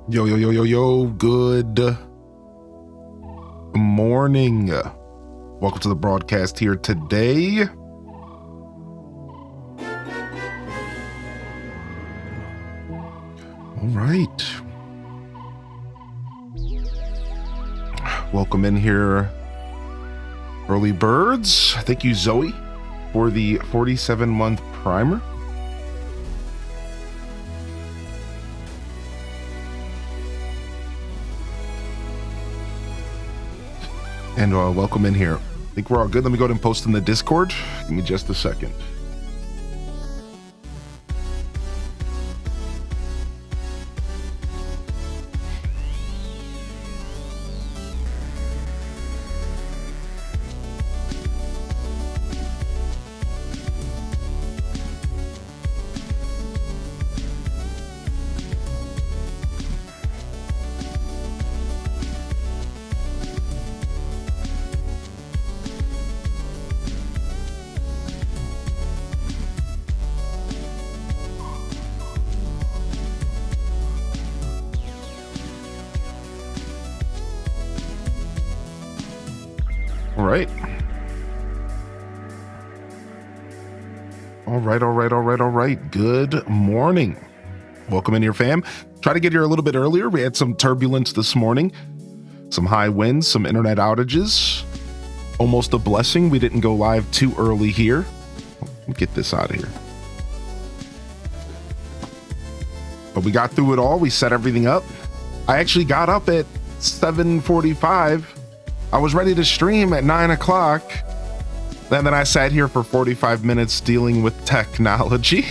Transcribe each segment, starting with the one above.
Yo, yo, yo, yo, yo, good morning. Welcome to the broadcast here today. All right. Welcome in here, early birds. Thank you, Zoe, for the 47-month primer. And welcome in here. I think we're all good. Let me go ahead and post in the Discord. Give me just a second. All right. Good morning. Welcome in here, fam. Try to get here a little bit earlier. We had some turbulence this morning, some high winds, some internet outages. Almost a blessing we didn't go live too early here. Get this out of here. But we got through it all. We set everything up. I actually got up at 7:45. I was ready to stream at 9 o'clock. And then I sat here for 45 minutes dealing with technology.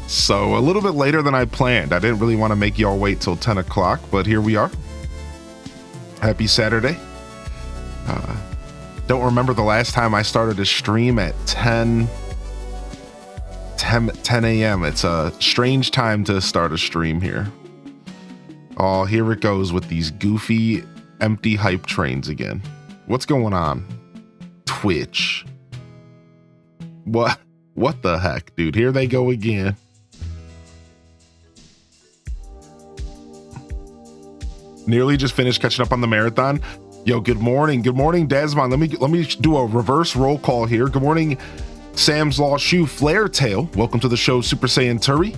So a little bit later than I planned. I didn't really want to make y'all wait till 10 o'clock, but here we are. Happy Saturday. Don't remember the last time I started a stream at 10 a.m. It's a strange time to start a stream here. Oh, here it goes with these goofy, empty hype trains again. What's going on? Twitch. What the heck, dude? Here they go again. Nearly just finished catching up on the marathon. Yo, good morning. Good morning, Desmond. Let me do a reverse roll call here. Good morning, Sam's Law Shoe Flare Tail. Welcome to the show, Super Saiyan Turi.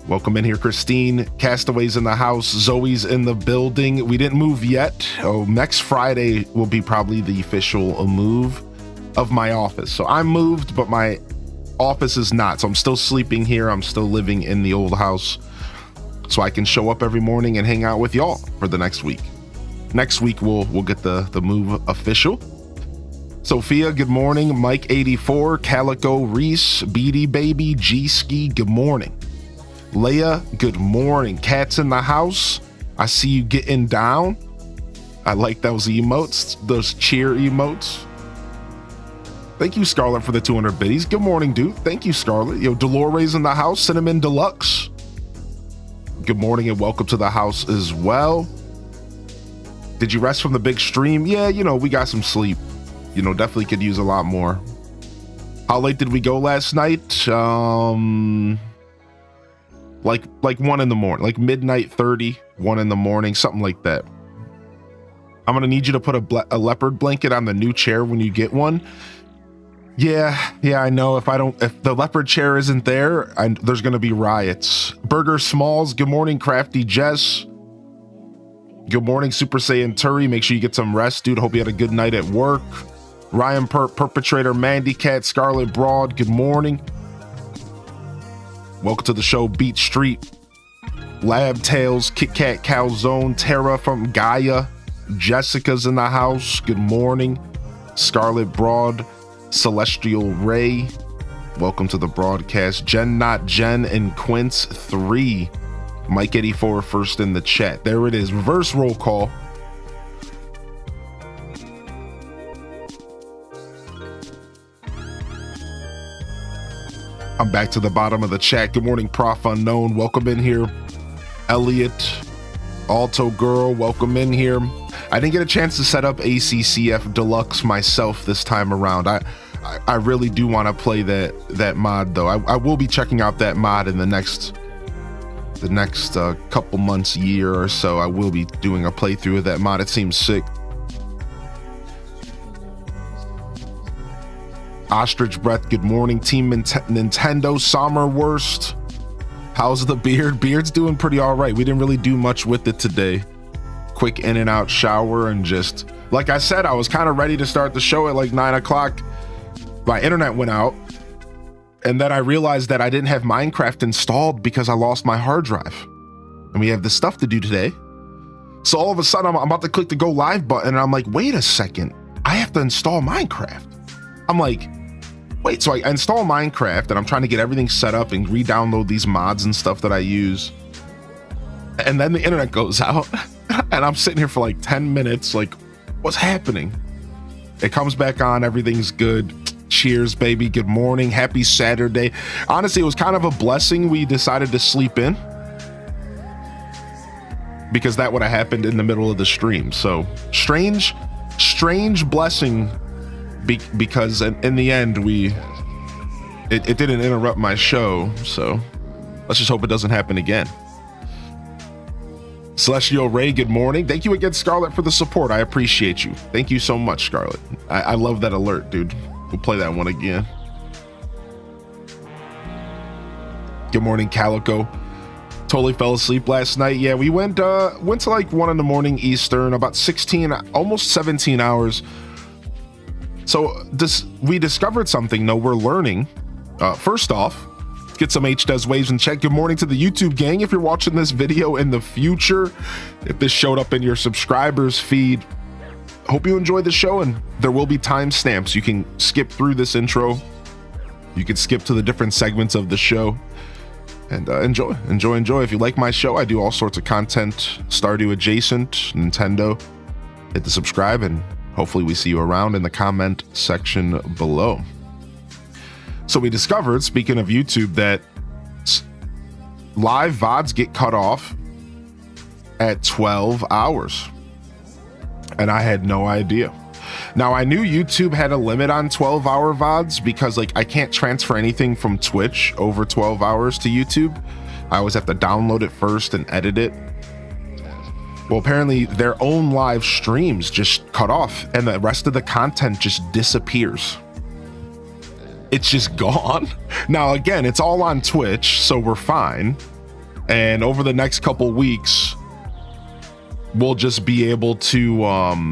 Welcome in here, Christine. Castaways in the house. Zoe's in the building. We didn't move yet. Oh, next Friday will be probably the official move of my office. So I'm moved, but my office is not. So I'm still sleeping here. I'm still living in the old house. So I can show up every morning and hang out with y'all for the next week. Next week, we'll get the move official. Sophia, good morning. Mike 84, Calico Reese, Beady Baby, G Ski, good morning. Leia, good morning. Cats in the house. I see you getting down. I like those emotes, those cheer emotes. Thank you, Scarlett, for the 200 biddies. Good morning, dude. Thank you, Scarlett. Yo, Dolores in the house. Cinnamon Deluxe. Good morning and welcome to the house as well. Did you rest from the big stream? Yeah, we got some sleep. Definitely could use a lot more. How late did we go last night? Like 1 in the morning, like midnight 30, 1 in the morning, something like that. I'm gonna need you to put a leopard blanket on the new chair when you get one. Yeah, I know. If the leopard chair isn't there, there's gonna be riots. Burger Smalls, good morning, Crafty Jess. Good morning, Super Saiyan Turi. Make sure you get some rest, dude. Hope you had a good night at work. Ryan Perpetrator, Mandy Cat, Scarlet Broad, good morning. Welcome to the show, Beat Street, Lab Tales, Kit Kat Calzone, Tara from Gaia, Jessica's in the house, good morning. Scarlet Broad, Celestial Ray, welcome to the broadcast. Jen Not Jen and Quince 3, Mike 84 first in the chat. There it is, reverse roll call. I'm back to the bottom of the chat. Good morning, Prof Unknown. Welcome in here. Elliot, Alto Girl, welcome in here. I didn't get a chance to set up ACCF Deluxe myself this time around. I really do want to play that mod though. I will be checking out that mod in the next couple months, year or so. I will be doing a playthrough of that mod. It seems sick. Ostrich Breath, good morning. Team Nintendo Summer Worst. How's the beard? Beard's doing pretty all right. We didn't really do much with it today. Quick in and out shower, and just like I said, I was kind of ready to start the show at like 9 o'clock. My internet went out, and then I realized that I didn't have Minecraft installed because I lost my hard drive, and we have the stuff to do today. So all of a sudden I'm about to click the go live button, and I'm like, wait a second, I have to install Minecraft. I'm like, wait, so I install Minecraft, and I'm trying to get everything set up and re-download these mods and stuff that I use, and then the internet goes out. And I'm sitting here for like 10 minutes, like, what's happening? It comes back on, everything's good. Cheers, baby. Good morning. Happy Saturday. Honestly, it was kind of a blessing we decided to sleep in, because that would have happened in the middle of the stream. So strange blessing, because in the end, it didn't interrupt my show. So let's just hope it doesn't happen again. Celestial Ray, good morning. Thank you again, Scarlet, for the support. I appreciate you. Thank you so much, Scarlet. I love that alert, dude. We'll play that one again. Good morning, Calico. Totally fell asleep last night. Yeah, we went to like 1 a.m. Eastern, about 16, almost 17 hours. So we discovered something, though. We're learning. First off, get some HDes waves and check. Good morning to the YouTube gang. If you're watching this video in the future, if this showed up in your subscribers feed, hope you enjoy the show, and there will be timestamps. You can skip through this intro. You can skip to the different segments of the show, and enjoy. If you like my show, I do all sorts of content, Stardew adjacent, Nintendo. Hit the subscribe, and hopefully we see you around in the comment section below. So we discovered, speaking of YouTube, that live VODs get cut off at 12 hours. And I had no idea. Now, I knew YouTube had a limit on 12-hour VODs because, like, I can't transfer anything from Twitch over 12 hours to YouTube. I always have to download it first and edit it. Well, apparently their own live streams just cut off, and the rest of the content just disappears. It's just gone. Now, again, it's all on Twitch, so we're fine. And over the next couple weeks, we'll just be able to, I'll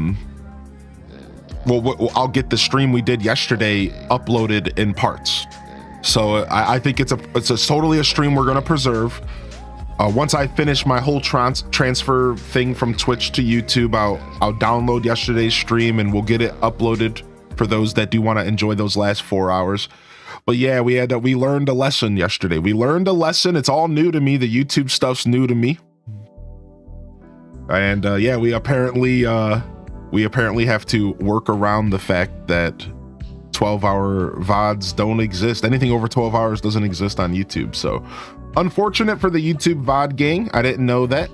get the stream we did yesterday uploaded in parts. So I think it's totally a stream we're going to preserve. Once I finish my whole transfer thing from Twitch to YouTube, I'll download yesterday's stream, and we'll get it uploaded for those that do want to enjoy those last 4 hours. But yeah, we learned a lesson yesterday. We learned a lesson. It's all new to me. The YouTube stuff's new to me. And yeah, we apparently have to work around the fact that 12-hour VODs don't exist. Anything over 12 hours doesn't exist on YouTube. So unfortunate for the YouTube VOD gang. I didn't know that.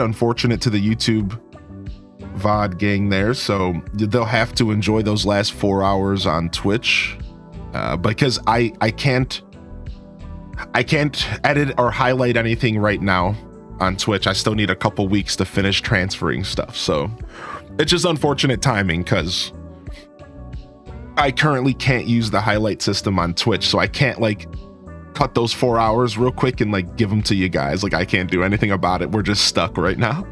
Unfortunate to the YouTube VOD gang there. So they'll have to enjoy those last 4 hours on Twitch, because I can't edit or highlight anything right now on Twitch. I still need a couple weeks to finish transferring stuff. So it's just unfortunate timing, because I currently can't use the highlight system on Twitch. So I can't like cut those 4 hours real quick and like give them to you guys. Like, I can't do anything about it. We're just stuck right now.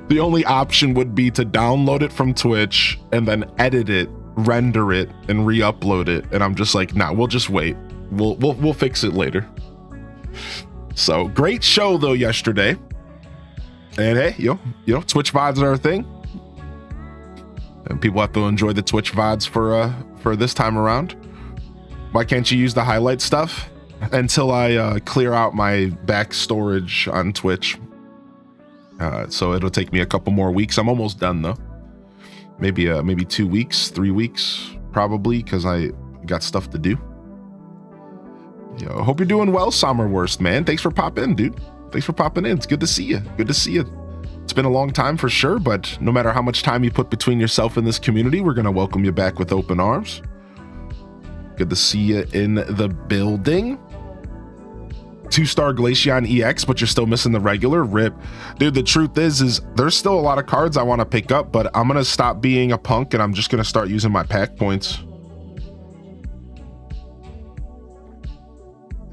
The only option would be to download it from Twitch and then edit it, render it, and re-upload it. And I'm just like, nah, we'll just wait. We'll fix it later. So great show though yesterday. And hey, you know, Twitch VODs are a thing, and people have to enjoy the Twitch VODs for this time around. Why can't you use the highlight stuff? Until I clear out my back storage on Twitch. So it'll take me a couple more weeks. I'm almost done though. Maybe 2 weeks, 3 weeks, probably, because I got stuff to do. Yo, hope you're doing well, Summer Worst, man. Thanks for popping in, dude. Thanks for popping in. It's good to see you. It's been a long time for sure, but no matter how much time you put between yourself and this community, we're going to welcome you back with open arms. Good to see you in the building. 2-star Glaceon EX, but you're still missing the regular. Rip. Dude, the truth is there's still a lot of cards I want to pick up, but I'm going to stop being a punk and I'm just going to start using my pack points.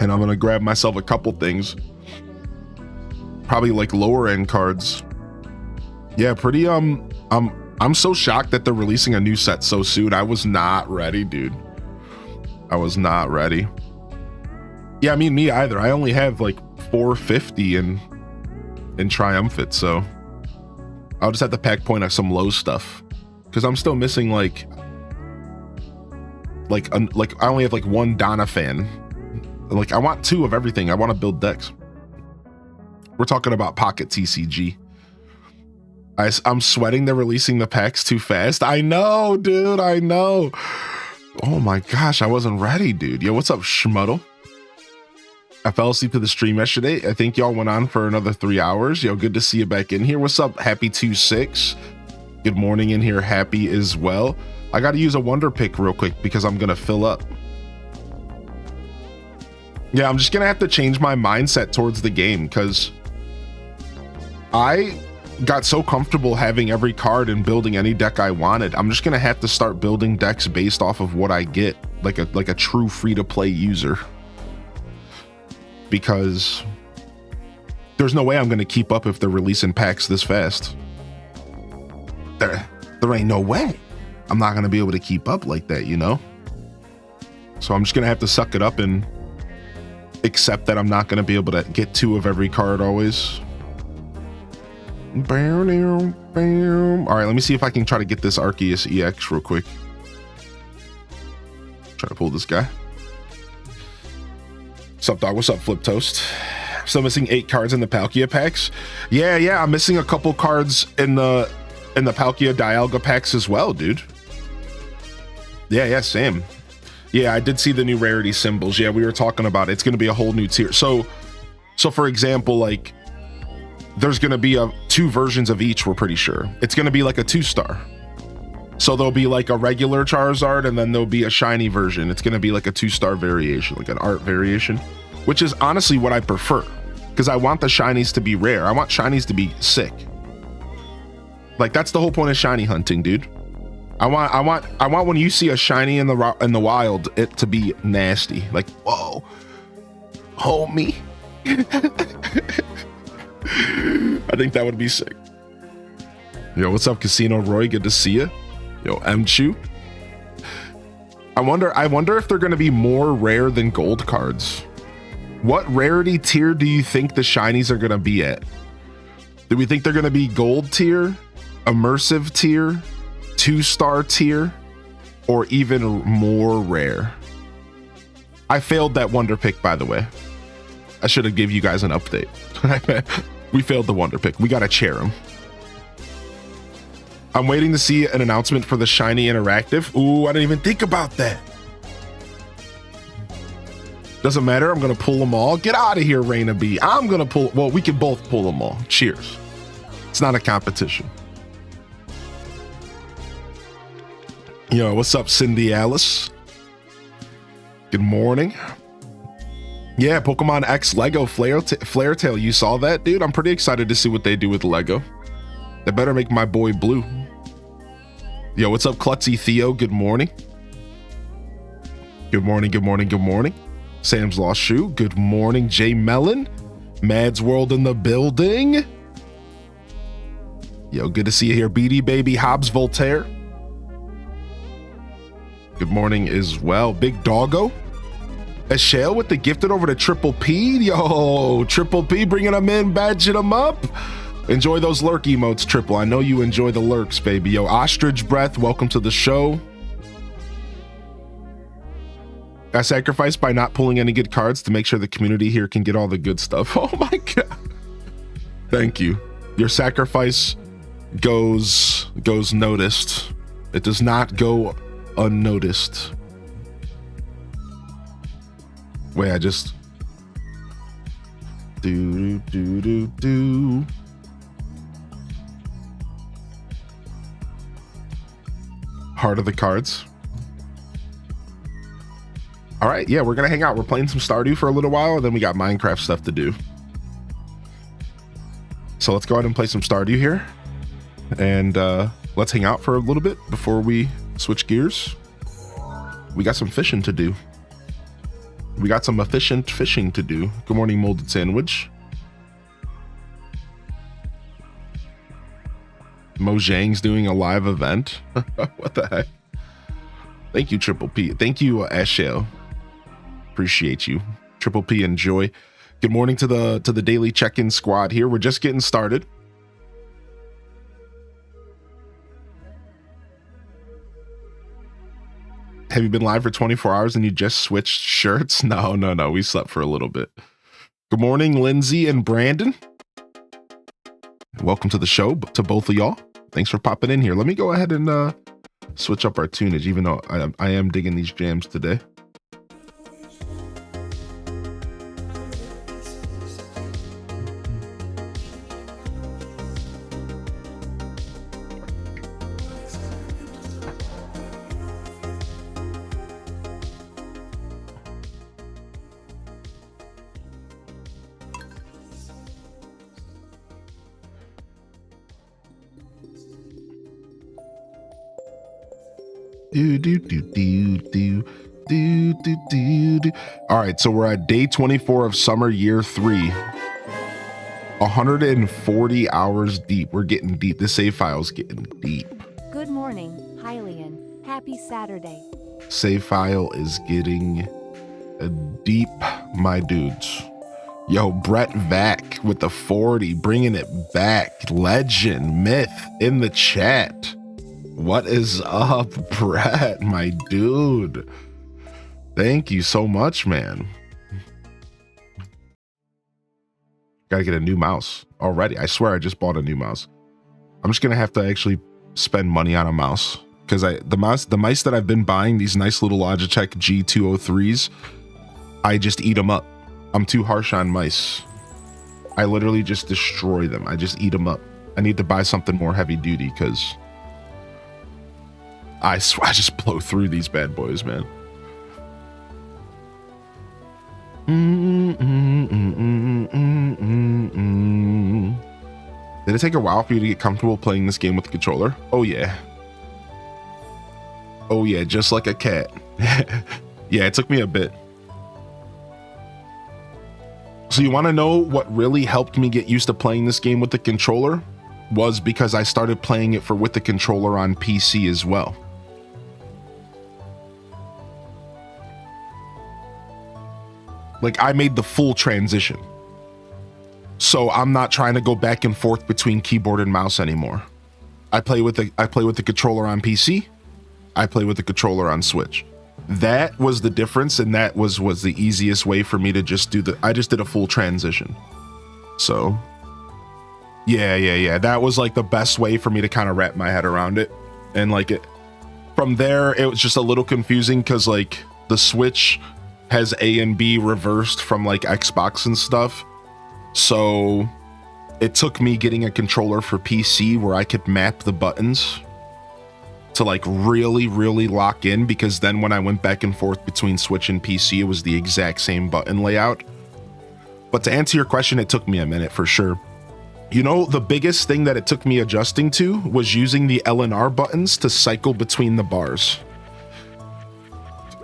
And I'm going to grab myself a couple things. Probably like lower end cards. Yeah, pretty, I'm so shocked that they're releasing a new set so soon. I was not ready, dude. I was not ready. Yeah, I mean, me either. I only have like 450 in Triumphant, so I'll just have to pack point out some low stuff because I'm still missing like I only have like one Donna fan. Like I want 2 of everything. I want to build decks. We're talking about Pocket TCG. I'm sweating they're releasing the packs too fast. I know, dude. I know. Oh my gosh, I wasn't ready, dude. Yo, what's up, Schmuddle? I fell asleep to the stream yesterday. I think y'all went on for another 3 hours. Yo, good to see you back in here. What's up, Happy 26? Good morning in here, Happy as well. I got to use a wonder pick real quick because I'm gonna fill up. Yeah, I'm just gonna have to change my mindset towards the game because I got so comfortable having every card and building any deck I wanted. I'm just gonna have to start building decks based off of what I get, like a true free-to-play user. Because there's no way I'm gonna keep up if they're releasing packs this fast. There ain't no way. I'm not gonna be able to keep up like that, you know? So I'm just gonna have to suck it up and accept that I'm not gonna be able to get 2 of every card always. All right, let me see if I can try to get this Arceus EX real quick. Try to pull this guy. What's up, dog? What's up, Flip Toast? Still missing 8 cards in the Palkia packs. Yeah, I'm missing a couple cards in the Palkia Dialga packs as well, dude. Yeah, same. Yeah, I did see the new rarity symbols. Yeah, we were talking about it. It's going to be a whole new tier. So for example, like there's going to be 2 versions of each, we're pretty sure. It's going to be like a 2-star. So there'll be like a regular Charizard and then there'll be a shiny version. It's going to be like a 2-star variation, like an art variation, which is honestly what I prefer because I want the shinies to be rare. I want shinies to be sick. Like that's the whole point of shiny hunting, dude. I want when you see a shiny in the wild, it to be nasty. Like, whoa, homie. I think that would be sick. Yo, what's up, Casino Roy? Good to see you. Yo, Mchu. I wonder if they're going to be more rare than gold cards. What rarity tier do you think the shinies are going to be at? Do we think they're going to be gold tier, immersive tier, 2-star tier, or even more rare? I failed that wonder pick, by the way. I should have give you guys an update. We failed the wonder pick. We got to chair him. I'm waiting to see an announcement for the shiny interactive. Ooh, I didn't even think about that. Doesn't matter. I'm going to pull them all. Get out of here, Raina B. I'm going to pull. Well, we can both pull them all. Cheers. It's not a competition. Yo, what's up, Cindy Alice? Good morning. Yeah, Pokemon X Lego Flare Tail. You saw that, dude? I'm pretty excited to see what they do with Lego. They better make my boy blue. Yo, what's up, Klutzy Theo? Good morning. Good morning. Sam's Lost Shoe. Good morning, Jay Mellon. Mad's World in the building. Yo, good to see you here. Beady Baby Hobbs Voltaire. Good morning as well. Big Doggo. A shell with the gifted over to Triple P. Yo, Triple P bringing them in, badging them up. Enjoy those lurk emotes, Triple. I know you enjoy the lurks, baby. Yo, Ostrich Breath, welcome to the show. I sacrificed by not pulling any good cards to make sure the community here can get all the good stuff. Oh my God. Thank you. Your sacrifice goes noticed. It does not go unnoticed. Wait, I just do. Heart of the Cards. All right, yeah, we're gonna hang out. We're playing some Stardew for a little while, and then we got Minecraft stuff to do. So let's go ahead and play some Stardew here, and let's hang out for a little bit before we switch gears. We got some fishing to do. We got some efficient fishing to do. Good morning, Molded Sandwich. Mojang's doing a live event. What the heck? Thank you, Triple P. Thank you, Ashel. Appreciate you. Triple P, enjoy. Good morning to the daily check-in squad here. We're just getting started. Have you been live for 24 hours and you just switched shirts? No. We slept for a little bit. Good morning, Lindsay and Brandon. Welcome to the show, to both of y'all. Thanks for popping in here. Let me go ahead and switch up our tunage, even though I am digging these jams today. All right, so we're at day 24 of summer year 3. 140 hours deep. We're getting deep. The save file's getting deep. Good morning, Hylian. Happy Saturday. Save file is getting deep, my dudes. Yo, Brett Vac with the 40, bringing it back. Legend, myth in the chat. What is up, Brett, my dude? Thank you so much, man. Gotta get a new mouse already. I swear I just bought a new mouse. I'm just gonna have to actually spend money on a mouse, because the mice that I've been buying, these nice little Logitech G203s, I just eat them up. I'm too harsh on mice. I literally just destroy them. I just eat them up. I need to buy something more heavy duty, because I swear I just blow through these bad boys, man. Did it take a while for you to get comfortable playing this game with the controller? Oh yeah. Oh yeah, just like a cat. Yeah, it took me a bit. So you want to know what really helped me get used to playing this game with the controller? Was because I started playing it with the controller on PC as well. Like, I made the full transition. So I'm not trying to go back and forth between keyboard and mouse anymore. I play with the controller on PC. I play with the controller on Switch. That was the difference, and that was the easiest way for me to just do I just did a full transition. So yeah. That was like the best way for me to kind of wrap my head around it. And like from there, it was just a little confusing because like the Switch has A and B reversed from like Xbox and stuff. So it took me getting a controller for PC where I could map the buttons to like really lock in, because then when I went back and forth between Switch and PC, it was the exact same button layout. But to answer your question, it took me a minute for sure. You know, the biggest thing that it took me adjusting to was using the L and R buttons to cycle between the bars.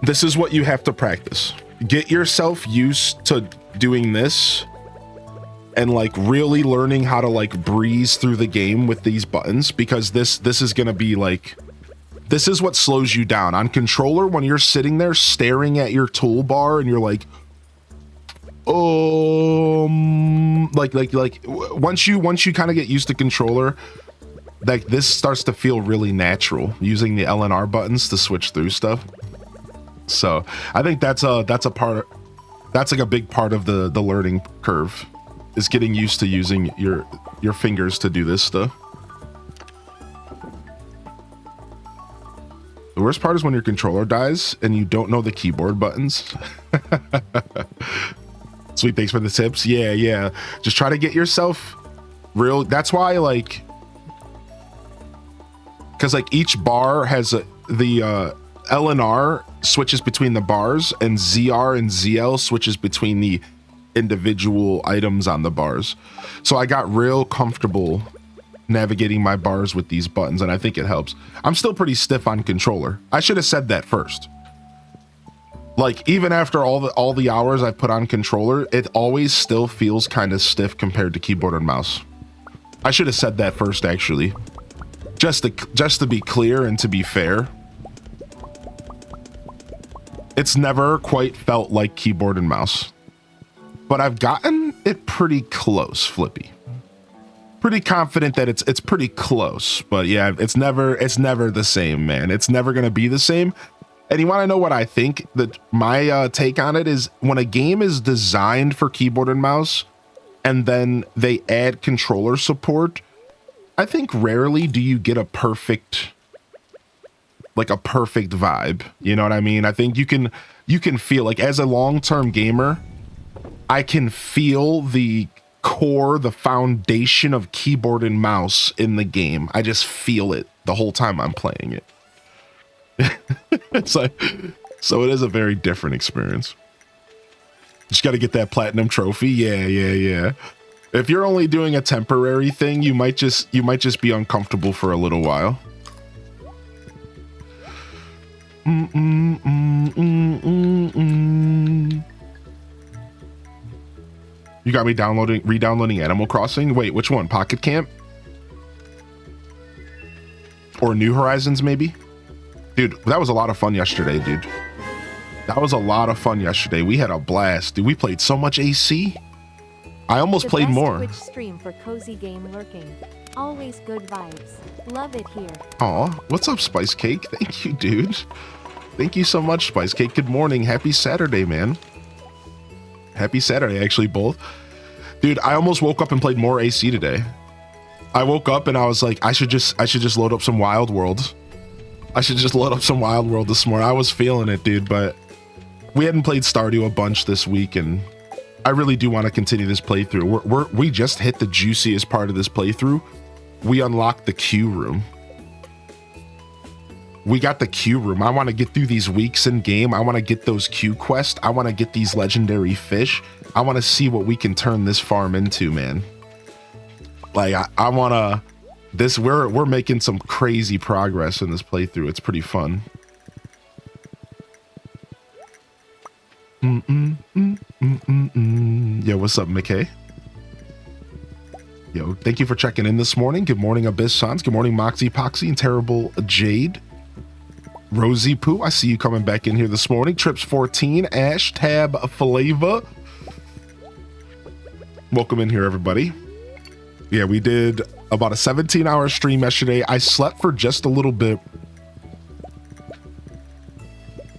This is what you have to practice. Get yourself used to doing this and like really learning how to like breeze through the game with these buttons, because this is going to be like, this is what slows you down on controller. When you're sitting there staring at your toolbar and you're like, once you kind of get used to controller, like this starts to feel really natural using the L and R buttons to switch through stuff. So I think that's like a big part of the learning curve, is getting used to using your fingers to do this stuff. The worst part is when your controller dies and you don't know the keyboard buttons. Sweet, thanks for the tips. Yeah. Just try to get yourself real. That's why, like, because like each bar has the L and R switches between the bars, and ZR and ZL switches between the individual items on the bars. So I got real comfortable navigating my bars with these buttons, and I think it helps. I'm still pretty stiff on controller. I should have said that first. Like, even after all the hours I've put on controller, it always still feels kind of stiff compared to keyboard and mouse. I should have said that first, actually. Just to be clear and to be fair. It's never quite felt like keyboard and mouse. But I've gotten it pretty close, Flippy. Pretty confident that it's pretty close. But yeah, it's never the same, man. It's never gonna be the same. And you want to know what I think? That my take on it is, when a game is designed for keyboard and mouse and then they add controller support, I think rarely do you get a perfect vibe. You know what I mean? I think you can feel, like, as a long-term gamer, I can feel the core, the foundation of keyboard and mouse in the game. I just feel it the whole time I'm playing it. It's like, so it is a very different experience. Just got to get that platinum trophy. Yeah. If you're only doing a temporary thing, you might just be uncomfortable for a little while. You got me re-downloading Animal Crossing. Wait, which one? Pocket Camp? Or New Horizons, maybe? Dude, that was a lot of fun yesterday, dude. That was a lot of fun yesterday. We had a blast. Dude, we played so much AC. I almost played more. Twitch stream for cozy game lurking. Always good vibes. Love it here. Aw, what's up, Spice Cake? Thank you, dude. Thank you so much, Spice Cake. Good morning. Happy Saturday, man. Happy Saturday, actually, both. Dude, I almost woke up and played more AC today. I woke up and I was like, I should just load up some Wild World. I should just load up some Wild World this morning. I was feeling it, dude, but we hadn't played Stardew a bunch this week, and I really do want to continue this playthrough. We just hit the juiciest part of this playthrough. We unlocked the queue room. We got the queue room. I want to get through these weeks in game. I want to get those queue quests. I want to get these legendary fish. I want to see what we can turn this farm into, man. Like, I want to... We're making some crazy progress in this playthrough. It's pretty fun. Yo, what's up, McKay? Yo, thank you for checking in this morning. Good morning, Abyss Sons. Good morning, Moxie Poxy and Terrible Jade. Rosie Poo, I see you coming back in here this morning. Trips 14, Ash, Tab Flavor. Welcome in here, everybody. Yeah, we did about a 17-hour stream yesterday. I slept for just a little bit.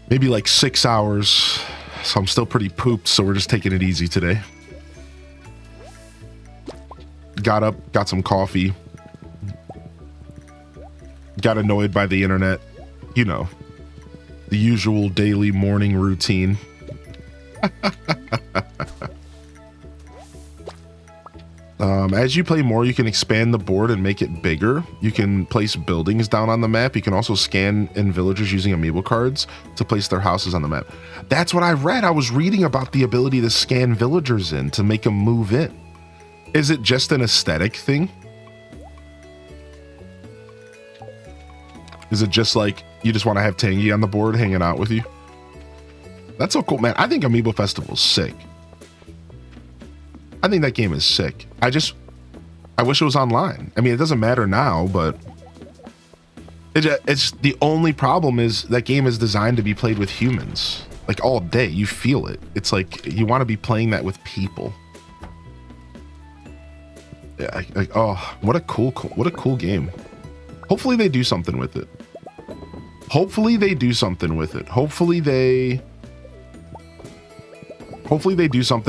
Maybe like 6 hours. So I'm still pretty pooped, so we're just taking it easy today. Got up, got some coffee. Got annoyed by the internet. You know, the usual daily morning routine. As you play more, you can expand the board and make it bigger. You can place buildings down on the map. You can also scan in villagers using amiibo cards to place their houses on the map. That's what I read. I was reading about the ability to scan villagers in to make them move in. Is it just an aesthetic thing? Is it just like you just want to have Tangy on the board hanging out with you? That's so cool, man. I think Amiibo Festival's sick. I think that game is sick. I wish it was online. I mean, it doesn't matter now, but it's the only problem is that game is designed to be played with humans, like all day. You feel it. It's like you want to be playing that with people. Yeah, like, oh, what a cool game. Hopefully they do something with it. Hopefully they do something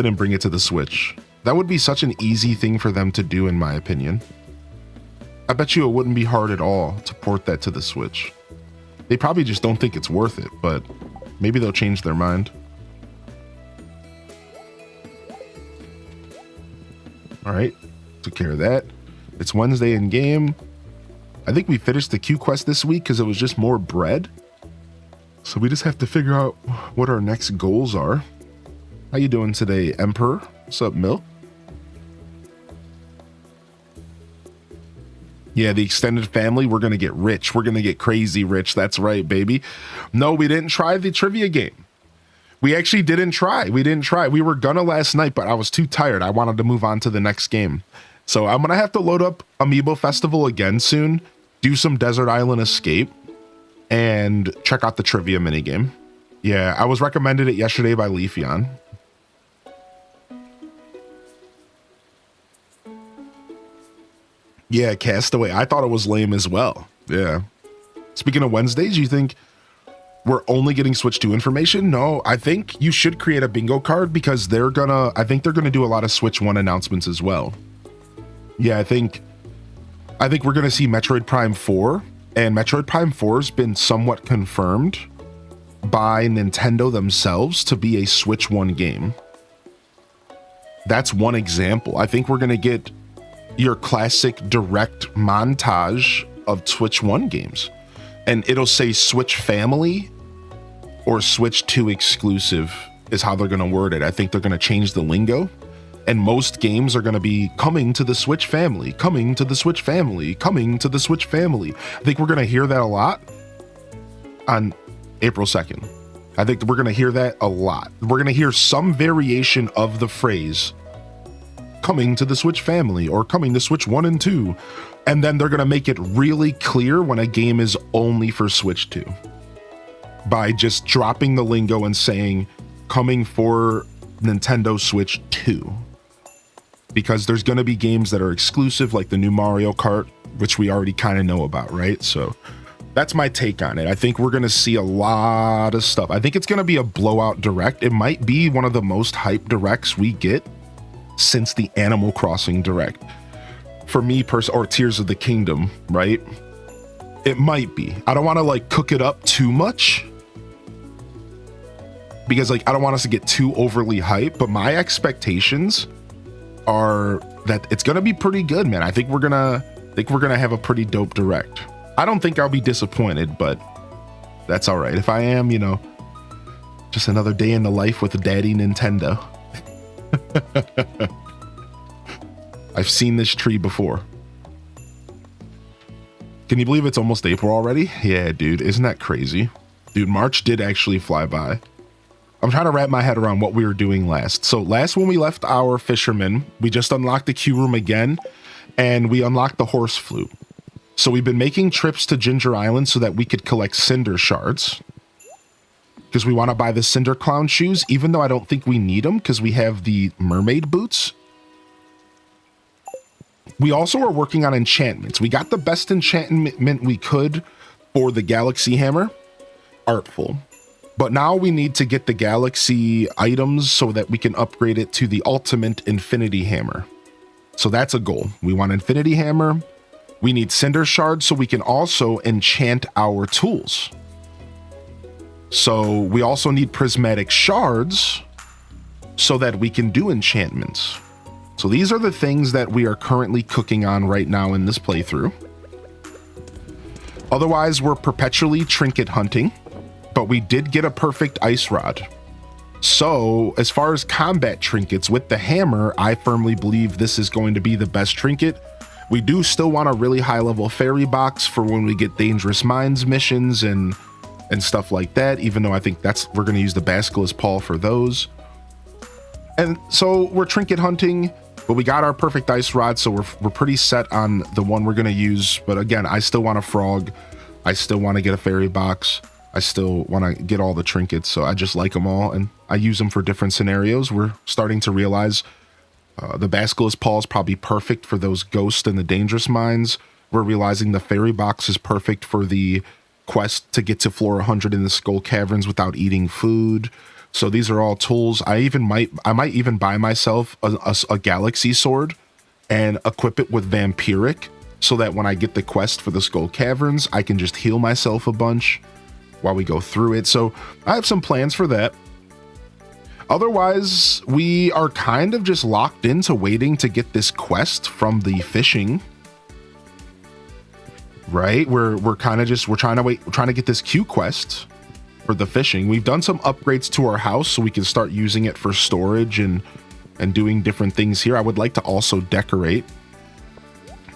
and bring it to the Switch. That would be such an easy thing for them to do, in my opinion. I bet you it wouldn't be hard at all to port that to the Switch. They probably just don't think it's worth it, but maybe they'll change their mind. All right, took care of that. It's Wednesday in game. I think we finished the Q quest this week because it was just more bread. So we just have to figure out what our next goals are. How you doing today, Emperor? What's up, Mill? Yeah, the extended family, we're going to get rich. We're going to get crazy rich. That's right, baby. No, we didn't try the trivia game. We actually didn't try. We were gonna last night, but I was too tired. I wanted to move on to the next game. So I'm going to have to load up Amiibo Festival again soon, do some Desert Island Escape, and check out the trivia minigame. Yeah, I was recommended it yesterday by Leafeon. Yeah, Castaway. I thought it was lame as well. Yeah. Speaking of Wednesdays, you think we're only getting Switch 2 information? No, I think you should create a bingo card because I think they're gonna do a lot of Switch 1 announcements as well. Yeah, I think we're gonna see Metroid Prime 4, and Metroid Prime 4 has been somewhat confirmed by Nintendo themselves to be a Switch 1 game. That's one example. I think we're gonna get your classic direct montage of Switch 1 games, and it'll say Switch Family or Switch 2 exclusive is how they're going to word it. I think they're going to change the lingo, and most games are going to be coming to the Switch Family, coming to the Switch Family, coming to the Switch Family. I think we're going to hear that a lot on April 2nd. I think we're going to hear that a lot. We're going to hear some variation of the phrase coming to the Switch Family or coming to Switch 1 and 2. And then they're going to make it really clear when a game is only for Switch 2 by just dropping the lingo and saying coming for Nintendo Switch 2. Because there's going to be games that are exclusive, like the new Mario Kart, which we already kind of know about, right? So that's my take on it. I think we're going to see a lot of stuff. I think it's going to be a blowout direct. It might be one of the most hyped directs we get since the Animal Crossing direct. For me, or Tears of the Kingdom, right? It might be. I don't want to like cook it up too much because like I don't want us to get too overly hyped, but my expectations are that it's gonna be pretty good, man. I think we're gonna have a pretty dope direct. I don't think I'll be disappointed, but that's all right. If I am, just another day in the life with Daddy Nintendo. I've seen this tree before. Can you believe it's almost April already? Yeah, dude, isn't that crazy? Dude, March did actually fly by. I'm trying to wrap my head around what we were doing last. So last when we left our fisherman, we just unlocked the queue room again, and we unlocked the horse flute. So we've been making trips to Ginger Island so that we could collect cinder shards, because we want to buy the Cinder Clown shoes, even though I don't think we need them because we have the mermaid boots. We also are working on enchantments. We got the best enchantment we could for the Galaxy Hammer, Artful. But now we need to get the Galaxy items so that we can upgrade it to the Ultimate Infinity Hammer. So that's a goal. We want Infinity Hammer. We need Cinder Shards so we can also enchant our tools. So we also need Prismatic Shards so that we can do enchantments. So these are the things that we are currently cooking on right now in this playthrough. Otherwise, we're perpetually trinket hunting, but we did get a perfect ice rod. So as far as combat trinkets with the hammer, I firmly believe this is going to be the best trinket. We do still want a really high level fairy box for when we get Dangerous Mines missions and stuff like that, even though I think we're going to use the Basilisk Paw for those. And so we're trinket hunting, but we got our perfect ice rod, so we're pretty set on the one we're going to use. But again, I still want a frog. I still want to get a fairy box. I still want to get all the trinkets, so I just like them all, and I use them for different scenarios. We're starting to realize the Basilisk Paw is probably perfect for those ghosts and the Dangerous Mines. We're realizing the fairy box is perfect for the quest to get to floor 100 in the Skull Caverns without eating food. So these are all tools. I might even buy myself a Galaxy Sword and equip it with Vampiric so that when I get the quest for the Skull Caverns, I can just heal myself a bunch while we go through it. So I have some plans for that. Otherwise, we are kind of just locked into waiting to get this quest from the fishing right? We're trying to get this Q quest for the fishing. We've done some upgrades to our house so we can start using it for storage and doing different things here. I would like to also decorate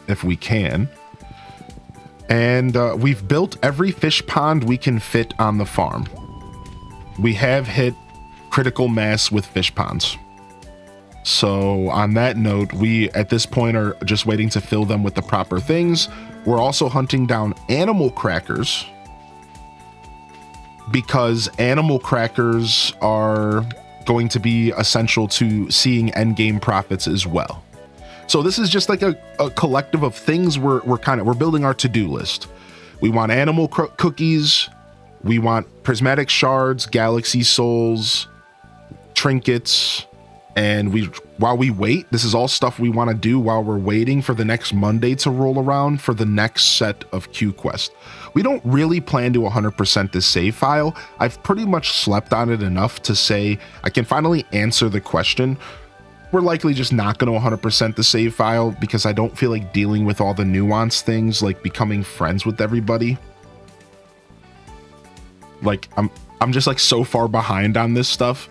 if we can. And we've built every fish pond we can fit on the farm. We have hit critical mass with fish ponds. So on that note, we at this point are just waiting to fill them with the proper things. We're also hunting down animal crackers because animal crackers are going to be essential to seeing endgame profits as well. So this is just like a collective of things we're building our to-do list. We want animal cookies, we want prismatic shards, galaxy souls, trinkets, and while we wait, this is all stuff we want to do while we're waiting for the next Monday to roll around for the next set of Q quest. We don't really plan to 100% this save file. I've pretty much slept on it enough to say I can finally answer the question. We're likely just not going to 100% the save file because I don't feel like dealing with all the nuanced things like becoming friends with everybody. Like I'm just like so far behind on this stuff.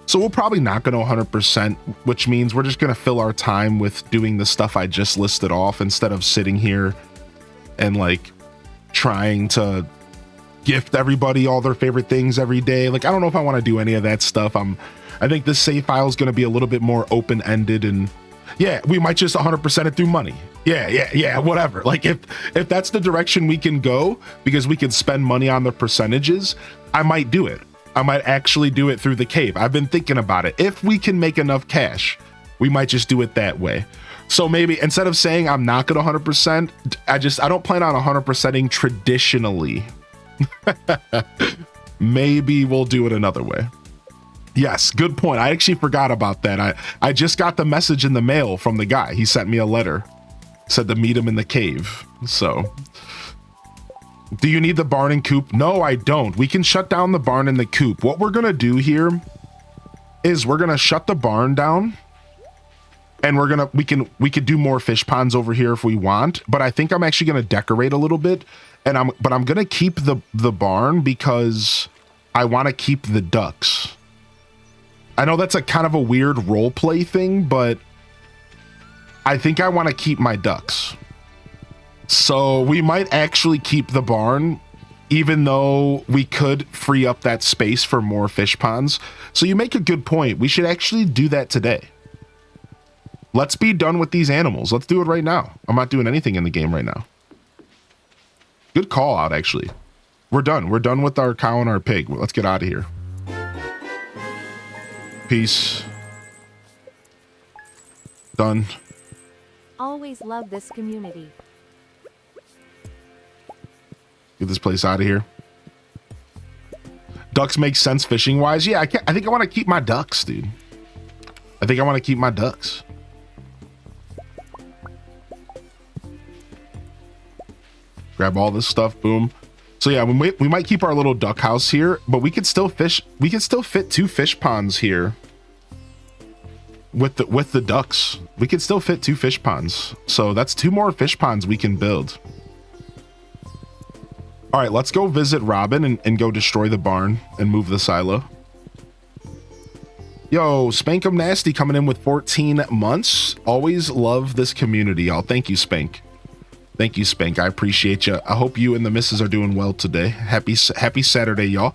So we're probably not going to 100%, which means we're just going to fill our time with doing the stuff I just listed off instead of sitting here and like trying to gift everybody all their favorite things every day. Like, I don't know if I want to do any of that stuff. I think this save file is going to be a little bit more open-ended, and yeah, we might just 100% it through money. Yeah, whatever. Like if that's the direction we can go because we can spend money on the percentages, I might do it. I might actually do it through the cave. I've been thinking about it. If we can make enough cash, we might just do it that way. So maybe instead of saying I'm not going to 100%, I don't plan on 100%ing traditionally. Maybe we'll do it another way. Yes, good point. I actually forgot about that. I just got the message in the mail from the guy. He sent me a letter. Said to meet him in the cave. So, do you need the barn and coop? No, I don't. We can shut down the barn and the coop. What we're going to do here is we're going to shut the barn down, and we could do more fish ponds over here if we want, but I think I'm actually going to decorate a little bit, but I'm going to keep the barn because I want to keep the ducks. I know that's a kind of a weird role play thing, but I think I want to keep my ducks. So we might actually keep the barn, even though we could free up that space for more fish ponds. So you make a good point. We should actually do that today. Let's be done with these animals. Let's do it right now. I'm not doing anything in the game right now. Good call out, actually. We're done. We're done with our cow and our pig. Let's get out of here. Peace. Done. Always love this community. Get this place out of here. Ducks make sense fishing wise. Yeah, I think I want to keep my ducks, dude. I think I want to keep my ducks. Grab all this stuff. Boom. So yeah, we might keep our little duck house here, but we could still fish. We could still fit 2 fish ponds here with the ducks. We could still fit 2 fish ponds. So that's 2 more fish ponds we can build. All right, let's go visit Robin and go destroy the barn and move the silo. Yo, Spankum Nasty coming in with 14 months. Always love this community, y'all. Thank you, Spank. Thank you, Spank. I appreciate you. I hope you and the missus are doing well today. Happy Saturday, y'all.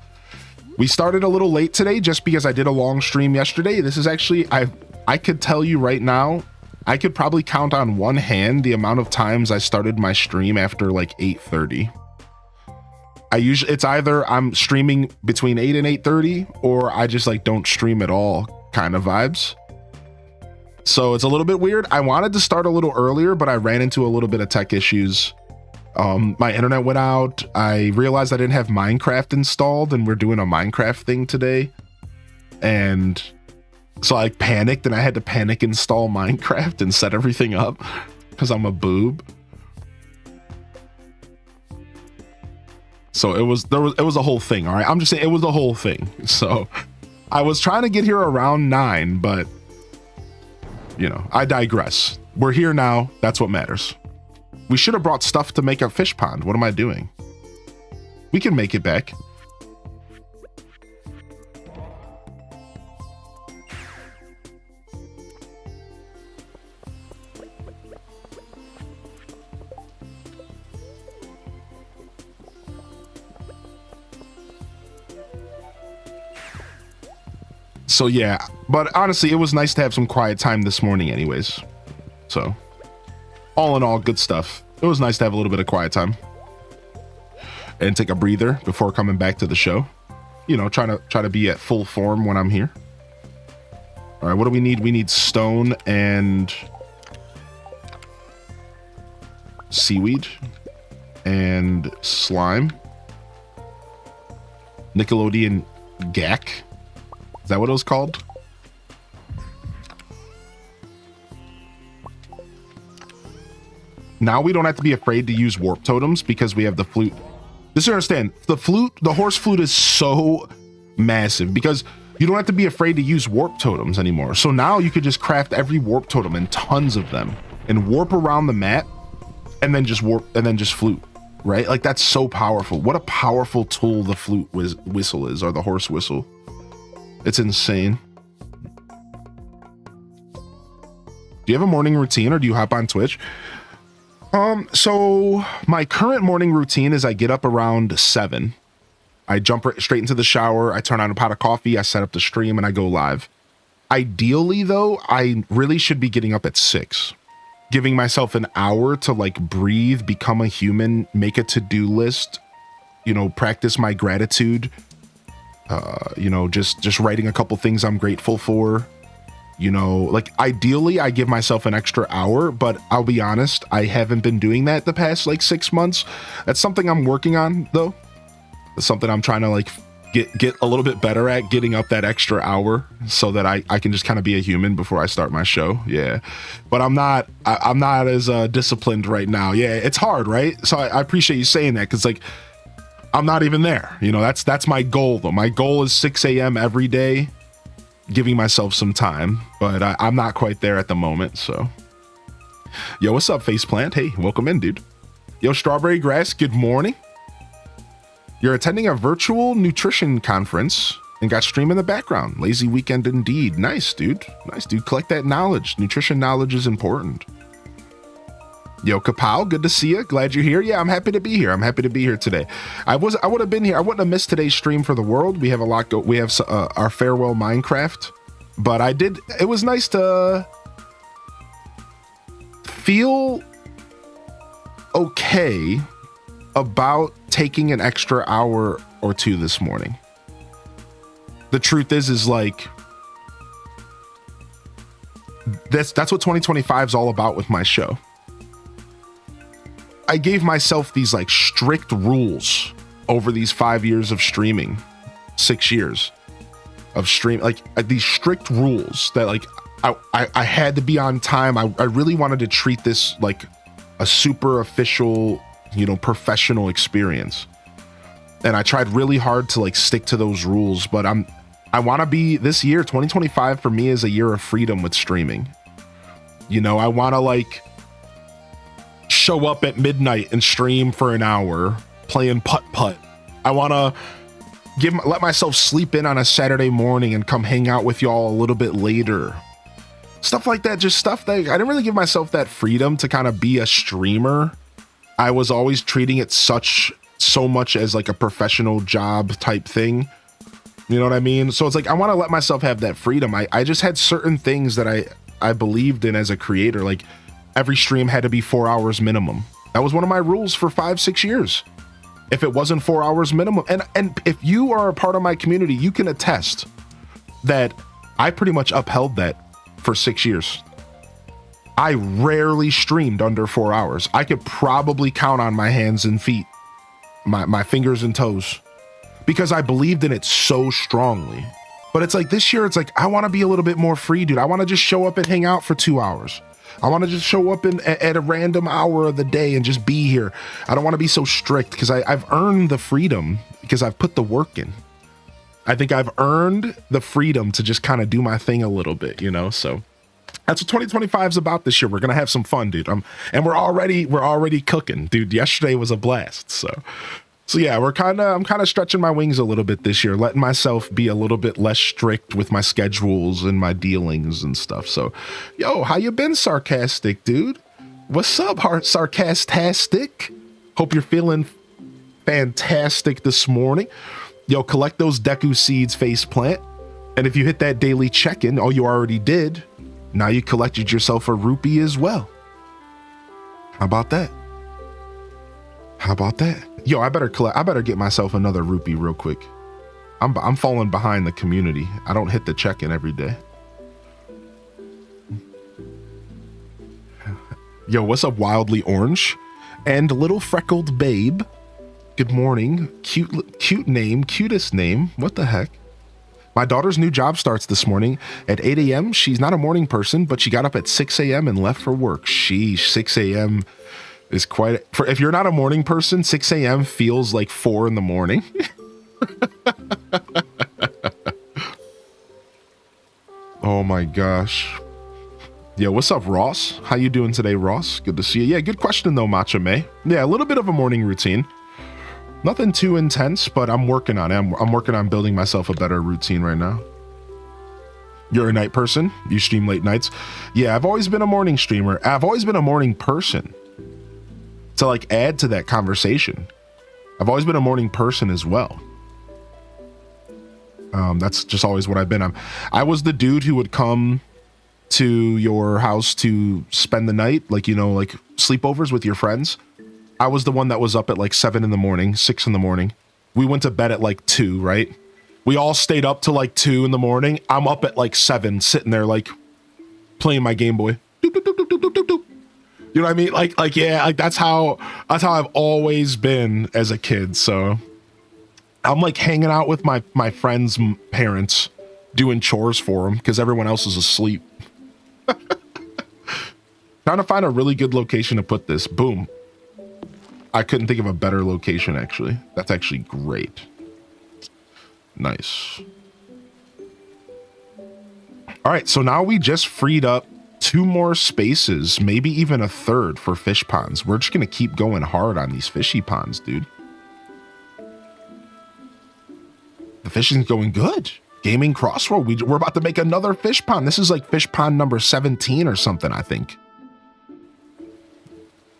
We started a little late today just because I did a long stream yesterday. This is actually, I could tell you right now, I could probably count on one hand the amount of times I started my stream after like 8:30. It's either I'm streaming between 8 and 8:30 or I just like don't stream at all kind of vibes. So it's a little bit weird. I wanted to start a little earlier, but I ran into a little bit of tech issues. My internet went out. I realized I didn't have Minecraft installed, and we're doing a Minecraft thing today. And so I panicked, and I had to panic install Minecraft and set everything up because I'm a boob. So it was a whole thing. All right. I'm just saying it was a whole thing. So I was trying to get here around 9, but you know, I digress. We're here now. That's what matters. We should have brought stuff to make a fish pond. What am I doing? We can make it back. So yeah, but honestly, it was nice to have some quiet time this morning anyways. So all in all, good stuff. It was nice to have a little bit of quiet time and take a breather before coming back to the show. You know, try to be at full form when I'm here. All right, what do we need? We need stone and seaweed and slime. Nickelodeon gack. Is that what it was called? Now we don't have to be afraid to use warp totems because we have the flute. Just understand, the horse flute is so massive because you don't have to be afraid to use warp totems anymore. So now you could just craft every warp totem and tons of them and warp around the map and then just warp and then just flute, right? Like that's so powerful. What a powerful tool the flute whistle is, or the horse whistle. It's insane. Do you have a morning routine or do you hop on Twitch? So my current morning routine is I get up around 7. I jump straight into the shower. I turn on a pot of coffee. I set up the stream and I go live. Ideally though, I really should be getting up at 6, giving myself an hour to like breathe, become a human, make a to-do list, you know, practice my gratitude. You know, just writing a couple things I'm grateful for, you know, like ideally I give myself an extra hour, but I'll be honest, I haven't been doing that the past like 6 months. That's something I'm working on though. It's something I'm trying to like get a little bit better at, getting up that extra hour so that I can just kind of be a human before I start my show. Yeah. But I'm not as disciplined right now. Yeah. It's hard, right? So I appreciate you saying that. 'Cause like, I'm not even there. You know, that's my goal though. My goal is 6 a.m. every day, giving myself some time, but I'm not quite there at the moment. So, yo, what's up, Faceplant? Hey, welcome in, dude. Yo, Strawberry Grass, good morning. You're attending a virtual nutrition conference and got stream in the background. Lazy weekend indeed. Nice, dude. Nice, dude. Collect that knowledge. Nutrition knowledge is important. Yo, Kapow, good to see you. Glad you're here. Yeah, I'm happy to be here. I'm happy to be here today. I would have been here. I wouldn't have missed today's stream for the world. We have a lot we have our farewell Minecraft, but it was nice to feel okay about taking an extra hour or two this morning. The truth is like, that's what 2025 is all about with my show. I gave myself these like strict rules over these 5 years of streaming, 6 years of stream, like these strict rules that like I had to be on time. I really wanted to treat this like a super official, you know, professional experience. And I tried really hard to like stick to those rules, but I want to be, this year, 2025 for me is a year of freedom with streaming. You know, I want to like show up at midnight and stream for an hour playing putt-putt. I want to let myself sleep in on a Saturday morning and come hang out with y'all a little bit later. Stuff like that, just stuff that I didn't really give myself that freedom to kind of be a streamer. I was always treating it so much as like a professional job type thing. You know what I mean? So it's like, I want to let myself have that freedom. I just had certain things that I believed in as a creator. Like every stream had to be 4 hours minimum. That was one of my rules for 5-6 years. If it wasn't 4 hours minimum, and if you are a part of my community, you can attest that I pretty much upheld that for 6 years. I rarely streamed under 4 hours. I could probably count on my hands and feet, my fingers and toes, because I believed in it so strongly. But it's like this year, it's like, I want to be a little bit more free, dude. I want to just show up and hang out for 2 hours. I want to just show up at a random hour of the day and just be here. I don't want to be so strict because I've earned the freedom because I've put the work in. I think I've earned the freedom to just kind of do my thing a little bit, you know? So That's what 2025 is about this year. We're gonna have some fun, dude. And we're already cooking, dude. Yesterday was a blast. So yeah, I'm kind of stretching my wings a little bit this year, letting myself be a little bit less strict with my schedules and my dealings and stuff. So, yo, how you been, Sarcastic, dude? What's up, Sarcastastic? Hope you're feeling fantastic this morning. Yo, collect those Deku seeds, faceplant. And if you hit that daily check-in, you already did. Now you collected yourself a rupee as well. How about that? Yo, I better get myself another rupee real quick. I'm falling behind the community. I don't hit the check-in every day. Yo, what's up, Wildly Orange? And Little Freckled Babe. Good morning. Cute name, cutest name. What the heck? My daughter's new job starts this morning at 8 a.m. She's not a morning person, but she got up at 6 a.m. and left for work. Sheesh, 6 a.m. is quite, if you're not a morning person, 6 a.m. feels like 4 in the morning. Oh my gosh. Yo, what's up, Ross? How you doing today, Ross? Good to see you. Yeah, good question though, Matcha May. Yeah, a little bit of a morning routine. Nothing too intense, but I'm working on it. I'm working on building myself a better routine right now. You're a night person? You stream late nights? Yeah, I've always been a morning streamer. I've always been a morning person. To like add to that conversation, I've always been a morning person as well. That's just always what I've been. I was the dude who would come to your house to spend the night, like, you know, like sleepovers with your friends. I was the one that was up at like 7 in the morning, 6 in the morning. We went to bed at like 2, right? We all stayed up till like 2 in the morning. I'm up at like 7, sitting there like playing my Game Boy. Doop, doop, doop, doop, doop, doop, doop. You know what I mean? Like yeah, like that's how I've always been as a kid. So I'm like hanging out with my friends' parents, doing chores for them because everyone else is asleep. Trying to find a really good location to put this. Boom. I couldn't think of a better location, actually. That's actually great. Nice. All right, so now we just freed up 2 more spaces, maybe even a 3rd for fish ponds. We're just going to keep going hard on these fishy ponds, dude. The fishing's going good. Gaming Crossroad, we're about to make another fish pond. This is like fish pond number 17 or something, I think.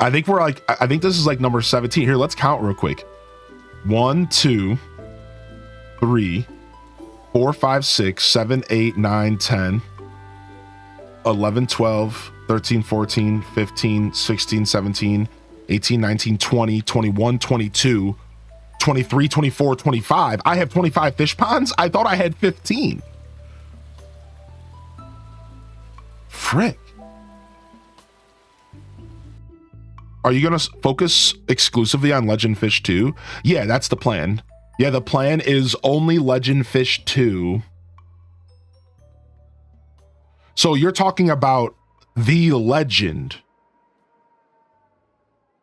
I think this is like number 17. Here, let's count real quick. 1, 2, 3, 4, 5, 6, 7, 8, 9, 10, 11, 12, 13, 14, 15, 16, 17, 18, 19, 20, 21, 22, 23, 24, 25. I have 25 fish ponds. I thought I had 15. Frick. Are you going to focus exclusively on Legend Fish 2? Yeah, that's the plan. Yeah, the plan is only Legend Fish 2. So you're talking about the Legend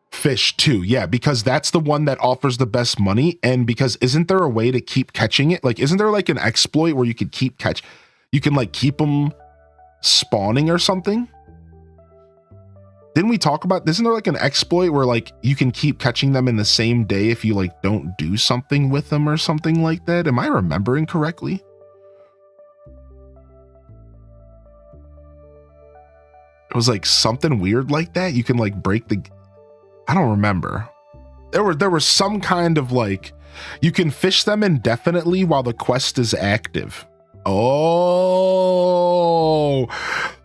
Fish 2. Yeah, because that's the one that offers the best money. And because isn't there a way to keep catching it? Like, isn't there like an exploit where you could you can like keep them spawning or something? Didn't we talk about, isn't there like an exploit where like you can keep catching them in the same day if you like don't do something with them or something like that? Am I remembering correctly? It was like something weird like that. You can like break I don't remember. There was some kind of like, you can fish them indefinitely while the quest is active. Oh,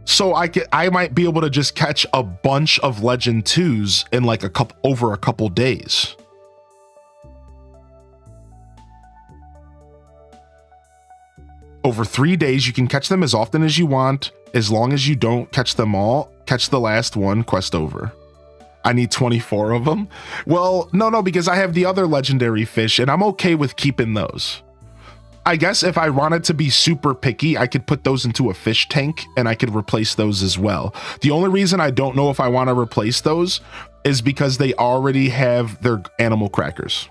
so I might be able to just catch a bunch of Legend 2s in like over a couple days. Over 3 days, you can catch them as often as you want, as long as you don't catch them all. Catch the last one, quest over. I need 24 of them. Well, no, because I have the other legendary fish and I'm okay with keeping those. I guess if I wanted to be super picky, I could put those into a fish tank and I could replace those as well. The only reason I don't know if I want to replace those is because they already have their animal crackers.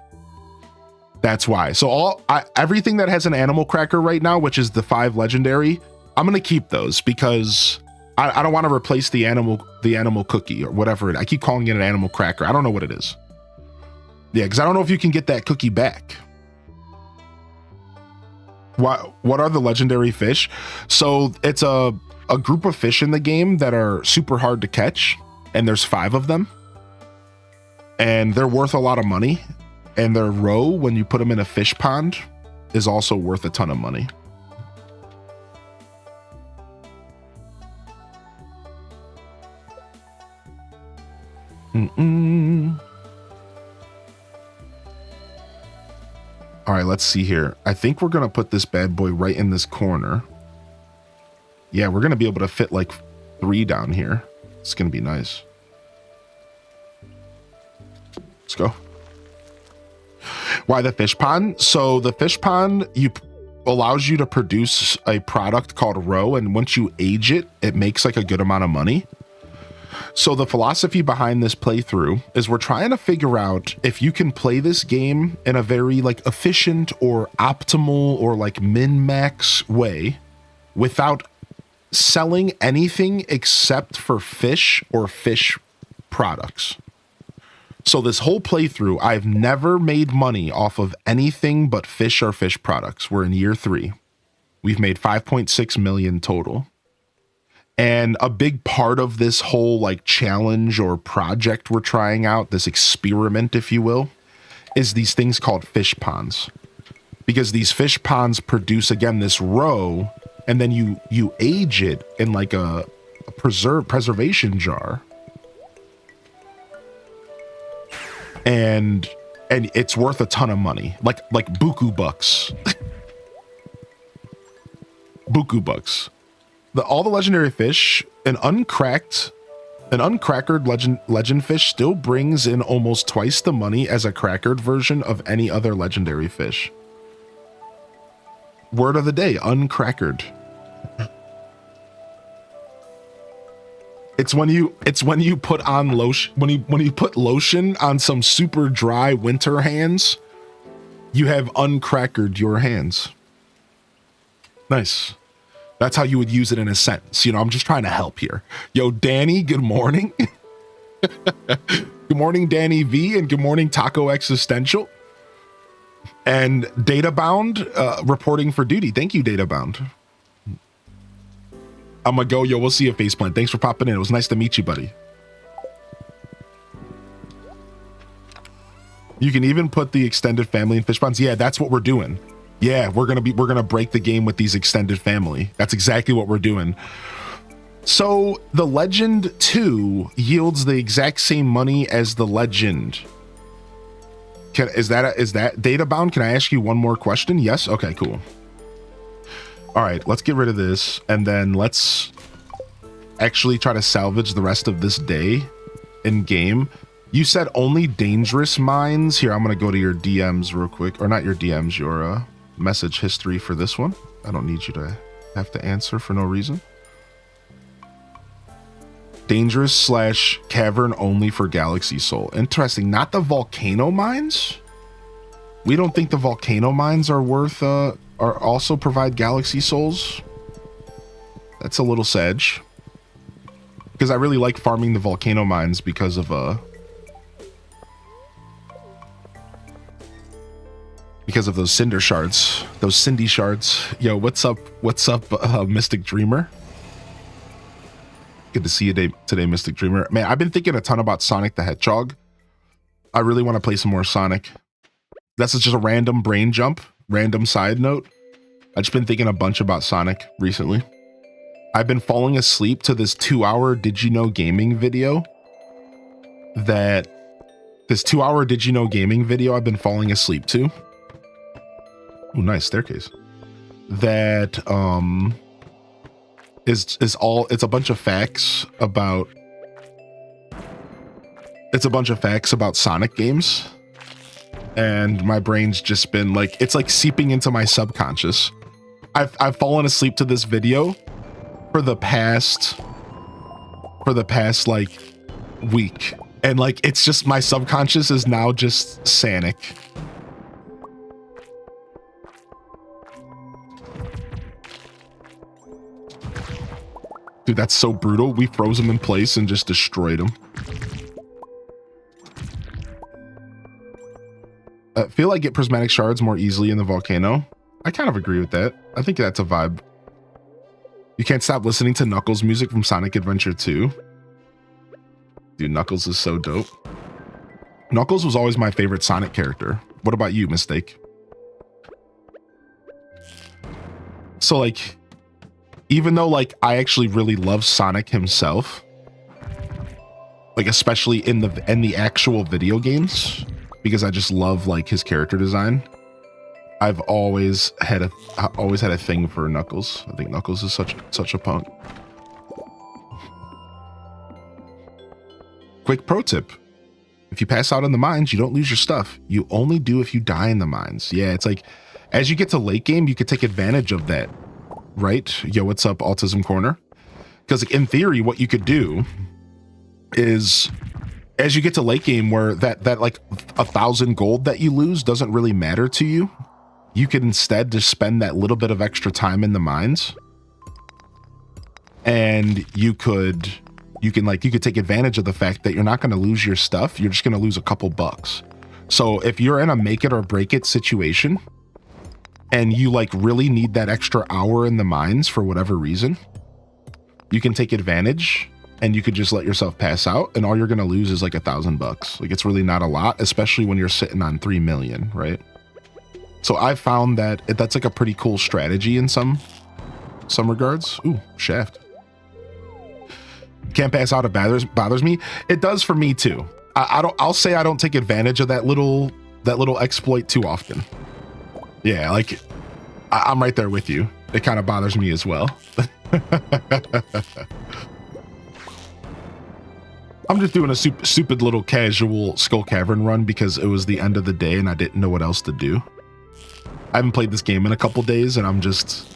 That's why. So everything that has an animal cracker right now, which is the 5 legendary, I'm going to keep those because I don't want to replace the animal cookie or whatever. I keep calling it an animal cracker. I don't know what it is. Yeah, because I don't know if you can get that cookie back. What are the legendary fish? So it's a group of fish in the game that are super hard to catch, and there's 5 of them, and they're worth a lot of money. And their roe, when you put them in a fish pond, is also worth a ton of money. All right, let's see here. I think we're gonna put this bad boy right in this corner. Yeah, we're gonna be able to fit like 3 down here. It's gonna be nice. Let's go. Why the fish pond? So the fish pond allows you to produce a product called roe, and once you age it, it makes like a good amount of money. So the philosophy behind this playthrough is we're trying to figure out if you can play this game in a very like efficient or optimal or like min-max way without selling anything except for fish or fish products. So this whole playthrough, I've never made money off of anything but fish or fish products. We're in year 3. We've made 5.6 million total. And a big part of this whole like challenge or project we're trying out, this experiment, if you will, is these things called fish ponds. Because these fish ponds produce, again, this roe, and then you age it in like a preservation jar. And it's worth a ton of money, like buku bucks. Buku bucks. All the legendary fish, an uncrackered legend fish still brings in almost twice the money as a crackered version of any other legendary fish. Word of the day, uncrackered. It's when you put on lotion, when you put lotion on some super dry winter hands, you have uncrackered your hands. Nice. That's how you would use it in a sentence. You know, I'm just trying to help here. Yo, Danny, good morning. Good morning, Danny V, and good morning, Taco Existential. And Databound reporting for duty. Thank you, Databound. I'm gonna go. Yo, we'll see you, Faceplant. Thanks for popping in. It was nice to meet you, buddy. You can even put the extended family in fish ponds. Yeah, that's what we're doing. Yeah, we're gonna break the game with these extended family. That's exactly what we're doing. So the Legend 2 yields the exact same money as the Legend. Is that data bound? Can I ask you one more question? Yes. Okay, cool. All right, let's get rid of this, and then let's actually try to salvage the rest of this day in game. You said only dangerous mines. Here, I'm gonna go to your DMs real quick, or not your DMs, your message history for this one. I don't need you to have to answer for no reason. Dangerous / cavern only for Galaxy Soul. Interesting. Not the volcano mines. We don't think the volcano mines are worth are also provide Galaxy Souls. That's a little sedge, because I really like farming the volcano mines because of those cinder shards, those Cindy shards. Yo, what's up, Mystic Dreamer? Good to see you today, Mystic Dreamer. Man, I've been thinking a ton about Sonic the Hedgehog. I really want to play some more Sonic. That's just a random brain jump, random side note. I've just been thinking a bunch about Sonic recently. I've been falling asleep to this 2-hour Did You Know Gaming video. I've been falling asleep to. Ooh, nice staircase. That it's a bunch of facts about Sonic games, and my brain's just been like, it's like seeping into my subconscious. I've fallen asleep to this video for the past like week, and like it's just, my subconscious is now just Sonic. Dude, that's so brutal. We froze him in place and just destroyed him. I feel like get prismatic shards more easily in the volcano. I kind of agree with that. I think that's a vibe. You can't stop listening to Knuckles music from Sonic Adventure 2. Dude, Knuckles is so dope. Knuckles was always my favorite Sonic character. What about you, Mistake? So like, even though like I actually really love Sonic himself, like especially in the actual video games, because I just love like his character design, I've always had a thing for Knuckles. I think Knuckles is such a punk. Quick pro tip. If you pass out in the mines, you don't lose your stuff. You only do if you die in the mines. Yeah, it's like, as you get to late game, you could take advantage of that, right? Yo, what's up, Autism Corner? Because in theory, what you could do is, as you get to late game where that like 1,000 gold that you lose doesn't really matter to you, you could instead just spend that little bit of extra time in the mines, and you could take advantage of the fact that you're not going to lose your stuff. You're just going to lose a couple bucks. So if you're in a make it or break it situation and you like really need that extra hour in the mines for whatever reason, you can take advantage and you could just let yourself pass out, and all you're going to lose is like $1,000. Like, it's really not a lot, especially when you're sitting on 3 million, right? So I found that that's like a pretty cool strategy in some regards. Ooh, shaft. Can't pass out, it bothers me. It does for me too. I'll say I don't take advantage of that little exploit too often. Yeah, like I'm right there with you. It kind of bothers me as well. I'm just doing a stupid little casual Skull Cavern run because it was the end of the day and I didn't know what else to do. I haven't played this game in a couple days and I'm just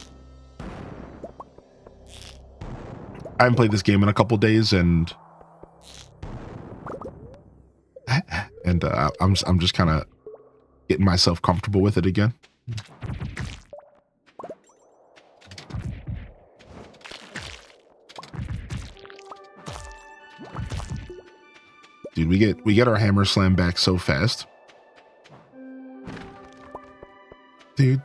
I'm just kind of getting myself comfortable with it again. Dude, we get our hammer slam back so fast. Do.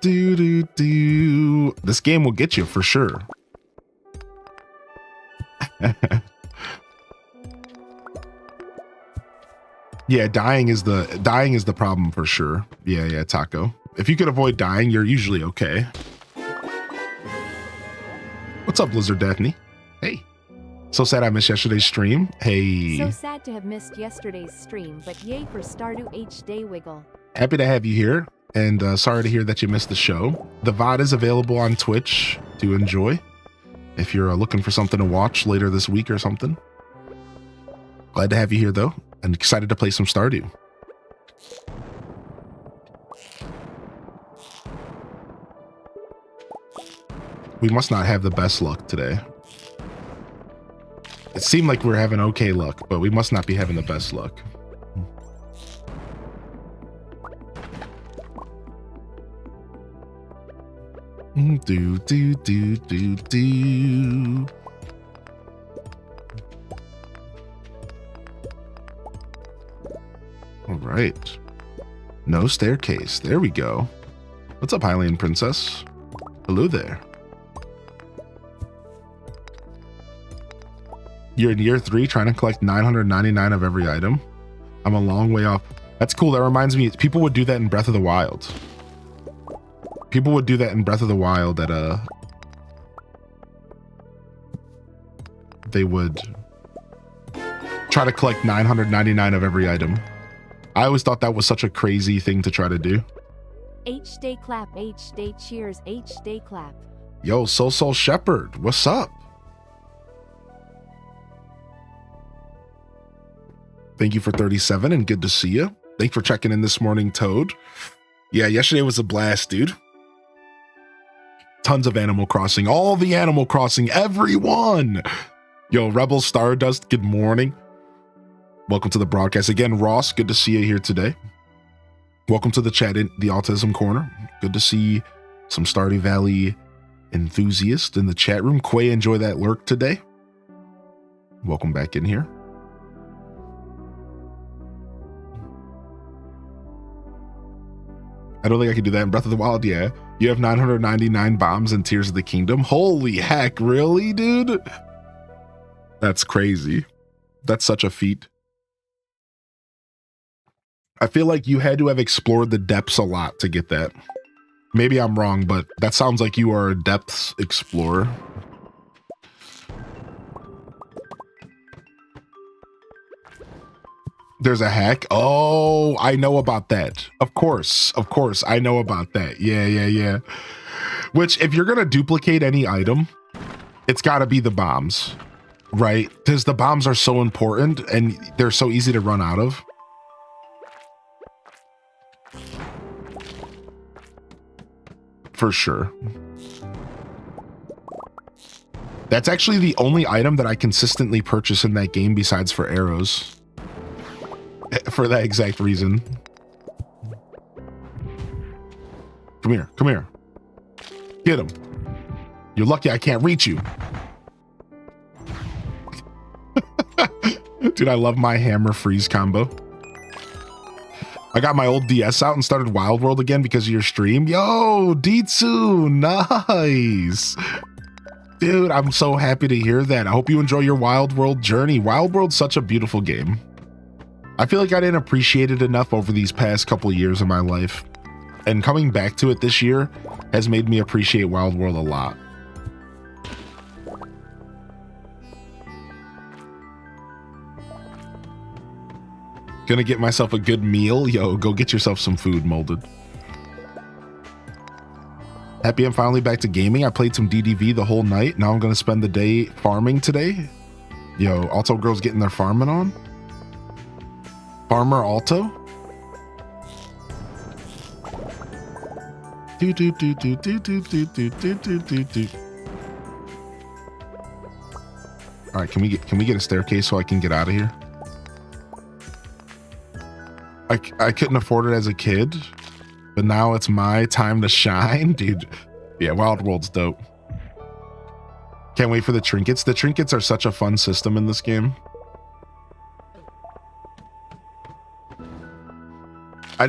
This game will get you for sure. Yeah, dying is the problem for sure. Yeah, Taco. If you can avoid dying, you're usually okay. What's up, Blizzard Daphne? Hey. So sad I missed yesterday's stream. Hey. So sad to have missed yesterday's stream, but yay for Stardew Day Wiggle. Happy to have you here, and sorry to hear that you missed the show. The VOD is available on Twitch to enjoy if you're looking for something to watch later this week or something. Glad to have you here, though, and excited to play some Stardew. We must not have the best luck today. It seemed like we were having okay luck, but we must not be having the best luck. Do. All right. No staircase. There we go. What's up, Hylian Princess? Hello there. You're in year 3 trying to collect 999 of every item. I'm a long way off. That's cool. That reminds me, people would do that in Breath of the Wild. People would do that in Breath of the Wild that they would try to collect 999 of every item. I always thought that was such a crazy thing to try to do. H-Day clap, H-Day cheers, H-Day clap. Yo, Soul Shepherd, what's up? Thank you for 37 and good to see you. Thanks for checking in this morning, Toad. Yeah, yesterday was a blast, dude. Tons of Animal Crossing, all the Animal Crossing, everyone. Yo, Rebel Stardust, good morning. Welcome to the broadcast. Again, Ross, good to see you here today. Welcome to the chat in the Autism Corner. Good to see some Stardew Valley enthusiasts in the chat room. Quay, enjoy that lurk today. Welcome back in here. I don't think I can do that in Breath of the Wild. Yeah. You have 999 bombs in Tears of the Kingdom. Holy heck, really, dude? That's crazy. That's such a feat. I feel like you had to have explored the depths a lot to get that. Maybe I'm wrong, but that sounds like you are a depths explorer. There's a hack. Oh, I know about that. Of course, I know about that. Yeah. Which, if you're gonna duplicate any item, it's gotta be the bombs, right? Because the bombs are so important and they're so easy to run out of. For sure. That's actually the only item that I consistently purchase in that game besides for arrows. For that exact reason. Come here. Get him. You're lucky I can't reach you. Dude, I love my hammer freeze combo. I got my old DS out and started Wild World again because of your stream. Yo, Ditsu, nice. Dude, I'm so happy to hear that. I hope you enjoy your Wild World journey. Wild World's such a beautiful game. I feel like I didn't appreciate it enough over these past couple years of my life. And coming back to it this year has made me appreciate Wild World a lot. Gonna get myself a good meal. Yo, go get yourself some food, Molded. Happy I'm finally back to gaming. I played some DDV the whole night. Now I'm gonna spend the day farming today. Yo, Alto Girl's getting their farming on. Farmer Alto? Do. All right, can we get a staircase so I can get out of here? I couldn't afford it as a kid, but now it's my time to shine, dude. Yeah, Wild World's dope. Can't wait for the trinkets. The trinkets are such a fun system in this game. I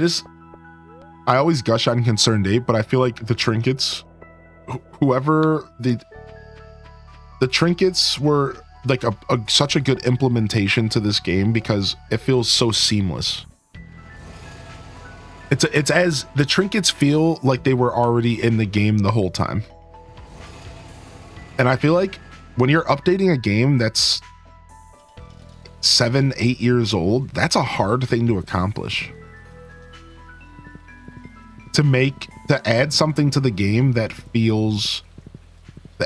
always gush on Concerned Ape, but I feel like the trinkets, the trinkets were like such a good implementation to this game because it feels so seamless. It's as the trinkets feel like they were already in the game the whole time. And I feel like when you're updating a game that's 7-8 years old, that's a hard thing to accomplish. To add something to the game that feels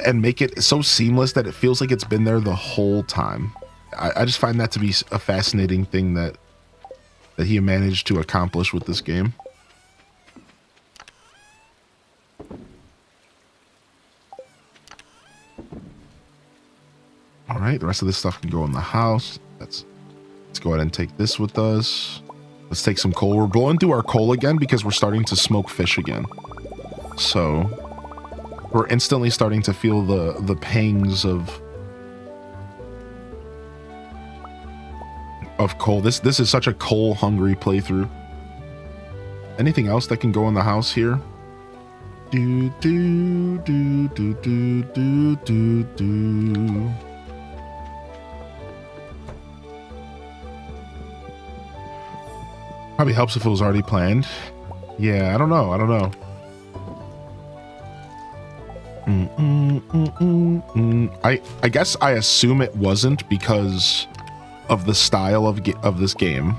and make it so seamless that it feels like it's been there the whole time. I just find that to be a fascinating thing that he managed to accomplish with this game. All right, the rest of this stuff can go in the house. Let's go ahead and take this with us. Let's take some coal. We're blowing through our coal again because we're starting to smoke fish again. So we're instantly starting to feel the pangs of coal. This is such a coal hungry playthrough. Anything else that can go in the house here? Do. Probably helps if it was already planned. Yeah, I don't know. I guess I assume it wasn't because of the style of this game.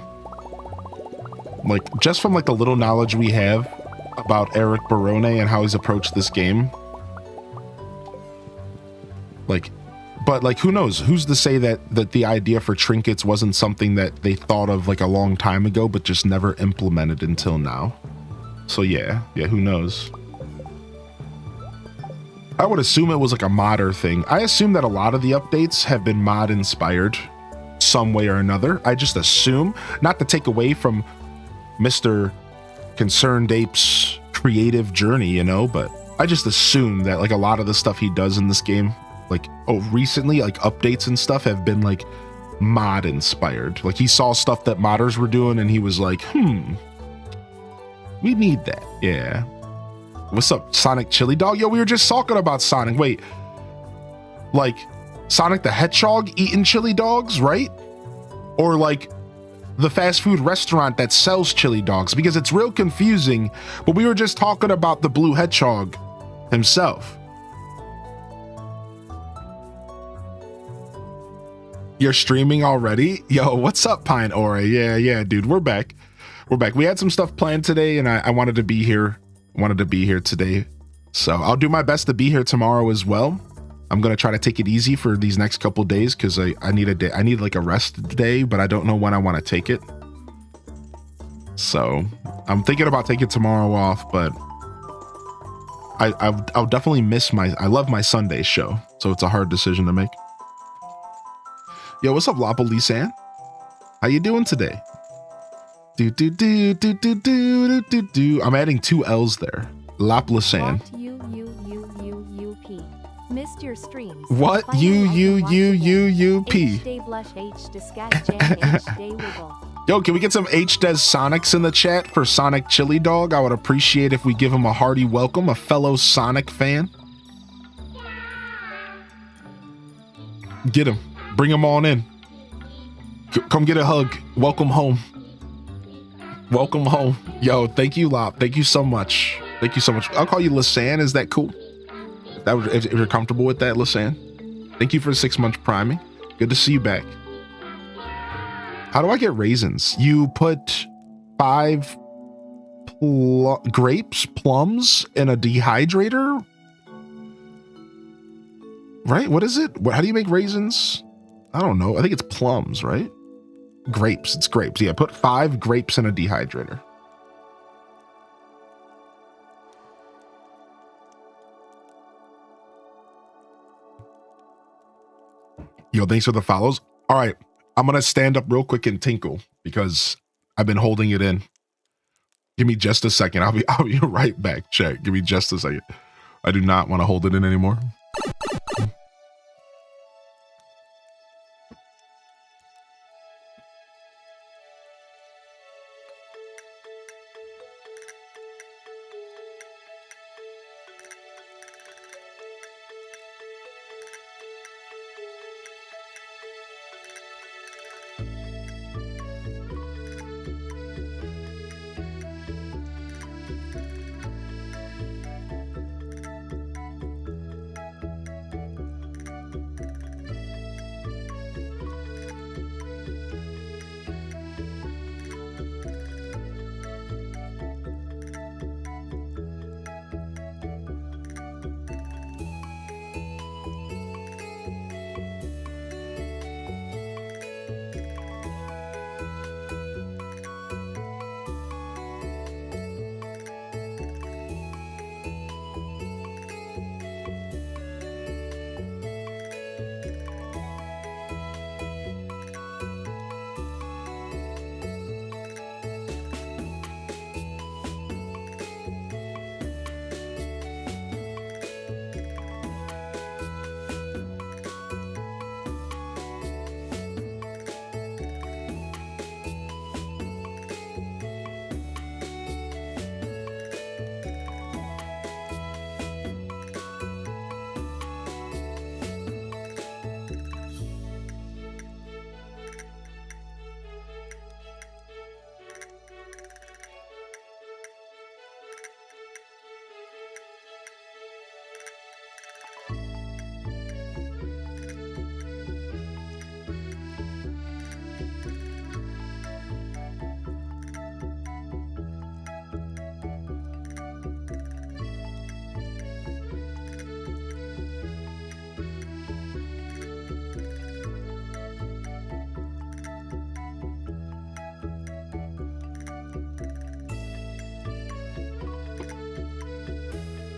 Like, just from like the little knowledge we have about Eric Barone and how he's approached this game. But who knows? Who's to say that the idea for trinkets wasn't something that they thought of like a long time ago, but just never implemented until now? So yeah, who knows? I would assume it was like a modder thing. I assume that a lot of the updates have been mod inspired some way or another. I just assume, not to take away from Mr. Concerned Ape's creative journey, but I just assume that like a lot of the stuff he does in this game like, oh, recently, like updates and stuff have been like mod inspired. Like he saw stuff that modders were doing and he was like, we need that. Yeah. What's up, Sonic Chili Dog? Yo, we were just talking about Sonic. Wait, like Sonic the Hedgehog eating chili dogs, right? Or like the fast food restaurant that sells chili dogs, because it's real confusing. But we were just talking about the blue hedgehog himself. You're streaming already? Yo, what's up, Pine Aura? Yeah, dude, we're back. We had some stuff planned today, and I wanted to be here. Today. So I'll do my best to be here tomorrow as well. I'm gonna try to take it easy for these next couple days because I need a day. I need like a rest day, but I don't know when I want to take it. So I'm thinking about taking tomorrow off, but I'll definitely miss I love my Sunday show, so it's a hard decision to make. Yo, what's up, Lapa San? How you doing today? Do. I'm adding 2 L's there. Laplasan. U-P. Missed your streams. What? U-P. Yo, can we get some H-Des Sonics in the chat for Sonic Chili Dog? I would appreciate if we give him a hearty welcome, a fellow Sonic fan. Get him. Bring him on in. Come get a hug. Welcome home. Yo, thank you, Lop. Thank you so much. I'll call you Lisanne. Is that cool? If you're comfortable with that, Lisanne. Thank you for 6 months priming. Good to see you back. How do I get raisins? You put 5 plums in a dehydrator? Right? What is it? How do you make raisins? I don't know. I think it's plums, right? Grapes. It's grapes. Yeah, put 5 grapes in a dehydrator. Yo, thanks for the follows. All right, I'm gonna stand up real quick and tinkle because I've been holding it in. Give me just a second. I'll be right back. Check. Give me just a second. I do not want to hold it in anymore.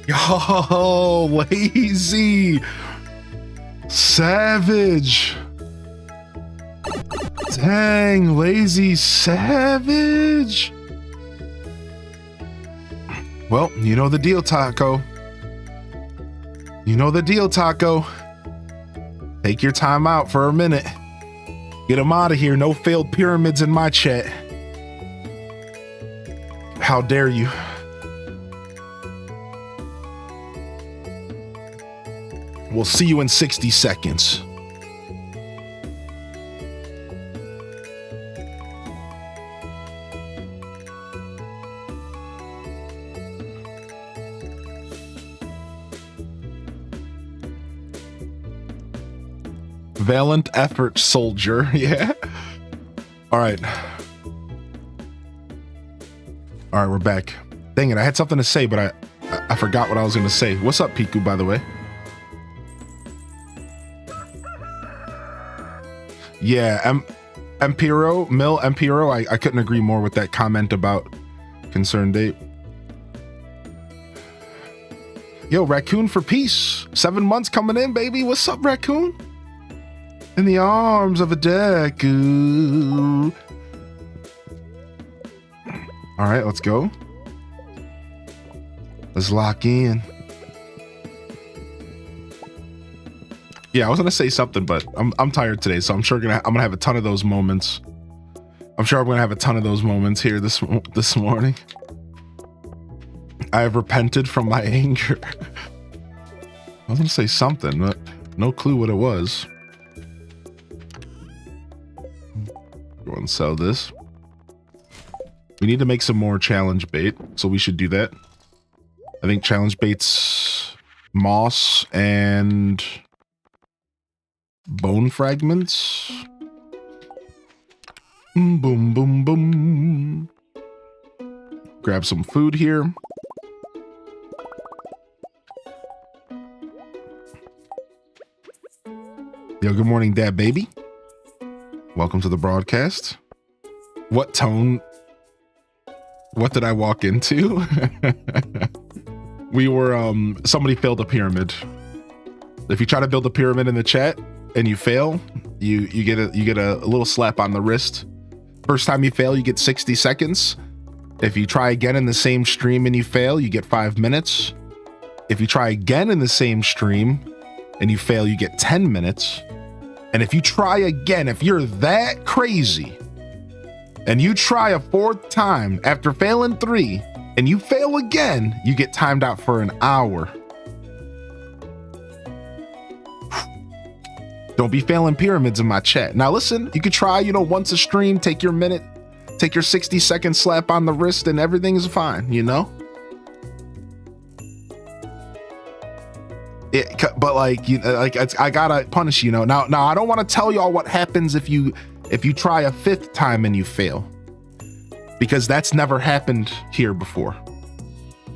Yo, lazy. Savage. Dang, lazy savage. Well, you know the deal, Taco. Take your time out for a minute. Get them out of here. No failed pyramids in my chat. How dare you? We'll see you in 60 seconds. Valiant effort, soldier. Yeah. All right. All right, we're back. Dang it, I had something to say, but I forgot what I was going to say. What's up, Piku, by the way? Yeah, Empiro, I couldn't agree more with that comment about concerned date. Yo, Raccoon for peace. 7 months coming in, baby. What's up, Raccoon? In the arms of a Deku. All right, let's go. Let's lock in. Yeah, I was gonna say something, but I'm tired today, so I'm sure I'm gonna have a ton of those moments. I'm sure I'm gonna have a ton of those moments here this morning. I have repented from my anger. I was gonna say something, but no clue what it was. Go and sell this. We need to make some more challenge bait, so we should do that. I think challenge bait's moss and bone fragments. Boom, boom, boom. Grab some food here. Yo, good morning, Dad baby. Welcome to the broadcast. What tone? What did I walk into? We were, somebody failed a pyramid. If you try to build a pyramid in the chat and you fail, you get a little slap on the wrist. First time you fail, you get 60 seconds. If you try again in the same stream and you fail, you get 5 minutes. If you try again in the same stream and you fail, you get 10 minutes. And if you try again, if you're that crazy and you try a 4th time after failing 3 and you fail again, you get timed out for an hour. Don't be failing pyramids in my chat. Now listen, you could try, once a stream, take your minute, take your 60-second slap on the wrist and everything is fine, But I gotta punish you, Now I don't want to tell y'all what happens if you try a 5th time and you fail, because that's never happened here before.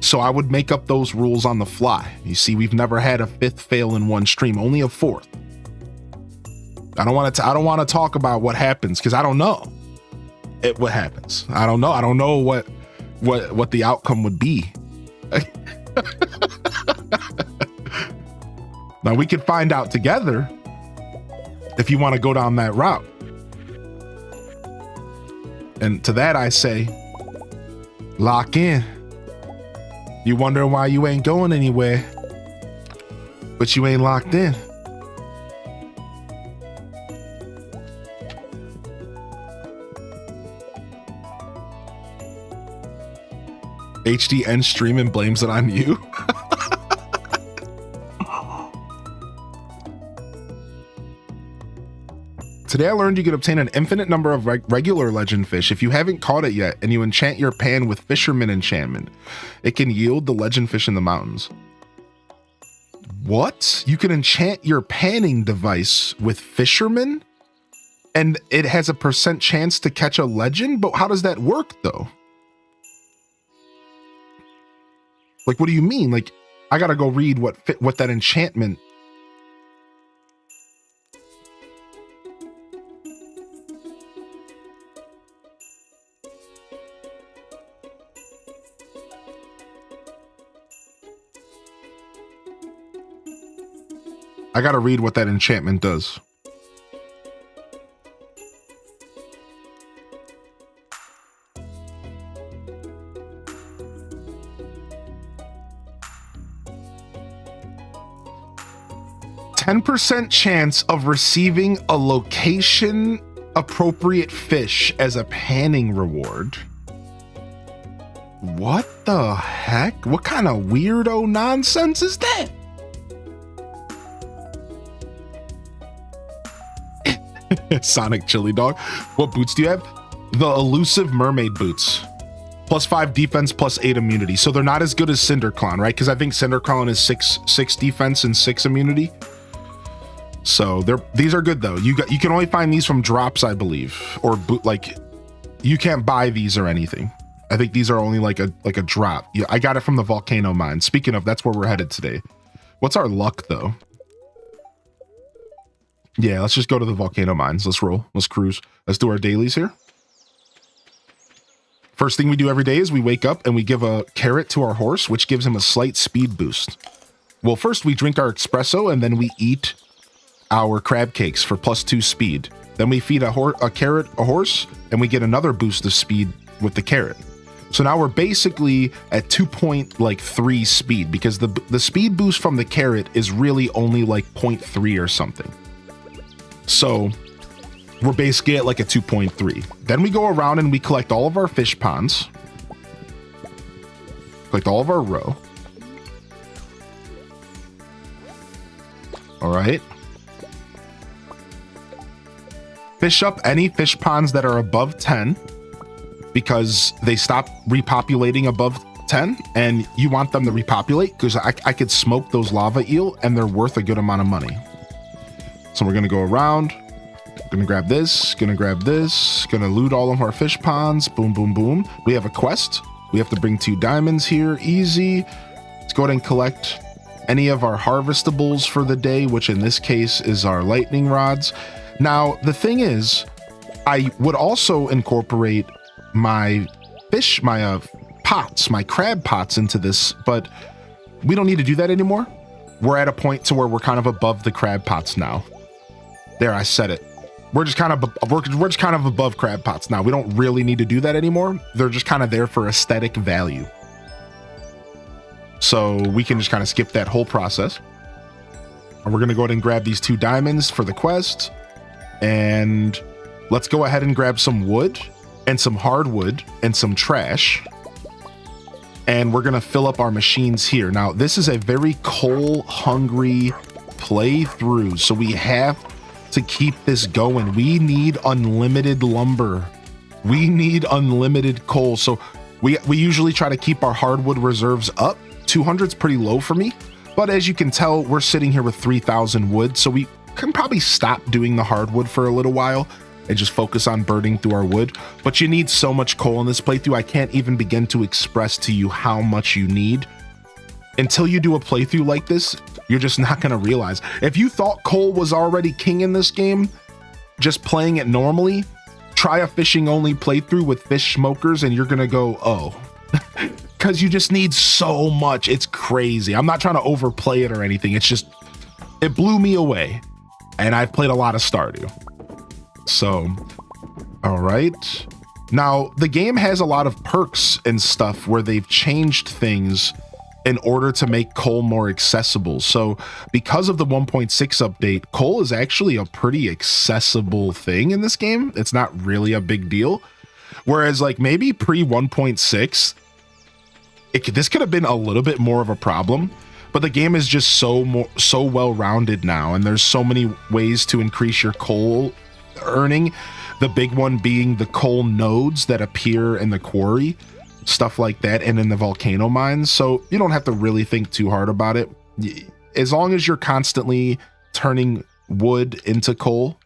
So I would make up those rules on the fly. You see, we've never had a 5th fail in one stream, only a 4th. I don't want to talk about what happens because I don't know what happens. I don't know. I don't know what the outcome would be. Now we could find out together if you want to go down that route. And to that I say, lock in. You wondering why you ain't going anywhere, but you ain't locked in. HD ends stream and blames it on you. Today I learned you can obtain an infinite number of regular legend fish if you haven't caught it yet and you enchant your pan with fisherman enchantment. It can yield the legend fish in the mountains. What? You can enchant your panning device with fisherman and it has a % chance to catch a legend? But how does that work though? Like, what do you mean? Like, I gotta go read what that enchantment. I gotta read what that enchantment does. 10% chance of receiving a location appropriate fish as a panning reward. What the heck? What kind of weirdo nonsense is that? Sonic Chili Dog. What boots do you have? The elusive mermaid boots. +5 defense, +8 immunity. So they're not as good as Cinderclown, right? Because I think Cinderclown is 6 defense and 6 immunity. So these are good though. You can only find these from drops, I believe, or like you can't buy these or anything. I think these are only like a drop. Yeah, I got it from the volcano mine. Speaking of, that's where we're headed today. What's our luck though? Yeah, let's just go to the volcano mines. Let's roll. Let's cruise. Let's do our dailies here. First thing we do every day is we wake up and we give a carrot to our horse, which gives him a slight speed boost. Well, first we drink our espresso and then we eat our crab cakes for +2 speed. Then we feed a carrot a horse and we get another boost of speed with the carrot. So now we're basically at 2.3 speed because the speed boost from the carrot is really only like 0.3 or something. So we're basically at like a 2.3. Then we go around and we collect all of our fish ponds. Collect all of our roe. All right. Fish up any fish ponds that are above 10 because they stop repopulating above 10 and you want them to repopulate because I could smoke those lava eel and they're worth a good amount of money. So we're going to go around, going to grab this, going to grab this, going to loot all of our fish ponds. Boom, boom, boom. We have a quest. We have to bring 2 diamonds here. Easy. Let's go ahead and collect any of our harvestables for the day, which in this case is our lightning rods. Now, the thing is, I would also incorporate my fish, my pots, my crab pots into this, but we don't need to do that anymore. We're at a point to where we're kind of above the crab pots now. There, I said it. We're just kind of above crab pots now. We don't really need to do that anymore. They're just kind of there for aesthetic value. So we can just kind of skip that whole process. And we're going to go ahead and grab these 2 diamonds for the quest. And let's go ahead and grab some wood and some hardwood and some trash. And we're going to fill up our machines here. Now, this is a very coal hungry playthrough. So we have to keep this going. We need unlimited lumber. We need unlimited coal. So we usually try to keep our hardwood reserves up. 200 is pretty low for me. But as you can tell, we're sitting here with 3,000 wood. So we can probably stop doing the hardwood for a little while and just focus on burning through our wood. But you need so much coal in this playthrough. I can't even begin to express to you how much you need. Until you do a playthrough like this, you're just not going to realize. If you thought coal was already king in this game, just playing it normally, try a fishing only playthrough with fish smokers and you're going to go, oh, because you just need so much. It's crazy. I'm not trying to overplay it or anything. It's just, it blew me away. And I've played a lot of Stardew. So, all right. Now, the game has a lot of perks and stuff where they've changed things in order to make coal more accessible. So because of the 1.6 update, coal is actually a pretty accessible thing in this game. It's not really a big deal. Whereas like maybe pre 1.6, this could have been a little bit more of a problem, but the game is just so well-rounded now. And there's so many ways to increase your coal earning. The big one being the coal nodes that appear in the quarry, stuff like that, and in the volcano mines. So you don't have to really think too hard about it. As long as you're constantly turning wood into coal,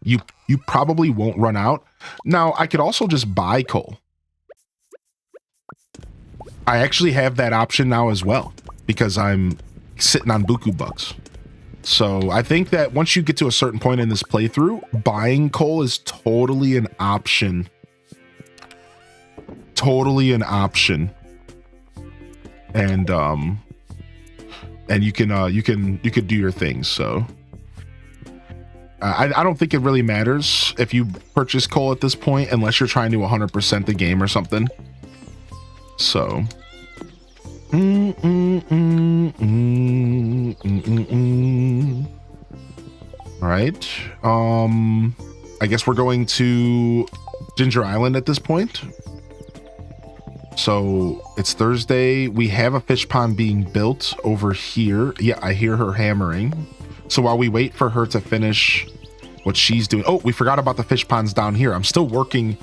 you probably won't run out. Now, I could also just buy coal. I actually have that option now as well because I'm sitting on buku bucks. So I think that once you get to a certain point in this playthrough, buying coal is totally an option. Totally an option. And you could do your things. So I don't think it really matters if you purchase coal at this point, unless you're trying to 100% the game or something. So All right. I guess we're going to Ginger Island at this point. So it's Thursday. We have a fish pond being built over here. Yeah, I hear her hammering. So while we wait for her to finish what she's doing. Oh, we forgot about the fish ponds down here. I'm still working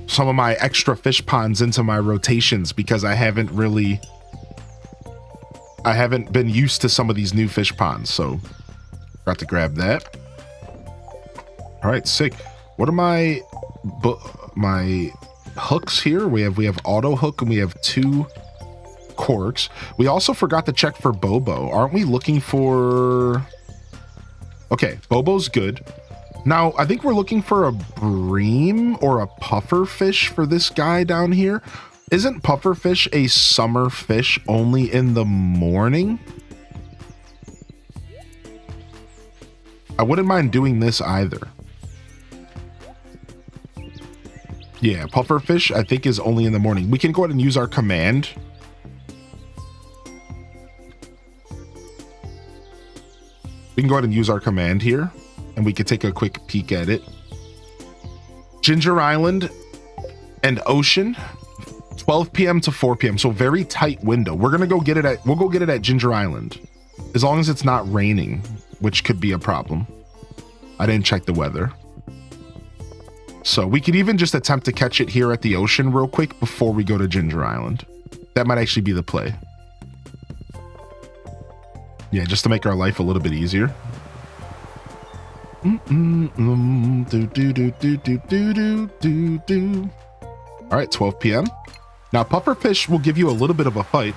some of my extra fish ponds into my rotations because I haven't been used to some of these new fish ponds. So got to grab that. All right, sick. What are my hooks here? We have auto hook and we have 2 corks. We also forgot to check for Bobo. Aren't we looking for... Okay, Bobo's good. Now, I think we're looking for a bream or a puffer fish for this guy down here. Isn't puffer fish a summer fish only in the morning? I wouldn't mind doing this either. Yeah, puffer fish I think is only in the morning. We can go ahead and use our command. We can go ahead and use our command here, and we can take a quick peek at it. Ginger Island and Ocean, 12 p.m. to 4 p.m. So very tight window. We'll go get it at Ginger Island, as long as it's not raining, which could be a problem. I didn't check the weather. So we could even just attempt to catch it here at the ocean real quick before we go to Ginger Island. That might actually be the play. Yeah, just to make our life a little bit easier. All right, 12 p.m. Now, pufferfish will give you a little bit of a fight.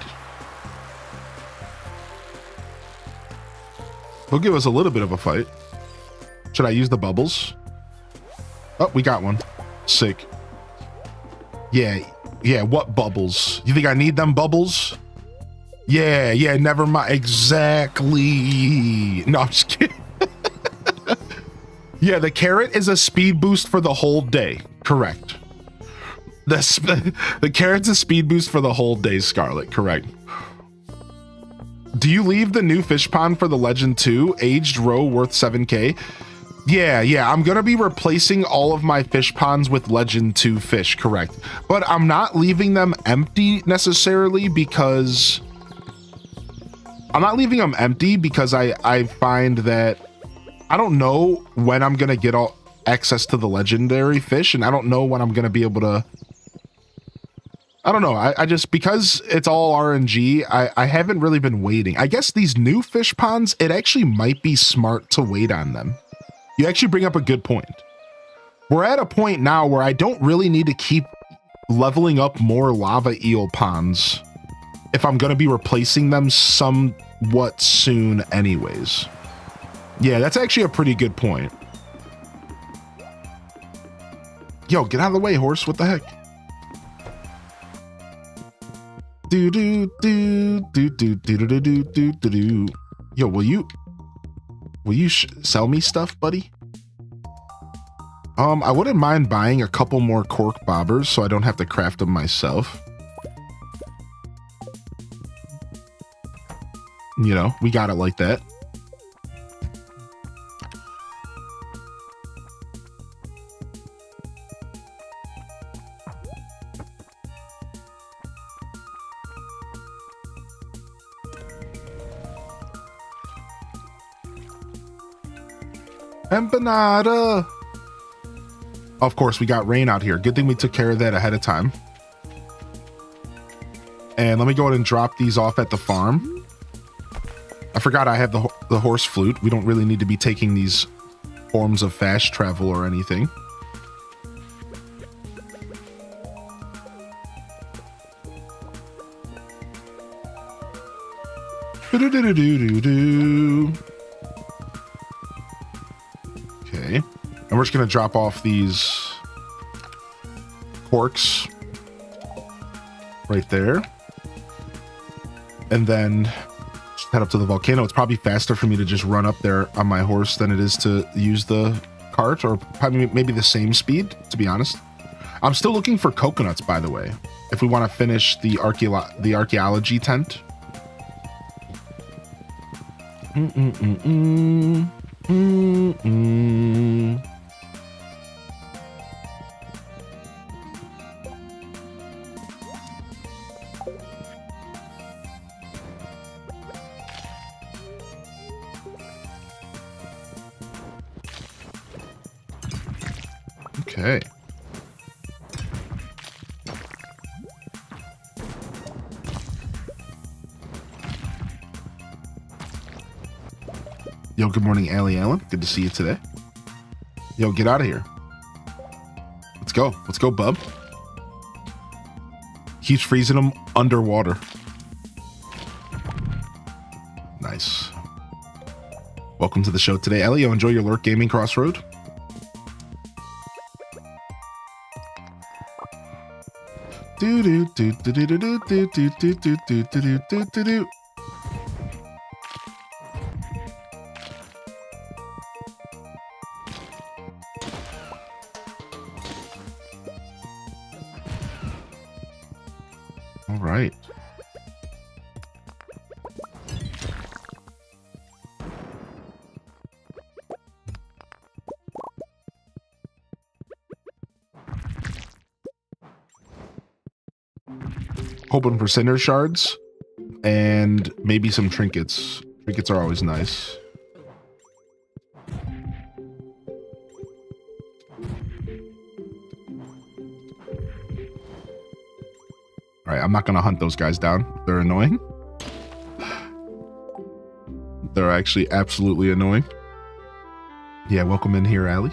He'll give us a little bit of a fight. Should I use the bubbles? Oh, we got one. Sick. Yeah, what bubbles? You think I need them bubbles? Yeah, never mind. Exactly. No, I'm just kidding. Yeah, the carrot is a speed boost for the whole day. Correct. The carrot's a speed boost for the whole day, Scarlet. Correct. Do you leave the new fish pond for the Legend 2? Aged roe worth 7K? Yeah, I'm going to be replacing all of my fish ponds with Legend 2 fish, correct. But I'm not leaving them empty necessarily because... I'm not leaving them empty because I find that I don't know when I'm going to get all access to the legendary fish, and I don't know when I'm going to be able to... I don't know. I just, because it's all RNG, I haven't really been waiting. I guess these new fish ponds, it actually might be smart to wait on them. You actually bring up a good point. We're at a point now where I don't really need to keep leveling up more lava eel ponds if I'm going to be replacing them somewhat soon anyways. Yeah, that's actually a pretty good point. Yo, get out of the way, horse. What the heck? Yo, will you sell me stuff, buddy? I wouldn't mind buying a couple more cork bobbers so I don't have to craft them myself. You know, we got it like that. Empanada. Of course, we got rain out here. Good thing we took care of that ahead of time. And let me go ahead and drop these off at the farm. I forgot I have the horse flute. We don't really need to be taking these forms of fast travel or anything. Okay, and we're just gonna drop off these corks right there, and then just head up to the volcano. It's probably faster for me to just run up there on my horse than it is to use the cart, or probably maybe the same speed, to be honest. I'm still looking for coconuts, by the way, if we want to finish the archaeology tent. Mm-mm. Okay. Yo, good morning, Allie Allen. Good to see you today. Yo, get out of here. Let's go. Let's go, bub. Keeps freezing them underwater. Nice. Welcome to the show today, Ellie. Yo, enjoy your Lurk Gaming Crossroad. Do do do do do do do do do do do do do do do. All right. Hoping for cinder shards and maybe some trinkets. Trinkets are always nice. All right, I'm not going to hunt those guys down. They're annoying. They're actually absolutely annoying. Yeah, welcome in here, Allie.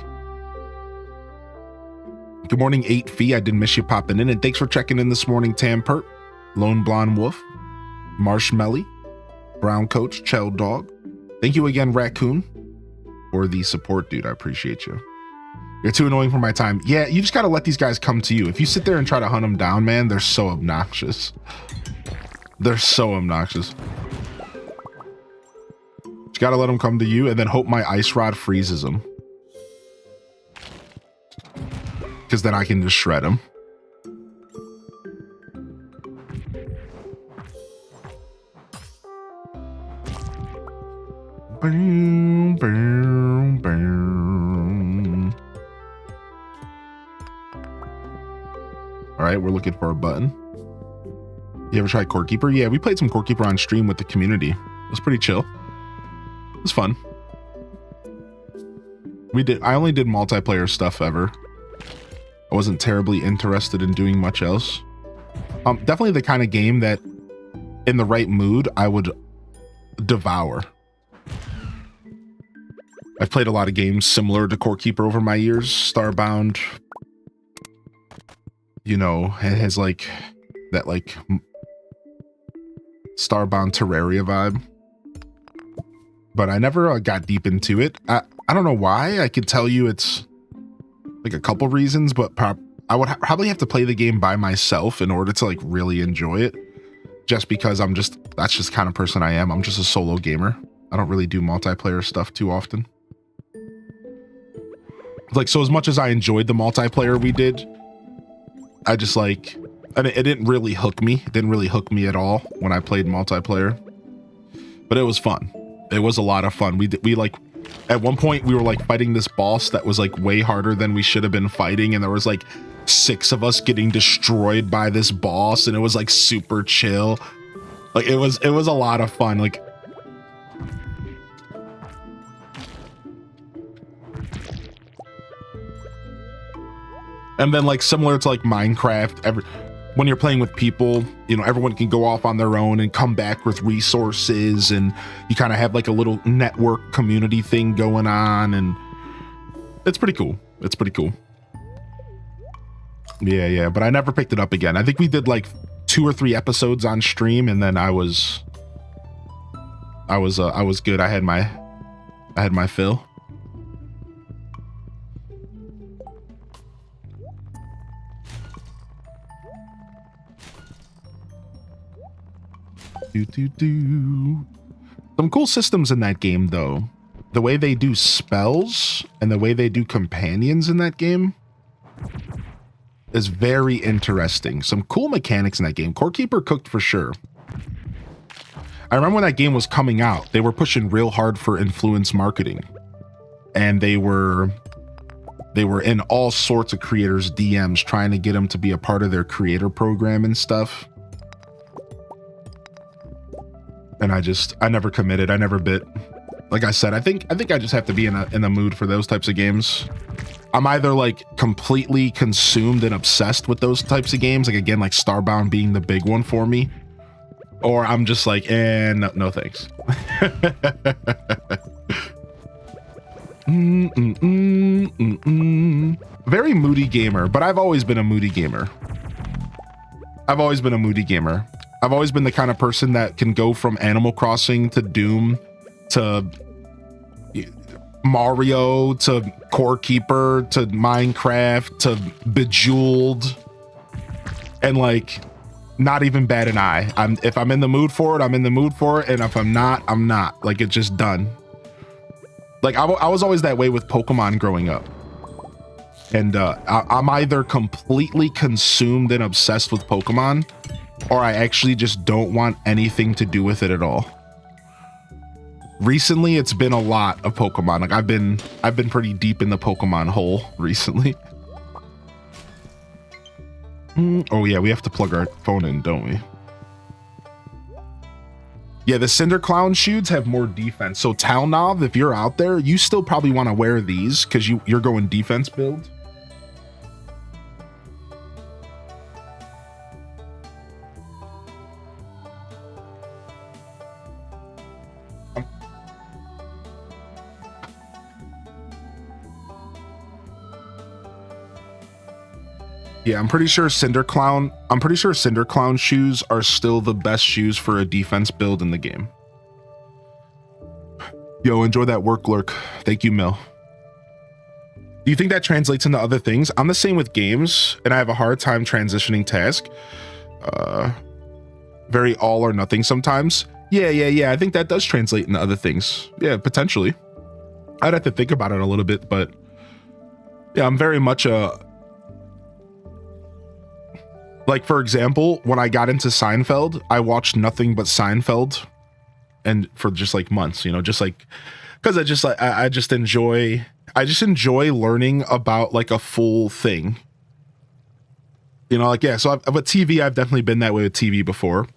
Good morning, 8 Fee. I didn't miss you popping in. And thanks for checking in this morning, Tampert, Lone Blonde Wolf, Marshmelly, Brown Coach, Chell Dog. Thank you again, Raccoon, for the support, dude. I appreciate you. You're too annoying for my time. Yeah, you just got to let these guys come to you. If you sit there and try to hunt them down, man, they're so obnoxious. They're so obnoxious. You got to let them come to you and then hope my ice rod freezes them. Because then I can just shred them. Boom, boom, boom. All right, we're looking for a button. You ever tried Core Keeper? Yeah, we played some Core Keeper on stream with the community. It was pretty chill. It was fun. I only did multiplayer stuff ever. I wasn't terribly interested in doing much else. Definitely the kind of game that in the right mood, I would devour. I've played a lot of games similar to Core Keeper over my years. Starbound, you know, it has like that like Starbound Terraria vibe. But I never got deep into it. I don't know why. I could tell you it's like a couple reasons, but I would probably have to play the game by myself in order to like really enjoy it. Just because that's just the kind of person I am. I'm just a solo gamer. I don't really do multiplayer stuff too often. Like, so as much as I enjoyed the multiplayer we did, I just like, and it didn't really hook me. It didn't really hook me at all when I played multiplayer, but it was fun. It was a lot of fun. We like, at one point we were like fighting this boss that was like way harder than we should have been fighting. And there was like 6 of us getting destroyed by this boss. And it was like super chill. Like it was a lot of fun. Like, and then like similar to like Minecraft, when you're playing with people, you know, everyone can go off on their own and come back with resources, and you kind of have like a little network community thing going on, and it's pretty cool. It's pretty cool. Yeah, but I never picked it up again. I think we did like 2 or 3 episodes on stream, and then I was good. I had my fill. Some cool systems in that game, though. The way they do spells and the way they do companions in that game is very interesting. Some cool mechanics in that game. Core Keeper cooked for sure. I remember when that game was coming out, they were pushing real hard for influence marketing. and they were in all sorts of creators' DMs trying to get them to be a part of their creator program and stuff. And I never committed. I never bit. Like I said, I think I just have to be in the mood for those types of games. I'm either like completely consumed and obsessed with those types of games, like again, like Starbound being the big one for me, or I'm just like, no thanks. Very moody gamer, but I've always been a moody gamer. I've always been the kind of person that can go from Animal Crossing to Doom to Mario to Core Keeper to Minecraft to Bejeweled, and like not even bat an eye. If I'm in the mood for it, I'm in the mood for it, and if I'm not, I'm not. Like, it's just done. Like I was always that way with Pokemon growing up, and I'm either completely consumed and obsessed with Pokemon, or I actually just don't want anything to do with it at all. Recently, it's been a lot of Pokemon. Like I've been pretty deep in the Pokemon hole recently. Oh yeah, we have to plug our phone in, don't we? Yeah, the Cinder Clown shoes have more defense. So Talnov, if you're out there, you still probably want to wear these because you're going defense build. Yeah, I'm pretty sure Cinder Clown shoes are still the best shoes for a defense build in the game. Yo, enjoy that work lurk. Thank you, Mill. Do you think that translates into other things? I'm the same with games, and I have a hard time transitioning task. Very all or nothing sometimes. Yeah. I think that does translate into other things. Yeah, potentially. I'd have to think about it a little bit, but yeah, I'm very much like, for example, when I got into Seinfeld, I watched nothing but Seinfeld, and for just like months, you know, just like, because I just enjoy learning about like a full thing, you know, like, yeah. So with TV, I've definitely been that way with TV before,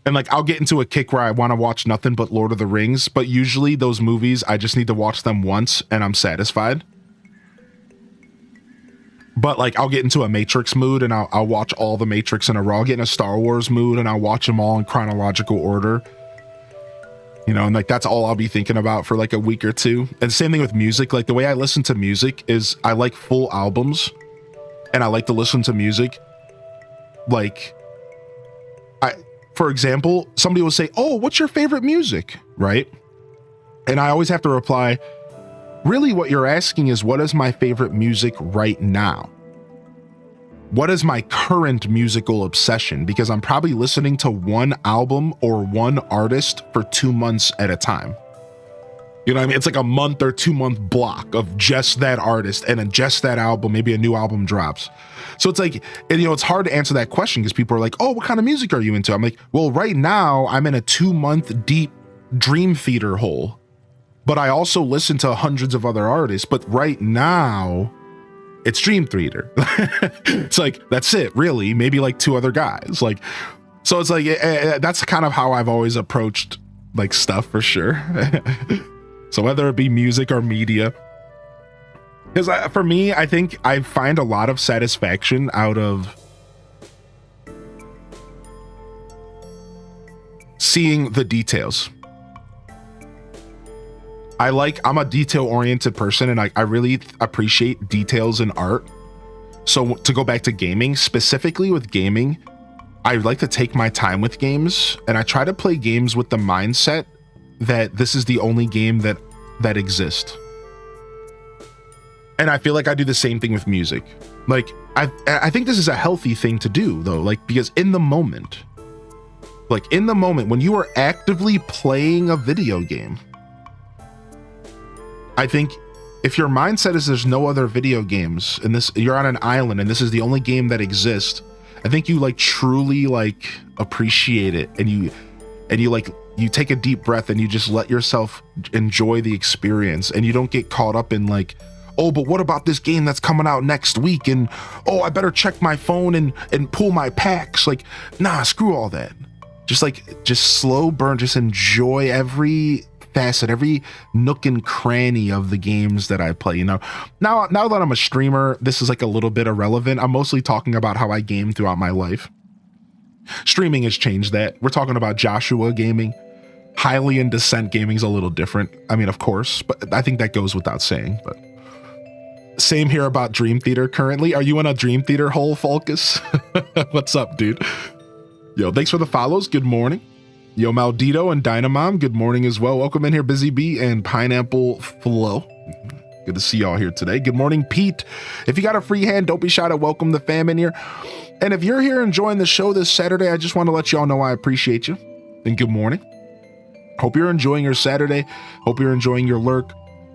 and like I'll get into a kick where I want to watch nothing but Lord of the Rings, but usually those movies I just need to watch them once and I'm satisfied. But like I'll get into a Matrix mood and I'll watch all the Matrix in a row. I'll get in a Star Wars mood and I'll watch them all in chronological order. You know, and like that's all I'll be thinking about for like a week or two. And same thing with music. Like the way I listen to music is I like full albums, and I like to listen to music. Like for example, somebody will say, "Oh, what's your favorite music?" Right? And I always have to reply, really what you're asking is, what is my favorite music right now? What is my current musical obsession? Because I'm probably listening to one album or one artist for 2 months at a time. You know what I mean? It's like a month or 2 month block of just that artist and then just that album, maybe a new album drops. So it's like, and, you know, it's hard to answer that question because people are like, "Oh, what kind of music are you into?" I'm like, well, right now I'm in a 2 month deep Dream Theater hole. But I also listen to hundreds of other artists. But right now, it's Dream Theater. It's like, that's it, really. Maybe like 2 other guys. Like, so it's like, that's kind of how I've always approached like stuff for sure. So whether it be music or media, because for me, I think I find a lot of satisfaction out of seeing the details. I'm a detail-oriented person, and I really appreciate details in art. So to go back to gaming, specifically with gaming, I like to take my time with games, and I try to play games with the mindset that this is the only game that exists. And I feel like I do the same thing with music. Like, I think this is a healthy thing to do, though, like, because in the moment, when you are actively playing a video game, I think if your mindset is there's no other video games and you're on an island and this is the only game that exists, I think you like truly like appreciate it, and you like you take a deep breath and you just let yourself enjoy the experience, and you don't get caught up in like, oh, but what about this game that's coming out next week? And oh, I better check my phone and pull my packs. Like, nah, screw all that. Just slow burn, just enjoy every facet, every nook and cranny of the games that I play. You know, now that I'm a streamer, this is like a little bit irrelevant. I'm mostly talking about how I game throughout my life. Streaming has changed that. We're talking about Joshua gaming. Highly in Descent gaming is a little different. I mean, of course, but I think that goes without saying. But same here about Dream Theater currently. Are you in a Dream Theater hole, Falcus? What's up, dude? Yo, thanks for the follows. Good morning. Yo, Maldito and Dynamom, good morning as well. Welcome in here, Busy Bee and Pineapple Flow. Good to see y'all here today. Good morning, Pete. If you got a free hand, don't be shy to welcome the fam in here. And if you're here enjoying the show this Saturday, I just want to let y'all know I appreciate you. And good morning. Hope you're enjoying your Saturday. Hope you're enjoying your lurk.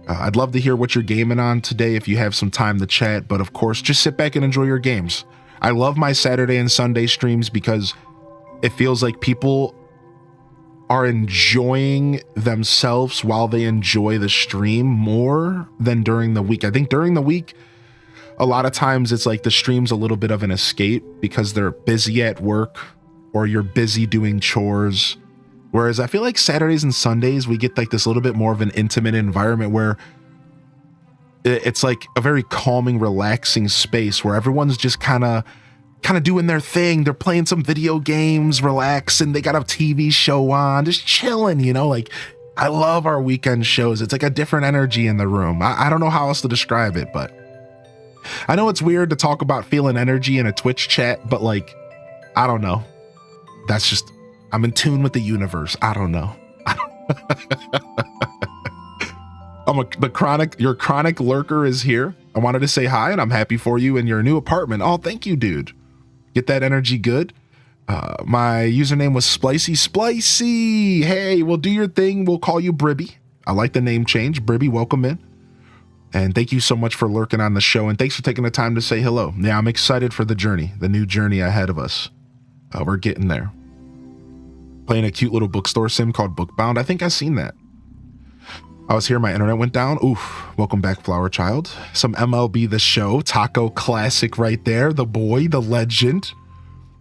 I'd love to hear what you're gaming on today if you have some time to chat. But of course, just sit back and enjoy your games. I love my Saturday and Sunday streams because it feels like people are enjoying themselves while they enjoy the stream more than during the week. I think during the week, a lot of times it's like the stream's a little bit of an escape because they're busy at work or you're busy doing chores. Whereas I feel like Saturdays and Sundays, we get like this little bit more of an intimate environment where it's like a very calming, relaxing space where everyone's just kind of doing their thing. They're playing some video games, relaxing. They got a TV show on, just chilling, you know, like I love our weekend shows. It's like a different energy in the room. I don't know how else to describe it, but I know it's weird to talk about feeling energy in a Twitch chat, but like, I don't know. That's just, I'm in tune with the universe. I don't know. Your chronic lurker is here. I wanted to say hi and I'm happy for you in your new apartment. Oh, thank you, dude. Get that energy good. My username was Splicey. Hey, we'll do your thing. We'll call you Bribby. I like the name change. Bribby, welcome in. And thank you so much for lurking on the show. And thanks for taking the time to say hello. Yeah, I'm excited for the journey, the new journey ahead of us. We're getting there. Playing a cute little bookstore sim called Bookbound. I think I've seen that. I was here, my internet went down. Oof, welcome back, Flower Child. Some MLB The Show, Taco Classic right there. The boy, the legend.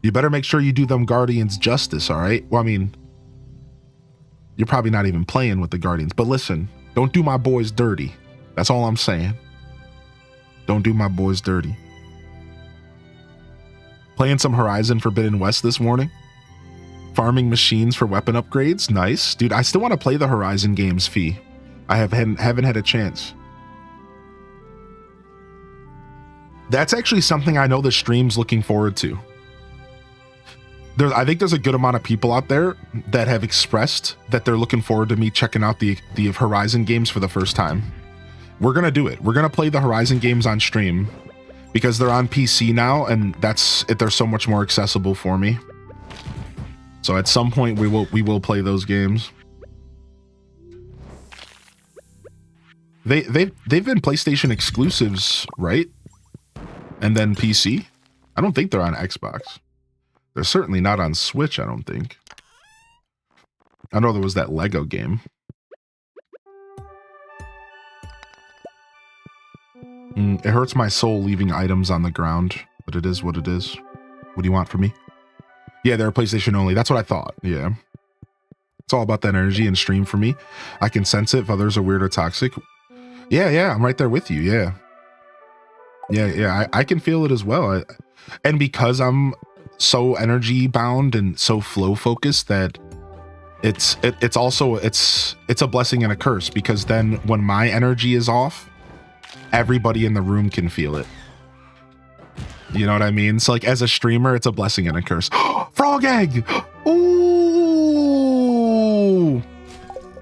You better make sure you do them Guardians justice, all right? Well, I mean, you're probably not even playing with the Guardians, but listen, don't do my boys dirty. That's all I'm saying. Don't do my boys dirty. Playing some Horizon Forbidden West this morning. Farming machines for weapon upgrades. Nice. Dude, I still want to play the Horizon games, Fee. I haven't had a chance. That's actually something I know the stream's looking forward to. I think there's a good amount of people out there that have expressed that they're looking forward to me checking out the Horizon games for the first time. We're going to do it. We're going to play the Horizon games on stream because they're on PC now and they're so much more accessible for me. So at some point we will play those games. They've been PlayStation exclusives, right? And then PC. I don't think they're on Xbox. They're certainly not on Switch, I don't think. I know there was that Lego game. It hurts my soul leaving items on the ground, but it is what it is. What do you want from me? Yeah, they're PlayStation only. That's what I thought. Yeah. It's all about that energy and stream for me. I can sense it if others are weird or toxic. Yeah, I'm right there with you. Yeah. I can feel it as well. And because I'm so energy bound and so flow focused that it's a blessing and a curse, because then when my energy is off, everybody in the room can feel it. You know what I mean? So like as a streamer, it's a blessing and a curse. Frog egg! Ooh!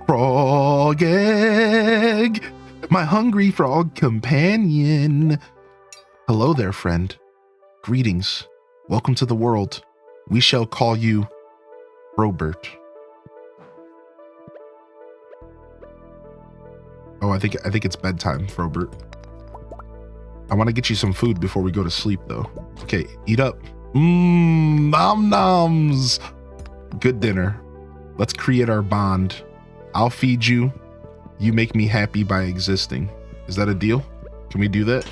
Frog egg! My hungry frog companion. Hello there, friend. Greetings. Welcome to the world. We shall call you Robert. Oh, I think it's bedtime, Robert. I want to get you some food before we go to sleep, though. Okay, eat up. Nom noms. Good dinner. Let's create our bond. I'll feed you. You make me happy by existing. Is that a deal? Can we do that?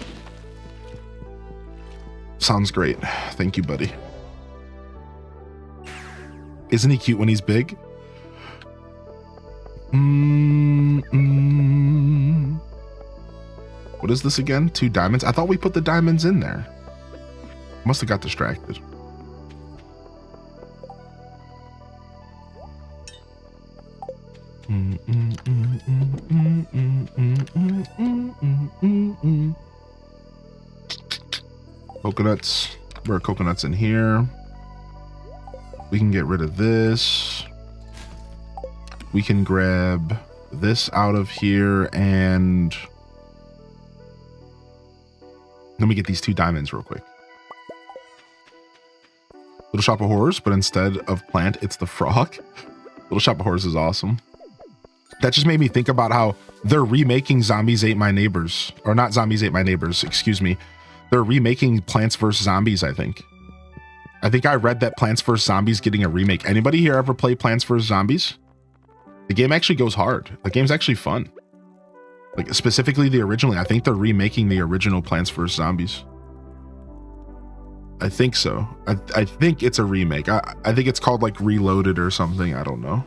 Sounds great. Thank you, buddy. Isn't he cute when he's big? What is this again? 2 diamonds? I thought we put the diamonds in there. Must have got distracted. Coconuts. Where are coconuts in here? We can get rid of this. We can grab this out of here and let me get these 2 diamonds real quick. Little Shop of Horrors, but instead of plant, it's the frog. Little Shop of Horrors is awesome. That just made me think about how they're remaking Zombies Ate My Neighbors, or not Zombies Ate My Neighbors, excuse me. They're remaking Plants vs. Zombies, I think. I think I read that Plants vs. Zombies getting a remake. Anybody here ever play Plants vs. Zombies? The game actually goes hard. The game's actually fun. Like specifically the originally, I think they're remaking the original Plants vs. Zombies. I think so. I think it's a remake. I think it's called like Reloaded or something. I don't know.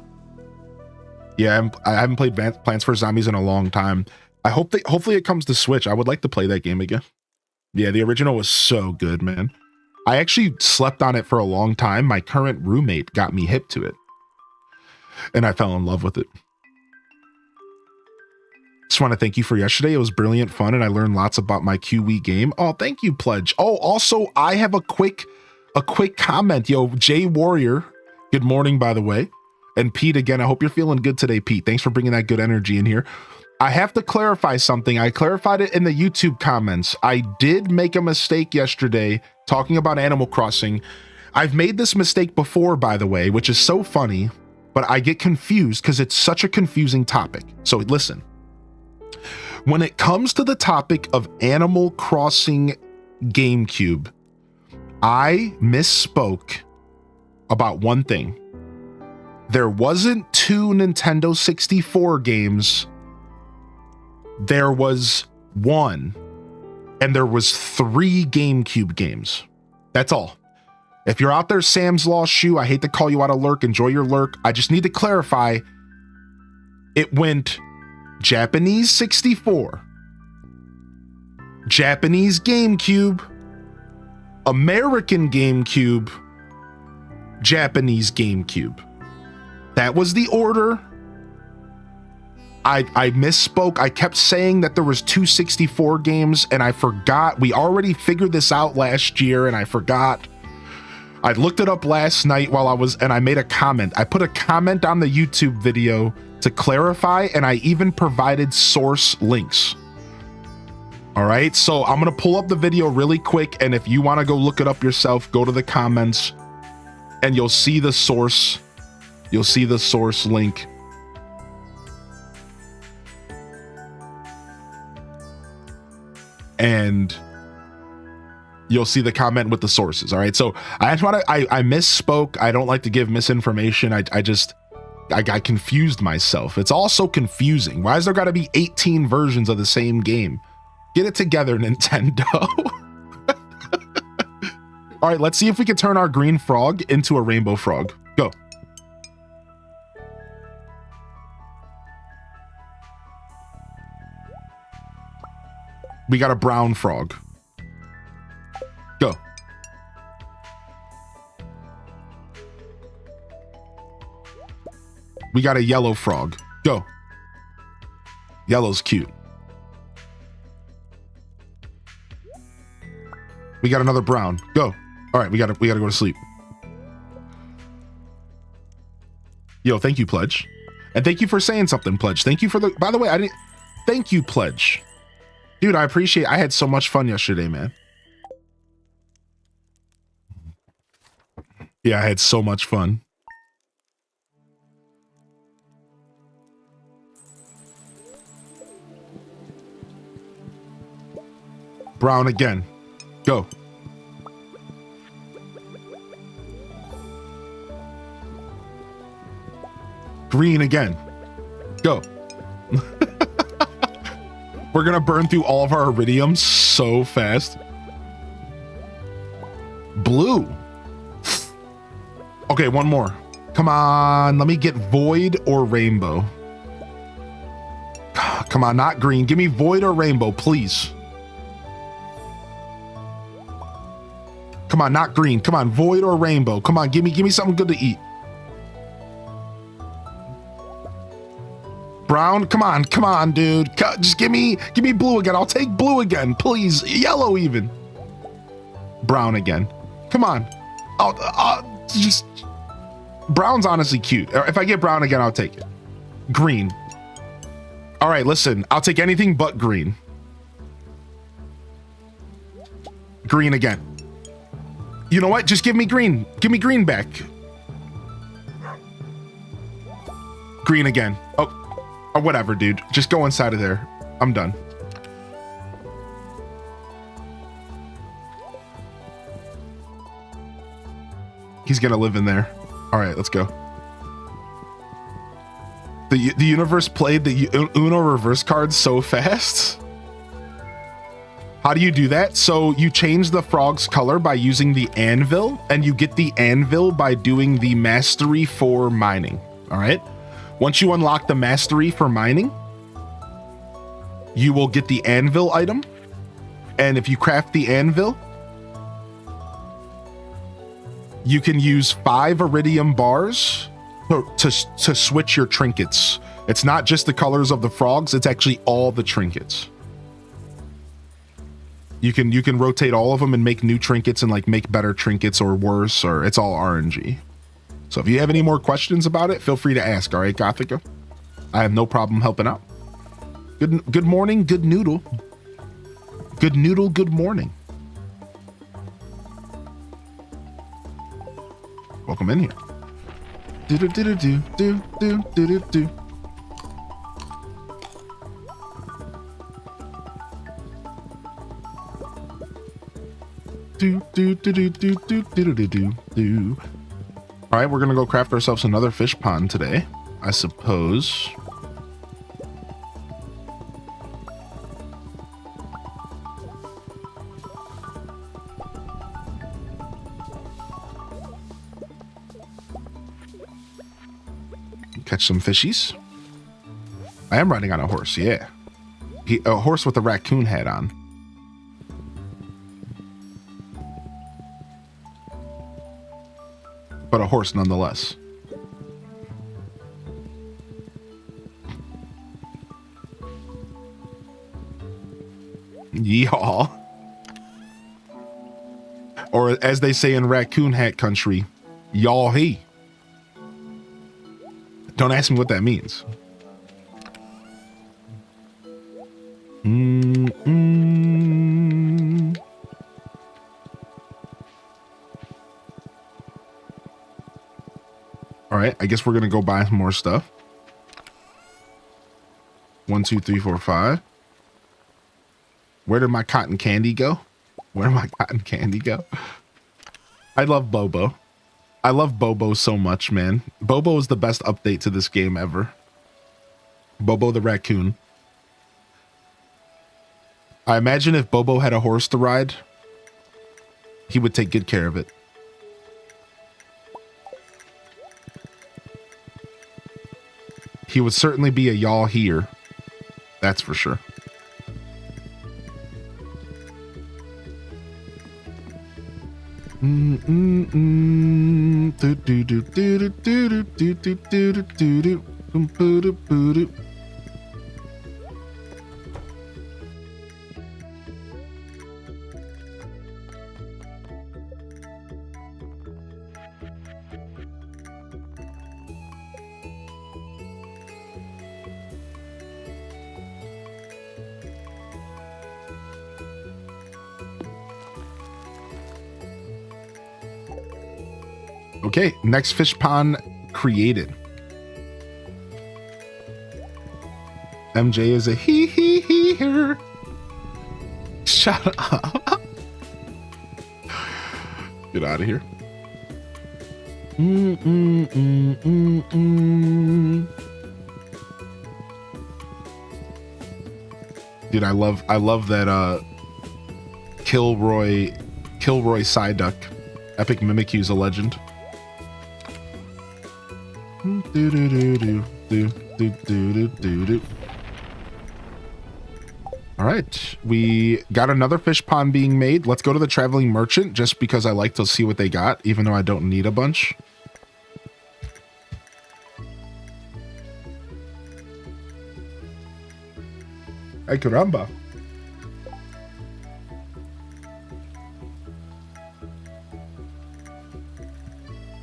Yeah, I haven't played Plants vs. Zombies in a long time. Hopefully it comes to Switch. I would like to play that game again. Yeah, the original was so good, man. I actually slept on it for a long time. My current roommate got me hip to it. And I fell in love with it. Just want to thank you for yesterday. It was brilliant fun and I learned lots about my QWE game. Oh, thank you, Pledge. Oh, also, I have a quick comment. Yo, Jay Warrior, good morning, by the way. And Pete, again, I hope you're feeling good today, Pete. Thanks for bringing that good energy in here. I have to clarify something. I clarified it in the YouTube comments. I did make a mistake yesterday talking about Animal Crossing. I've made this mistake before, by the way, which is so funny, but I get confused because it's such a confusing topic. So listen, when it comes to the topic of Animal Crossing GameCube, I misspoke about one thing. There wasn't 2 Nintendo 64 games. There was 1, and there was 3 GameCube games. That's all. If you're out there, Sam's Lost Shoe, I hate to call you out of lurk. Enjoy your lurk. I just need to clarify. It went Japanese 64, Japanese GameCube, American GameCube, Japanese GameCube. That was the order. I misspoke. I kept saying that there was 264 games and I forgot. We already figured this out last year and I forgot. I looked it up last night and I made a comment. I put a comment on the YouTube video to clarify and I even provided source links. All right, so I'm gonna pull up the video really quick and if you wanna go look it up yourself, go to the comments and you'll see the source. You'll see the source link. And you'll see the comment with the sources. All right. So I misspoke. I don't like to give misinformation. I got confused myself. It's all so confusing. Why is there got to be 18 versions of the same game? Get it together, Nintendo. All right. Let's see if we can turn our green frog into a rainbow frog. Go. We got a brown frog. Go. We got a yellow frog. Go. Yellow's cute. We got another brown. Go. All right, we gotta go to sleep. Yo, thank you, Pledge. And thank you for saying something, Pledge. Thank you for by the way, thank you, Pledge. Dude, I appreciate I had so much fun yesterday, man. Yeah, I had so much fun. Brown again. Go. Green again. Go. We're gonna burn through all of our iridium so fast. Blue. Okay, one more. Come on, let me get void or rainbow. Come on, not green. Give me void or rainbow, please. Come on, not green. Come on, void or rainbow. Come on, give me something good to eat. Brown, come on, dude. Just give me blue again. I'll take blue again, please. Yellow even. Brown again. Come on. Just brown's honestly cute. If I get brown again, I'll take it. Green. All right, listen. I'll take anything but green. Green again. You know what? Just give me green. Give me green back. Green again. Oh, or whatever, dude. Just go inside of there. I'm done. He's gonna live in there. All right, let's go. The universe played the Uno reverse cards so fast. How do you do that? So you change the frog's color by using the anvil, and you get the anvil by doing the mastery for mining. All right. Once you unlock the mastery for mining, you will get the anvil item. And if you craft the anvil, you can use 5 iridium bars to switch your trinkets. It's not just the colors of the frogs, it's actually all the trinkets. You can rotate all of them and make new trinkets and like make better trinkets or worse, or it's all RNG. So if you have any more questions about it, feel free to ask. All right, Gothica? I have no problem helping out. Good morning, good noodle. Good noodle, good morning. Welcome in here. Do do do do do do do do do. Do do do do do do do do do do. All right, we're gonna go craft ourselves another fish pond today, I suppose. Catch some fishies. I am riding on a horse, yeah. A horse with a raccoon hat on. But a horse nonetheless. Yeehaw. Or as they say in raccoon hat country, y'all he. Don't ask me what that means. All right, I guess we're gonna go buy some more stuff. 1, 2, 3, 4, 5. Where did my cotton candy go? Where did my cotton candy go? I love Bobo. I love Bobo so much, man. Bobo is the best update to this game ever. Bobo the raccoon. I imagine if Bobo had a horse to ride, he would take good care of it. He would certainly be a y'all here. That's for sure. Do do do do do do do do do do do do do. Okay, next fish pond created. MJ is a he-he-he-her. Shut up. Get out of here. Dude, I love that Kilroy Psyduck. Epic Mimikyu's a legend. All right, we got another fish pond being made. Let's go to the traveling merchant just because I like to see what they got, even though I don't need a bunch. Ay, caramba.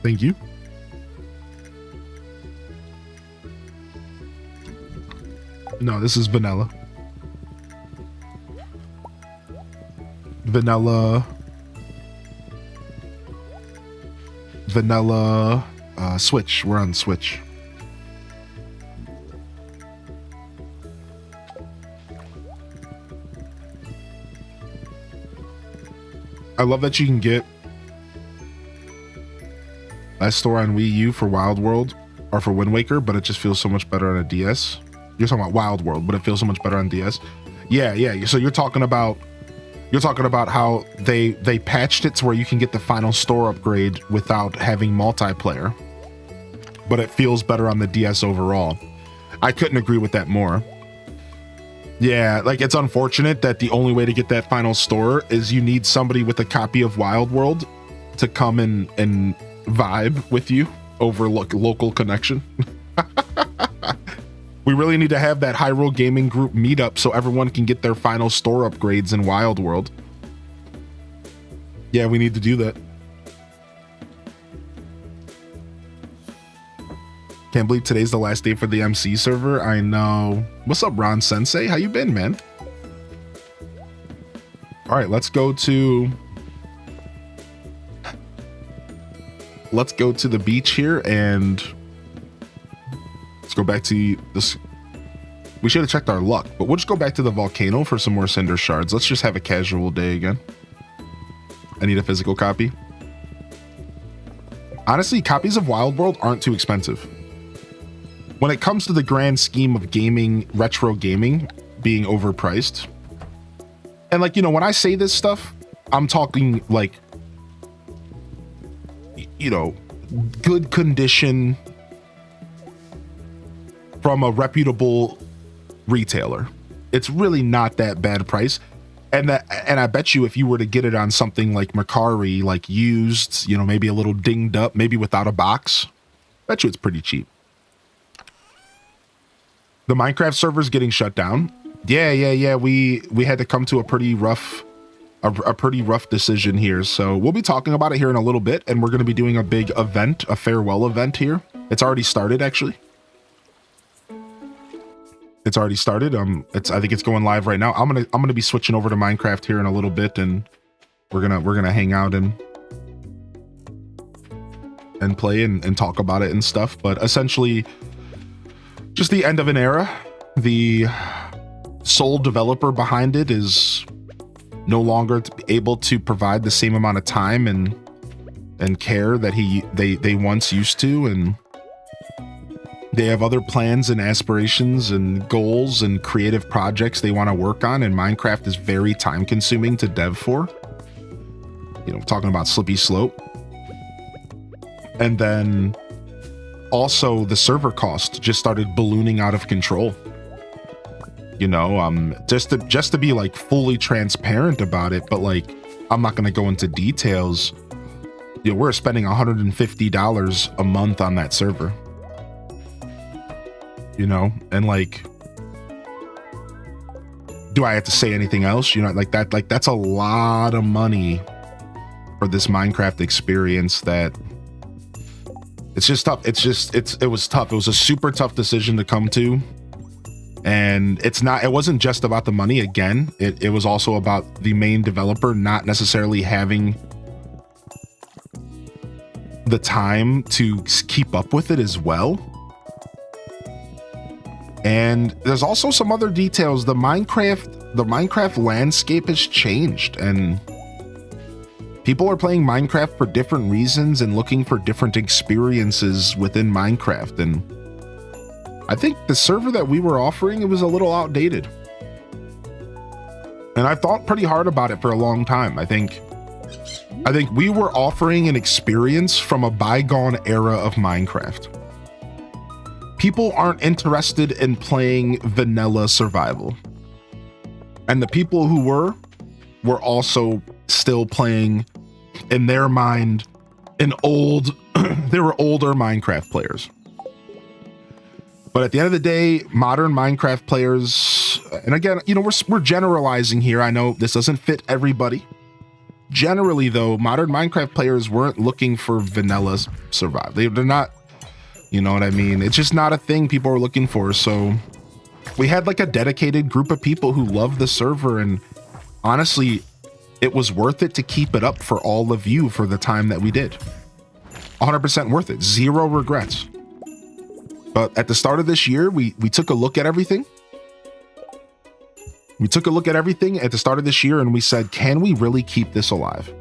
Thank you. No, this is vanilla. Vanilla Switch. We're on Switch. I love that you can get Last store on Wii U for Wild World or for Wind Waker, but it just feels so much better on a DS. You're talking about Wild World, but it feels so much better on DS. Yeah. So you're talking about how they patched it to where you can get the final store upgrade without having multiplayer, but it feels better on the DS overall. I couldn't agree with that more. Yeah, like it's unfortunate that the only way to get that final store is you need somebody with a copy of Wild World to come and vibe with you over local connection. We really need to have that Hyrule Gaming Group meetup so everyone can get their final store upgrades in Wild World. Yeah, we need to do that. Can't believe today's the last day for the MC server. I know. What's up, Ron Sensei? How you been, man? All right, let's go to the beach here and let's go back to this. We should have checked our luck, but we'll just go back to the volcano for some more cinder shards. Let's just have a casual day again. I need a physical copy. Honestly, copies of Wild World aren't too expensive. When it comes to the grand scheme of gaming, retro gaming being overpriced. And like, you know, when I say this stuff, I'm talking like, you know, good condition from a reputable retailer. It's really not that bad price. And I bet you if you were to get it on something like Mercari, like used, you know, maybe a little dinged up, maybe without a box, bet you it's pretty cheap. The Minecraft server's getting shut down. Yeah. We had to come to a pretty rough decision here. So we'll be talking about it here in a little bit, and we're going to be doing a big event, a farewell event here. It's already started, actually. It's already started. I think it's going live right now. I'm gonna be switching over to Minecraft here in a little bit, and we're gonna hang out and play and talk about it and stuff. But essentially, just the end of an era. The sole developer behind it is no longer able to provide the same amount of time and care that they once used to, and they have other plans and aspirations and goals and creative projects they want to work on, and Minecraft is very time consuming to dev for. You know, talking about Slippy Slope. And then also the server cost just started ballooning out of control. You know, just to be like fully transparent about it, but like I'm not going to go into details. You know, we're spending $150 a month on that server. You know, and like, do I have to say anything else? You know, like that's a lot of money for this Minecraft experience that it's just tough. It was tough. It was a super tough decision to come to. And it wasn't just about the money. Again, it was also about the main developer not necessarily having the time to keep up with it as well. And there's also some other details. The Minecraft landscape has changed, and People are playing Minecraft for different reasons and looking for different experiences within Minecraft. And I think the server that we were offering, it was a little outdated. And I thought pretty hard about it for a long time. I think we were offering an experience from a bygone era of Minecraft. People aren't interested in playing vanilla survival. And the people who were also still playing, in their mind, they were older Minecraft players. But at the end of the day, modern Minecraft players, and again, you know, we're generalizing here. I know this doesn't fit everybody. Generally, though, modern Minecraft players weren't looking for vanilla survival. They're not, you know what I mean? It's just not a thing people are looking for. So we had like a dedicated group of people who loved the server, and honestly, it was worth it to keep it up for all of you for the time that we did. 100% worth it. Zero regrets. But at the start of this year, we took a look at everything. We took a look at everything at the start of this year, and we said, can we really keep this alive?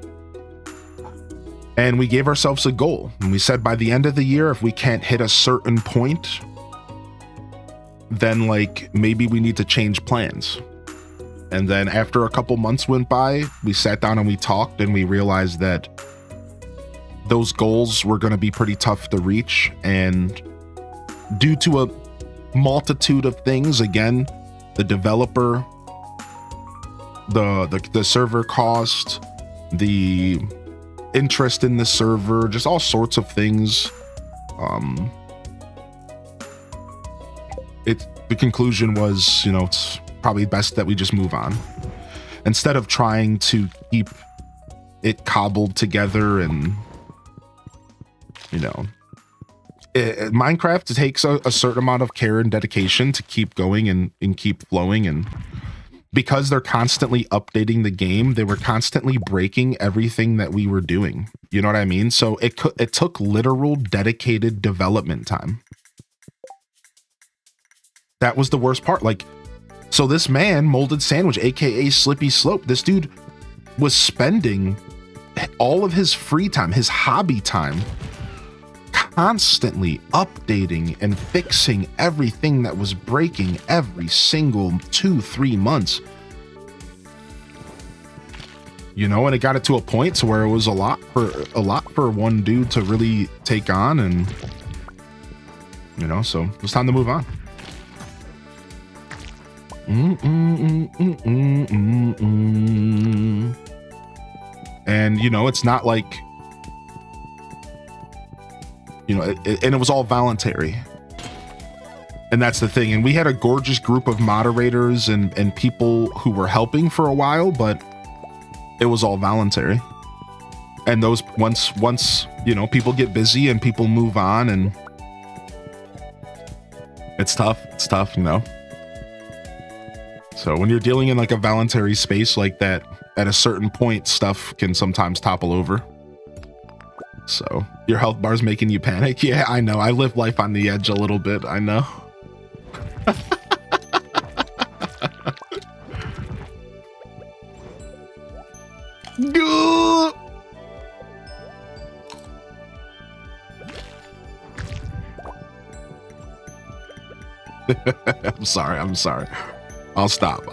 And we gave ourselves a goal. And we said by the end of the year, if we can't hit a certain point, then like maybe we need to change plans. And then after a couple months went by, we sat down and we talked, and we realized that those goals were going to be pretty tough to reach. And due to a multitude of things, again, the developer, the server cost, the interest in the server, just all sorts of things. The conclusion was, you know, it's probably best that we just move on instead of trying to keep it cobbled together. And you know, Minecraft takes a certain amount of care and dedication to keep going and keep flowing. And because they're constantly updating the game, they were constantly breaking everything that we were doing. You know what I mean? So it took literal dedicated development time. That was the worst part. Like, so this man, Molded Sandwich, aka Slippy Slope, this dude was spending all of his free time, his hobby time, constantly updating and fixing everything that was breaking every single 2-3 months. You know, and it got it to a point to where it was a lot for one dude to really take on. And you know, so it was time to move on. And you know, it's not like, you know, and it was all voluntary. And that's the thing. And we had a gorgeous group of moderators and people who were helping for a while, but it was all voluntary. And those once, you know, people get busy and people move on, and it's tough, you know. So when you're dealing in like a voluntary space like that, at a certain point, stuff can sometimes topple over. So your health bar's making you panic. Yeah, I know. I live life on the edge a little bit. I know. I'm sorry. I'll stop.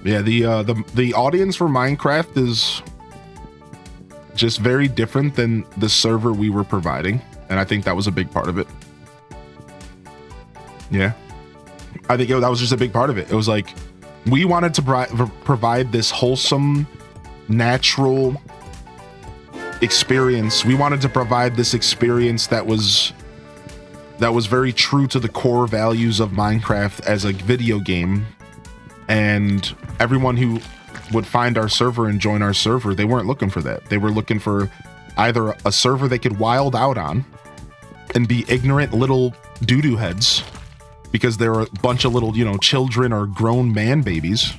Yeah, the audience for Minecraft is just very different than the server we were providing, and I think that was a big part of it. Yeah, I think that was just a big part of it. It was like we wanted to provide this wholesome, natural experience. We wanted to provide this experience that was very true to the core values of Minecraft as a video game. And everyone who would find our server and join our server, they weren't looking for that. They were looking for either a server they could wild out on and be ignorant little doo-doo heads because they were a bunch of little, you know, children or grown man babies,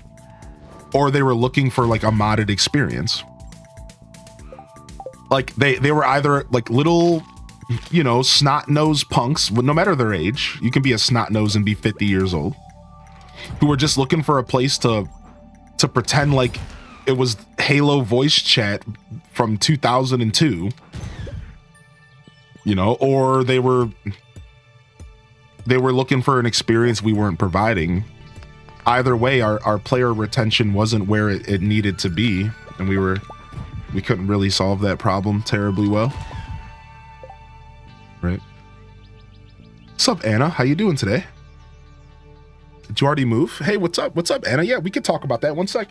or they were looking for like a modded experience. Like they were either like little you know, snot-nosed punks, no matter their age. You can be a snot-nose and be 50 years old, who are just looking for a place to pretend like it was Halo voice chat from 2002, you know, or they were looking for an experience we weren't providing. Either way, our player retention wasn't where it needed to be, and we couldn't really solve that problem terribly well. Right. What's up, Anna? How you doing today? Did you already move? Hey, what's up? What's up, Anna? Yeah, we could talk about that one sec.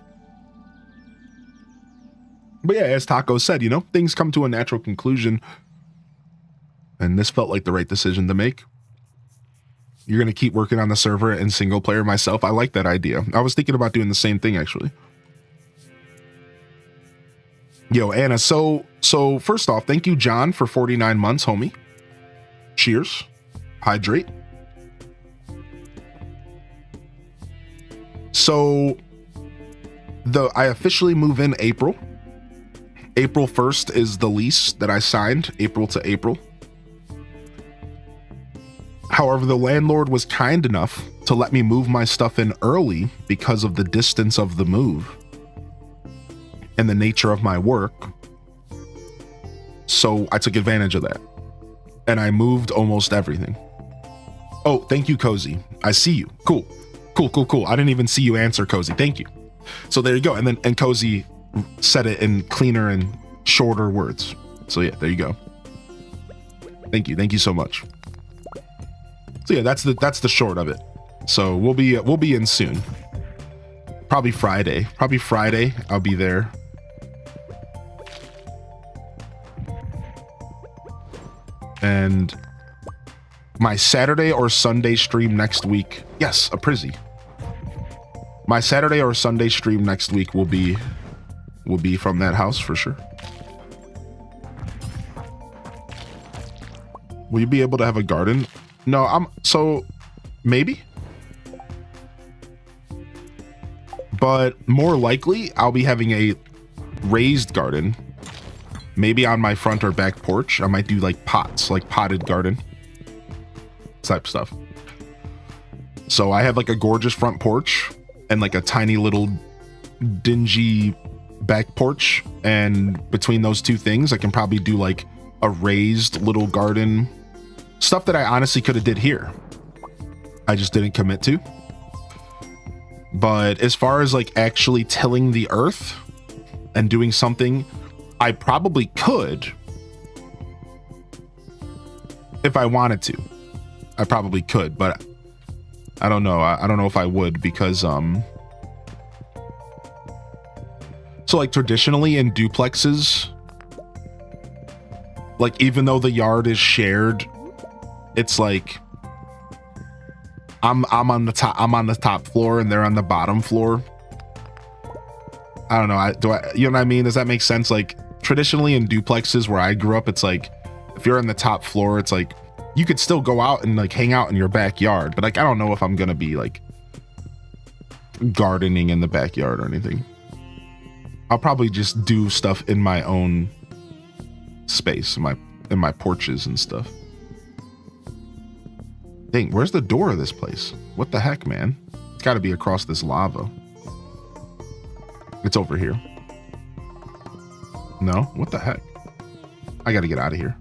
But yeah, as Taco said, you know, things come to a natural conclusion, and this felt like the right decision to make. You're going to keep working on the server and single player myself. I like that idea. I was thinking about doing the same thing, actually. Yo, Anna, so first off, thank you, John, for 49 months, homie. Cheers. Hydrate. So I officially move in April. April 1st is the lease that I signed, April to April. However, the landlord was kind enough to let me move my stuff in early because of the distance of the move and the nature of my work. So I took advantage of that and I moved almost everything. Oh, thank you, Cozy. I see you. Cool. I didn't even see you answer, Cozy. Thank you. So there you go. And Cozy said it in cleaner and shorter words. So yeah, there you go. Thank you. Thank you so much. So yeah, that's the short of it. So we'll be in soon. Probably Friday. I'll be there. And my Saturday or Sunday stream next week. Yes, a Prizzy. My Saturday or Sunday stream next week will be from that house for sure. Will you be able to have a garden? No, maybe. But more likely, I'll be having a raised garden. Maybe on my front or back porch. I might do like pots, like potted garden type stuff. So I have like a gorgeous front porch and like a tiny little dingy back porch. And between those two things, I can probably do like a raised little garden. Stuff that I honestly could have did here. I just didn't commit to. But as far as like actually tilling the earth and doing something, I probably could if I wanted to. I probably could, but I don't know. I don't know if I would because so like traditionally in duplexes, like even though the yard is shared, it's like I'm on the top floor and they're on the bottom floor. I don't know. You know what I mean? Does that make sense? Like traditionally in duplexes where I grew up, it's like if you're on the top floor, it's like you could still go out and like hang out in your backyard, but like I don't know if I'm gonna be like gardening in the backyard or anything. I'll probably just do stuff in my own space, in my porches and stuff. Dang, where's the door of this place? What the heck, man? It's got to be across this lava. It's over here. No? What the heck? I got to get out of here.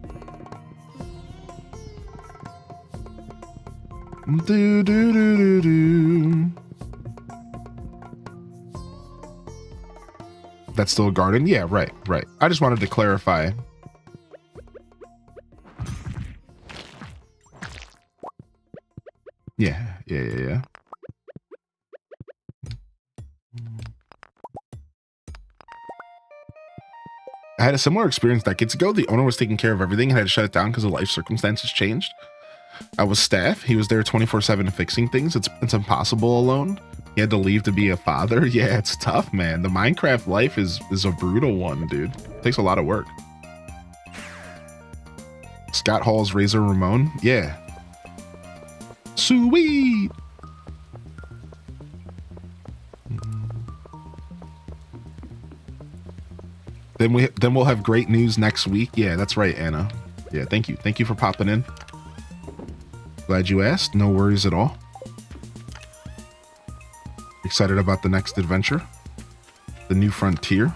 Do, do, do, do, do. That's still a garden? Yeah, right. I just wanted to clarify. Yeah. I had a similar experience decades ago. The owner was taking care of everything and had to shut it down because of life circumstances changed. I was staff. He was there 24/7 fixing things. It's impossible alone. He had to leave to be a father. Yeah, it's tough, man. The Minecraft life is a brutal one, dude. It takes a lot of work. Scott Hall's Razor Ramon. Yeah. Sweet. Then we'll have great news next week. Yeah, that's right, Anna. Yeah, thank you. Thank you for popping in. Glad you asked. No worries at all. Excited about the next adventure. The new frontier.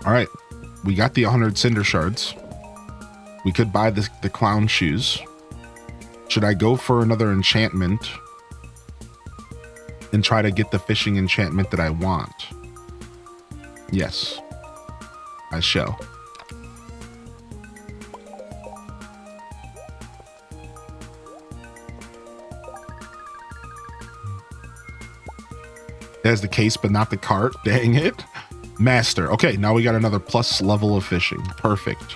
All right, we got the 100 cinder shards. We could buy the clown shoes. Should I go for another enchantment and try to get the fishing enchantment that I want? Yes, I shall. There's the case, but not the cart. Dang it. Master. Okay, now we got another plus level of fishing. Perfect.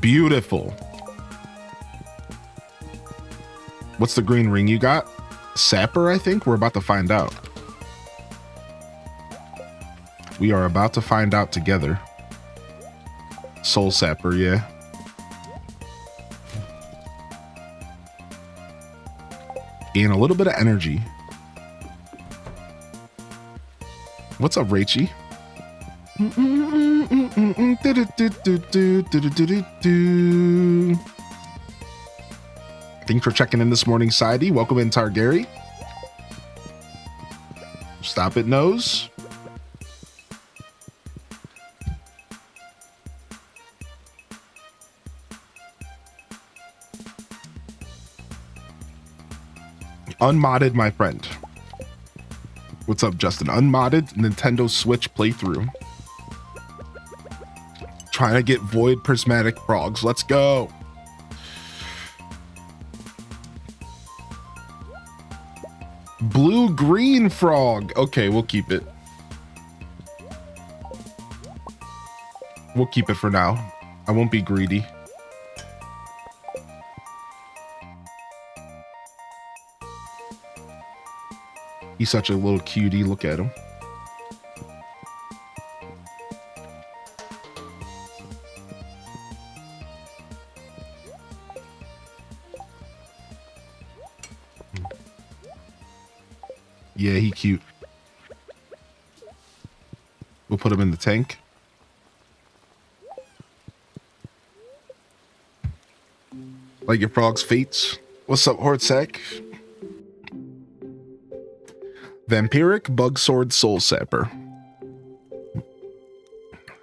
Beautiful. What's the green ring you got? Sapper, I think? We're about to find out. We are about to find out together. Soul Sapper, yeah. Gain a little bit of energy. What's up, Rachie? Thanks for checking in this morning, Sidey. Welcome in, Targary. Stop it, Nose. Unmodded, my friend. What's up, Justin? Unmodded Nintendo Switch playthrough. Trying to get void prismatic frogs. Let's go. Blue-green frog. Okay, we'll keep it. We'll keep it for now. I won't be greedy. He's such a little cutie. Look at him. Yeah, he cute. We'll put him in the tank. Like your frog's fates. What's up, Hortsack? Vampiric Bug Sword Soul Sapper.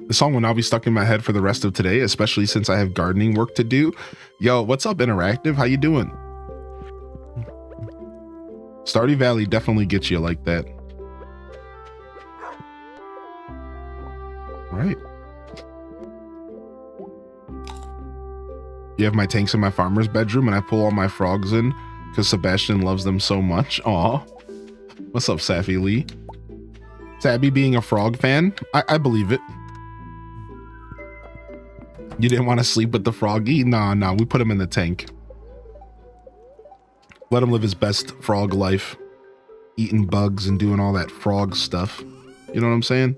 The song will now be stuck in my head for the rest of today, especially since I have gardening work to do. Yo, what's up, Interactive? How you doing? Stardew Valley definitely gets you like that. Right. You have my tanks in my farmer's bedroom and I pull all my frogs in because Sebastian loves them so much. Aw. What's up, Safi Lee? Sabby being a frog fan? I believe it. You didn't want to sleep with the froggy? Nah, we put him in the tank. Let him live his best frog life. Eating bugs and doing all that frog stuff. You know what I'm saying?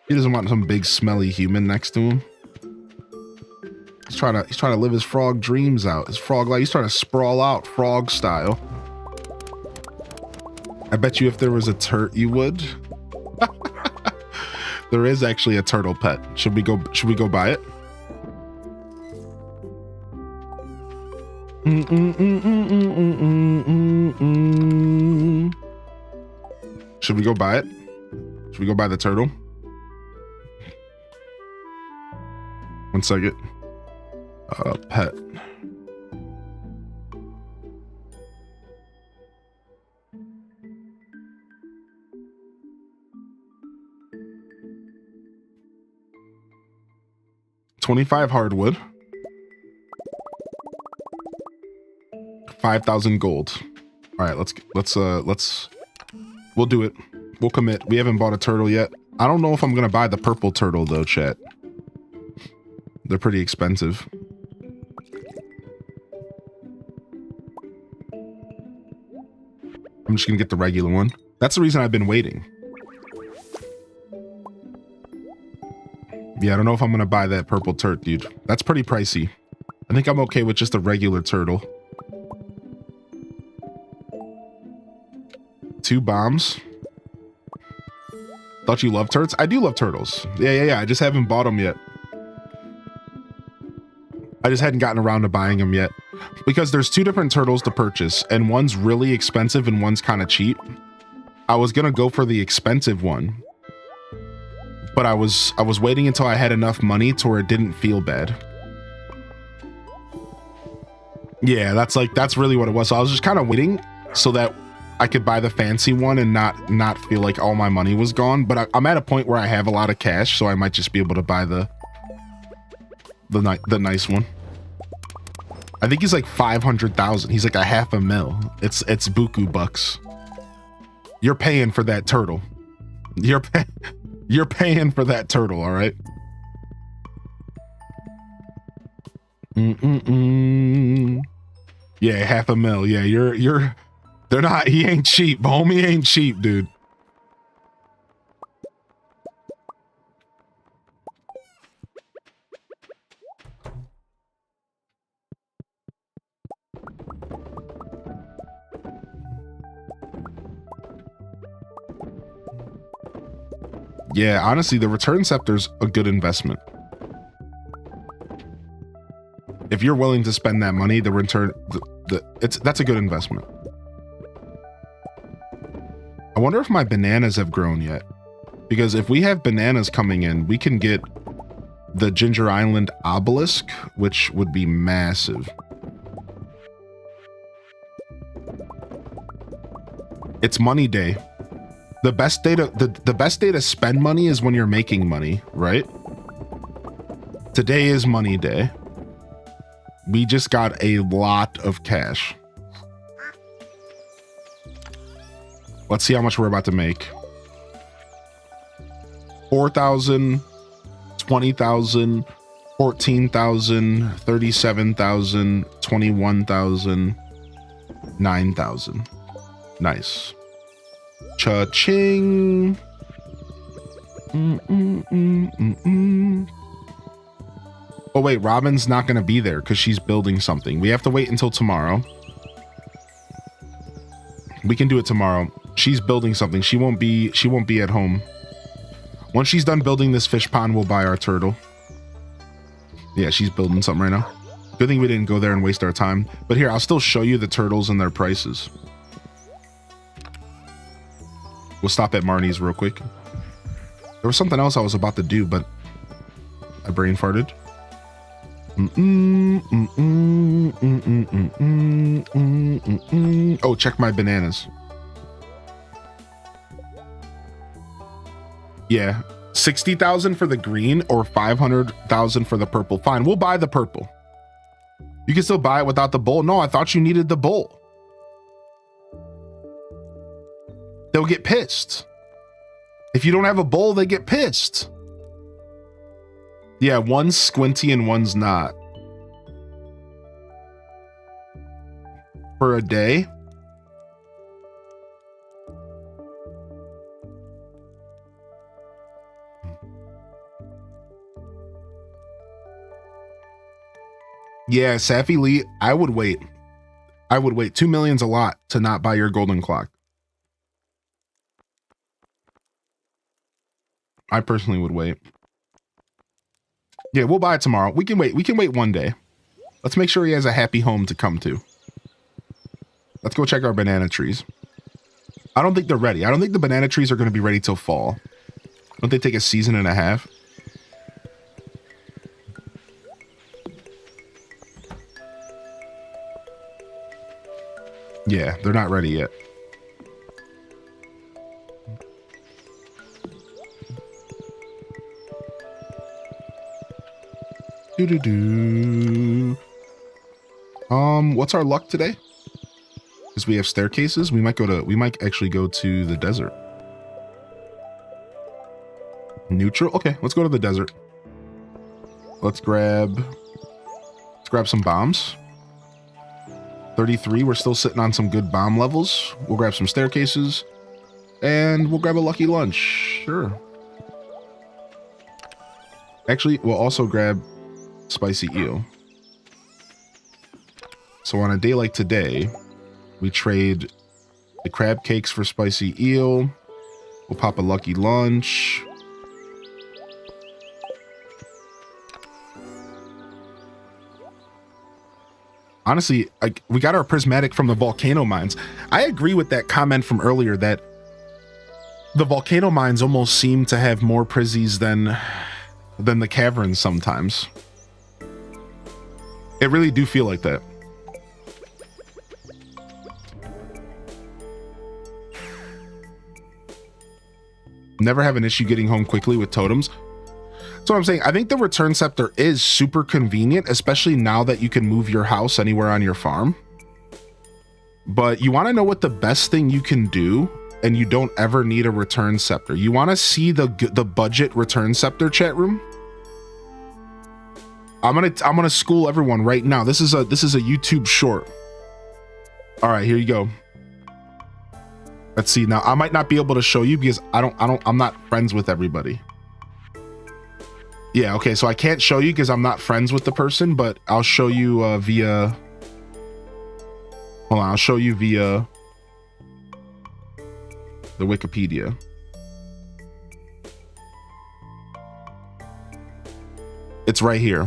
He doesn't want some big smelly human next to him. He's trying to live his frog dreams out. His frog life. He's trying to sprawl out frog style. I bet you if there was a turt, you would. There is actually a turtle pet. Should we go buy it? Should we go buy it? Should we go buy the turtle? One second. Pet. $25 hardwood. 5,000 gold. All right, let's we'll do it. We'll commit. We haven't bought a turtle yet. I don't know if I'm gonna buy the purple turtle though, chat. They're pretty expensive. I'm just gonna get the regular one. That's the reason I've been waiting. Yeah, I don't know if I'm gonna buy that purple turtle, dude. That's pretty pricey. I think I'm okay with just a regular turtle. 2 bombs. Thought you loved turtles? I do love turtles. Yeah. I just haven't bought them yet. I just hadn't gotten around to buying them yet. Because there's 2 different turtles to purchase, and one's really expensive and one's kind of cheap. I was gonna go for the expensive one, but I was waiting until I had enough money to where it didn't feel bad. Yeah, that's really what it was. So I was just kind of waiting so that I could buy the fancy one and not feel like all my money was gone. But I'm at a point where I have a lot of cash, so I might just be able to buy the nice one. I think he's like 500,000. He's like a $500,000. It's buku bucks. You're paying for that turtle. You're paying for that turtle, all right? Yeah, $500,000. Yeah, they're not, he ain't cheap. Homie ain't cheap, dude. Yeah, honestly, the return scepter's a good investment. If you're willing to spend that money, the return, that's a good investment. I wonder if my bananas have grown yet. Because if we have bananas coming in, we can get the Ginger Island obelisk, which would be massive. It's money day. The best day to spend money is when you're making money, right? Today is money day. We just got a lot of cash. Let's see how much we're about to make. 4,000, 20,000, 14,000, 37,000, 21,000, 9,000. Nice. Cha-ching. Oh wait, Robin's not gonna be there because she's building something. We have to wait until tomorrow. We can do it tomorrow. She's building something. She won't be at home. Once she's done building this fish pond, we'll buy our turtle. Yeah, she's building something right now. Good thing we didn't go there and waste our time. But here, I'll still show you the turtles and their prices. We'll stop at Marnie's real quick. There was something else I was about to do, but I brain farted. Oh, check my bananas. Yeah, 60,000 for the green or 500,000 for the purple. Fine, we'll buy the purple. You can still buy it without the bowl. No, I thought you needed the bowl. They'll get pissed. If you don't have a bowl, they get pissed. Yeah, one's squinty and one's not. For a day? Yeah, Safi Lee, I would wait. 2 million's a lot to not buy your golden clock. I personally would wait. Yeah, we'll buy it tomorrow. We can wait. We can wait one day. Let's make sure he has a happy home to come to. Let's go check our banana trees. I don't think they're ready. I don't think the banana trees are going to be ready till fall. Don't they take a season and a half? Yeah, they're not ready yet. What's our luck today? Because we have staircases. We might actually go to the desert. Neutral? Okay, let's go to the desert. Let's grab some bombs. 33, we're still sitting on some good bomb levels. We'll grab some staircases. And we'll grab a lucky lunch. Sure. Actually, we'll also grab spicy eel. So on a day like today, we trade the crab cakes for spicy eel. We'll pop a lucky lunch. Honestly, we got our prismatic from the volcano mines. I agree with that comment from earlier that the volcano mines almost seem to have more prizzies than the caverns sometimes. It really do feel like that. Never have an issue getting home quickly with totems. So I'm saying, I think the return scepter is super convenient, especially now that you can move your house anywhere on your farm. But you want to know what the best thing you can do, and you don't ever need a return scepter. You want to see the budget return scepter, chat room? I'm gonna school everyone right now. This is a YouTube short. All right, here you go. Let's see. Now I might not be able to show you because I'm not friends with everybody. Yeah, okay, so I can't show you because I'm not friends with the person, but I'll show you via... Hold on, I'll show you via the Wikipedia. It's right here.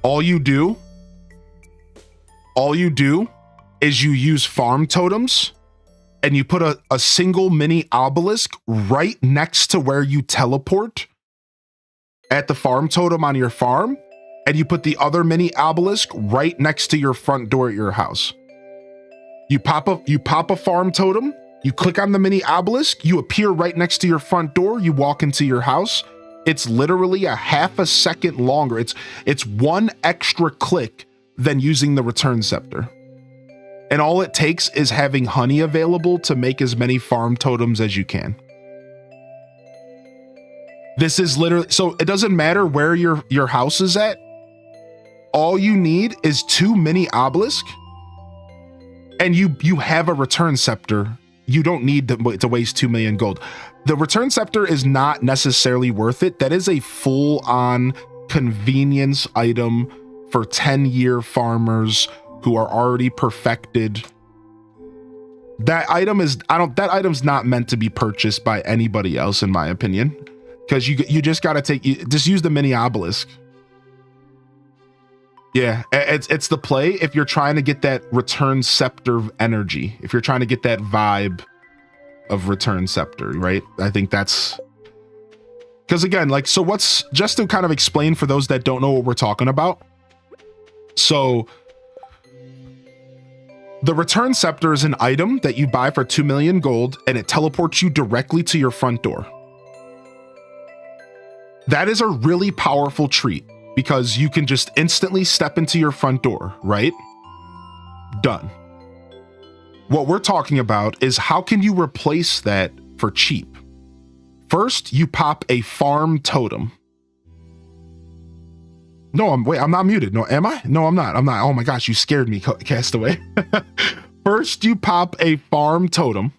All you do is you use farm totems and you put a single mini obelisk right next to where you teleport at the farm totem on your farm, and you put the other mini obelisk right next to your front door at your house. You pop a farm totem, you click on the mini obelisk, you appear right next to your front door, you walk into your house. It's literally a half a second longer. It's one extra click than using the return scepter. And all it takes is having honey available to make as many farm totems as you can. This is literally, so it doesn't matter where your house is at. All you need is 2 mini obelisks, and you have a return scepter. You don't need to waste 2 million gold. The return scepter is not necessarily worth it. That is a full-on convenience item for 10-year farmers who are already perfected. That item's not meant to be purchased by anybody else, in my opinion, because you just got to just use the mini obelisk. Yeah, it's the play if you're trying to get that return scepter energy, if you're trying to get that vibe of return scepter, right? I think that's because, again, like, so what's, just to kind of explain for those that don't know what we're talking about. So the return scepter is an item that you buy for 2 million gold, and it teleports you directly to your front door. That is a really powerful treat because you can just instantly step into your front door, right? Done. What we're talking about is how can you replace that for cheap? First, you pop a farm totem. No, I'm not muted. No, am I? No, I'm not. Oh my gosh, you scared me, Castaway. First, you pop a farm totem.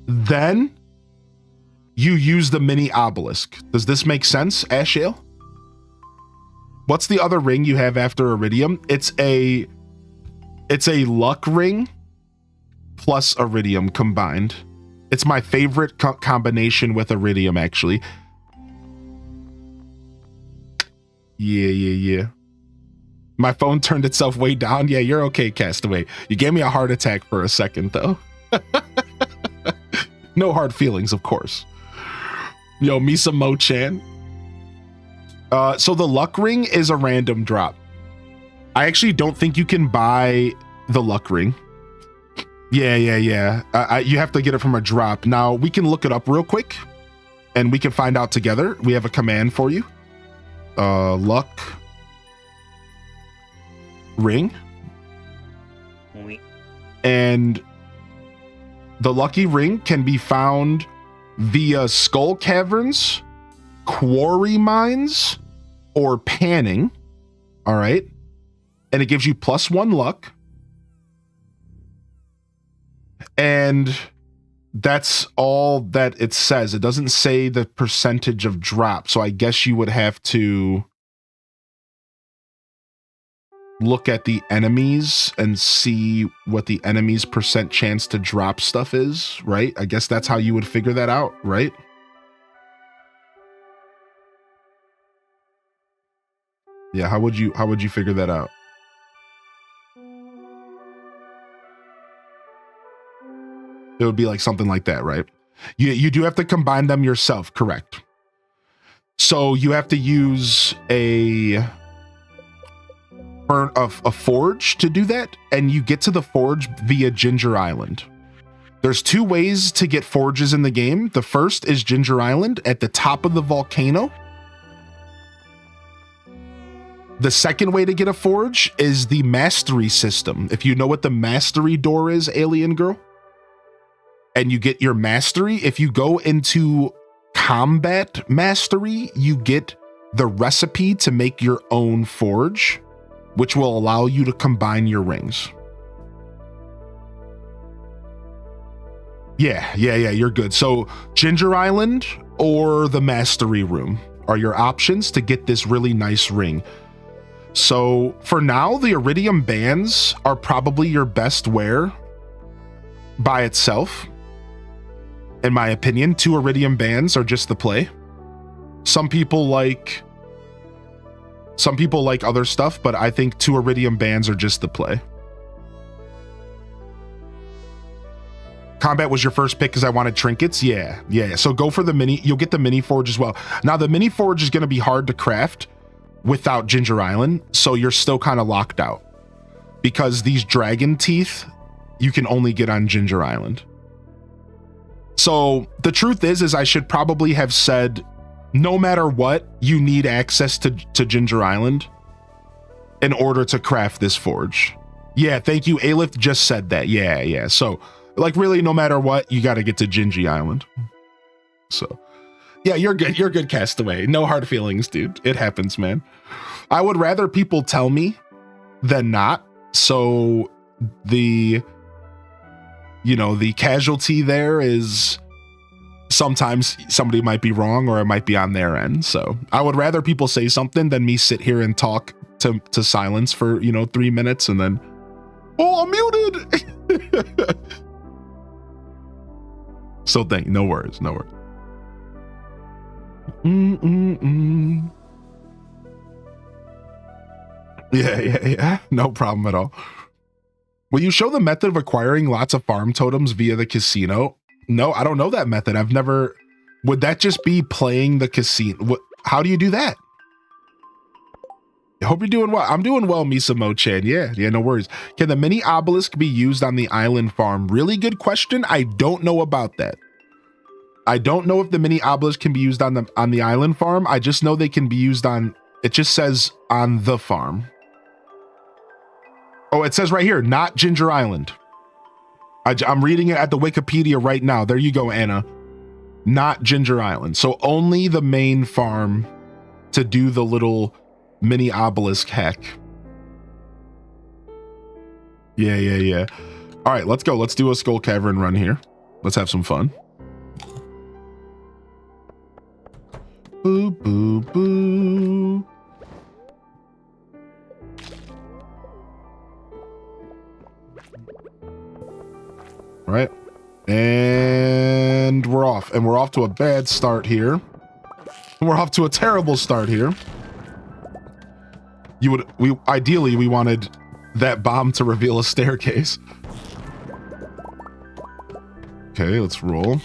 Then you use the mini obelisk. Does this make sense, Ashale? What's the other ring you have after iridium? It's a luck ring plus iridium combined. It's my favorite combination with iridium, actually. Yeah. My phone turned itself way down. Yeah, you're okay, Castaway. You gave me a heart attack for a second, though. No hard feelings, of course. Yo, Misa Mo-chan. So the luck ring is a random drop. I actually don't think you can buy the luck ring. Yeah. You have to get it from a drop. Now, we can look it up real quick, and we can find out together. We have a command for you. Luck ring. And the lucky ring can be found via skull caverns, quarry mines, or panning. All right. And it gives you +1 luck. And That's all that it says. It doesn't say the percentage of drop. So I guess you would have to look at the enemies and see what the enemy's percent chance to drop stuff is, right? I guess that's how you would figure that out, right? Yeah, how would you figure that out? It would be like something like that, right? You do have to combine them yourself, correct? So you have to use a forge to do that, and you get to the forge via Ginger Island. There's two ways to get forges in the game. The first is Ginger Island at the top of the volcano. The second way to get a forge is the mastery system. If you know what the mastery door is, alien girl, and you get your mastery, if you go into combat mastery, you get the recipe to make your own forge, which will allow you to combine your rings. Yeah, you're good. So Ginger Island or the mastery room are your options to get this really nice ring. So for now, the iridium bands are probably your best wear by itself. In my opinion, 2 iridium bands are just the play. Some people like other stuff, but I think 2 iridium bands are just the play. Combat was your first pick because I wanted trinkets. Yeah. So go for the mini. You'll get the mini forge as well. Now the mini forge is going to be hard to craft without Ginger Island, so you're still kind of locked out because these dragon teeth you can only get on Ginger Island. So the truth is I should probably have said, no matter what, you need access to Ginger Island in order to craft this forge. Yeah, thank you. Alith just said that. Yeah. So, like, really, no matter what, you got to get to Gingy Island. So, yeah, you're good. You're good, Castaway. No hard feelings, dude. It happens, man. I would rather people tell me than not. So the casualty there is sometimes somebody might be wrong or it might be on their end. So I would rather people say something than me sit here and talk to silence for, 3 minutes and then, oh, I'm muted. So no worries. Yeah. No problem at all. Will you show the method of acquiring lots of farm totems via the casino? No, I don't know that method. I've never. Would that just be playing the casino? How do you do that? I hope you're doing well. I'm doing well, Misa Mo-chan. Yeah, no worries. Can the mini obelisk be used on the island farm? Really good question. I don't know about that. I don't know if the mini obelisk can be used on the island farm. I just know they can be used on. It just says on the farm. Oh, it says right here, not Ginger Island. I'm reading it at the Wikipedia right now. There you go, Anna. Not Ginger Island. So only the main farm to do the little mini obelisk hack. Yeah. All right, let's go. Let's do a Skull Cavern run here. Let's have some fun. Boo, boo, boo. All right. And we're off. And we're off to a bad start here. We're off to a terrible start here. Ideally, we wanted that bomb to reveal a staircase. Okay, let's roll.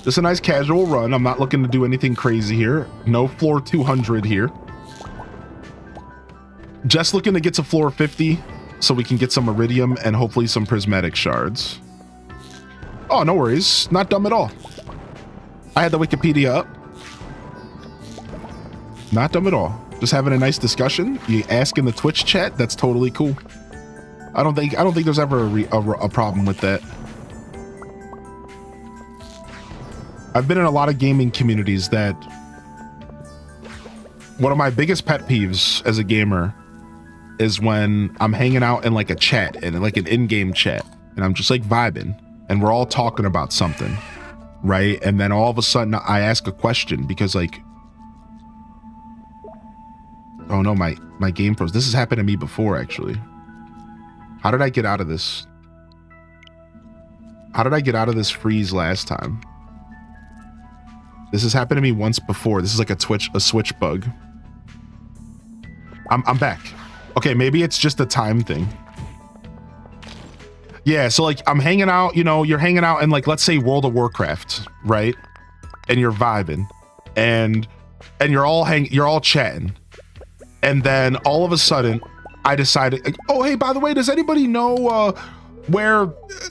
Just a nice casual run. I'm not looking to do anything crazy here. No floor 200 here. Just looking to get to floor 50 so we can get some iridium and hopefully some prismatic shards. Oh, no worries. Not dumb at all. I had the Wikipedia up. Not dumb at all. Just having a nice discussion. You ask in the Twitch chat. That's totally cool. I don't think there's ever a problem with that. I've been in a lot of gaming communities that one of my biggest pet peeves as a gamer is when I'm hanging out in like a chat and like an in-game chat, and I'm just like vibing, and we're all talking about something, right? And then all of a sudden I ask a question because like, oh no, my game froze. This has happened to me before, actually. How did I get out of this? How did I get out of this freeze last time? This has happened to me once before. This is like a switch bug. I'm back. Okay, maybe it's just a time thing. Yeah, so like I'm hanging out, you know, you're hanging out in like, let's say World of Warcraft, right? And you're vibing and you're all chatting. And then all of a sudden I decided, like, oh, hey, by the way, does anybody know where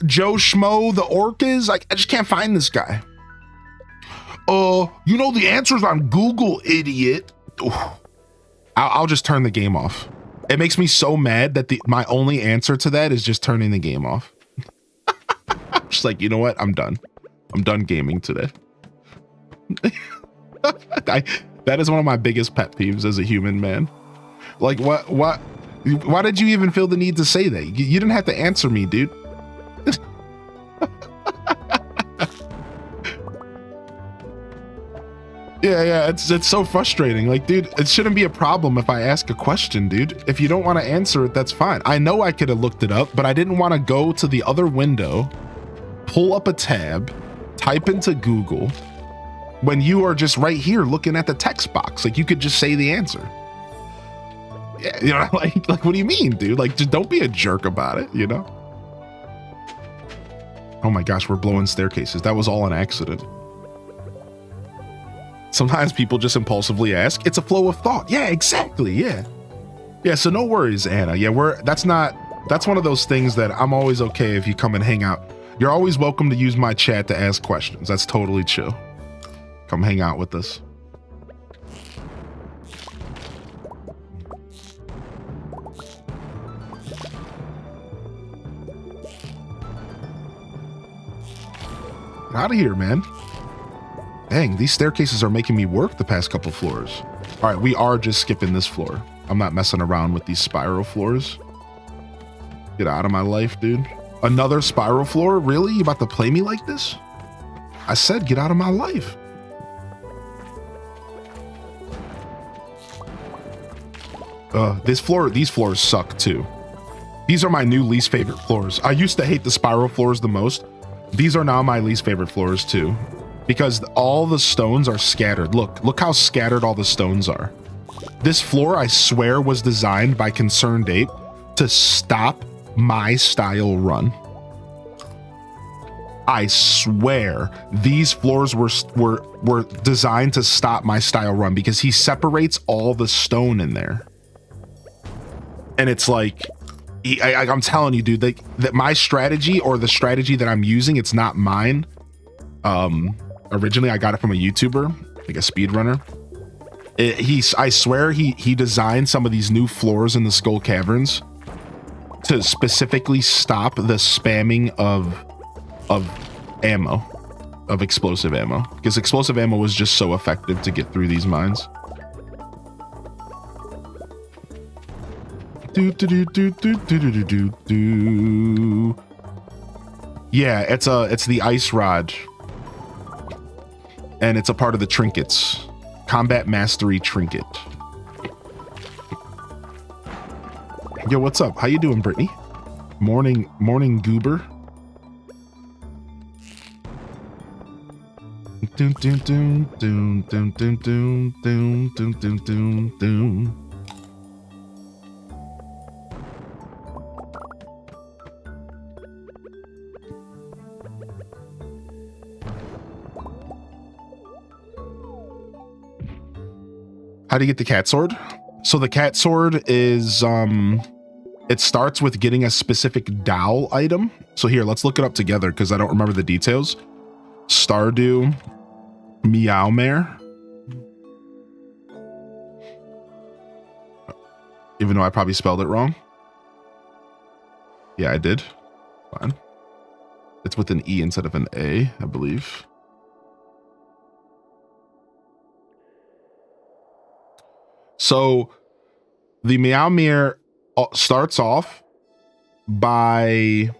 Joe Schmo the orc is? Like, I just can't find this guy. You know, the answer's on Google, idiot. I'll just turn the game off. It makes me so mad that my only answer to that is just turning the game off. Just like, you know what? I'm done. I'm done gaming today. That is one of my biggest pet peeves as a human, man. Like, why did you even feel the need to say that? You didn't have to answer me, dude. Yeah, it's so frustrating. Like, dude, it shouldn't be a problem if I ask a question, dude. If you don't want to answer it, that's fine. I know I could have looked it up, but I didn't want to go to the other window, pull up a tab, type into Google, when you are just right here looking at the text box. Like, you could just say the answer. Yeah, you know, like what do you mean, dude? Like, just don't be a jerk about it, you know? Oh my gosh, we're blowing staircases. That was all an accident. Sometimes people just impulsively ask. It's a flow of thought. Yeah, exactly. Yeah. Yeah, so no worries, Anna. Yeah, that's one of those things that I'm always okay if you come and hang out. You're always welcome to use my chat to ask questions. That's totally chill. Come hang out with us. Get out of here, man. Dang, these staircases are making me work the past couple floors. All right, we are just skipping this floor. I'm not messing around with these spiral floors. Get out of my life, dude. Another spiral floor? Really? You about to play me like this? I said get out of my life. These floors suck too. These are my new least favorite floors. I used to hate the spiral floors the most. These are now my least favorite floors too, because all the stones are scattered. Look how scattered all the stones are. This floor, I swear, was designed by Concerned Ape to stop my style run. I swear these floors were designed to stop my style run because he separates all the stone in there. And it's like, I'm telling you, dude, that my strategy, or the strategy that I'm using, it's not mine. Originally I got it from a YouTuber, like a speedrunner. I swear he designed some of these new floors in the Skull Caverns to specifically stop the spamming of ammo, of explosive ammo, because explosive ammo was just so effective to get through these mines. Yeah, it's the ice rod, and it's a part of the trinkets. Combat mastery trinket. Yo, what's up? How you doing, Brittany? Morning goober. Doom doom doom doom doom doom doom doom doom doom doom doom. How do you get the cat sword? So the cat sword is, it starts with getting a specific dowel item. So here, let's look it up together because I don't remember the details. Stardew Meowmare. Even though I probably spelled it wrong. Yeah, I did. Fine. It's with an E instead of an A, I believe. So the Meowmere starts off by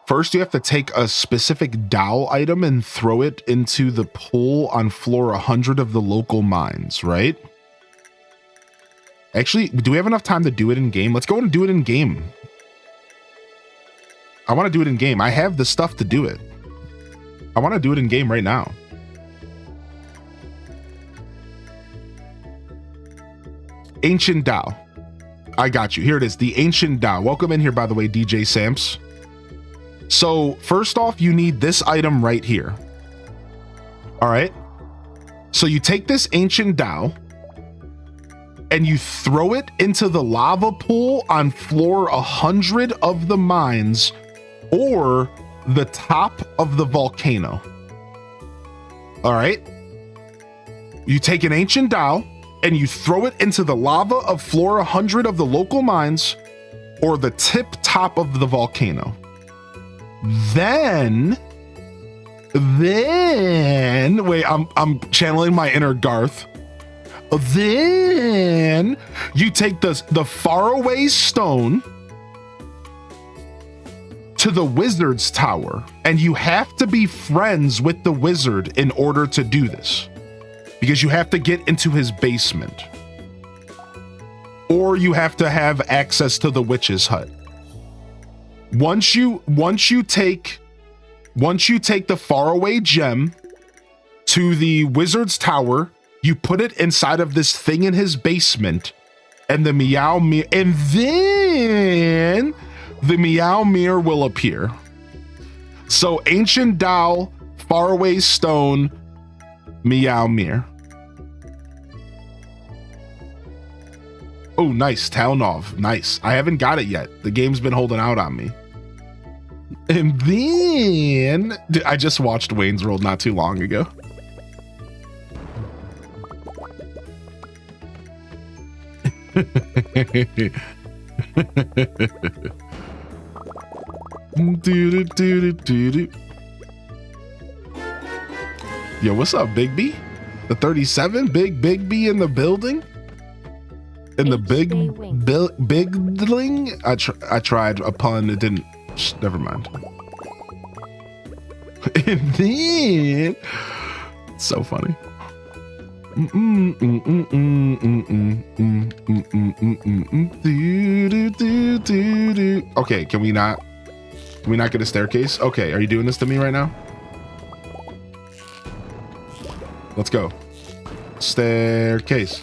first you have to take a specific dowel item and throw it into the pool on floor 100 of the local mines, right? Actually, do we have enough time to do it in game? Let's go and do it in game. I want to do it in game. I have the stuff to do it. I want to do it in game right now. Ancient Dao. I got you. Here it is. The Ancient Dao. Welcome in here, by the way, DJ Samps. So first off, you need this item right here. All right. So you take this Ancient Dao and you throw it into the lava pool on floor 100 of the mines or the top of the volcano. All right. You take an Ancient Dao and you throw it into the lava of floor 100 of the local mines or the top of the volcano. Then wait, I'm channeling my inner Garth. Then you take the faraway stone to the wizard's tower, and you have to be friends with the wizard in order to do this, because you have to get into his basement, or you have to have access to the witch's hut. Once you take the faraway gem to the wizard's tower, you put it inside of this thing in his basement, and the Meow Mirror, and then the Meow Mirror will appear. So Ancient Dao, faraway stone, Meow Mirror. Oh, nice. Talnov. Nice. I haven't got it yet. The game's been holding out on me. And then I just watched Wayne's World not too long ago. Yo, what's up, Big B? The 37, Big B in the building? In the bigling? I tried a pun, it didn't. Never mind. And then, so funny. Okay, can we not get a staircase? Okay, are you doing this to me right now? Let's go. Staircase.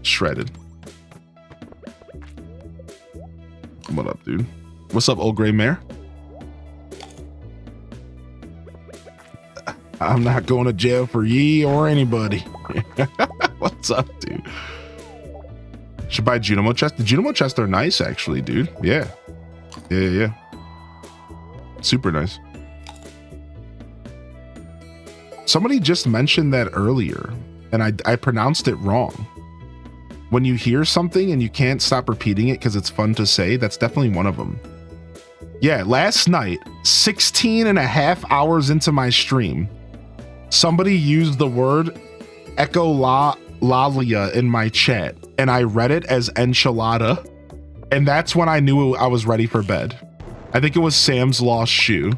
Shredded. What up, dude? What's up, old gray mare? I'm not going to jail for ye or anybody. What's up, dude? Should buy Junimo chest. The Junimo chests are nice, actually, dude. Yeah. Super nice. Somebody just mentioned that earlier, and I pronounced it wrong. When you hear something and you can't stop repeating it because it's fun to say, that's definitely one of them. Yeah, last night, 16 and a half hours into my stream, somebody used the word echolalia in my chat, and I read it as enchilada, and that's when I knew I was ready for bed. I think it was Sam's lost shoe.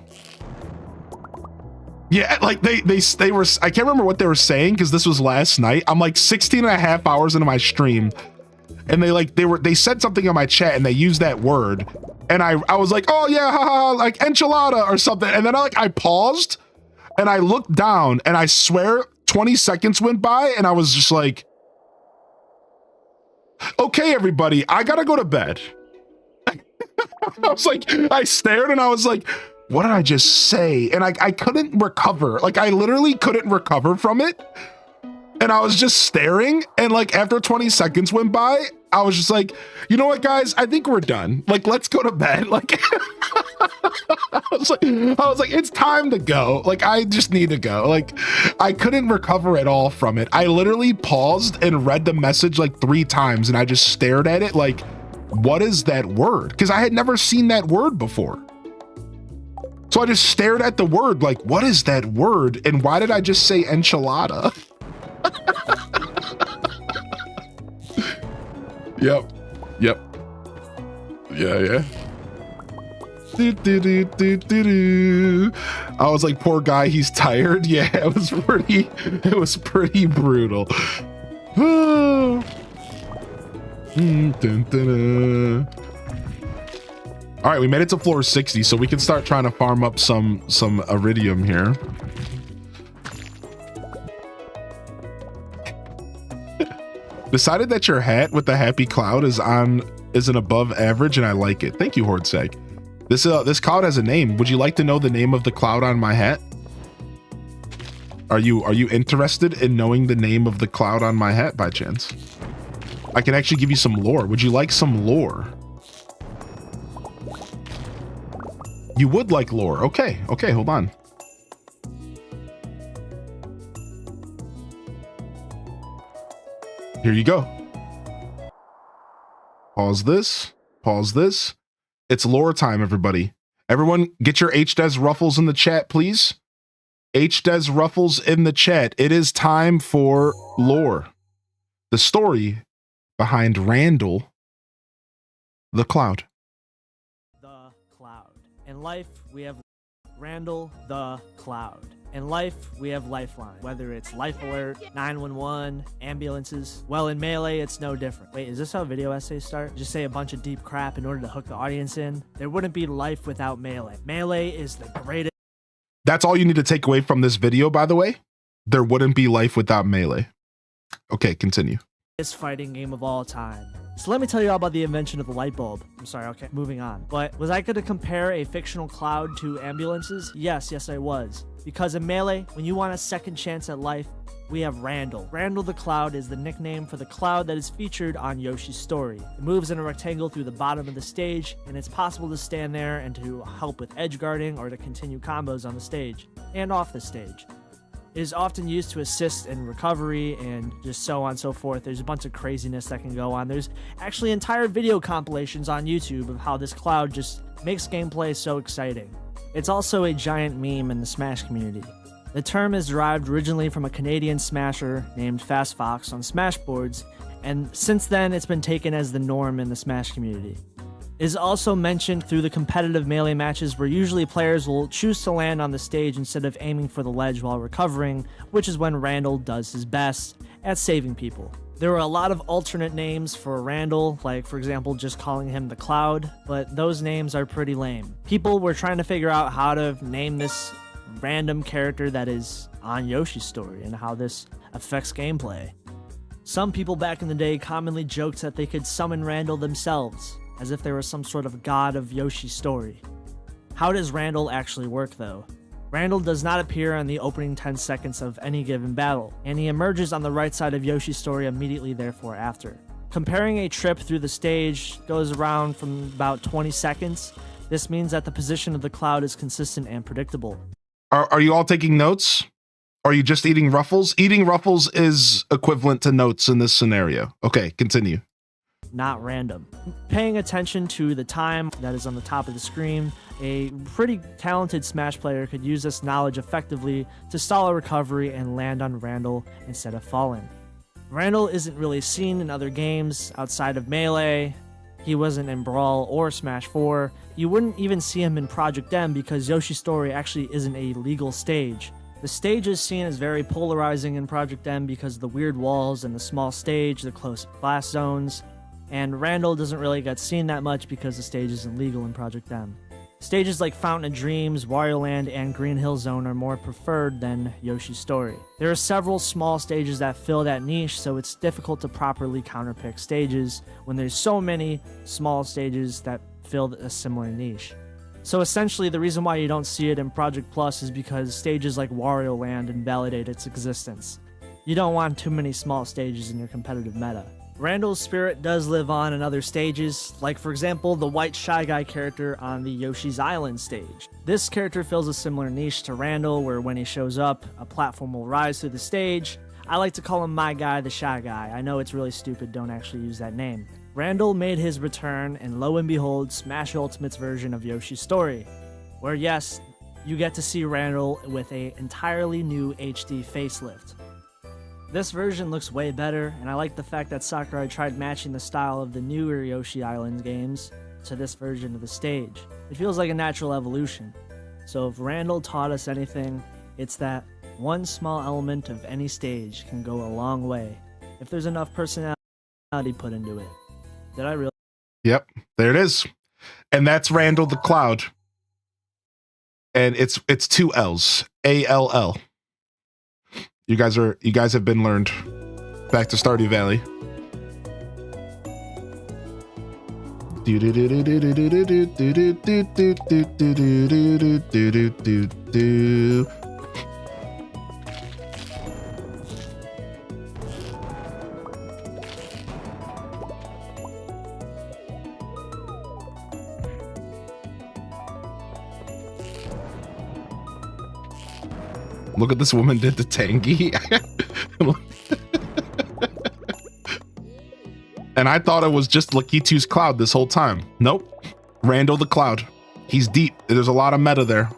Yeah, like they were, I can't remember what they were saying because this was last night. I'm like 16 and a half hours into my stream, and they said something in my chat and they used that word, and I was like, oh yeah, haha, like enchilada or something, and then I paused and I looked down, and I swear 20 seconds went by, and I was just like, okay, everybody, I gotta go to bed. I was like, I stared and I was like, what did I just say? And I couldn't recover. Like, I literally couldn't recover from it. And I was just staring. And like, after 20 seconds went by, I was just like, you know what, guys? I think we're done. Like, let's go to bed. Like, I was like, it's time to go. Like, I just need to go. Like, I couldn't recover at all from it. I literally paused and read the message like 3 times, and I just stared at it like, what is that word? Because I had never seen that word before. So I just stared at the word like, what is that word? And why did I just say enchilada? Yep. Yep. Yeah. I was like, poor guy, he's tired. Yeah, it was pretty brutal. All right, we made it to floor 60, so we can start trying to farm up some iridium here. Decided that your hat with the happy cloud is an above average, and I like it. Thank you, Hordseg. This cloud has a name. Would you like to know the name of the cloud on my hat? Are you interested in knowing the name of the cloud on my hat by chance? I can actually give you some lore. Would you like some lore? You would like lore. Okay, hold on. Here you go. Pause this. It's lore time, everybody. Everyone get your HDes Ruffles in the chat, please. HDes Ruffles in the chat. It is time for lore. The story behind Randall the Cloud. The Cloud. In life, we have Randall the Cloud. In life, we have Lifeline, whether it's Life Alert, 911, ambulances. Well, in Melee, it's no different. Wait, is this how video essays start? Just say a bunch of deep crap in order to hook the audience in? There wouldn't be life without Melee. Melee is the greatest. That's all you need to take away from this video, by the way. There wouldn't be life without Melee. Okay, continue. Fighting game of all time. So let me tell you all about the invention of the light bulb. I'm sorry, okay, moving on. But was I going to compare a fictional cloud to ambulances? Yes, I was. Because in Melee, when you want a second chance at life, we have Randall. Randall the Cloud is the nickname for the cloud that is featured on Yoshi's story. It moves in a rectangle through the bottom of the stage, and it's possible to stand there and to help with edge guarding or to continue combos on the stage and off the stage. It is often used to assist in recovery and just so on and so forth. There's a bunch of craziness that can go on. There's actually entire video compilations on YouTube of how this cloud just makes gameplay so exciting. It's also a giant meme in the Smash community. The term is derived originally from a Canadian smasher named Fast Fox on Smash boards, and since then it's been taken as the norm in the Smash community. It is also mentioned through the competitive Melee matches where usually players will choose to land on the stage instead of aiming for the ledge while recovering, which is when Randall does his best at saving people. There were a lot of alternate names for Randall, like for example just calling him the Cloud, but those names are pretty lame. People were trying to figure out how to name this random character that is on Yoshi's story and how this affects gameplay. Some people back in the day commonly joked that they could summon Randall themselves, as if they were some sort of god of Yoshi's story. How does Randall actually work though? Randall does not appear in the opening 10 seconds of any given battle, and he emerges on the right side of Yoshi's story immediately therefore after. Comparing a trip through the stage goes around from about 20 seconds. This means that the position of the cloud is consistent and predictable. Are you all taking notes? Are you just eating Ruffles? Eating Ruffles is equivalent to notes in this scenario. Okay, continue. Not random. Paying attention to the time that is on the top of the screen, a pretty talented Smash player could use this knowledge effectively to stall a recovery and land on Randall instead of falling. Randall isn't really seen in other games outside of Melee. He wasn't in Brawl or Smash 4. You wouldn't even see him in Project M because Yoshi's story actually isn't a legal stage. The stage is seen as very polarizing in Project M because of the weird walls and the small stage, the close blast zones, and Randall doesn't really get seen that much because the stage isn't legal in Project M. Stages like Fountain of Dreams, Wario Land, and Green Hill Zone are more preferred than Yoshi's story. There are several small stages that fill that niche, so it's difficult to properly counterpick stages when there's so many small stages that fill a similar niche. So essentially, the reason why you don't see it in Project Plus is because stages like Wario Land invalidate its existence. You don't want too many small stages in your competitive meta. Randall's spirit does live on in other stages, like for example the white Shy Guy character on the Yoshi's Island stage. This character fills a similar niche to Randall, where when he shows up, a platform will rise through the stage. I like to call him my guy, the Shy Guy. I know it's really stupid, don't actually use that name. Randall made his return in, lo and behold, Smash Ultimate's version of Yoshi's story, where yes, you get to see Randall with a entirely new HD facelift. This version looks way better, and I like the fact that Sakurai tried matching the style of the newer Yoshi Island games to this version of the stage. It feels like a natural evolution. So if Randall taught us anything, it's that one small element of any stage can go a long way if there's enough personality put into it. Did I really? Yep, there it is. And that's Randall the Cloud. And it's 2 L's. ALL. You guys have been learned. Back to Stardew Valley. Look what this woman did to Tangy. And I thought it was just Lakitu's Cloud this whole time. Nope. Randall the Cloud. He's deep. There's a lot of meta there.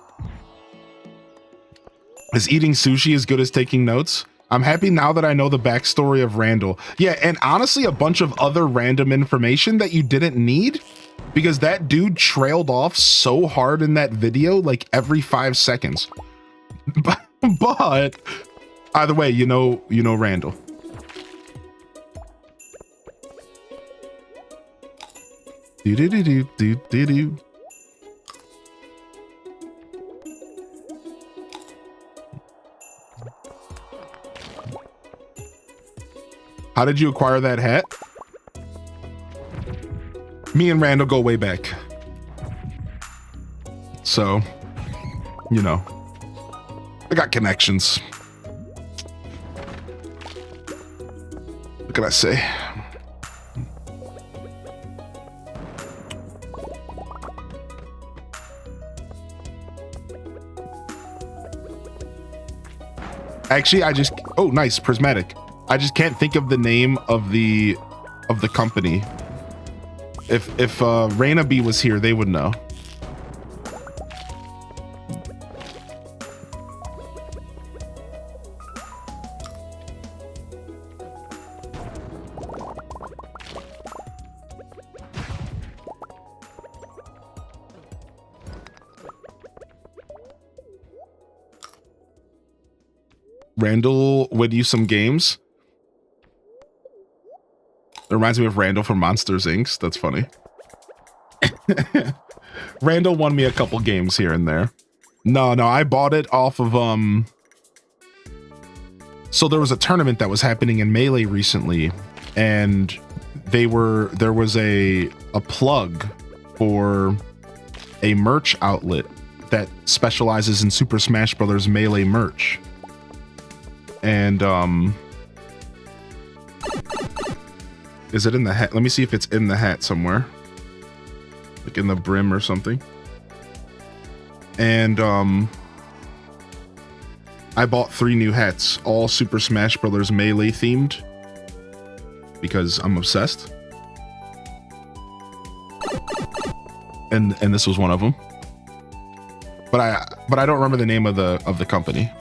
Is eating sushi as good as taking notes? I'm happy now that I know the backstory of Randall. Yeah, and honestly, a bunch of other random information that you didn't need, because that dude trailed off so hard in that video, like every 5 seconds. But either way, you know Randall. Do. How did you acquire that hat? Me and Randall go way back. So, you know, I got connections. What can I say? Actually, oh, nice, prismatic. I just can't think of the name of the company. If Raina B was here, they would know. Randall would use some games. It reminds me of Randall from Monsters Inc. That's funny. Randall won me a couple games here and there. No, I bought it off of so there was a tournament that was happening in Melee recently, and there was a plug for a merch outlet that specializes in Super Smash Bros. Melee merch. And is it in the hat? Let me see if it's in the hat somewhere, like in the brim or something. And I bought 3 new hats, all Super Smash Bros. Melee themed, because I'm obsessed. And this was one of them. But I don't remember the name of the company.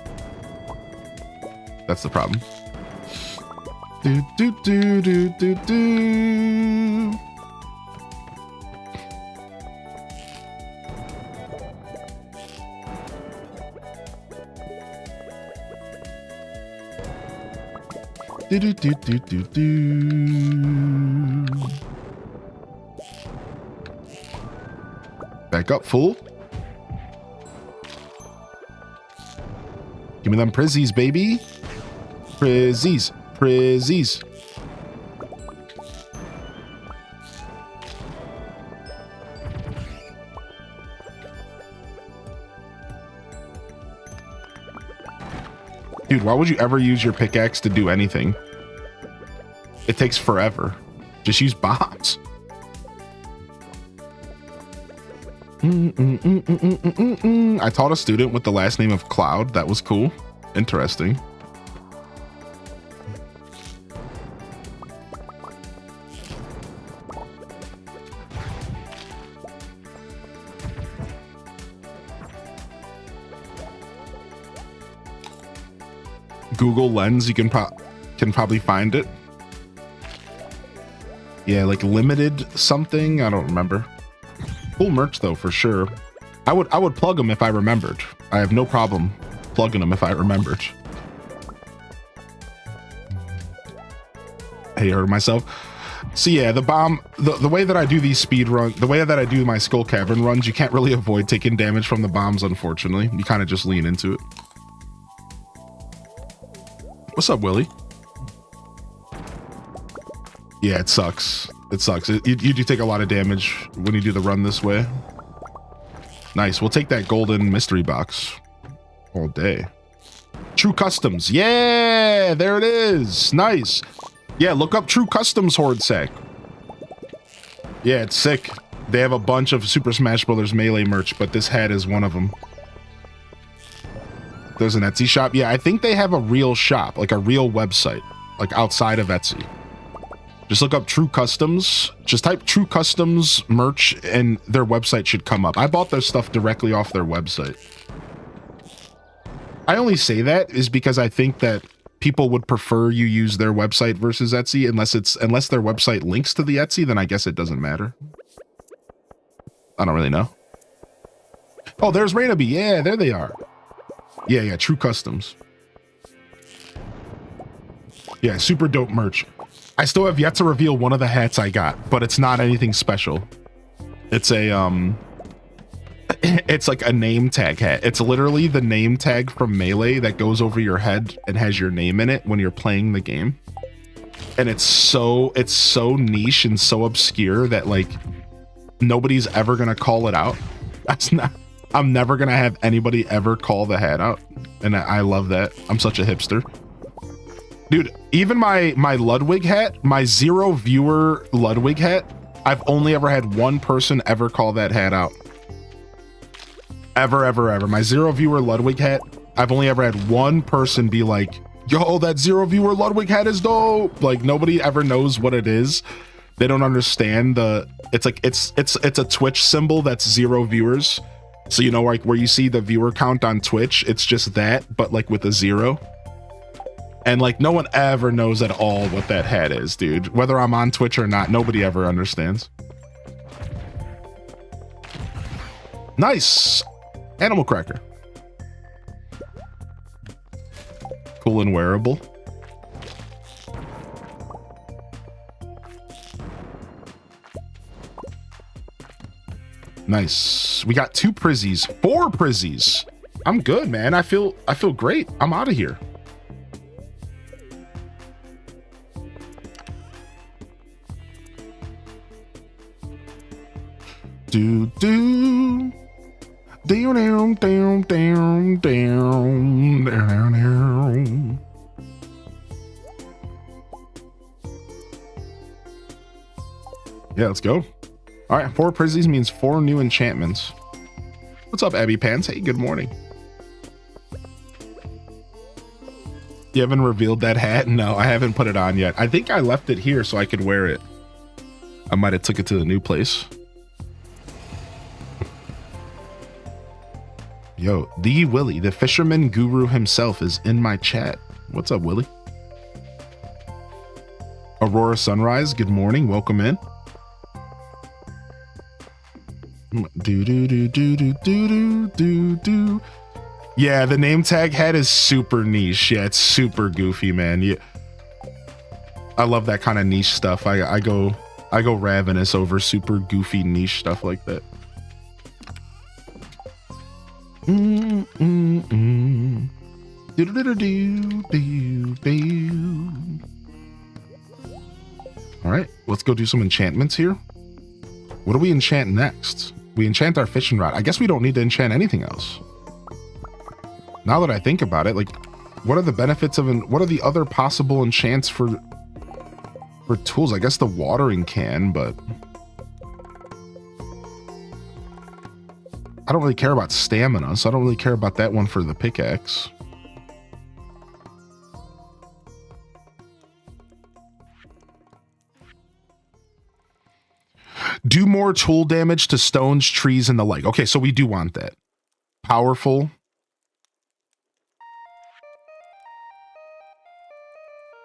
That's the problem. Back up, fool. Give me them prizzies, baby. Prizzies. Dude, why would you ever use your pickaxe to do anything? It takes forever. Just use bombs. I taught a student with the last name of Cloud. That was cool. Interesting. Google Lens, you can probably find it. Yeah, like limited something. I don't remember. Cool merch though, for sure. I would plug them if I remembered. I have no problem plugging them if I remembered. Hey, heard myself. So yeah, the bomb, the way that I do these speed runs, the way that I do my Skull Cavern runs, you can't really avoid taking damage from the bombs, unfortunately. You kind of just lean into it. What's up, Willie? Yeah, it sucks. It sucks. You do take a lot of damage when you do the run this way. Nice. We'll take that golden mystery box all day. True Customs. Yeah, there it is. Nice. Yeah, look up True Customs Horde Sack. Yeah, it's sick. They have a bunch of Super Smash Bros. Melee merch, but this hat is one of them. There's an Etsy shop. Yeah, I think they have a real shop, like a real website, like outside of Etsy. Just look up True Customs. Just type True Customs merch and their website should come up. I bought their stuff directly off their website. I only say that is because I think that people would prefer you use their website versus Etsy, unless their website links to the Etsy, then I guess it doesn't matter. I don't really know. Oh, there's Rainaby. Yeah, there they are. Yeah, True Customs. Yeah, super dope merch. I still have yet to reveal one of the hats I got, but it's not anything special. It's a it's like a name tag hat. It's literally the name tag from Melee that goes over your head and has your name in it when you're playing the game. And it's so niche and so obscure that like nobody's ever gonna call it out. I'm never gonna have anybody ever call the hat out. And I love that. I'm such a hipster. Dude, even my Ludwig hat, my 0 viewer Ludwig hat, I've only ever had one person ever call that hat out. Ever. My 0 viewer Ludwig hat, I've only ever had one person be like, yo, that 0 viewer Ludwig hat is dope. Like nobody ever knows what it is. They don't understand it's a Twitch symbol that's 0 viewers. So you know, like where you see the viewer count on Twitch, it's just that, but like with a 0. And like no one ever knows at all what that hat is, dude. Whether I'm on Twitch or not, nobody ever understands. Nice. Animal cracker. Cool and wearable. Nice. We got 2 prizzies, 4 prizzies. I'm good, man. I feel great. I'm out of here. Do down down. Yeah, let's go. All right, 4 prizzies means 4 new enchantments. What's up, Abby Pants? Hey, good morning. You haven't revealed that hat? No, I haven't put it on yet. I think I left it here so I could wear it. I might have took it to the new place. Yo, the Willie, the fisherman guru himself, is in my chat. What's up, Willie? Aurora Sunrise, good morning. Welcome in. Do. Yeah, the name tag hat is super niche. Yeah, it's super goofy, man. Yeah, I love that kind of niche stuff. I go ravenous over super goofy niche stuff like that. All right, let's go do some enchantments here. What do we enchant next? We enchant our fishing rod. I guess we don't need to enchant anything else. Now that I think about it, like, what are the benefits of what are the other possible enchants for tools? I guess the watering can, but I don't really care about stamina, so I don't really care about that one for the pickaxe. Do more tool damage to stones, trees, and the like. Okay, so we do want that. Powerful.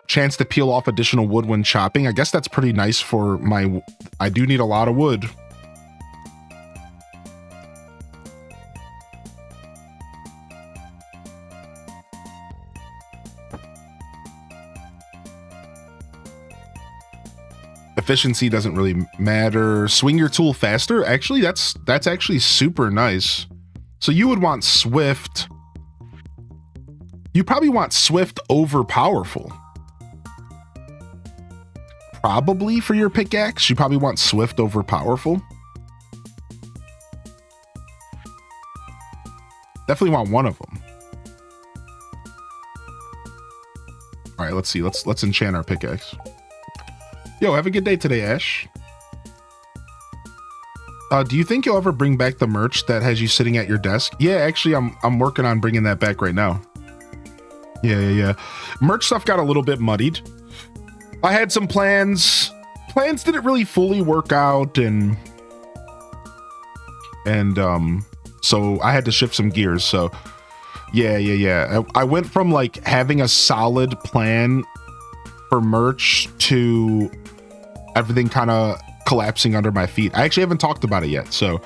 Chance to peel off additional wood when chopping. I guess that's pretty nice for my... I do need a lot of wood. Efficiency doesn't really matter. Swing your tool faster. Actually, that's actually super nice. So you would want swift. You probably want swift over powerful. Probably for your pickaxe, you probably want swift over powerful. Definitely want one of them. All right, let's see. Let's enchant our pickaxe. Yo, have a good day today, Ash. Do you think you'll ever bring back the merch that has you sitting at your desk? Yeah, actually, I'm working on bringing that back right now. Yeah. Merch stuff got a little bit muddied. I had some plans. Plans didn't really fully work out, and so I had to shift some gears. So yeah. I went from like having a solid plan for merch to everything kind of collapsing under my feet. I actually haven't talked about it yet, so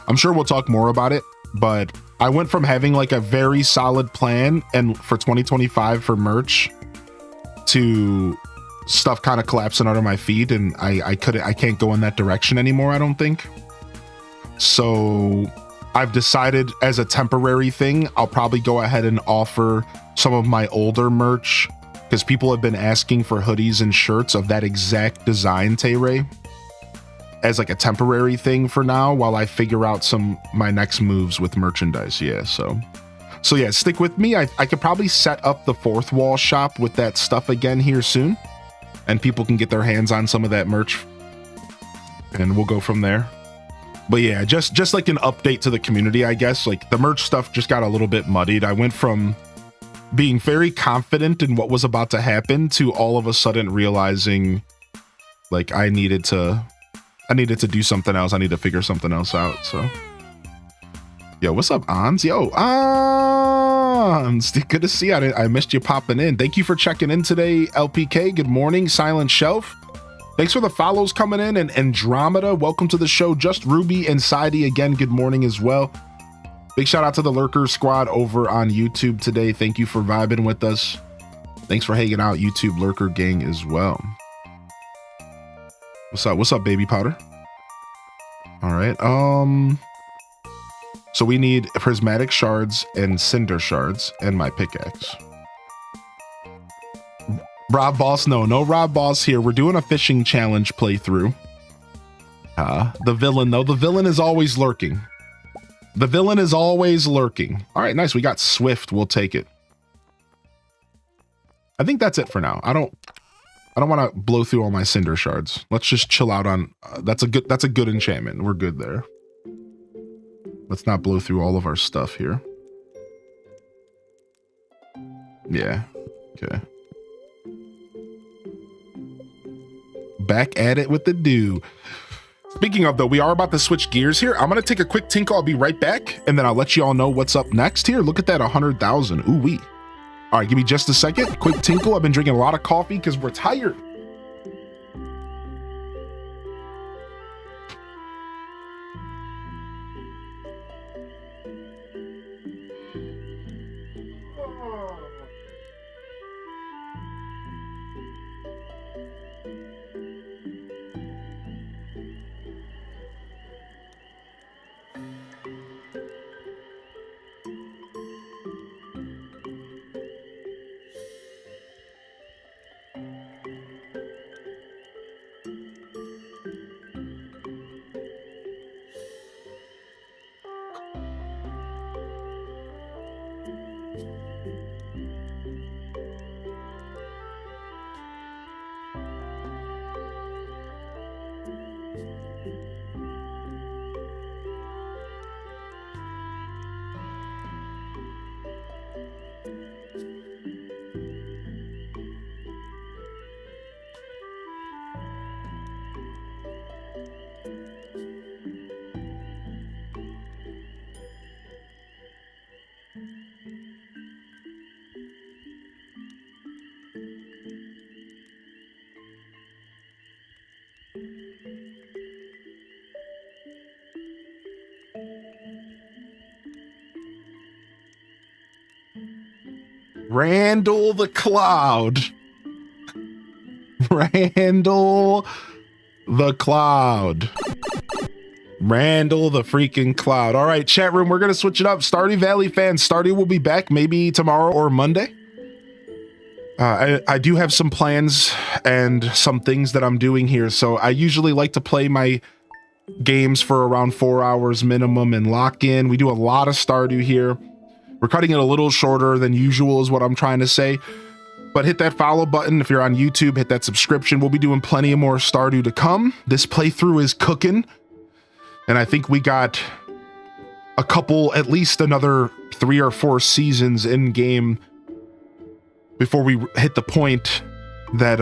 I'm sure we'll talk more about it, but I went from having like a very solid plan and for 2025 for merch to stuff kind of collapsing under my feet, and I can't go in that direction anymore, I don't think. So I've decided as a temporary thing, I'll probably go ahead and offer some of my older merch, because people have been asking for hoodies and shirts of that exact design, Tay-Ray, as like a temporary thing for now while I figure out my next moves with merchandise. Yeah, so yeah, stick with me. I could probably set up the fourth wall shop with that stuff again here soon, and people can get their hands on some of that merch, and we'll go from there. But yeah, just like an update to the community, I guess. Like the merch stuff just got a little bit muddied. I went from being very confident in what was about to happen to all of a sudden realizing like I needed to do something else. I need to figure something else out. So yo, what's up, Ans? Yo, Ans, good to see you. I missed you popping in. Thank you for checking in today, LPK. Good morning, Silent Shelf. Thanks for the follows coming in, and Andromeda, welcome to the show. Just Ruby and Sidey again, good morning as well. Big shout out to the Lurker Squad over on YouTube today. Thank you for vibing with us. Thanks for hanging out, YouTube Lurker Gang as well. What's up, Baby Powder? All right. So we need prismatic shards and cinder shards and my pickaxe. Rob Boss, no Rob Boss here. We're doing a fishing challenge playthrough. The villain, though. The villain is always lurking. The villain is always lurking. All right, nice. We got Swift. We'll take it. I think that's it for now. I don't want to blow through all my cinder shards. Let's just chill out on. That's a good enchantment. We're good there. Let's not blow through all of our stuff here. Yeah. Okay. Back at it with the do. Speaking of, though, we are about to switch gears here. I'm going to take a quick tinkle. I'll be right back, and then I'll let you all know what's up next here. Look at that, 100,000. Ooh-wee. All right, give me just a second. Quick tinkle. I've been drinking a lot of coffee because we're tired. Randall the Cloud. Randall the Cloud. Randall the freaking Cloud. All right, chat room, we're going to switch it up. Stardew Valley fans, Stardew will be back maybe tomorrow or Monday. I do have some plans and some things that I'm doing here. So I usually like to play my games for around 4 hours minimum and lock in. We do a lot of Stardew here. We're cutting it a little shorter than usual is what I'm trying to say. But hit that follow button if you're on YouTube. Hit that subscription. We'll be doing plenty of more Stardew to come. This playthrough is cooking. And I think we got a couple, at least another 3 or 4 seasons in game before we hit the point that,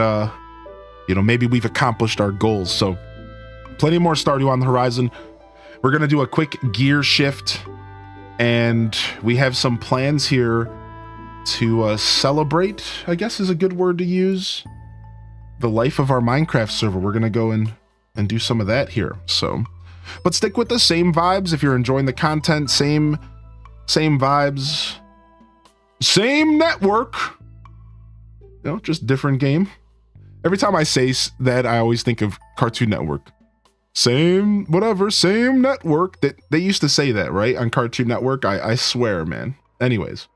maybe we've accomplished our goals. So plenty more Stardew on the horizon. We're going to do a quick gear shift, and we have some plans here to celebrate, I guess is a good word to use, the life of our Minecraft server. We're going to go in and do some of that here. So, but stick with the same vibes. If you're enjoying the content, same vibes, same network, just different game. Every time I say that, I always think of Cartoon Network. Same network. That they used to say that, right? On Cartoon Network. I swear, man. Anyways.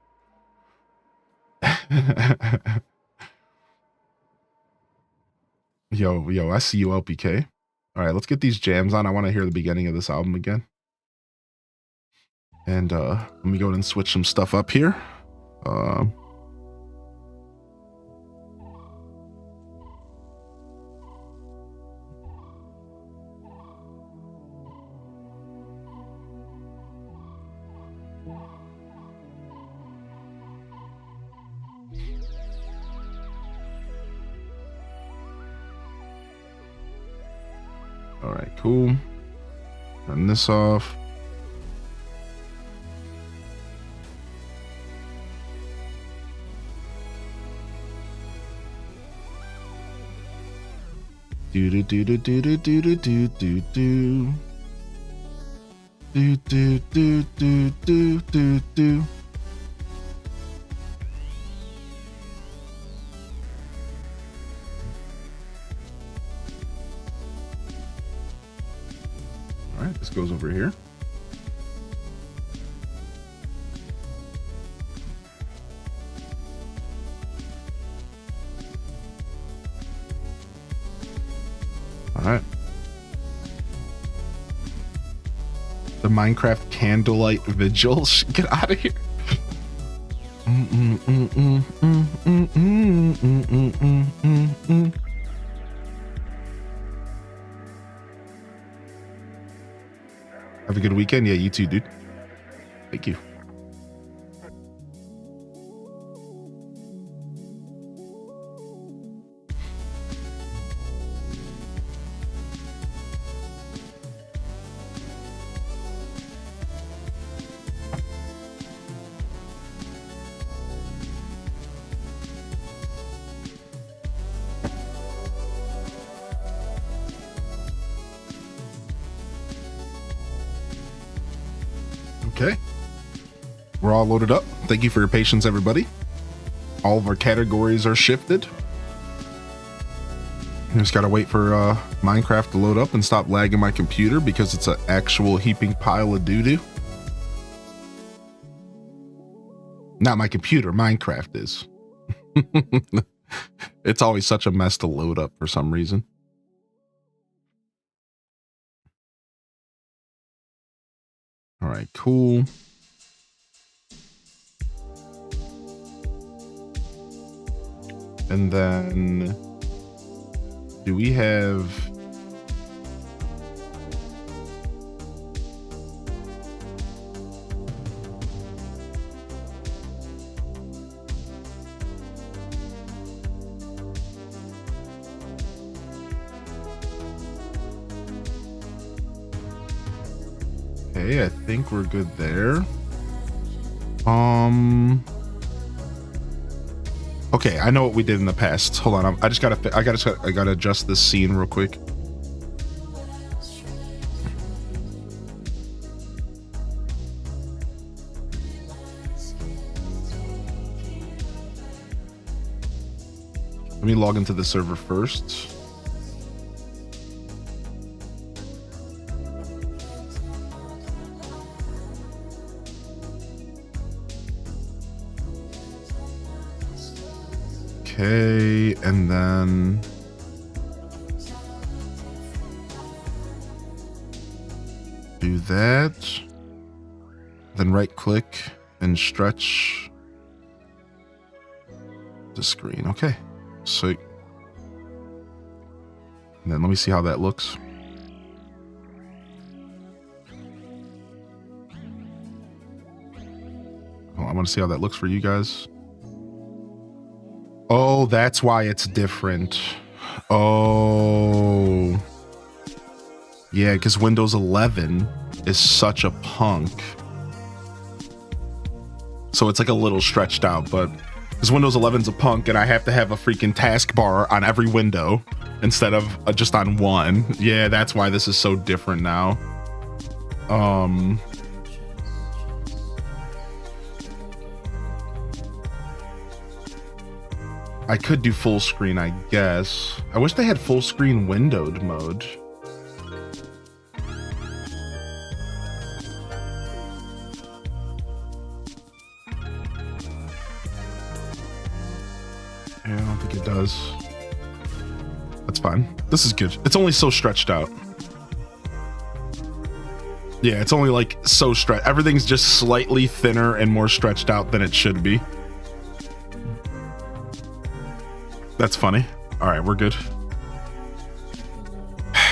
Yo, I see you, LPK. All right, let's get these jams on. I want to hear the beginning of this album again. And let me go ahead and switch some stuff up here. All right, cool. Turn this off. Do do do do do do do do do do do do do do do do do. All right, this goes over here. All right. The Minecraft candlelight vigils. Get out of here. Have a good weekend. Yeah, you too, dude. Thank you. Okay, we're all loaded up. Thank you for your patience, everybody. All of our categories are shifted. I just gotta wait for Minecraft to load up and stop lagging my computer because it's an actual heaping pile of doo-doo. Not my computer, Minecraft is. It's always such a mess to load up for some reason. All right, cool. And then do we have okay, I think we're good there. Okay, I know what we did in the past. Hold on, I gotta adjust this scene real quick. Let me log into the server first. Okay, and then do that. Then right click and stretch the screen. Okay, sweet. And then let me see how that looks. Oh, I want to see how that looks for you guys. Oh, that's why it's different. Oh. Yeah, because Windows 11 is such a punk. So it's like a little stretched out, but because Windows 11's a punk and I have to have a freaking taskbar on every window instead of just on one. Yeah, that's why this is so different now. I could do full screen, I guess. I wish they had full screen windowed mode. Yeah, I don't think it does. That's fine. This is good. It's only so stretched out. Yeah, it's only like so stretched. Everything's just slightly thinner and more stretched out than it should be. That's funny. All right, we're good.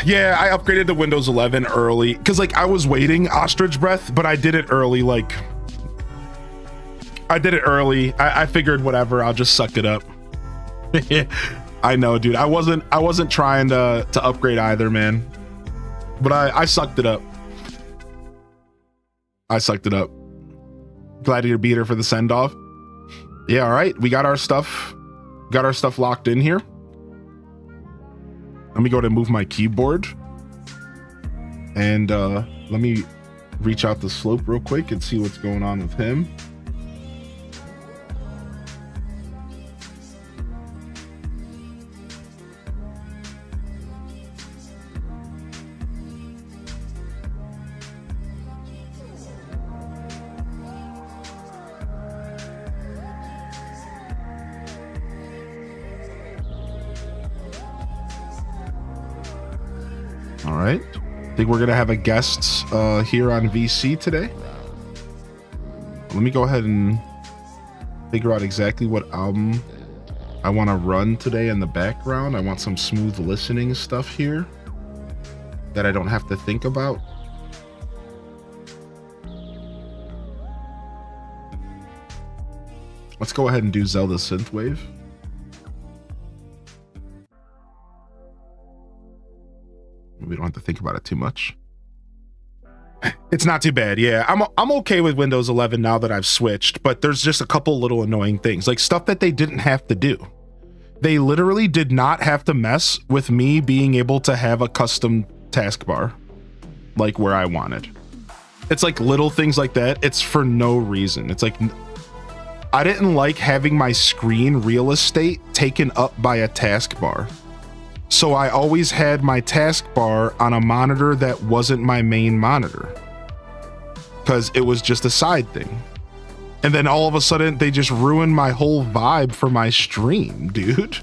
Yeah, I upgraded to Windows 11 early because like I was waiting ostrich breath, but I did it early. Like I did it early. I figured whatever, I'll just suck it up. I know, dude. I wasn't trying to upgrade either, man. But I sucked it up. I sucked it up. Glad to be here for the send off. Yeah, all right. We got our stuff. Got our stuff locked in here. Let me go to move my keyboard. And let me reach out the slope real quick and see what's going on with him. All right. I think we're going to have a guest here on VC today. Let me go ahead and figure out exactly what album I want to run today in the background. I want some smooth listening stuff here that I don't have to think about. Let's go ahead and do Zelda Synthwave. We don't have to think about it too much. It's not too bad. Yeah, I'm okay with Windows 11 now that I've switched, but there's just a couple little annoying things, like stuff that they didn't have to do. They literally did not have to mess with me being able to have a custom taskbar, like where I wanted. It's like little things like that. It's for no reason. It's like, I didn't like having my screen real estate taken up by a taskbar. So I always had my taskbar on a monitor that wasn't my main monitor, because it was just a side thing. And then all of a sudden they just ruined my whole vibe for my stream, dude.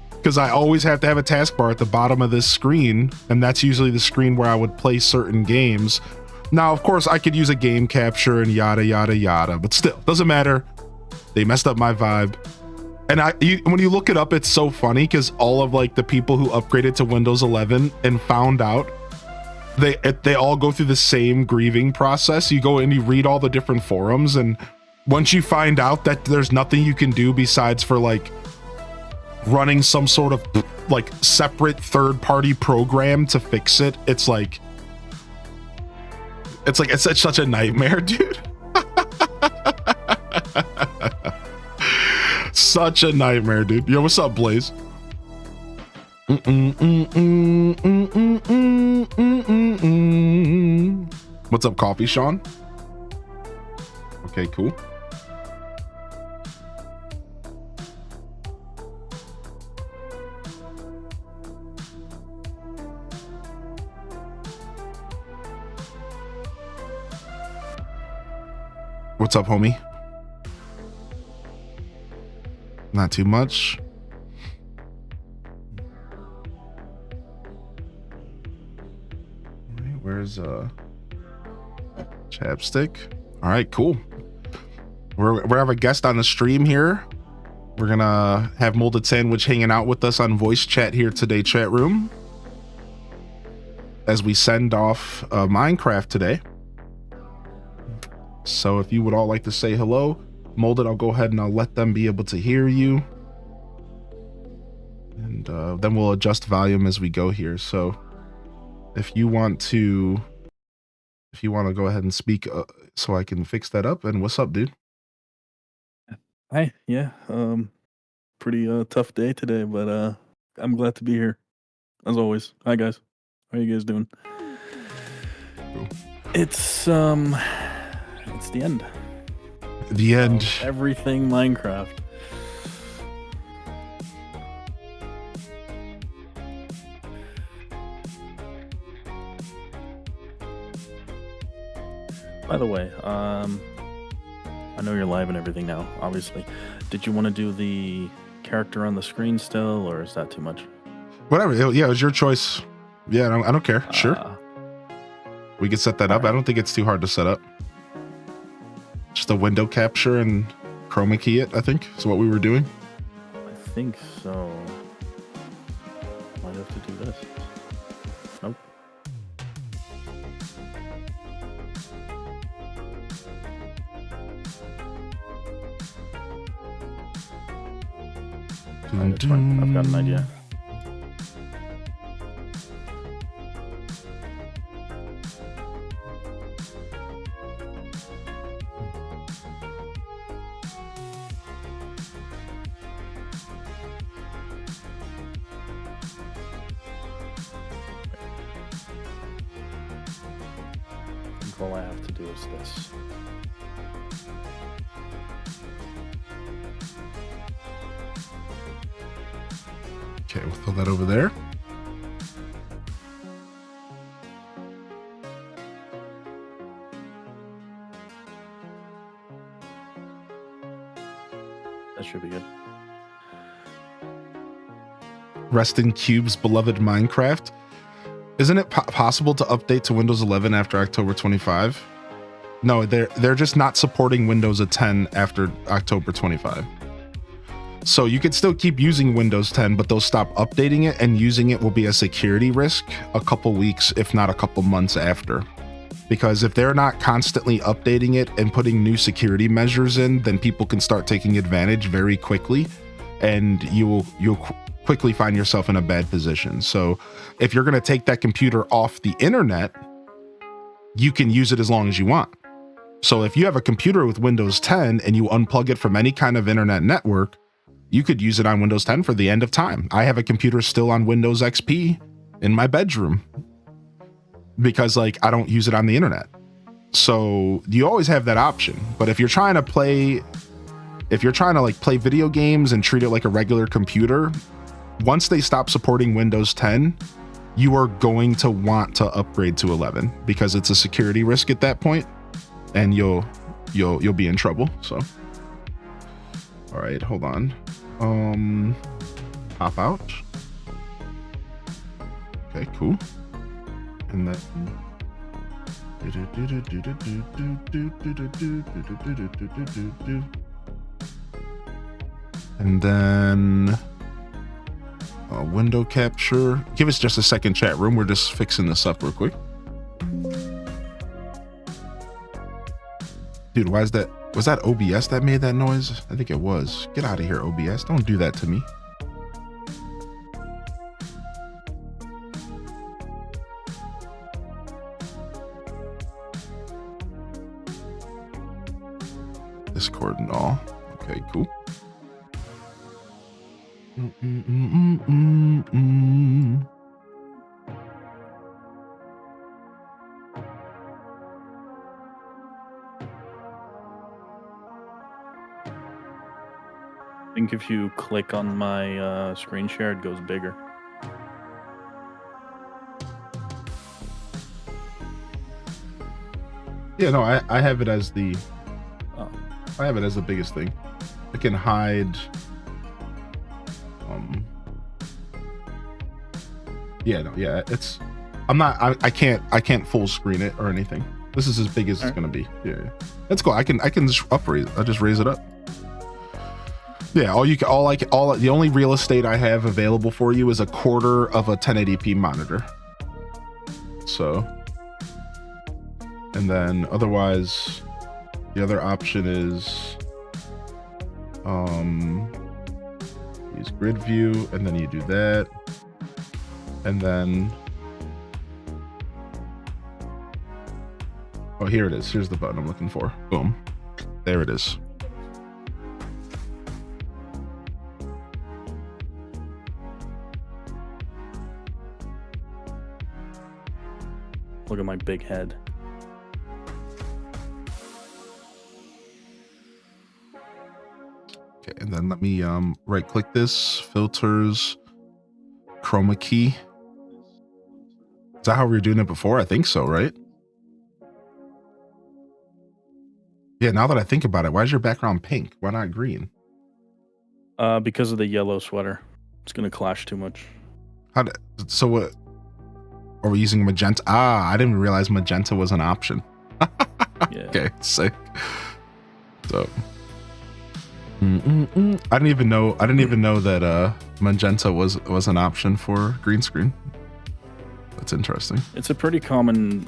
Because I always have to have a taskbar at the bottom of this screen, and that's usually the screen where I would play certain games. Now, of course, I could use a game capture and yada, yada, yada, but still, doesn't matter. They messed up my vibe. And when you look it up, it's so funny because all of like the people who upgraded to Windows 11 and found out, they all go through the same grieving process. You go and you read all the different forums, and once you find out that there's nothing you can do besides for like running some sort of like separate third-party program to fix it, it's such a nightmare, dude. Such a nightmare, dude. Yo, what's up, Blaze? What's up, Coffee Sean? Okay, cool. What's up, homie? Not too much. Where's Chapstick? All right, cool. We have a guest on the stream here. We're gonna have Molded Sandwich hanging out with us on voice chat here today, chat room, as we send off Minecraft today. So if you would all like to say hello, Molded, I'll go ahead and I'll let them be able to hear you. And then we'll adjust volume as we go here. So if you want to go ahead and speak so I can fix that up. And what's up, dude? Hi. Yeah. Pretty tough day today, but I'm glad to be here as always. Hi guys. How are you guys doing? Cool. It's the end. The end. Everything Minecraft. By the way, I know you're live and everything now, obviously. Did you want to do the character on the screen still, or is that too much? Whatever. Yeah, it was your choice. Yeah, I don't care. Sure. We could set that up. Right. I don't think it's too hard to set up. Just a window capture and chroma key it, I think, is what we were doing. I think so. Might have to do this. Nope. Right, it's fine. I've got an idea. I think all I have to do is this. Okay, we'll throw that over there. That should be good. Rest in Cube's beloved Minecraft. Isn't it possible to update to Windows 11 after October 25? No, they're just not supporting Windows 10 after October 25. So you could still keep using Windows 10, but they'll stop updating it, and using it will be a security risk a couple weeks, if not a couple months after. Because if they're not constantly updating it and putting new security measures in, then people can start taking advantage very quickly, and you'll quickly find yourself in a bad position. So if you're going to take that computer off the internet, you can use it as long as you want. So if you have a computer with Windows 10 and you unplug it from any kind of internet network, you could use it on Windows 10 for the end of time. I have a computer still on Windows XP in my bedroom because I don't use it on the internet. So you always have that option. But if you're trying to play video games and treat it like a regular computer, once they stop supporting Windows 10, you are going to want to upgrade to 11 because it's a security risk at that point, and you'll be in trouble. So, all right, hold on. Pop out. Okay, cool. And then window capture. Give us just a second, chat room. We're just fixing this up real quick. Dude, why is that? Was that OBS that made that noise? I think it was. Get out of here, OBS. Don't do that to me. Discord and all. Okay, cool. I think if you click on my screen share, it goes bigger. Yeah, no, I have it as the I have it as the biggest thing. I can hide. Yeah, no, yeah, it's. I'm not. I can't full screen it or anything. This is as big as it's gonna be. Yeah, yeah. That's cool. I can just upraise. I just raise it up. Yeah, the only real estate I have available for you is a quarter of a 1080p monitor. So, and then otherwise, the other option is use grid view, and then you do that, and then oh, here it is. Here's the button I'm looking for. Boom, there it is. Look at my big head. Okay, and then let me right click this, filters, chroma key. Is that how we were doing it before? I think so, right? Yeah, now that I think about it, why is your background pink? Why not green? Because of the yellow sweater. It's gonna clash too much. So what? Are we using magenta? Ah, I didn't realize magenta was an option. Yeah. Okay, sick. So, I didn't even know that magenta was an option for green screen. That's interesting. It's a pretty common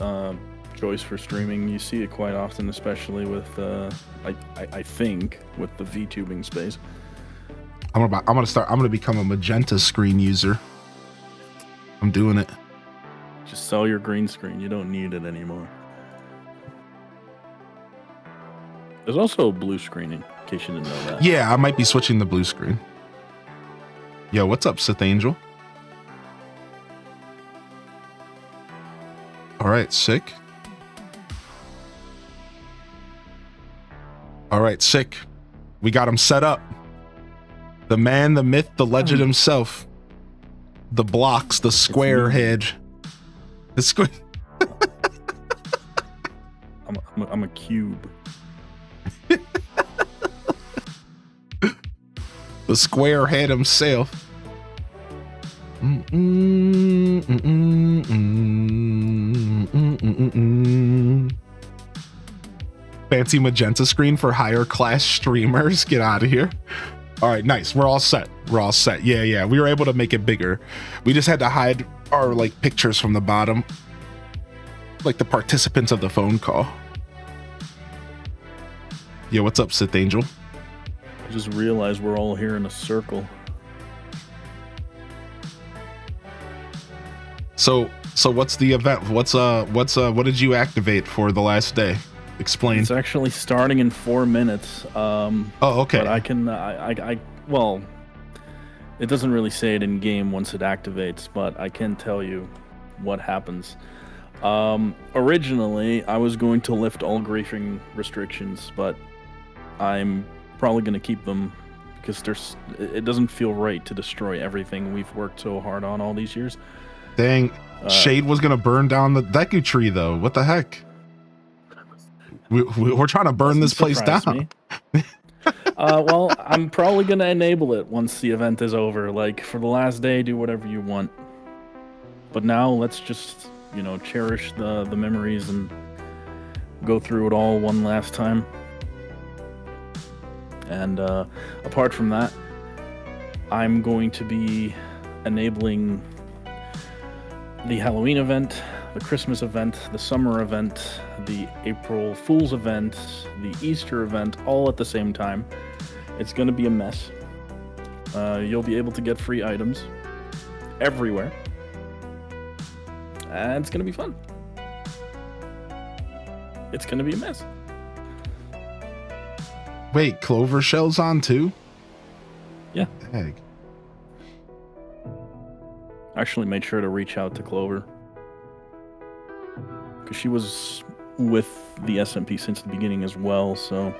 choice for streaming. You see it quite often, especially with I think with the VTubing space. I'm gonna become a magenta screen user. I'm doing it. Just sell your green screen. You don't need it anymore. There's also blue screening, in case you didn't know that. Yeah, I might be switching the blue screen. Yo, what's up, Sith Angel? All right, sick. All right, sick. We got him set up. The man, the myth, the legend himself. The blocks, the square head. The square. I'm a cube. The square head himself. Fancy magenta screen for higher class streamers. Get out of here. All right, nice. We're all set. Yeah. We were able to make it bigger. We just had to hide our like pictures from the bottom, like the participants of the phone call. Yeah, what's up, Sith Angel? I just realized we're all here in a circle. So what's the event? What did you activate for the last day? Explain. It's actually starting in 4 minutes. Oh, okay. But I can, well, it doesn't really say it in game once it activates, but I can tell you what happens. Originally, I was going to lift all griefing restrictions, but I'm probably going to keep them because it doesn't feel right to destroy everything we've worked so hard on all these years. Dang, Shade was going to burn down the Deku tree, though. What the heck? We're trying to burn this place down. Well, I'm probably going to enable it once the event is over. Like, for the last day, do whatever you want. But now, let's just, cherish the memories and go through it all one last time. And apart from that, I'm going to be enabling the Halloween event, the Christmas event, the summer event, the April Fool's event, the Easter event, all at the same time. It's going to be a mess. You'll be able to get free items everywhere. And it's going to be fun. It's going to be a mess. Wait, Clover Shell's on too? Yeah. Dang. Actually made sure to reach out to Clover. Because she was with the SMP since the beginning as well, so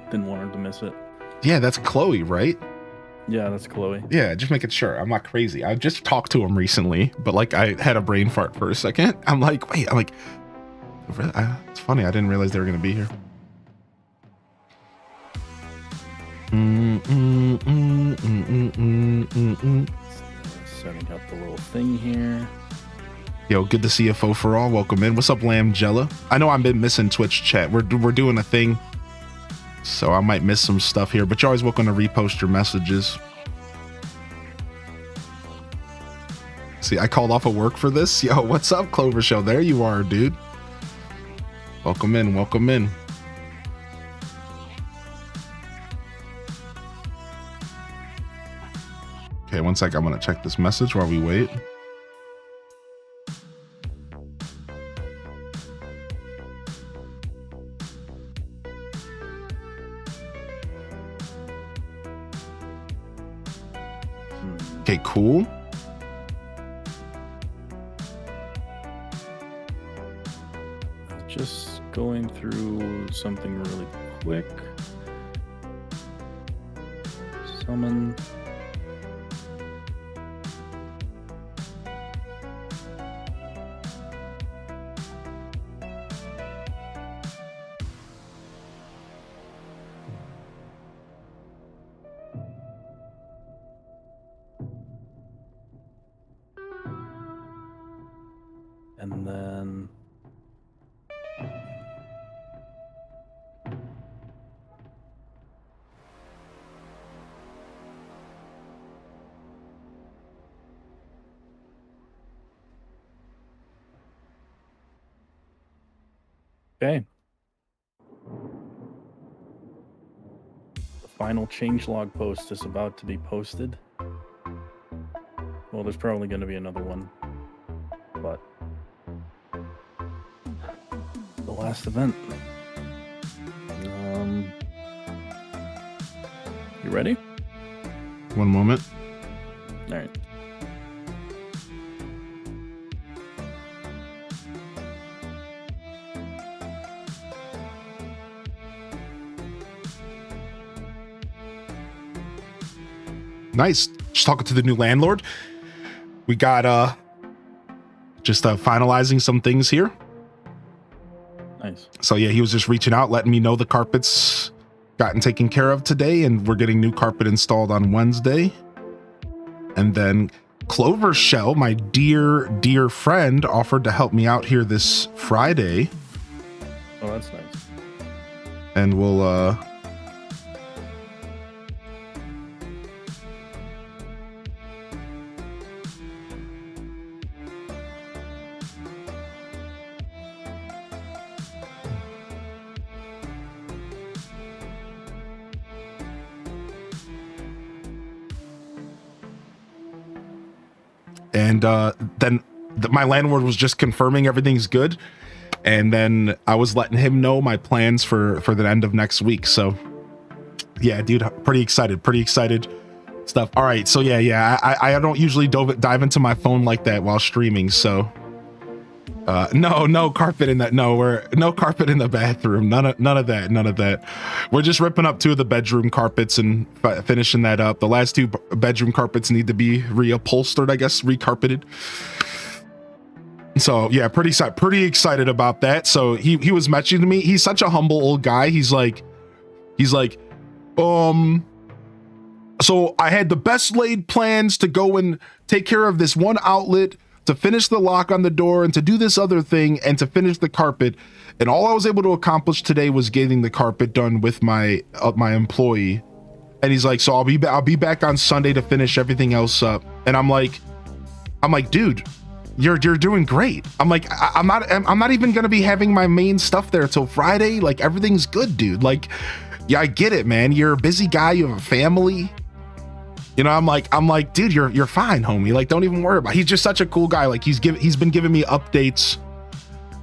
didn't want her to miss it. Yeah, that's Chloe, right? Yeah, that's Chloe. Yeah, just making sure. I'm not crazy. I just talked to him recently, but like I had a brain fart for a second. I'm like, it's funny. I didn't realize they were going to be here. Setting up the little thing here. Yo, good to see you, Fo for all. Welcome in. What's up, Lamb Jella? I know I've been missing Twitch chat. We're doing a thing, so I might miss some stuff here, but you're always welcome to repost your messages. See, I called off of work for this. Yo, what's up, Clover Show? There you are, dude. Welcome in, welcome in. Okay, one sec. I'm gonna check this message while we wait. Okay, cool. Just going through something really quick. Summon. And then okay. The final changelog post is about to be posted. Well, there's probably going to be another one, but the last event. You ready? One moment. All right. Nice. Just talking to the new landlord. We got just finalizing some things here. Nice. So yeah, he was just reaching out, letting me know the carpet's gotten taken care of today, and we're getting new carpet installed on Wednesday. And then Clover Shell, my dear friend, offered to help me out here this Friday. Oh, that's nice. And we'll and then my landlord was just confirming everything's good, and then I was letting him know my plans for the end of next week. So yeah, dude, pretty excited stuff. All right, so I don't usually dive into my phone like that while streaming, so no carpet in that. No carpet in the bathroom. None of that. We're just ripping up 2 of the bedroom carpets and finishing that up. The last 2 bedroom carpets need to be reupholstered, I guess, recarpeted. So yeah, pretty excited about that. So he was mentioning to me, he's such a humble old guy. He's like, so I had the best laid plans to go and take care of this one outlet, to finish the lock on the door, and to do this other thing, and to finish the carpet. And all I was able to accomplish today was getting the carpet done with my employee. And he's like, so I'll be back on Sunday to finish everything else up. And I'm like, dude, you're doing great. I'm like, I'm not even gonna be having my main stuff there till Friday. Like, everything's good, dude. Like, yeah, I get it, man. You're a busy guy. You have a family. You know, I'm like, dude, you're fine, homie. Like, don't even worry about it. He's just such a cool guy. Like, he's been giving me updates,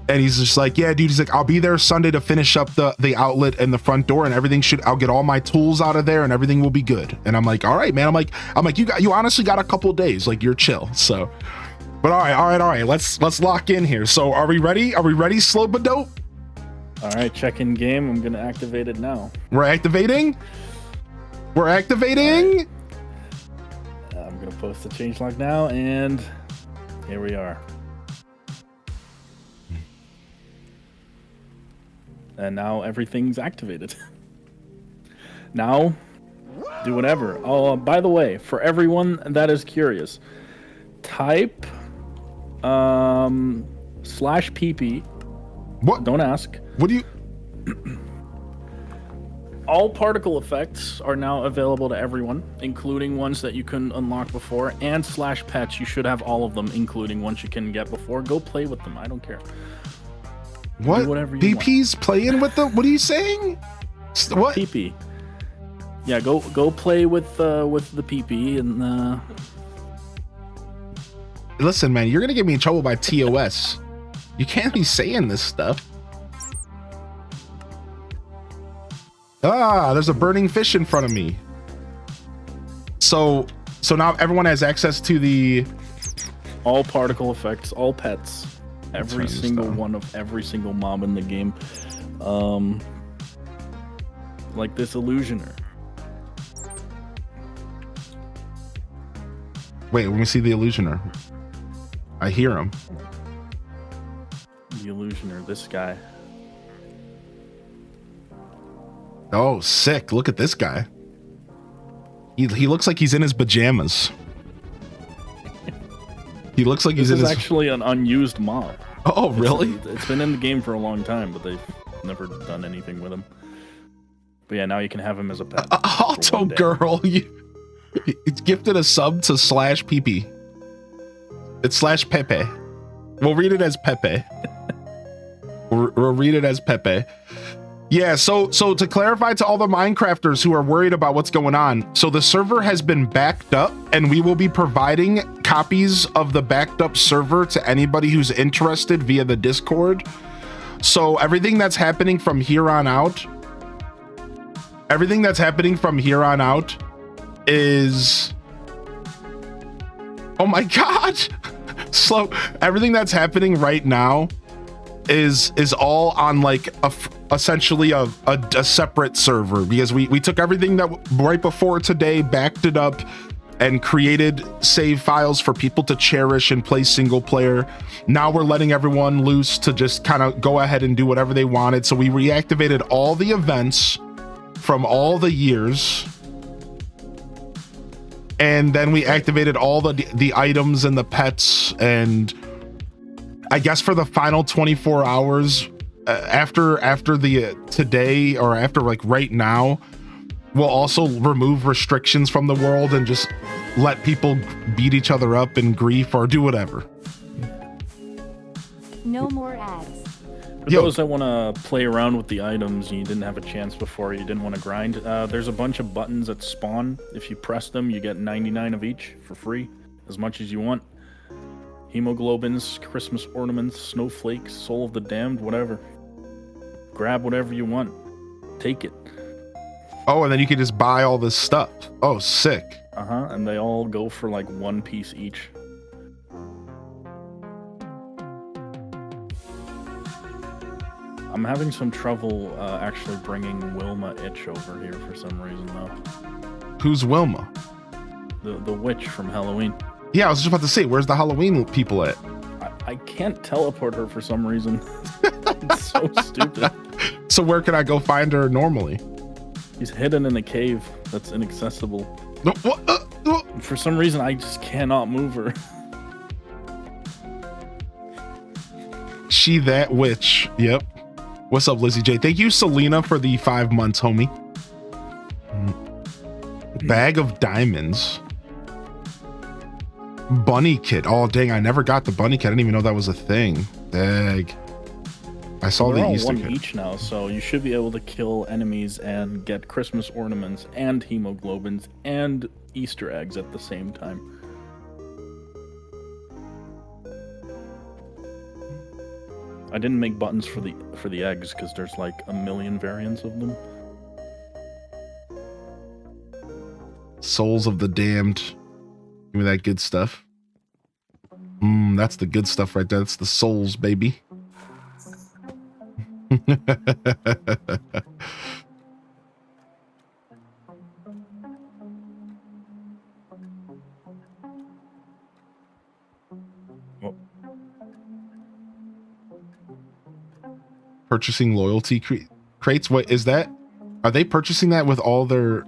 and he's just like, yeah, dude. He's like, I'll be there Sunday to finish up the outlet and the front door, and everything I'll get all my tools out of there, and everything will be good. And I'm like, all right, man. I'm like, you honestly got a couple days. Like, you're chill. So, but all right. Let's lock in here. So, are we ready? Slow but dope. All right, check in game. I'm gonna activate it now. We're activating. Right. I'm gonna post the changelog now, and here we are. And now everything's activated. Now Do whatever. Oh, by the way, for everyone that is curious, type /pp. What? Don't ask. What do you? All particle effects are now available to everyone, including ones that you couldn't unlock before, and /pets. You should have all of them, including ones you couldn't get before. Go play with them. I don't care. What? Do whatever you BP's want. playing with them? What are you saying? What? PP. Yeah, go play with the PP and. Listen, man, you're gonna get me in trouble by TOS. You can't be saying this stuff. Ah, there's a burning fish in front of me. So now everyone has access to the all particle effects, all pets, every single stuff. one of every single mob in the game. Like this illusioner. Wait, let me see the illusioner. I hear him. The illusioner, this guy. Oh, sick. Look at this guy. He looks like he's in his pajamas. He looks like he's in his... This is actually an unused mob. Oh, really? It's been in the game for a long time, but they've never done anything with him. But yeah, now you can have him as a pet. Auto girl. It's gifted a sub to /pp. It's /Pepe. We'll read it as Pepe. We'll read it as Pepe. Yeah, so to clarify to all the Minecrafters who are worried about what's going on, so the server has been backed up, and we will be providing copies of the backed up server to anybody who's interested via the Discord. So everything that's happening from here on out is... Oh my god! So everything that's happening right now is all on like essentially a separate server, because we took everything that right before today, backed it up, and created save files for people to cherish and play single player. Now we're letting everyone loose to just kind of go ahead and do whatever they wanted. So we reactivated all the events from all the years, and then we activated all the items and the pets. And I guess for the final 24 hours after the today, or after like right now, we'll also remove restrictions from the world and just let people beat each other up in grief or do whatever. No more ads. For those that want to play around with the items and you didn't have a chance before, you didn't want to grind, there's a bunch of buttons that spawn. If you press them, you get 99 of each for free, as much as you want. Hemoglobins, Christmas ornaments, snowflakes, soul of the damned, whatever. Grab whatever you want. Take it. Oh, and then you can just buy all this stuff. Oh, sick. And they all go for like 1 piece each. I'm having some trouble actually bringing Wilma Itch over here for some reason, though. Who's Wilma? The witch from Halloween. Yeah, I was just about to say, where's the Halloween people at? I can't teleport her for some reason. It's so stupid. So where can I go find her normally? She's hidden in a cave that's inaccessible. No, what? For some reason, I just cannot move her. She that witch. Yep. What's up, Lizzie J? Thank you, Selena, for the 5 months, homie. Bag of diamonds. Bunny kit. Oh, dang, I never got the bunny kit. I didn't even know that was a thing. Dag. I saw the Easter kit. One each now, so you should be able to kill enemies and get Christmas ornaments and hemoglobins and Easter eggs at the same time. I didn't make buttons for the eggs because there's like a million variants of them. Souls of the damned. Give me that good stuff. That's the good stuff right there. That's the souls, baby. Purchasing loyalty crates. What is that? Are they purchasing that with all their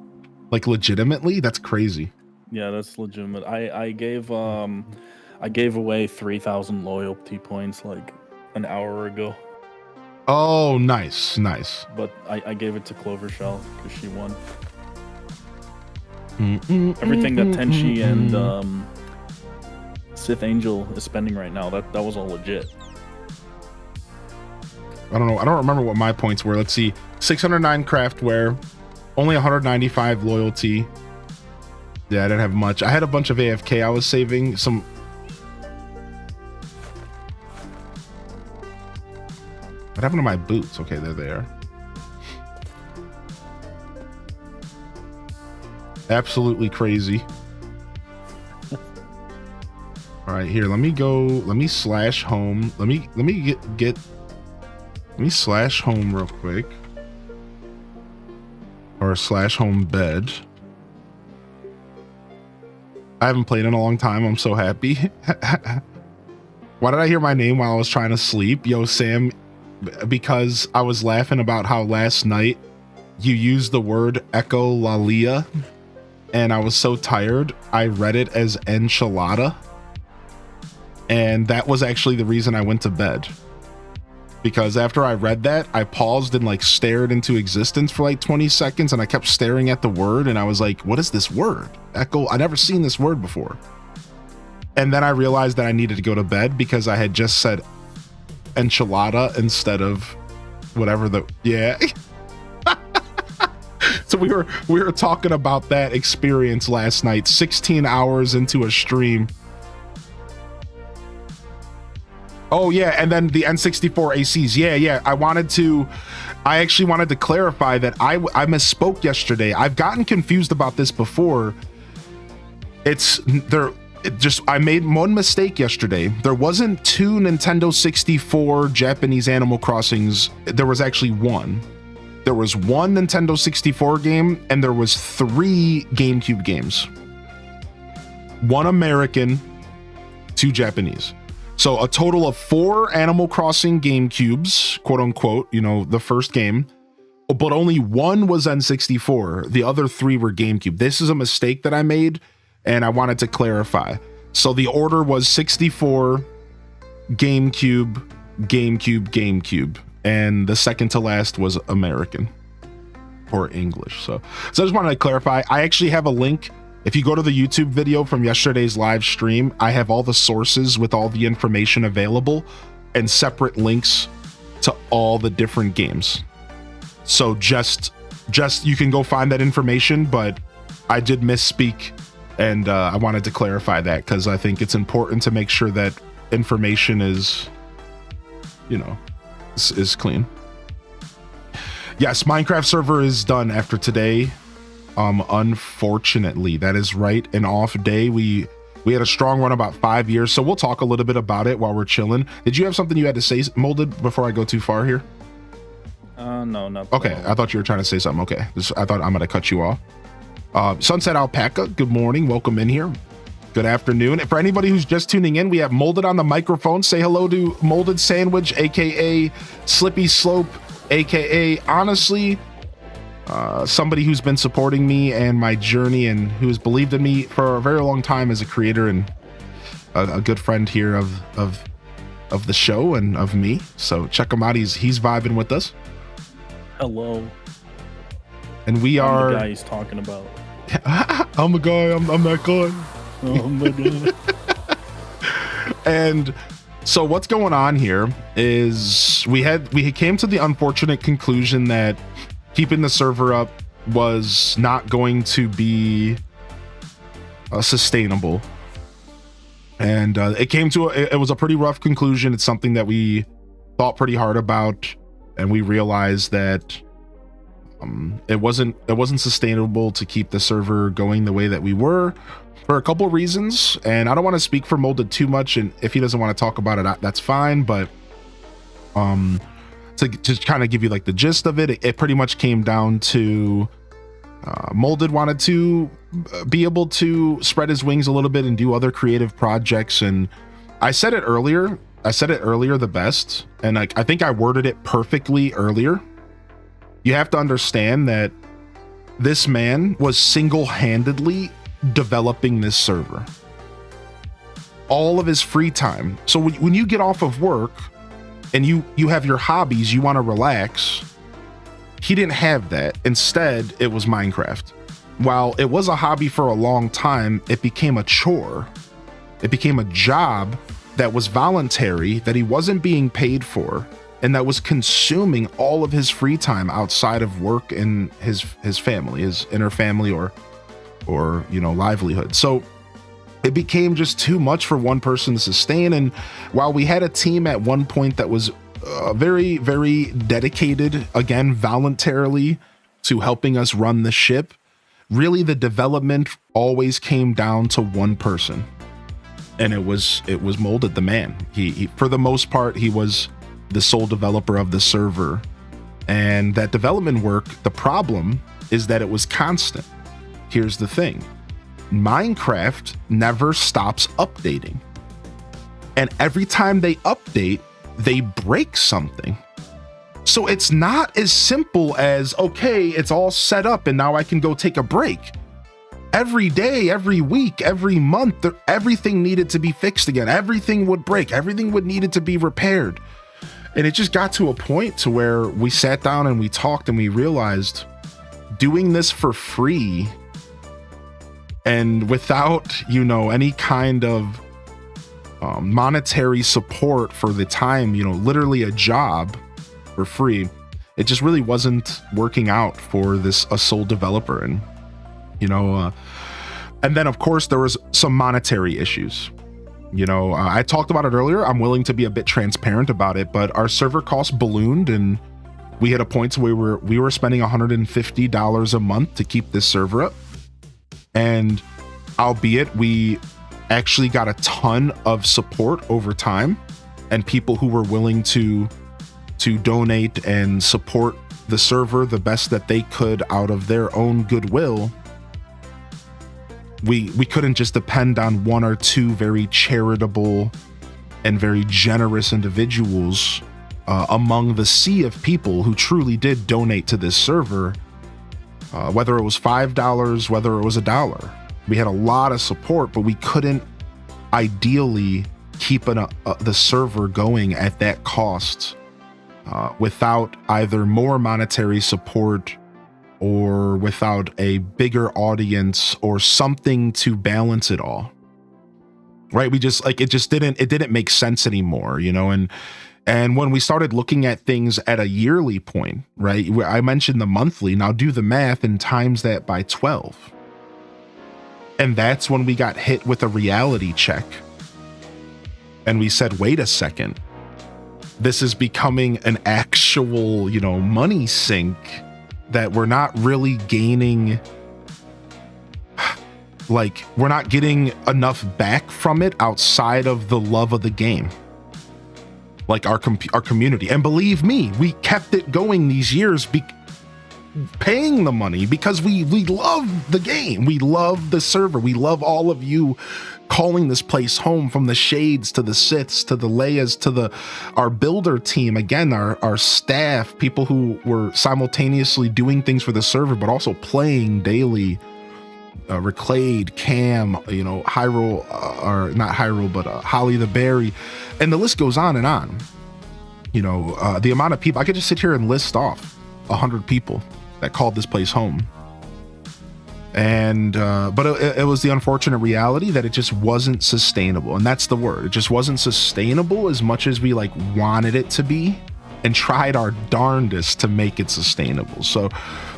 Like legitimately? That's crazy. Yeah, that's legitimate. I gave away 3,000 loyalty points like an hour ago. Oh, nice. But I gave it to Clover Shell because she won. Everything that Tenchi and Sith Angel is spending right now, that was all legit. I don't know. I don't remember what my points were. Let's see. 609 craftware, only 195 loyalty. Yeah, I didn't have much. I had a bunch of AFK. I was saving some. What happened to my boots? Okay, there they are. Absolutely crazy. All right, here. Let me go. Let me slash home. Let me get. Let me slash home real quick. Or slash home bed. I haven't played in a long time. I'm so happy. Why did I hear my name while I was trying to sleep? Yo, Sam, because I was laughing about how last night you used the word echolalia and I was so tired. I read it as enchilada. And that was actually the reason I went to bed. Because after I read that, I paused and like stared into existence for like 20 seconds and I kept staring at the word and I was like, what is this word? Echo, I never seen this word before. And then I realized that I needed to go to bed because I had just said enchilada instead of whatever the, yeah. So we were talking about that experience last night, 16 hours into a stream. Oh yeah, and then the N64 ACs. Yeah. I actually wanted to clarify that I misspoke yesterday. I've gotten confused about this before. I made one mistake yesterday. There wasn't 2 Nintendo 64 Japanese Animal Crossings. There was actually one. There was one Nintendo 64 game and there was 3 GameCube games. 1 American, 2 Japanese. So a total of 4 Animal Crossing GameCubes, quote unquote, the first game, but only 1 was N64. The other 3 were GameCube. This is a mistake that I made and I wanted to clarify. So the order was 64, GameCube, and the second to last was American or English. So I just wanted to clarify. I actually have a link. If you go to the YouTube video from yesterday's live stream, I have all the sources with all the information available and separate links to all the different games. So just you can go find that information, but I did misspeak and I wanted to clarify that because I think it's important to make sure that information is, is clean. Yes, Minecraft server is done after today. Unfortunately, that is right. An off day. We had a strong run about 5 years, so we'll talk a little bit about it while we're chilling. Did you have something you had to say, Molded, before I go too far here? No, not. Okay, I thought you were trying to say something. Okay, I thought I'm gonna cut you off. Sunset Alpaca, good morning. Welcome in here. Good afternoon. And for anybody who's just tuning in, we have Molded on the microphone. Say hello to Molded Sandwich, aka Slippy Slope, aka honestly. Somebody who's been supporting me and my journey and who's believed in me for a very long time as a creator and a good friend here of the show and of me. So check him out. He's vibing with us. Hello. And we are the guy he's talking about. I'm a guy. I'm that guy. Oh my god. And so what's going on here is we came to the unfortunate conclusion that keeping the server up was not going to be sustainable. And it was a pretty rough conclusion. It's something that we thought pretty hard about, and we realized that it wasn't sustainable to keep the server going the way that we were for a couple reasons. And I don't want to speak for Molded too much, and if he doesn't want to talk about it, that's fine. But to kind of give you like the gist of it, it pretty much came down to Molded wanted to be able to spread his wings a little bit and do other creative projects. And I said it earlier the best, and like I think I worded it perfectly earlier. You have to understand that this man was single-handedly developing this server. All of his free time. So when you get off of work and you have your hobbies, you want to relax, he didn't have that. Instead, it was Minecraft. While it was a hobby for a long time, it became a chore. It became a job that was voluntary, that he wasn't being paid for, and that was consuming all of his free time outside of work and his family, his inner family or livelihood. So it became just too much for one person to sustain. And while we had a team at one point that was very, very dedicated, again, voluntarily to helping us run the ship, really the development always came down to one person. And it was Molded the man. He for the most part, he was the sole developer of the server. And that development work, the problem is that it was constant. Here's the thing. Minecraft never stops updating. And every time they update, they break something. So it's not as simple as, okay, it's all set up and now I can go take a break. Every day, every week, every month, everything needed to be fixed again. Everything would break. Everything would needed to be repaired. And it just got to a point to where we sat down and we talked and we realized doing this for free and without, any kind of monetary support for the time, literally a job for free, it just really wasn't working out for a sole developer. And and then of course there was some monetary issues. I talked about it earlier. I'm willing to be a bit transparent about it, but our server costs ballooned and we hit a point where we were spending $150 a month to keep this server up. And albeit we actually got a ton of support over time and people who were willing to donate and support the server the best that they could out of their own goodwill, we couldn't just depend on one or two very charitable and very generous individuals among the sea of people who truly did donate to this server, whether it was $5, whether it was $1. We had a lot of support, but we couldn't ideally keep the server going at that cost without either more monetary support or without a bigger audience or something to balance it all. Right? We just it didn't make sense anymore, and when we started looking at things at a yearly point, right? Where I mentioned the monthly, now do the math and times that by 12. And that's when we got hit with a reality check. And we said, wait a second, this is becoming an actual, money sink that we're not really gaining, we're not getting enough back from it outside of the love of the game. Like our community. And believe me, we kept it going these years, paying the money because we love the game. We love the server. We love all of you calling this place home, from the Shades to the Siths to the Leias to our builder team. Again, our staff, people who were simultaneously doing things for the server, but also playing daily. Reclade, Cam, Hyrule, or not Hyrule, but Holly the Berry, and the list goes on and on. The amount of people, I could just sit here and list off 100 people that called this place home. And but it was the unfortunate reality that it just wasn't sustainable, and that's the word. It just wasn't sustainable as much as we wanted it to be, and tried our darndest to make it sustainable. So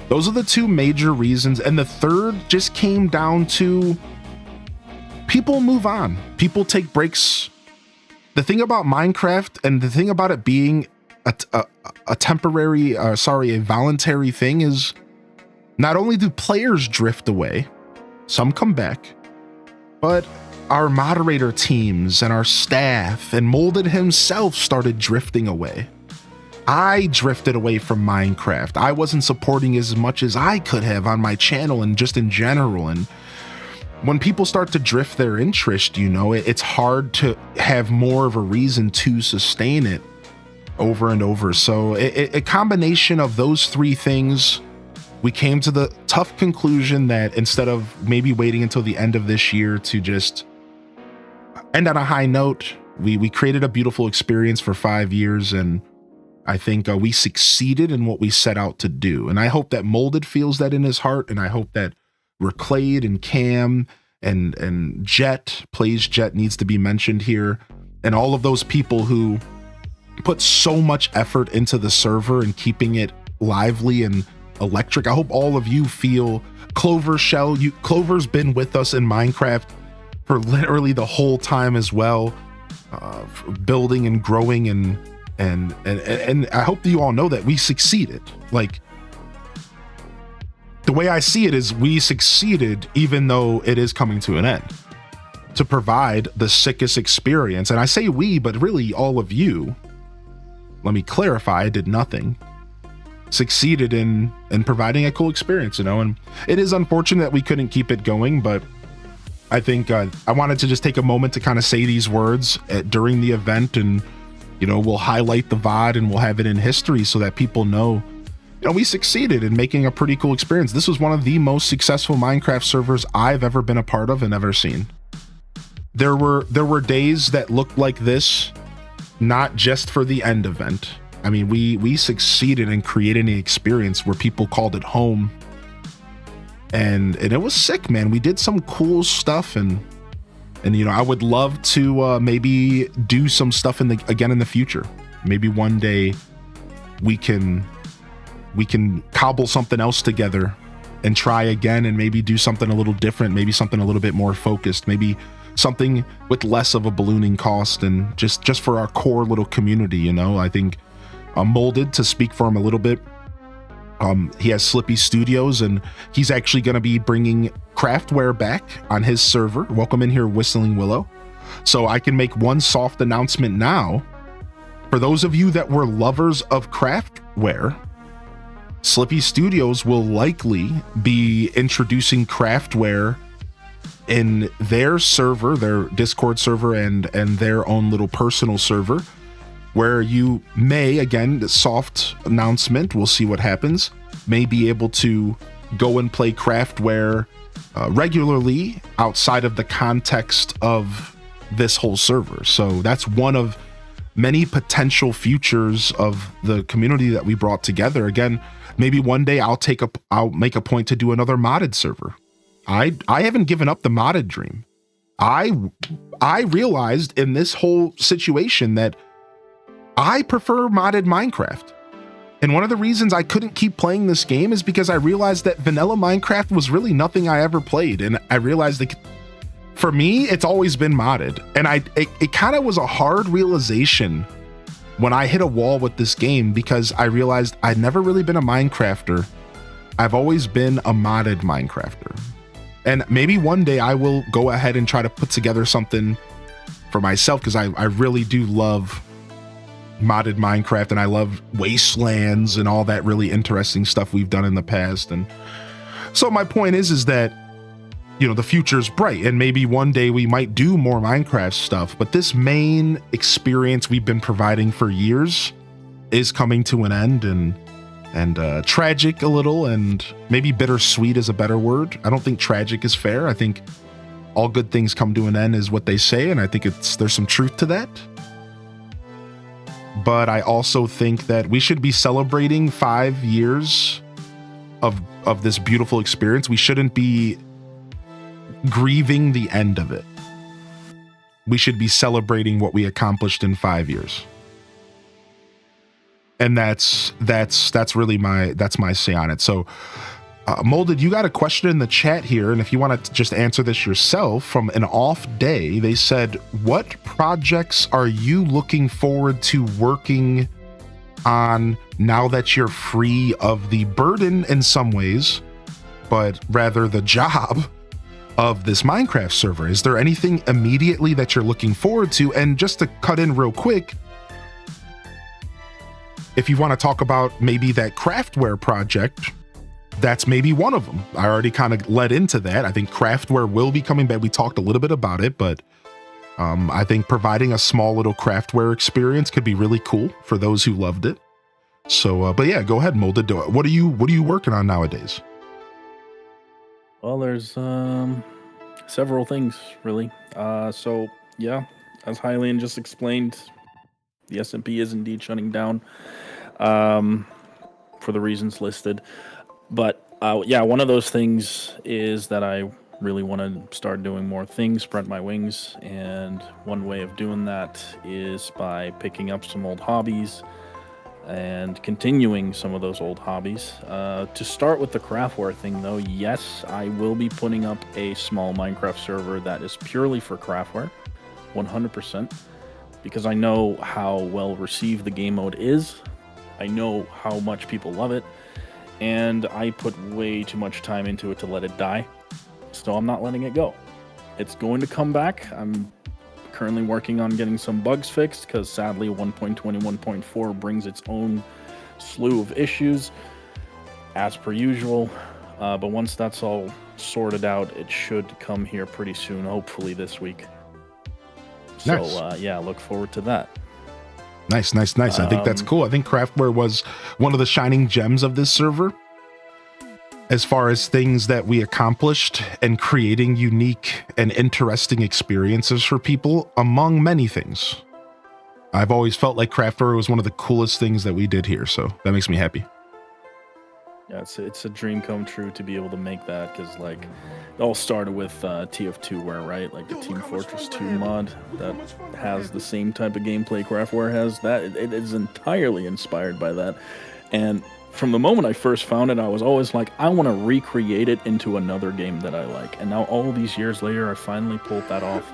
those are the two major reasons. And the third just came down to people move on. People take breaks. The thing about Minecraft, and the thing about it being a temporary, a voluntary thing, is not only do players drift away, some come back, but our moderator teams and our staff and Molded himself started drifting away. I drifted away from Minecraft. I wasn't supporting as much as I could have on my channel and just in general. And when people start to drift their interest, it's hard to have more of a reason to sustain it over and over. So a combination of those three things we came to the tough conclusion that instead of maybe waiting until the end of this year to just end on a high note, we created a beautiful experience for 5 years, and I think we succeeded in what we set out to do. And I hope that Molded feels that in his heart, and I hope that Reclade and Cam and Jet, Plays Jet needs to be mentioned here, and all of those people who put so much effort into the server and keeping it lively and electric. I hope all of you feel Clover Shell. Clover's been with us in Minecraft for literally the whole time as well, building and growing, and I hope that you all know that we succeeded. Like, the way I see it is we succeeded, even though it is coming to an end, to provide the sickest experience. And I say we, but really all of you, let me clarify, I did nothing, succeeded in providing a cool experience, you know. And it is unfortunate that we couldn't keep it going, but I think I wanted to just take a moment to kind of say these words during the event, and you know, we'll highlight the VOD and we'll have it in history so that people know, you know, we succeeded in making a pretty cool experience. This was one of the most successful Minecraft servers I've ever been a part of and ever seen. There were days that looked like this, not just for the end event. I mean, we succeeded in creating an experience where people called it home, and it was sick, man. We did some cool stuff, and you know, I would love to maybe do some stuff again in the future. Maybe one day we can cobble something else together and try again, and maybe do something a little different, maybe something a little bit more focused, maybe something with less of a ballooning cost, and just for our core little community, you know. I think Molded, to speak for him a little bit, he has Slippy Studios, and he's actually going to be bringing Craftware back on his server. Welcome in here, Whistling Willow. So I can make one soft announcement now. For those of you that were lovers of Craftware, Slippy Studios will likely be introducing Craftware in their server, their Discord server, and their own little personal server, where you may, again, the soft announcement, we'll see what happens, may be able to go and play Craftware regularly outside of the context of this whole server. So that's one of many potential futures of the community that we brought together. Again, maybe one day I'll make a point to do another modded server. I haven't given up the modded dream. I realized in this whole situation that I prefer modded Minecraft. And one of the reasons I couldn't keep playing this game is because I realized that vanilla Minecraft was really nothing I ever played. And I realized that for me, it's always been modded. And it kind of was a hard realization when I hit a wall with this game, because I realized I'd never really been a Minecrafter. I've always been a modded Minecrafter. And maybe one day I will go ahead and try to put together something for myself, because I really do love modded Minecraft, and I love Wastelands and all that really interesting stuff we've done in the past. And so my point is that, you know, the future's bright, and maybe one day we might do more Minecraft stuff, but this main experience we've been providing for years is coming to an end, and tragic a little, and maybe bittersweet is a better word. I don't think tragic is fair. I think all good things come to an end is what they say, and I think there's some truth to that. But I also think that we should be celebrating 5 years of this beautiful experience. We shouldn't be grieving the end of it. We should be celebrating what we accomplished in 5 years. And that's really my say on it. So Molded, you got a question in the chat here, and if you want to just answer this yourself, from an off day, they said, what projects are you looking forward to working on now that you're free of the burden in some ways, but rather the job of this Minecraft server? Is there anything immediately that you're looking forward to? And just to cut in real quick, if you want to talk about maybe that Craftware project, that's maybe one of them. I already kind of led into that. I think Craftware will be coming back. We talked a little bit about it, but I think providing a small little Craftware experience could be really cool for those who loved it. So, but yeah, go ahead, Molded. What are you working on nowadays? Well, there's several things really. So yeah, as Hylian just explained, the SMP is indeed shutting down for the reasons listed. But yeah, one of those things is that I really want to start doing more things, spread my wings, and one way of doing that is by picking up some old hobbies and continuing some of those old hobbies. To start with the craftware thing though, yes, I will be putting up a small Minecraft server that is purely for craftware, 100%, because I know how well received the game mode is. I know how much people love it, and I put way too much time into it to let it die. So I'm not letting it go. It's going to come back. I'm currently working on getting some bugs fixed because sadly 1.21.4 brings its own slew of issues as per usual. But once that's all sorted out, it should come here pretty soon, hopefully this week. So Nice. yeah, look forward to that. Nice. I think that's cool. I think craftware was one of the shining gems of this server as far as things that we accomplished and creating unique and interesting experiences for people, among many things. I've always felt like craftware was one of the coolest things that we did here, so that makes me happy. Yeah, it's a dream come true to be able to make that, because like it all started with TF2ware, right? Like the Team Fortress 2 mod that has the same type of gameplay craftware has. That it is entirely inspired by that. And from the moment I first found it, I was always like, I want to recreate it into another game that I like. And now all these years later, I finally pulled that off.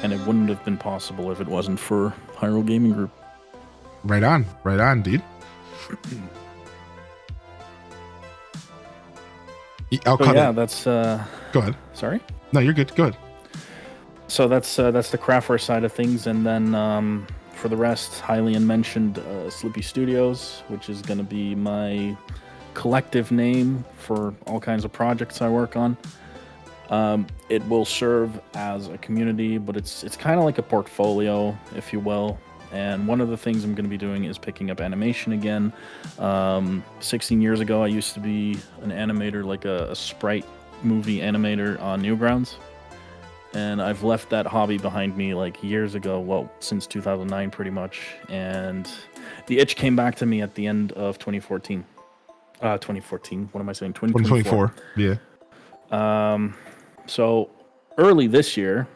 And it wouldn't have been possible if it wasn't for Hyrule Gaming Group. Right on, dude. I'll cut yeah, it. that's Go ahead. sorry? No, you're good. Go ahead. So that's the craftware side of things, and then for the rest, Hylian mentioned Slippy Studios, which is going to be my collective name for all kinds of projects I work on. It will serve as a community, but it's kind of like a portfolio, if you will. And one of the things I'm going to be doing is picking up animation again. 16 years ago, I used to be an animator, like a sprite movie animator on Newgrounds. And I've left that hobby behind me like years ago, well, since 2009 pretty much. And the itch came back to me at the end of 2014. 2014, what am I saying? 2024. Yeah. So early this year,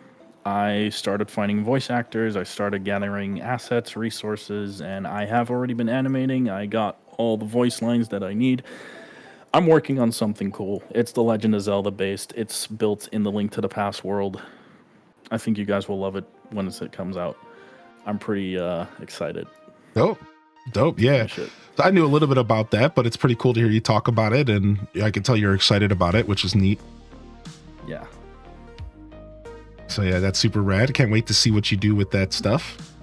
I started finding voice actors. I started gathering assets, resources, and I have already been animating. I got all the voice lines that I need. I'm working on something cool. It's The Legend of Zelda based. It's built in the Link to the Past world. I think you guys will love it when it comes out. I'm pretty excited. Dope. Yeah. Shit. So I knew a little bit about that, but it's pretty cool to hear you talk about it, and I can tell you're excited about it, which is neat. Yeah. So yeah, that's super rad. Can't wait to see what you do with that stuff.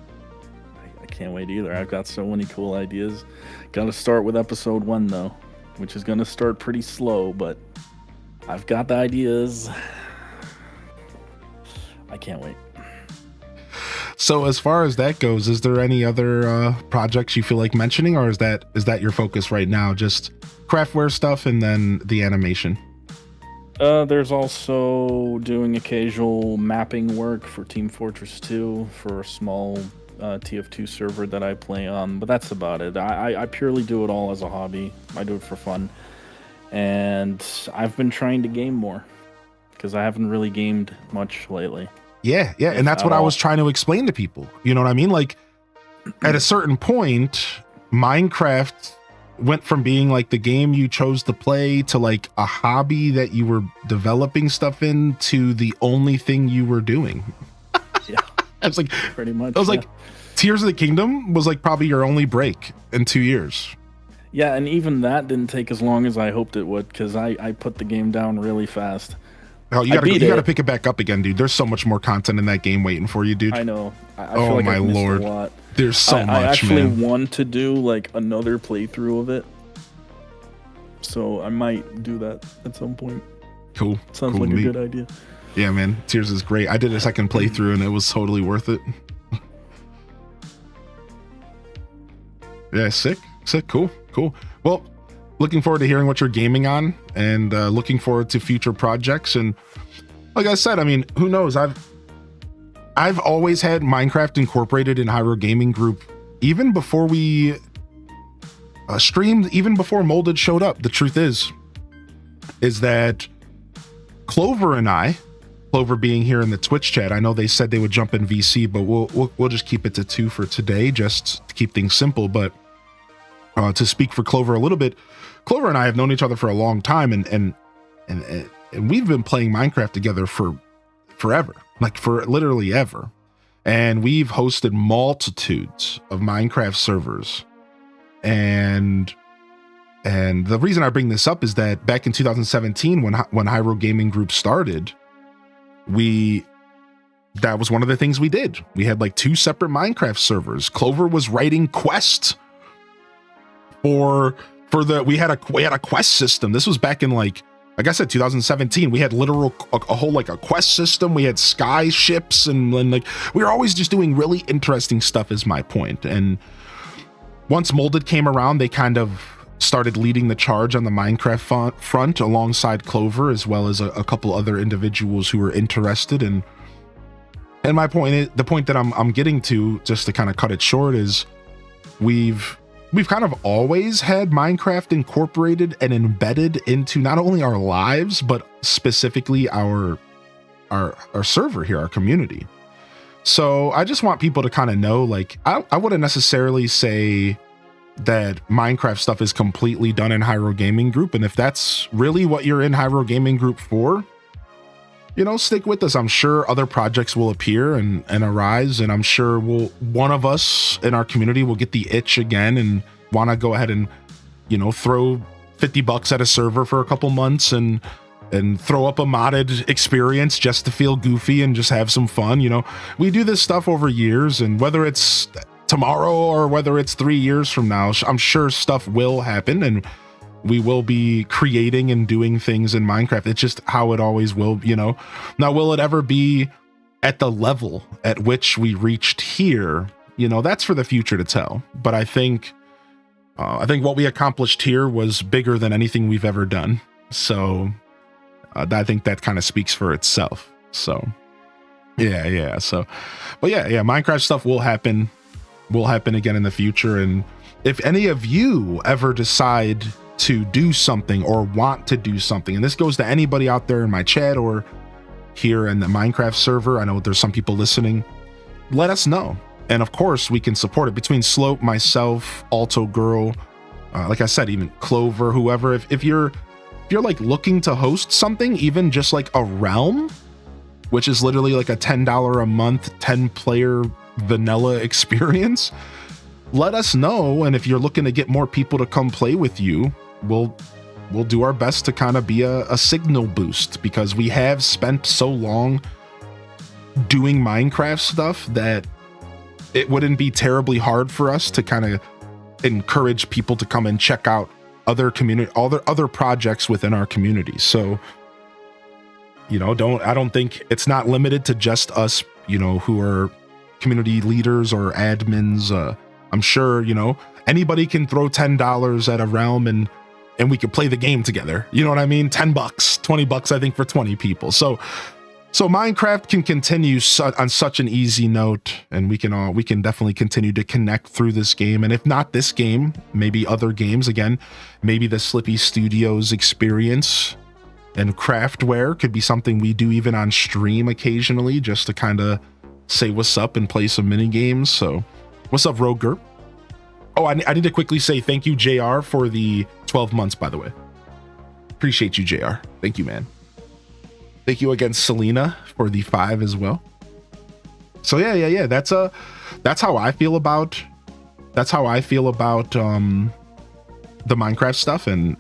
I can't wait either. I've got so many cool ideas. Got to start with episode 1 though, which is going to start pretty slow, but I've got the ideas. I can't wait. So as far as that goes, is there any other projects you feel like mentioning, or is that your focus right now? Just craftware stuff and then the animation? There's also doing occasional mapping work for Team Fortress 2 for a small TF2 server that I play on, but that's about it. I purely do it all as a hobby. I do it for fun. And I've been trying to game more because I haven't really gamed much lately. Yeah. And that's what I was trying to explain to people. You know what I mean? Like at a certain point, Minecraft went from being like the game you chose to play to like a hobby that you were developing stuff in to the only thing you were doing. Yeah. I was like, pretty much. I was like, Tears of the Kingdom was like probably your only break in 2 years. Yeah, and even that didn't take as long as I hoped it would because I put the game down really fast. Oh, you gotta pick it back up again, dude. There's so much more content in that game waiting for you, dude. I know. I feel like my I've missed Lord. a lot. There's so much, I actually man. want to do like another playthrough of it. So I might do that at some point. Cool. Sounds cool, like neat. a good idea. Yeah, man. Tears is great. I did a second playthrough and it was totally worth it. Yeah, sick. Sick. Cool. Well, looking forward to hearing what you're gaming on, and looking forward to future projects. And like I said, I mean, who knows? I've always had Minecraft incorporated in Hyrule Gaming Group, even before we streamed, even before Molded showed up. The truth is that Clover and I, Clover being here in the Twitch chat, I know they said they would jump in VC, but we'll just keep it to 2 for today, just to keep things simple. But to speak for Clover a little bit, Clover and I have known each other for a long time, and we've been playing Minecraft together for forever, like for literally ever. And we've hosted multitudes of Minecraft servers. And the reason I bring this up is that back in 2017, when Hyrule Gaming Group started, that was one of the things we did. We had like 2 separate Minecraft servers. Clover was writing quests we had a quest system. This was back in like I said, 2017. We had literal a whole like a quest system. We had sky ships and like we were always just doing really interesting stuff, is my point. And once Molded came around, they kind of started leading the charge on the Minecraft front alongside Clover, as well as a couple other individuals who were interested. And my point is, the point that I'm getting to, just to kind of cut it short, is we've kind of always had Minecraft incorporated and embedded into not only our lives, but specifically our server here, our community. So I just want people to kind of know, like, I wouldn't necessarily say that Minecraft stuff is completely done in Hyrule Gaming Group. And if that's really what you're in Hyrule Gaming Group for, you know, stick with us. I'm sure other projects will appear and arise, and I'm sure one of us in our community will get the itch again and want to go ahead and, you know, throw $50 at a server for a couple months and throw up a modded experience just to feel goofy and just have some fun. You know, we do this stuff over years, and whether it's tomorrow or whether it's 3 years from now, I'm sure stuff will happen, and we will be creating and doing things in Minecraft. It's just how it always will, you know. Now, will it ever be at the level at which we reached here? You know, that's for the future to tell. But I think what we accomplished here was bigger than anything we've ever done. So I think that kind of speaks for itself. So yeah. So, but yeah, Minecraft stuff will happen again in the future. And if any of you ever decide to do something or want to do something, and this goes to anybody out there in my chat or here in the Minecraft server, I know there's some people listening, let us know. And of course we can support it between Slope, myself, Alto Girl, like I said, even Clover, whoever. If you're like looking to host something, even just like a realm, which is literally like a $10 a month 10-player vanilla experience, let us know. And if you're looking to get more people to come play with you, we'll do our best to kind of be a signal boost, because we have spent so long doing Minecraft stuff that it wouldn't be terribly hard for us to kind of encourage people to come and check out other projects within our community. So, you know, I don't think it's not limited to just us, you know, who are community leaders or admins. I'm sure, you know, anybody can throw $10 at a realm and we could play the game together. You know what I mean? $10, $20, I think, for 20 people. So Minecraft can continue on such an easy note, and we can definitely continue to connect through this game. And if not this game, maybe other games. Again, maybe the Slippy Studios experience and Craftware could be something we do even on stream occasionally, just to kind of say what's up and play some mini games. So what's up, Roger? Oh, I need to quickly say thank you, JR, for the 12 months, by the way. Appreciate you, JR. Thank you, man. Thank you again, Selena, for the 5 as well. So yeah. That's how I feel about the Minecraft stuff, and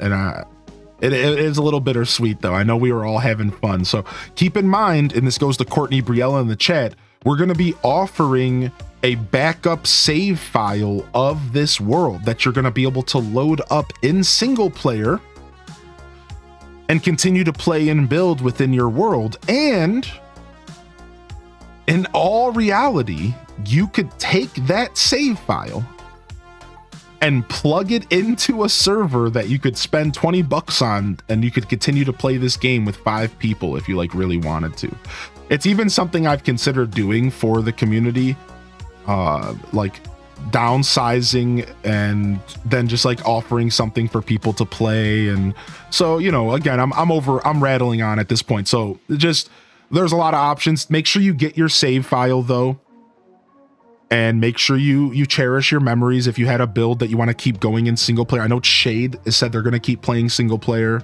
it is a little bittersweet though. I know we were all having fun. So keep in mind, and this goes to Courtney Briella in the chat, we're going to be offering a backup save file of this world that you're going to be able to load up in single player and continue to play and build within your world. And in all reality, you could take that save file and plug it into a server that you could spend 20 bucks on, and you could continue to play this game with 5 people if you like really wanted to. It's even something I've considered doing for the community, like downsizing and then just like offering something for people to play. And so, you know, again, I'm rattling on at this point. So just, there's a lot of options. Make sure you get your save file though. And make sure you cherish your memories if you had a build that you want to keep going in single player. I know Shade has said they're going to keep playing single player.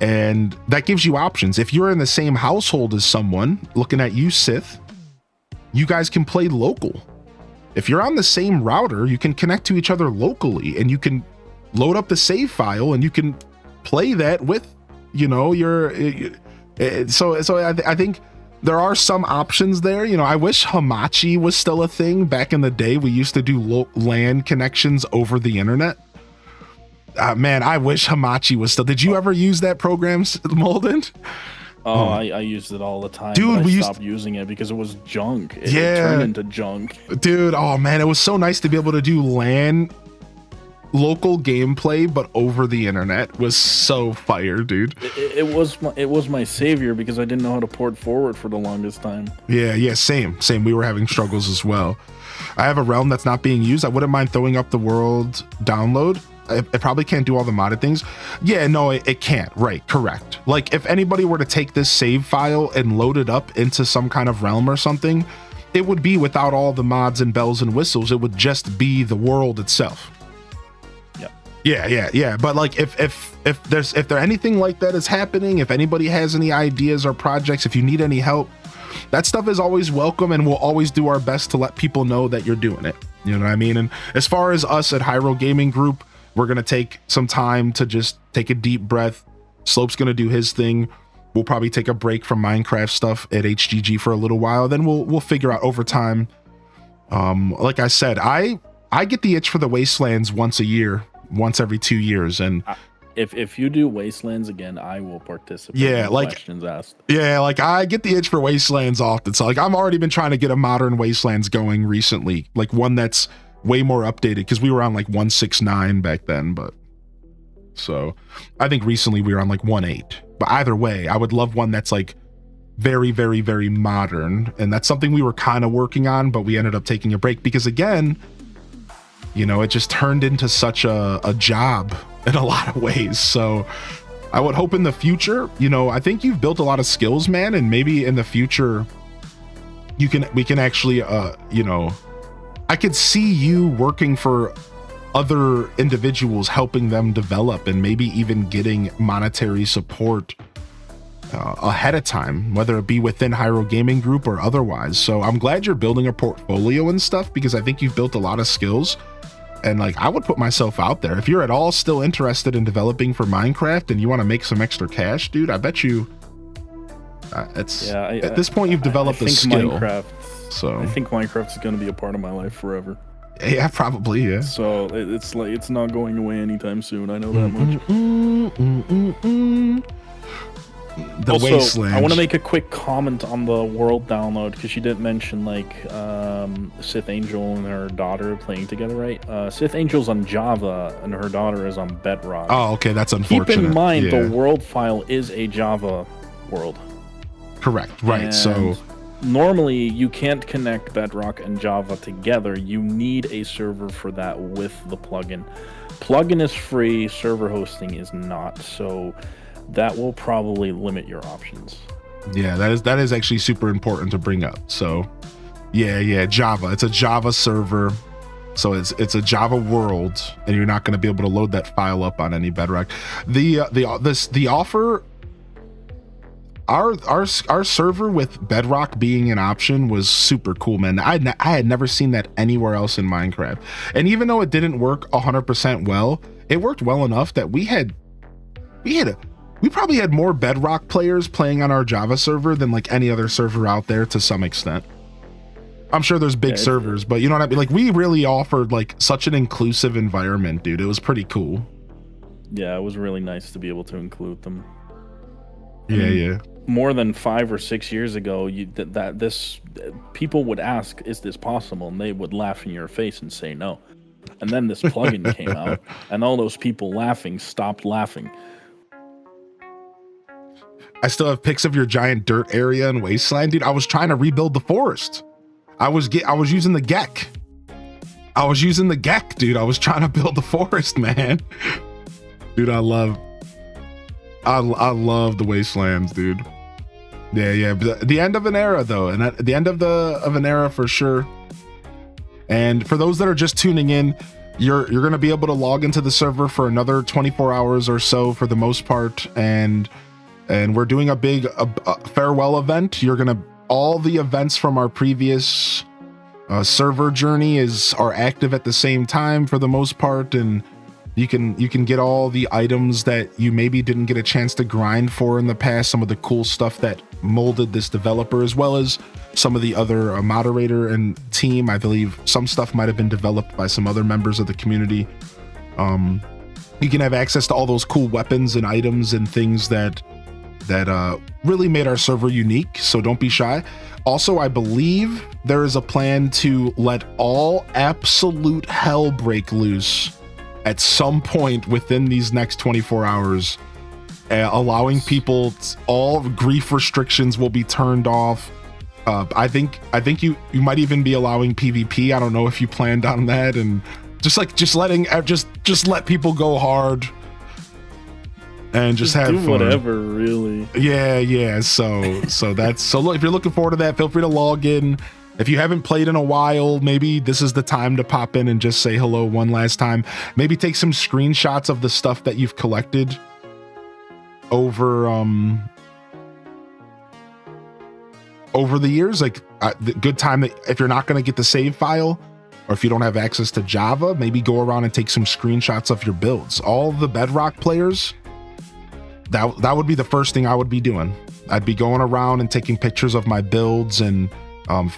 And that gives you options. If you're in the same household as someone, looking at you, Sith, you guys can play local. If you're on the same router, you can connect to each other locally and you can load up the save file and you can play that with, you know, I think there are some options there. You know, I wish Hamachi was still a thing. Back in the day, we used to do LAN connections over the internet. Man, I wish Hamachi was still. Did you ever use that program, Molden? Oh, I used it all the time. Dude, but I stopped using it because it was junk. It turned into junk. Dude, oh man, it was so nice to be able to do LAN local gameplay, but over the internet. Was so fire, dude. It was my savior because I didn't know how to port forward for the longest time. Yeah, same. We were having struggles as well. I have a realm that's not being used. I wouldn't mind throwing up the world download. It probably can't do all the modded things. Yeah, no, it can't. Right, correct. Like if anybody were to take this save file and load it up into some kind of realm or something, it would be without all the mods and bells and whistles. It would just be the world itself. Yeah. But like if there's anything like that is happening, if anybody has any ideas or projects, if you need any help, that stuff is always welcome, and we'll always do our best to let people know that you're doing it. You know what I mean? And as far as us at Hyro Gaming Group, we're gonna take some time to just take a deep breath. Slope's gonna do his thing. We'll probably take a break from Minecraft stuff at HGG for a little while. Then we'll figure out over time. Like I said, I get the itch for the Wastelands once a year. Once every 2 years, and if you do Wastelands again, I will participate. Yeah, in like questions asked. Yeah, like I get the itch for Wastelands often. So like I've already been trying to get a modern Wastelands going recently, like one that's way more updated because we were on like 1.6.9 back then. But so I think recently we were on like 1.8. But either way, I would love one that's like very, very, very modern, and that's something we were kind of working on, but we ended up taking a break because again, you know, it just turned into such a job in a lot of ways. So I would hope in the future, you know, I think you've built a lot of skills, man, and maybe in the future we can actually, you know, I could see you working for other individuals, helping them develop and maybe even getting monetary support ahead of time, whether it be within Hyro Gaming Group or otherwise. So I'm glad you're building a portfolio and stuff because I think you've built a lot of skills. And like, I would put myself out there. If you're at all still interested in developing for Minecraft and you want to make some extra cash, dude, I bet you at this point you've developed a skill. So I think Minecraft is going to be a part of my life forever. Yeah, probably. Yeah. So it's like, it's not going away anytime soon. I know that much. The also, Wasteland. I want to make a quick comment on the world download because you didn't mention like Sith Angel and her daughter playing together, right? Sith Angel's on Java and her daughter is on Bedrock. Oh, okay, that's unfortunate. Keep in mind the world file is a Java world. Correct. Right. And so normally you can't connect Bedrock and Java together. You need a server for that with the plugin. Plugin is free, server hosting is not. So that will probably limit your options. Yeah, that is actually super important to bring up. So yeah, Java. It's a Java server. So it's a Java world, and you're not going to be able to load that file up on any Bedrock. The offer, our server with Bedrock being an option was super cool, man. I had never seen that anywhere else in Minecraft. And even though it didn't work 100% well, it worked well enough that we probably had more Bedrock players playing on our Java server than like any other server out there to some extent. I'm sure there's big servers, but you know what I mean? Like we really offered like such an inclusive environment, dude. It was pretty cool. Yeah, it was really nice to be able to include them. Yeah. More than 5 or 6 years ago, people would ask, "Is this possible?" And they would laugh in your face and say no. And then this plugin came out, and all those people laughing stopped laughing. I still have pics of your giant dirt area and wasteland, dude. I was trying to rebuild the forest. I was using the Gek. Dude. I was trying to build the forest, man. Dude, I love the wastelands, dude. Yeah. The end of an era, though, and at the end of an era for sure. And for those that are just tuning in, you're gonna be able to log into the server for another 24 hours or so for the most part, and we're doing a big farewell event. All the events from our previous server journey are active at the same time for the most part, and you can get all the items that you maybe didn't get a chance to grind for in the past, some of the cool stuff that molded this developer, as well as some of the other moderator and team. I believe some stuff might have been developed by some other members of the community. You can have access to all those cool weapons and items and things that really made our server unique, so don't be shy. Also, I believe there is a plan to let all absolute hell break loose at some point within these next 24 hours, allowing people all grief restrictions will be turned off. I think you might even be allowing PvP. I don't know if you planned on that, and just let people go hard and just have do fun. Whatever, really. Yeah. So look, if you're looking forward to that, feel free to log in. If you haven't played in a while, maybe this is the time to pop in and just say hello one last time. Maybe take some screenshots of the stuff that you've collected over the years. Like the good time that if you're not going to get the save file, or if you don't have access to Java, maybe go around and take some screenshots of your builds. All the Bedrock players, that would be the first thing I would be doing. I'd be going around and taking pictures of my builds and trying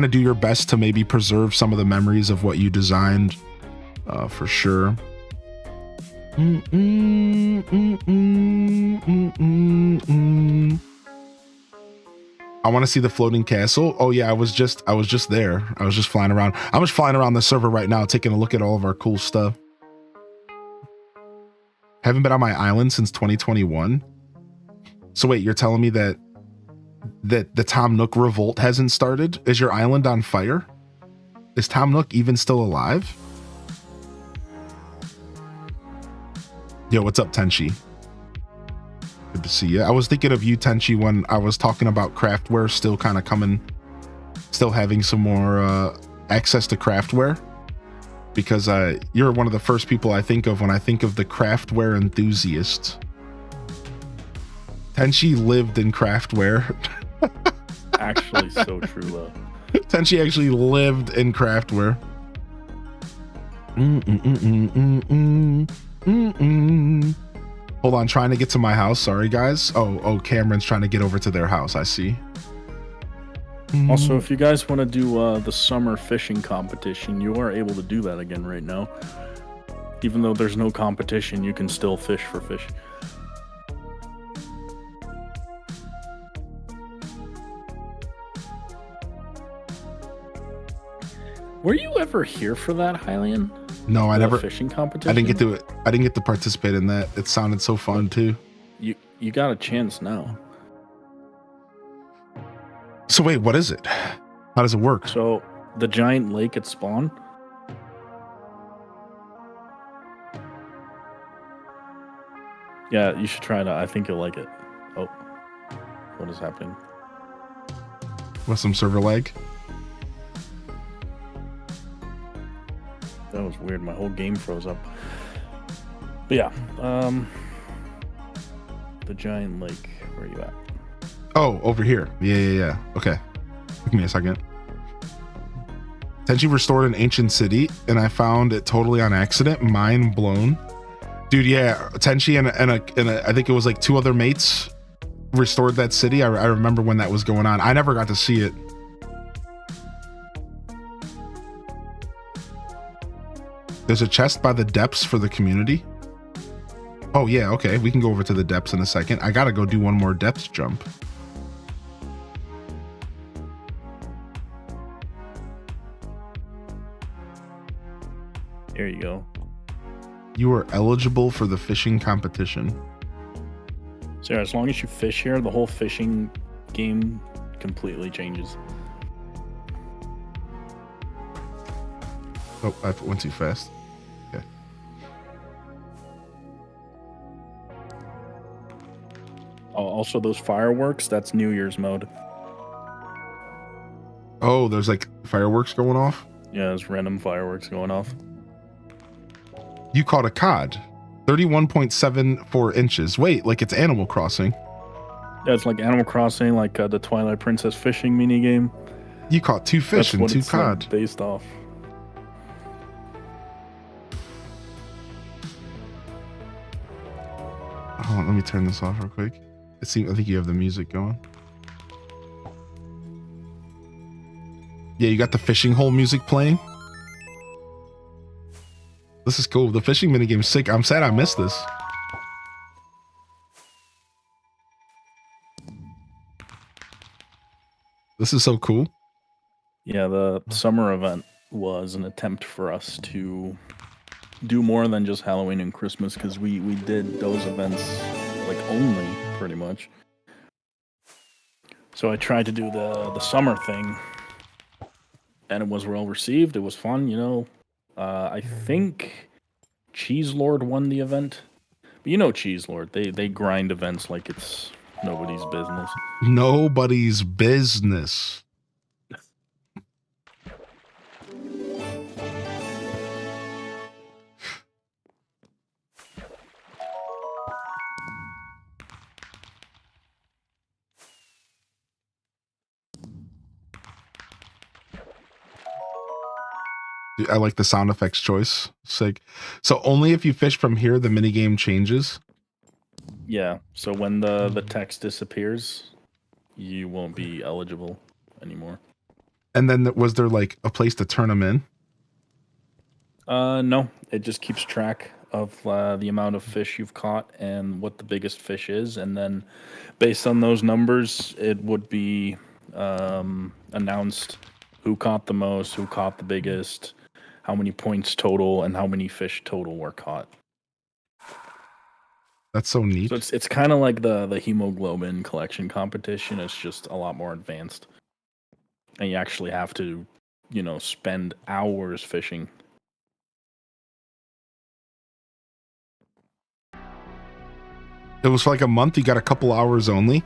to do your best to maybe preserve some of the memories of what you designed, for sure. I want to see the floating castle. Oh yeah, I was just there. I was just flying around. I'm just flying around the server right now, taking a look at all of our cool stuff. Haven't been on my island since 2021. So wait, you're telling me that the Tom Nook revolt hasn't started? Is your island on fire? Is Tom Nook even still alive? Yo, what's up, Tenchi? Good to see you. I was thinking of you, Tenchi, when I was talking about craftware still kind of coming, still having some more access to craftware, because you're one of the first people I think of when I think of the craftware enthusiast. Tenchi lived in craftware. Actually, so true, though. Tenchi actually lived in craftware. Hold on, trying to get to my house. Sorry, guys. Oh, Cameron's trying to get over to their house. I see. Also, if you guys want to do the summer fishing competition, you are able to do that again right now. Even though there's no competition, you can still fish for fish. Were you ever here for that, Hylian? No, I never. Fishing competition. I didn't get to participate in that. It sounded so fun too. You got a chance now. So wait, what is it? How does it work? So the giant lake at spawn. Yeah, you should try it out. I think you'll like it. Oh, what is happening? With some server lag? That was weird. My whole game froze up. But yeah, the giant lake. Where are you at? Oh, over here. Yeah. Okay. Give me a second. Tenchi restored an ancient city, and I found it totally on accident. Mind blown. Dude, yeah. Tenchi and I think it was like 2 other mates restored that city. I remember when that was going on. I never got to see it. There's a chest by the depths for the community. Oh yeah, okay. We can go over to the depths in a second. I gotta go do one more depths jump. There you go. You are eligible for the fishing competition. So yeah, as long as you fish here, the whole fishing game completely changes. Oh, I went too fast. Okay. Oh, also those fireworks, that's New Year's mode. Oh, there's like fireworks going off? Yeah, there's random fireworks going off. You caught a cod. 31.74 inches. Wait, like it's Animal Crossing. Yeah, it's like Animal Crossing, like the Twilight Princess fishing minigame. You caught 2 fish That's and what 2 it's cod. like based off. Hold on, let me turn this off real quick. I think you have the music going. Yeah, you got the fishing hole music playing. This is cool. The fishing minigame's sick. I'm sad I missed this. This is so cool. Yeah, the summer event was an attempt for us to do more than just Halloween and Christmas, because we did those events like only pretty much. So I tried to do the summer thing, and it was well received. It was fun, you know. I think Cheese Lord won the event. But you know Cheese Lord, they grind events like it's nobody's business. Nobody's business. I like the sound effects choice. Sick. So only if you fish from here, the minigame changes. Yeah, so when the text disappears, you won't be eligible anymore. And then was there like a place to turn them in? No, it just keeps track of the amount of fish you've caught and what the biggest fish is, and then based on those numbers, it would be announced who caught the most, who caught the biggest, how many points total, and how many fish total were caught. That's so neat. So it's kind of like the hemoglobin collection competition. It's just a lot more advanced, and you actually have to, you know, spend hours fishing. It was for like a month. You got a couple hours only.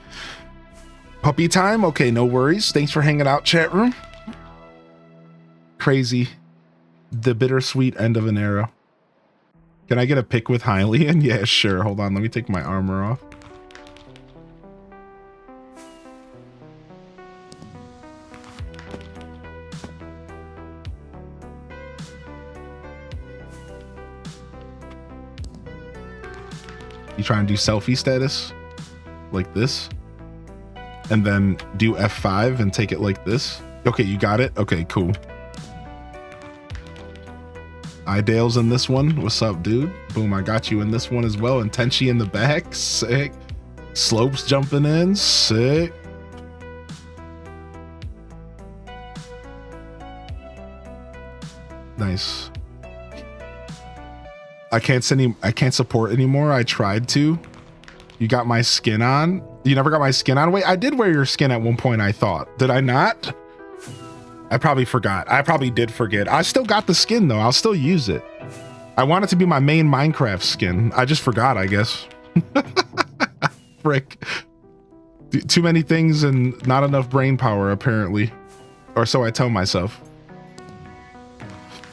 Puppy time? Okay, no worries. Thanks for hanging out, chat room. Crazy. The bittersweet end of an era. Can I get a pic with Hylian? Yeah, sure. Hold on. Let me take my armor off. You try and do selfie status like this, and then do F5 and take it like this. Okay, you got it. Okay, cool. Idale's in this one. What's up, dude? Boom, I got you in this one as well. And Tenchi in the back. Sick. Slopes jumping in. Sick. Nice. I can't support anymore. I tried to. You got my skin on. You never got my skin on. Wait, I did wear your skin at one point, I thought. Did I not? I probably forgot. I probably did forget. I still got the skin though. I'll still use it. I want it to be my main Minecraft skin. I just forgot, I guess. Frick. Too many things and not enough brain power, apparently. Or so I tell myself.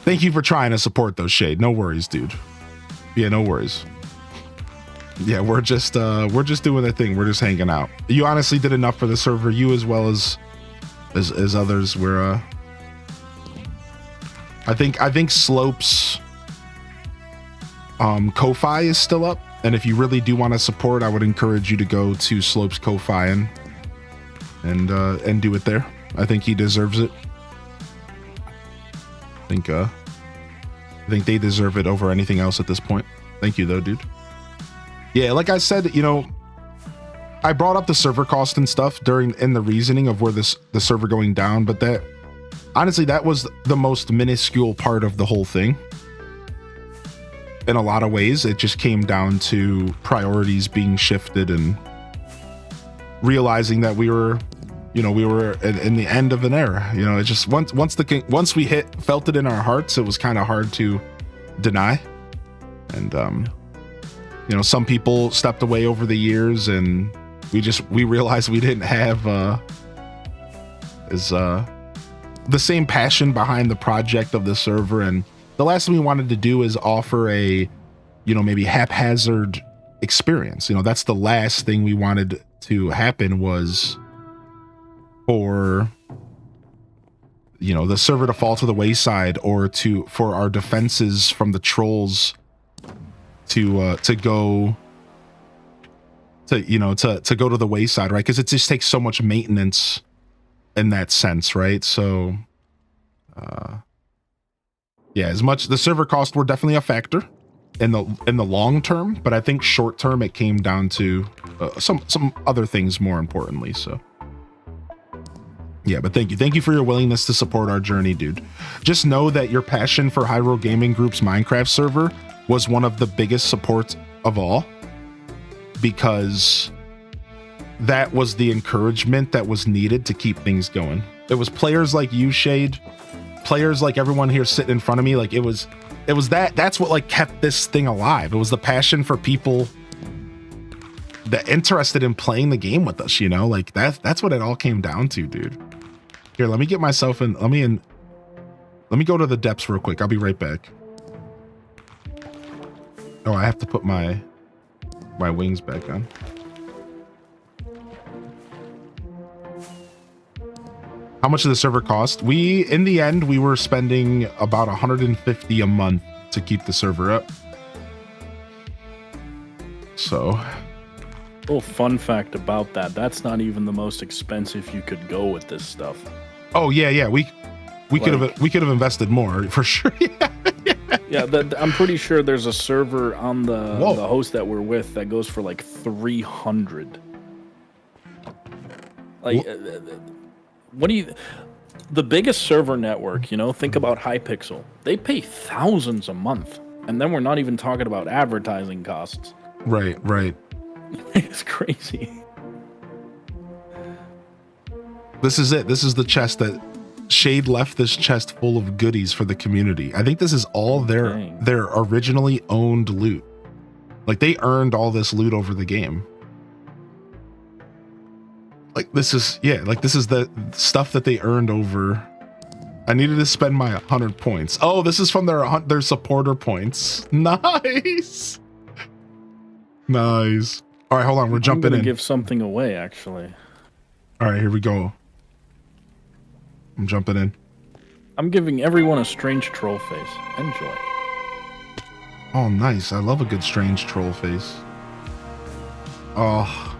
Thank you for trying to support those, Shade. No worries, dude. Yeah, no worries. Yeah, we're just doing the thing. We're just hanging out. You honestly did enough for the server. You as well as others were. I think Slopes Ko-Fi is still up, and if you really do want to support, I would encourage you to go to Slopes Ko-Fi and do it there. I think he deserves it. I think they deserve it over anything else at this point. Thank you though, dude. Yeah, like I said, you know, I brought up the server cost and stuff in the reasoning of where the server going down, but that honestly, that was the most minuscule part of the whole thing. in a lot of ways. It just came down to priorities being shifted and realizing that we were in the end of an era. You know, it just once we felt it in our hearts, it was kind of hard to deny. And you know, some people stepped away over the years, and we realized we didn't have the same passion behind the project of the server. And the last thing we wanted to do is offer a, you know, maybe haphazard experience. You know, that's the last thing we wanted to happen, was for, you know, the server to fall to the wayside, or for our defenses from the trolls to go to the wayside, right? Because it just takes so much maintenance in that sense, right? So yeah, as much the server costs were definitely a factor in the long term, but I think short term it came down to some other things more importantly. So yeah, but thank you for your willingness to support our journey, dude. Just know that your passion for Hyrule Gaming Group's Minecraft server was one of the biggest supports of all, because that was the encouragement that was needed to keep things going. It was players like you, Shade, players like everyone here sitting in front of me. Like it was that's what like kept this thing alive. It was the passion for people that interested in playing the game with us, you know, like that's what it all came down to, dude. Here, let me get myself in. Let me go to the depths real quick. I'll be right back. Oh, I have to put my wings back on. How much did the server cost? In the end, we were spending about 150 a month to keep the server up. So, little fun fact about that's not even the most expensive you could go with this stuff. Oh yeah, we could have invested more for sure. Yeah, I'm pretty sure there's a server on the host that we're with that goes for like 300. Like, the biggest server network, you know, think about Hypixel. They pay thousands a month, and then we're not even talking about advertising costs. Right. It's crazy. This is it. This is the chest that Shade left, this chest full of goodies for the community. I think this is all their originally owned loot. Like they earned all this loot over the game. Like this is the stuff that they earned over. I needed to spend my 100 points. Oh, this is from their supporter points. Nice. Nice. All right, hold on. We're jumping in. Give something away, actually. All right, here we go. I'm jumping in. I'm giving everyone a strange troll face. Enjoy. Oh, nice. I love a good strange troll face. Oh,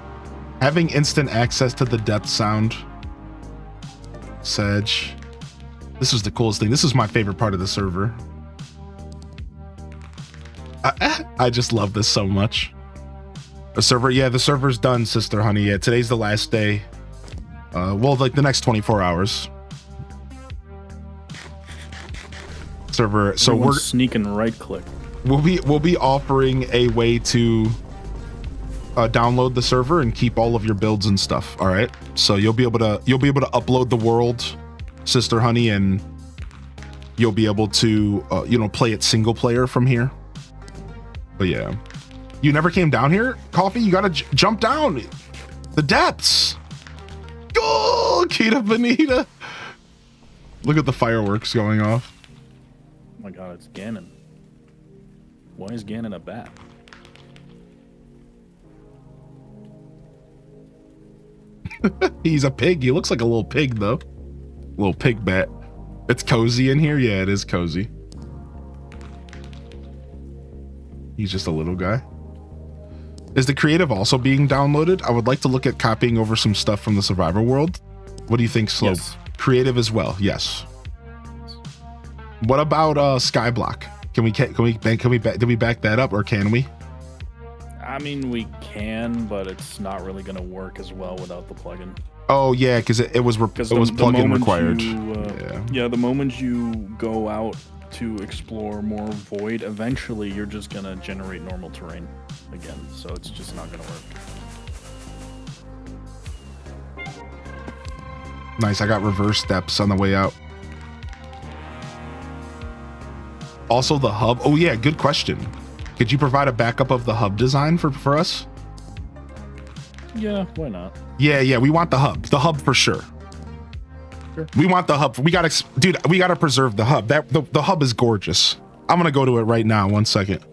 having instant access to the depth sound. Sedge. This is the coolest thing. This is my favorite part of the server. I just love this so much. The server's done, Sister Honey. Yeah, today's the last day. Well, like the next 24 hours. Server. So we're sneaking right click. We'll be offering a way to download the server and keep all of your builds and stuff. All right. So you'll be able to upload the world, Sister Honey, and you'll be able to play it single player from here. But yeah, you never came down here, Coffee. You gotta jump down the depths. Go, Kita Bonita. Look at the fireworks going off. Oh my god, it's Ganon. Why is Ganon a bat? He's a pig. He looks like a little pig, though. Little pig bat. It's cozy in here. Yeah, it is cozy. He's just a little guy. Is the creative also being downloaded? I would like to look at copying over some stuff from the Survivor world. What do you think, Slope? Yes. Creative as well. Yes. What about Skyblock? Can we back that up, or can we? I mean, we can, but it's not really going to work as well without the plugin. Oh yeah, because it was plugin required. Yeah, the moment you go out to explore more void, eventually you're just gonna generate normal terrain again. So it's just not gonna work. Nice. I got reverse steps on the way out. Also the hub. Oh yeah, good question. Could you provide a backup of the hub design for us? Yeah, why not? Yeah, we want the hub. The hub for sure. Sure. We want the hub. We gotta preserve the hub. The hub is gorgeous. I'm gonna go to it right now. 1 second.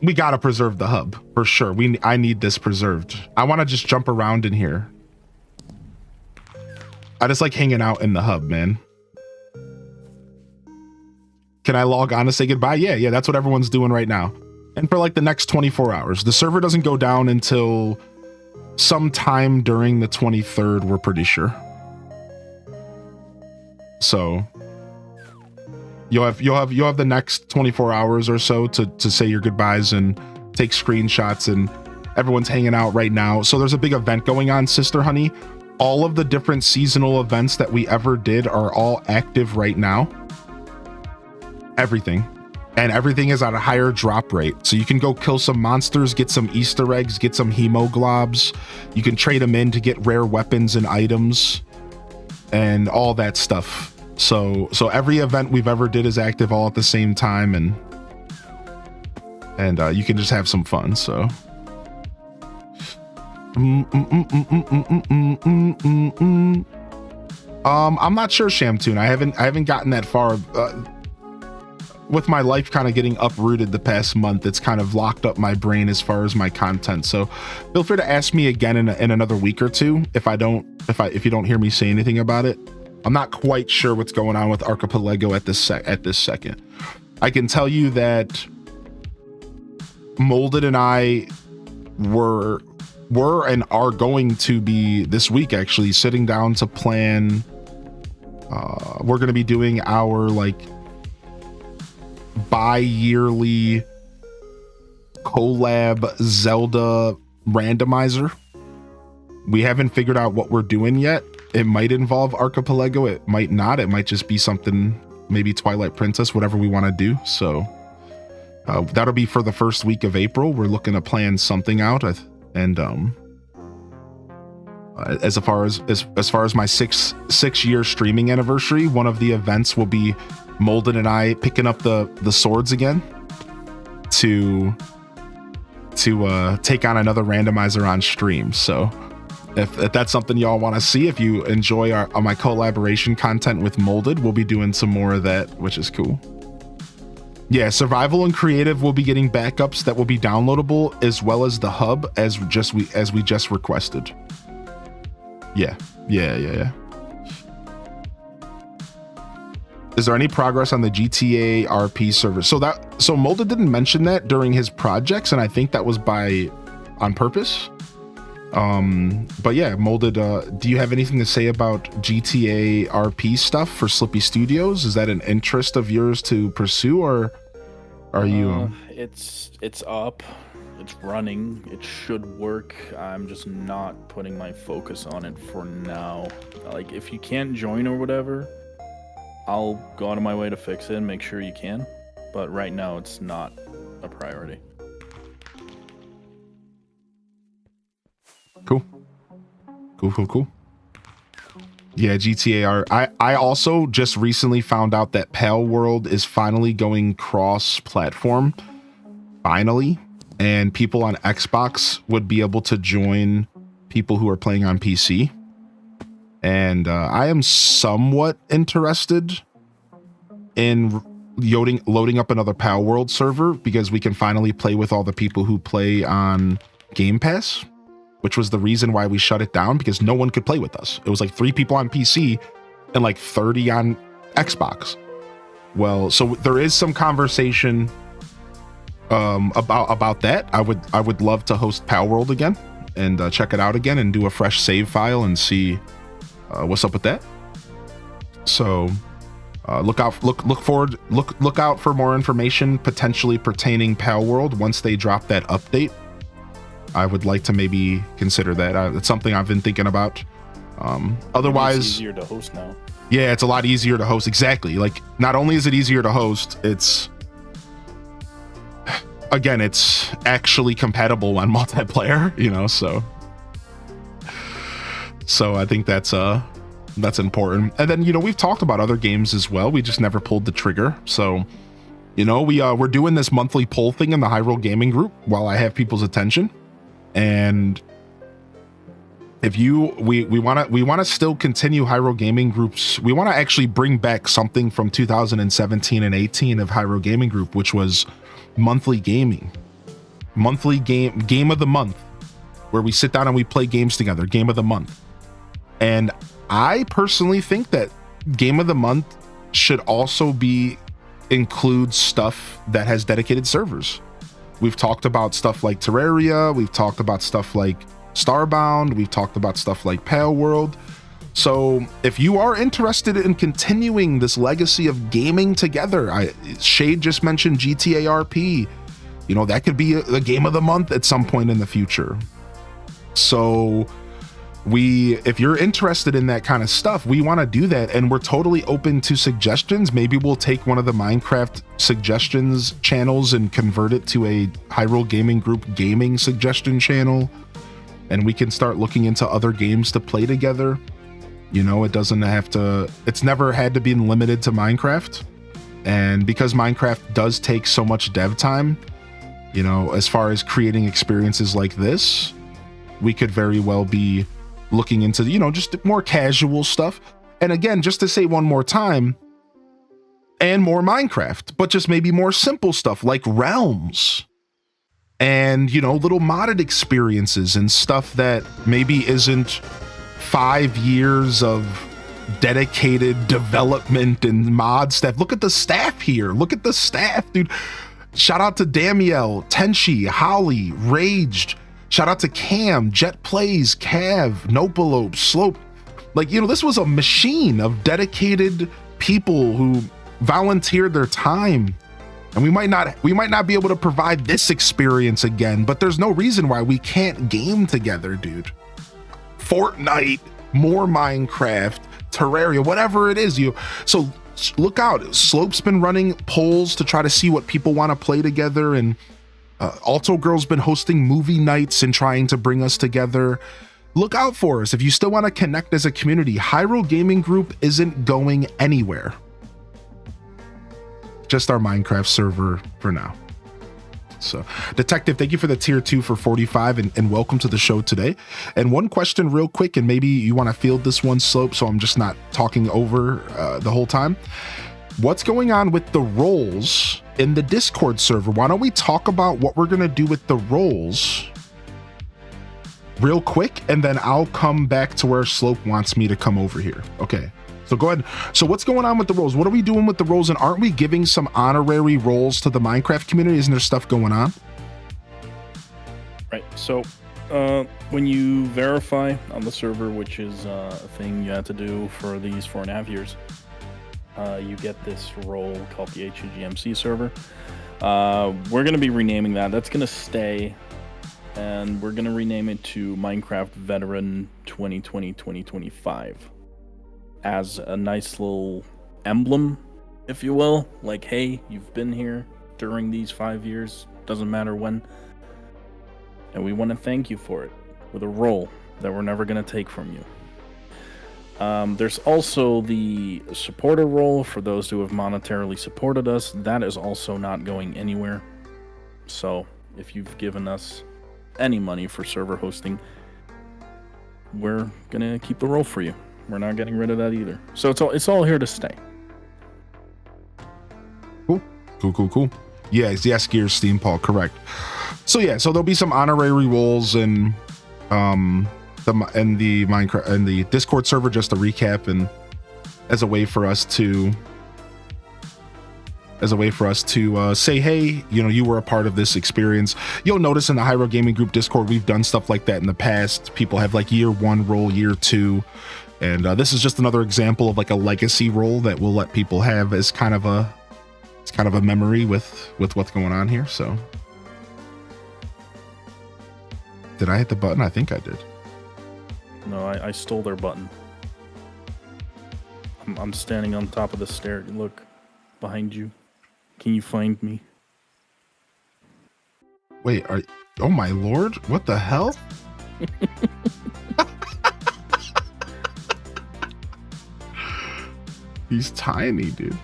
We gotta preserve the hub for sure. I need this preserved. I want to just jump around in here. I just like hanging out in the hub, man. Can I log on to say goodbye? Yeah, that's what everyone's doing right now. And for like the next 24 hours. The server doesn't go down until sometime during the 23rd, we're pretty sure. So you'll have the next 24 hours or so to say your goodbyes and take screenshots, and everyone's hanging out right now. So there's a big event going on, Sister Honey. All of the different seasonal events that we ever did are all active right now. Everything. And everything is at a higher drop rate. So you can go kill some monsters, get some Easter eggs, get some hemoglobs. You can trade them in to get rare weapons and items and all that stuff. So every event we've ever did is active all at the same time, and you can just have some fun. So I'm not sure, Shamtoon. I haven't gotten that far. With my life kind of getting uprooted the past month, it's kind of locked up my brain as far as my content. So feel free to ask me again in another week or two if you don't hear me say anything about it. I'm not quite sure what's going on with Archipelago at this second. I can tell you that Molded and I were and are going to be this week actually sitting down to plan. We're going to be doing our like bi-yearly collab Zelda randomizer. We haven't figured out what we're doing yet. It might involve Archipelago, it might not. It might just be something, maybe Twilight Princess, whatever we want to do. So that'll be for the first week of April. We're looking to plan something out, and as far as my six year streaming anniversary, one of the events will be Molden and I picking up the swords again to take on another randomizer on stream. So if that's something y'all want to see, if you enjoy my collaboration content with Molded, we'll be doing some more of that, which is cool. Yeah, survival and creative will be getting backups that will be downloadable, as well as the hub as we just requested. Yeah. Is there any progress on the GTA RP server? So Molded didn't mention that during his projects, and I think that was on purpose. But yeah, Molded, do you have anything to say about GTA RP stuff for Slippy Studios? Is that an interest of yours to pursue, or are you? It's up. It's running. It should work. I'm just not putting my focus on it for now. Like, if you can't join or whatever, I'll go out of my way to fix it and make sure you can. But right now, it's not a priority. Cool. Yeah, GTA I also just recently found out that Pal World is finally going cross-platform. Finally. And people on Xbox would be able to join people who are playing on PC. And I am somewhat interested in loading up another Pal World server, because we can finally play with all the people who play on Game Pass, which was the reason why we shut it down, because no one could play with us. It was like 3 people on PC and like 30 on Xbox. Well, so there is some conversation about that. I would love to host Pal World again and check it out again and do a fresh save file and see what's up with that. So look out for more information potentially pertaining Pal World once they drop that update. I would like to maybe consider that. It's something I've been thinking about. Otherwise, it's easier to host now. Yeah, it's a lot easier to host. Exactly. Like, not only is it easier to host, it's actually compatible on multiplayer, you know, so I think that's important. And then, you know, we've talked about other games as well. We just never pulled the trigger. So, you know, we're doing this monthly poll thing in the Hyrule Gaming group while I have people's attention. And if we want to still continue Hyrule Gaming Groups. We want to actually bring back something from 2017 and 18 of Hyrule Gaming Group, which was monthly game of the month, where we sit down and we play games together, game of the month. And I personally think that game of the month should also include stuff that has dedicated servers. We've talked about stuff like Terraria, we've talked about stuff like Starbound, we've talked about stuff like Pale World. So if you are interested in continuing this legacy of gaming together, Shade just mentioned GTA RP, you know, that could be a game of the month at some point in the future. So if you're interested in that kind of stuff, we want to do that, and we're totally open to suggestions. Maybe we'll take one of the Minecraft suggestions channels and convert it to a Hyrule Gaming Group gaming suggestion channel, and we can start looking into other games to play together. You know, it's never had to be limited to Minecraft. And because Minecraft does take so much dev time, you know, as far as creating experiences like this, we could very well be looking into, you know, just more casual stuff. And again, just to say one more time, and more Minecraft, but just maybe more simple stuff like realms and, you know, little modded experiences and stuff that maybe isn't 5 years of dedicated development and mod staff. Look at the staff here. Look at the staff, dude. Shout out to Damiel, Tenchi, Holly, Raged. Shout out to Cam, Jet Plays, Cav, Nopelope, Slope. Like, you know, this was a machine of dedicated people who volunteered their time. And we might not be able to provide this experience again, but there's no reason why we can't game together, dude. Fortnite, more Minecraft, Terraria, whatever it is. So look out. Slope's been running polls to try to see what people want to play together, and Alto Girl's been hosting movie nights and trying to bring us together. Look out for us. If you still want to connect as a community, Hyrule Gaming Group isn't going anywhere. Just our Minecraft server for now. So, Detective, thank you for the tier 2 for 45 and welcome to the show today. And one question real quick, and maybe you want to field this one, Slope, so I'm just not talking over the whole time. What's going on with the roles in the Discord server? Why don't we talk about what we're going to do with the roles real quick, and then I'll come back to where Slope wants me to come over here. Okay. So go ahead. So what's going on with the roles? What are we doing with the roles? And aren't we giving some honorary roles to the Minecraft community? Isn't there stuff going on? Right. So when you verify on the server, which is a thing you had to do for these 4.5 years, you get this role called the HGMC server. We're going to be renaming that. That's going to stay. And we're going to rename it to Minecraft Veteran 2020-2025. As a nice little emblem, if you will. Like, hey, you've been here during these 5 years, doesn't matter when. And we want to thank you for it with a role that we're never going to take from you. There's also the supporter role for those who have monetarily supported us. That is also not going anywhere. So if you've given us any money for server hosting, we're going to keep the role for you. We're not getting rid of that either. So it's all here to stay. Cool. Yes, Gears Steam Paul, correct. So yeah, so there'll be some honorary roles in the Minecraft and the Discord server, just to recap, and as a way for us to say, hey, you know, you were a part of this experience. You'll notice in the Hyrule Gaming Group Discord, we've done stuff like that in the past. People have like year 1 role, year 2. And this is just another example of like a legacy role that we'll let people have as kind of a memory with what's going on here. So did I hit the button? I think I did. No, I stole their button. I'm standing on top of the stair. Look behind you. Can you find me? Wait, oh my lord, what the hell? He's tiny, dude.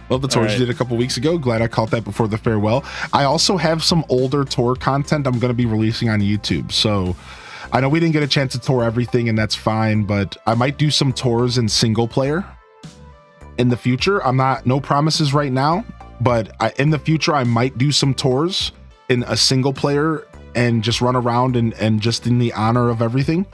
Love the tours you did a couple weeks ago. Glad I caught that before the farewell. I also have some older tour content I'm going to be releasing on YouTube. So I know we didn't get a chance to tour everything, and that's fine, but I might do some tours in single player in the future. No promises right now, but in the future, I might do some tours in a single player and just run around and just in the honor of everything.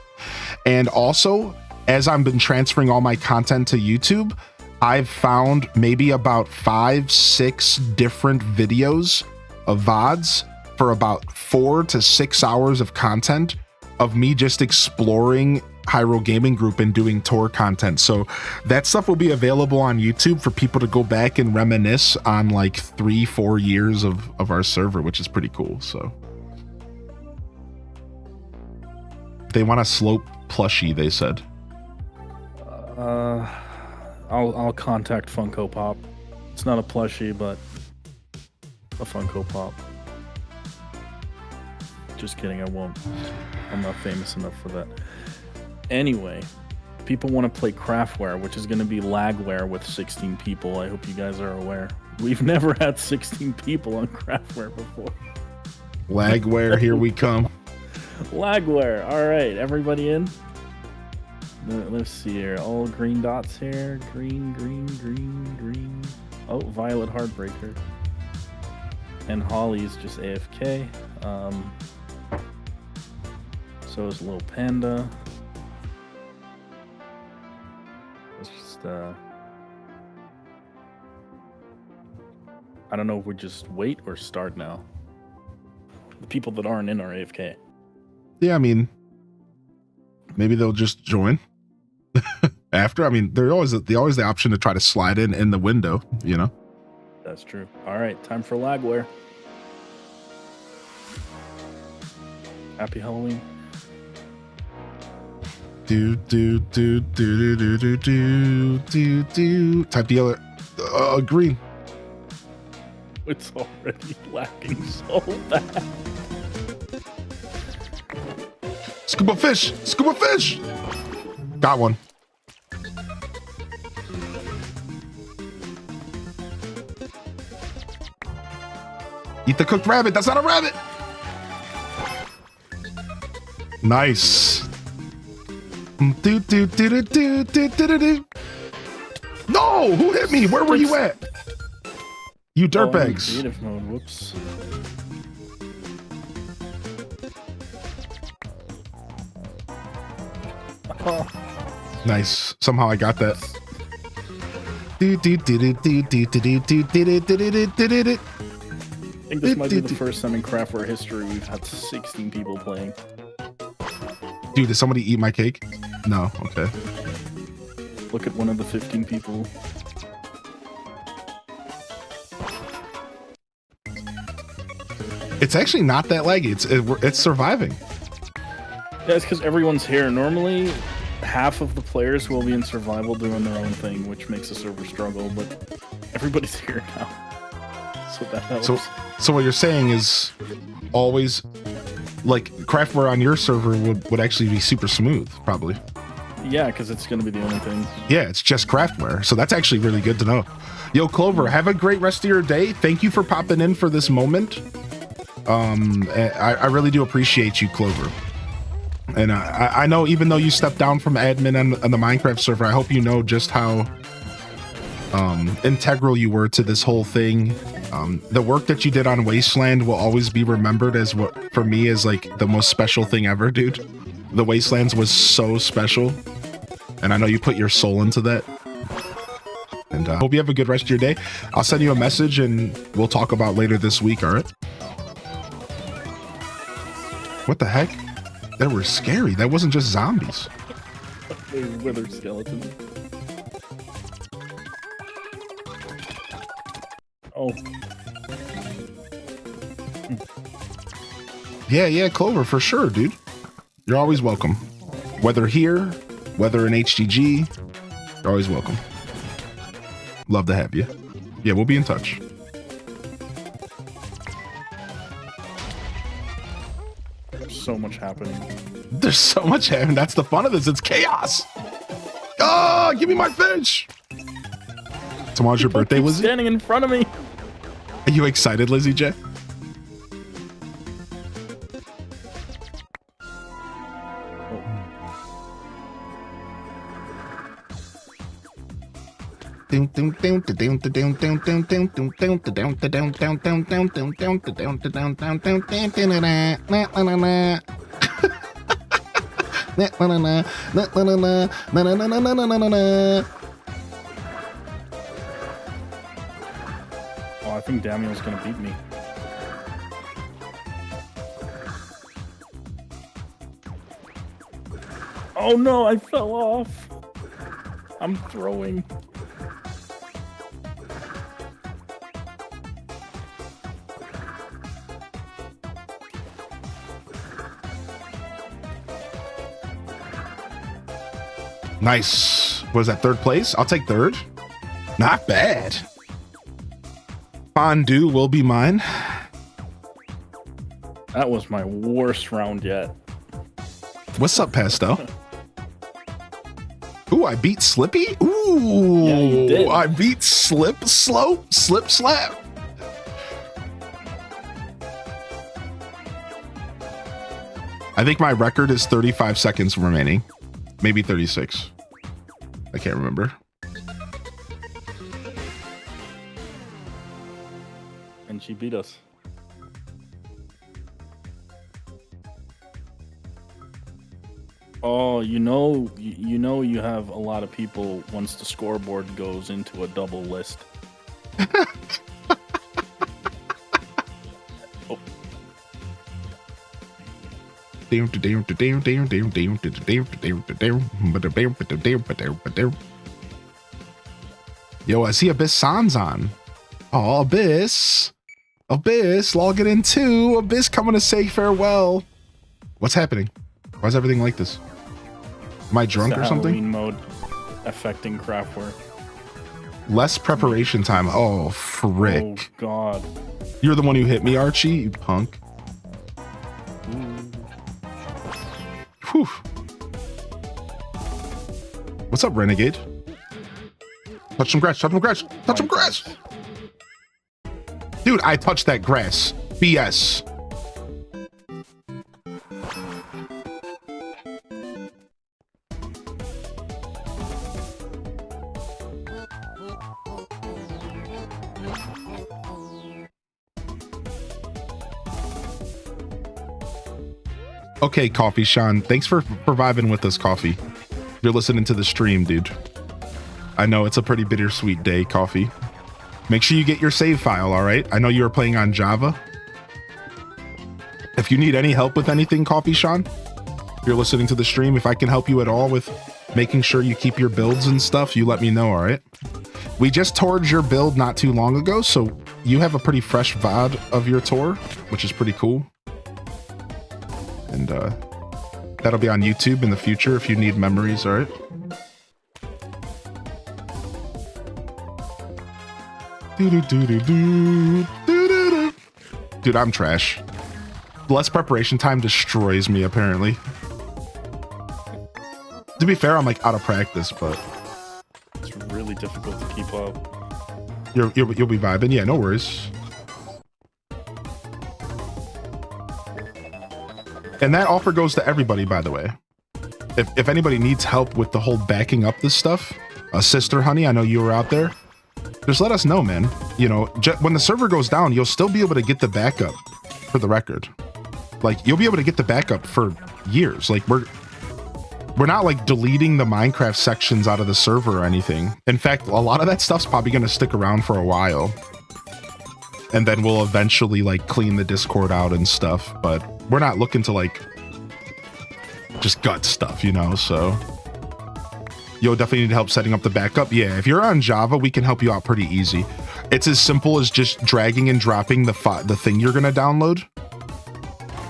And also, as I've been transferring all my content to YouTube, I've found maybe about 5-6 different videos of VODs for about 4 to 6 hours of content of me just exploring Hyrule Gaming Group and doing tour content. So that stuff will be available on YouTube for people to go back and reminisce on like 3-4 years of our server, which is pretty cool. So they want a slope plushie, they said. I'll contact Funko Pop. It's not a plushie, but a Funko Pop. Just kidding, I won't. I'm not famous enough for that. Anyway, people want to play Craftware, which is going to be Lagware with 16 people. I hope you guys are aware. We've never had 16 people on Craftware before. Lagware, here we come. Lagware. All right, everybody in? Let's see here. All green dots here. Green, green, green, green. Oh, Violet Heartbreaker. And Holly's just AFK. So is Little Panda. Let's just, I don't know if we just wait or start now. The people that aren't in are AFK. Yeah, I mean, maybe they'll just join. After, I mean, there's always the option to try to slide in the window, you know. That's true. All right, time for Lagware. Happy Halloween. Do. Type the other green. It's already lacking so bad. Scuba fish! Scuba fish! Got one. Eat the cooked rabbit. That's not a rabbit. Nice. No! Who hit me? Where were you at? You dirtbags. Creative mode. Whoops. Oh. Nice. Somehow I got that. I think this might be the first time in Craftware history we've had 16 people playing. Dude, did somebody eat my cake? No. Okay. Look at one of the 15 people. It's actually not that laggy. It's surviving. Yeah, it's because everyone's here. Normally, half of the players will be in survival doing their own thing, which makes the server struggle, but everybody's here now. So that helps. So what you're saying is always, like, Craftware on your server would actually be super smooth, probably. Yeah, because it's going to be the only thing. Yeah, it's just Craftware. So that's actually really good to know. Yo, Clover, have a great rest of your day. Thank you for popping in for this moment. I really do appreciate you, Clover. And I know even though you stepped down from admin on the Minecraft server, I hope you know just how integral you were to this whole thing. The work that you did on Wasteland will always be remembered as what, for me, is like the most special thing ever, dude. The Wastelands was so special. And I know you put your soul into that. And hope you have a good rest of your day. I'll send you a message and we'll talk about later this week, all right? What the heck? That were scary. That wasn't just zombies. They were withered skeletons. Oh. Yeah, Clover, for sure, dude. You're always welcome. Whether here Weather and HGG, you're always welcome. Love to have you. Yeah, we'll be in touch. There's so much happening. There's so much happening. That's the fun of this. It's chaos. Oh, give me my fish. Tomorrow's your birthday, Keep Lizzie? standing in front of me. Are you excited, Lizzie J? Oh, I think Daniel's gonna beat me. Oh no, I fell off. I'm throwing. Nice. What is that, third place? I'll take third. Not bad. Fondue will be mine. That was my worst round yet. What's up, Pesto? Ooh, I beat Slippy? Ooh, Yeah, you did. I beat Slip Slap. I think my record is 35 seconds remaining. Maybe 36. I can't remember. And she beat us. Oh, you know you have a lot of people once the scoreboard goes into a double list. Oh, Yo, I see Abyss Sans on. Oh, Abyss, logging in too. Abyss coming to say farewell. What's happening? Why is everything like this? Am I drunk it's the or something? Halloween mode affecting craft work. Less preparation time. Oh, frick. Oh God. You're the one who hit me, Archie, you punk. Whew. What's up, Renegade? Touch some grass, touch some grass, touch some grass. Dude, I touched that grass. BS. Okay, Coffee Sean. Thanks for vibing with us, Coffee. You're listening to the stream, dude. I know it's a pretty bittersweet day, Coffee. Make sure you get your save file, all right? I know you were playing on Java. If you need any help with anything, Coffee Sean, if you're listening to the stream, if I can help you at all with making sure you keep your builds and stuff, you let me know, all right? We just toured your build not too long ago, so you have a pretty fresh VOD of your tour, which is pretty cool. And that'll be on YouTube in the future if you need memories, all right? Dude, I'm trash. Less preparation time destroys me, apparently. To be fair, I'm like out of practice, but It's really difficult to keep up. you'll be vibing. Yeah, no worries. And that offer goes to everybody, by the way. If anybody needs help with the whole backing up this stuff, Sister Honey, I know you were out there. Just let us know, man. You know, when the server goes down, you'll still be able to get the backup for the record. Like, you'll be able to get the backup for years. Like, we're not like deleting the Minecraft sections out of the server or anything. In fact, a lot of that stuff's probably going to stick around for a while. And then we'll eventually like clean the Discord out and stuff. But we're not looking to like just gut stuff, you know, so you'll definitely need help setting up the backup. Yeah, if you're on Java, we can help you out pretty easy. It's as simple as just dragging and dropping the thing you're going to download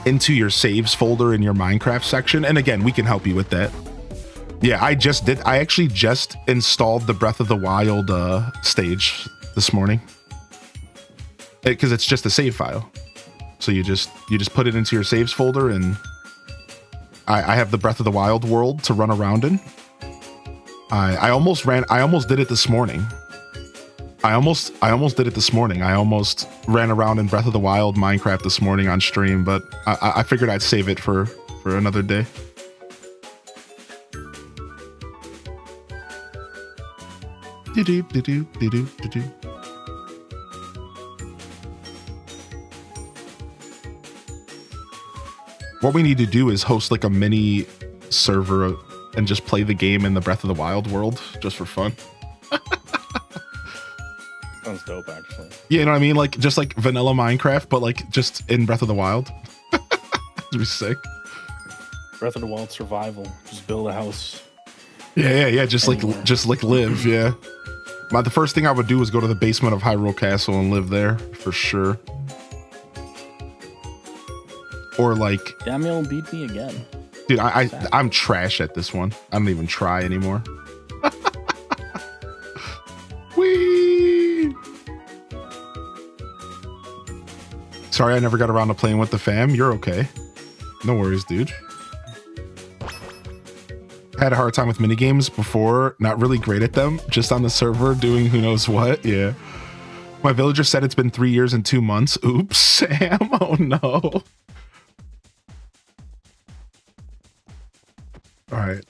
into your saves folder in your Minecraft section. And again, we can help you with that. Yeah, I actually just installed the Breath of the Wild stage this morning. Because it's just a save file. So you just put it into your saves folder, and I have the Breath of the Wild world to run around in. I almost did it this morning. I almost did it this morning. I almost ran around in Breath of the Wild Minecraft this morning on stream, but I figured I'd save it for another day. Do-do-do-do-do-do-do. What we need to do is host like a mini server and just play the game in the Breath of the Wild world just for fun. Sounds dope, actually. Yeah, you know what I mean? Like just like vanilla Minecraft, but like just in Breath of the Wild. It'd be sick. Breath of the Wild survival. Just build a house. Yeah. Just anywhere. like live. Yeah. The first thing I would do is go to the basement of Hyrule Castle and live there for sure. Or like, Daniel beat me again. dude, I'm trash at this one. I don't even try anymore. Whee! Sorry, I never got around to playing with the fam. You're okay. No worries, dude. Had a hard time with minigames before. Not really great at them. Just on the server doing who knows what. Yeah. My villager said it's been 3 years and 2 months. Oops, Sam. Oh no. All right.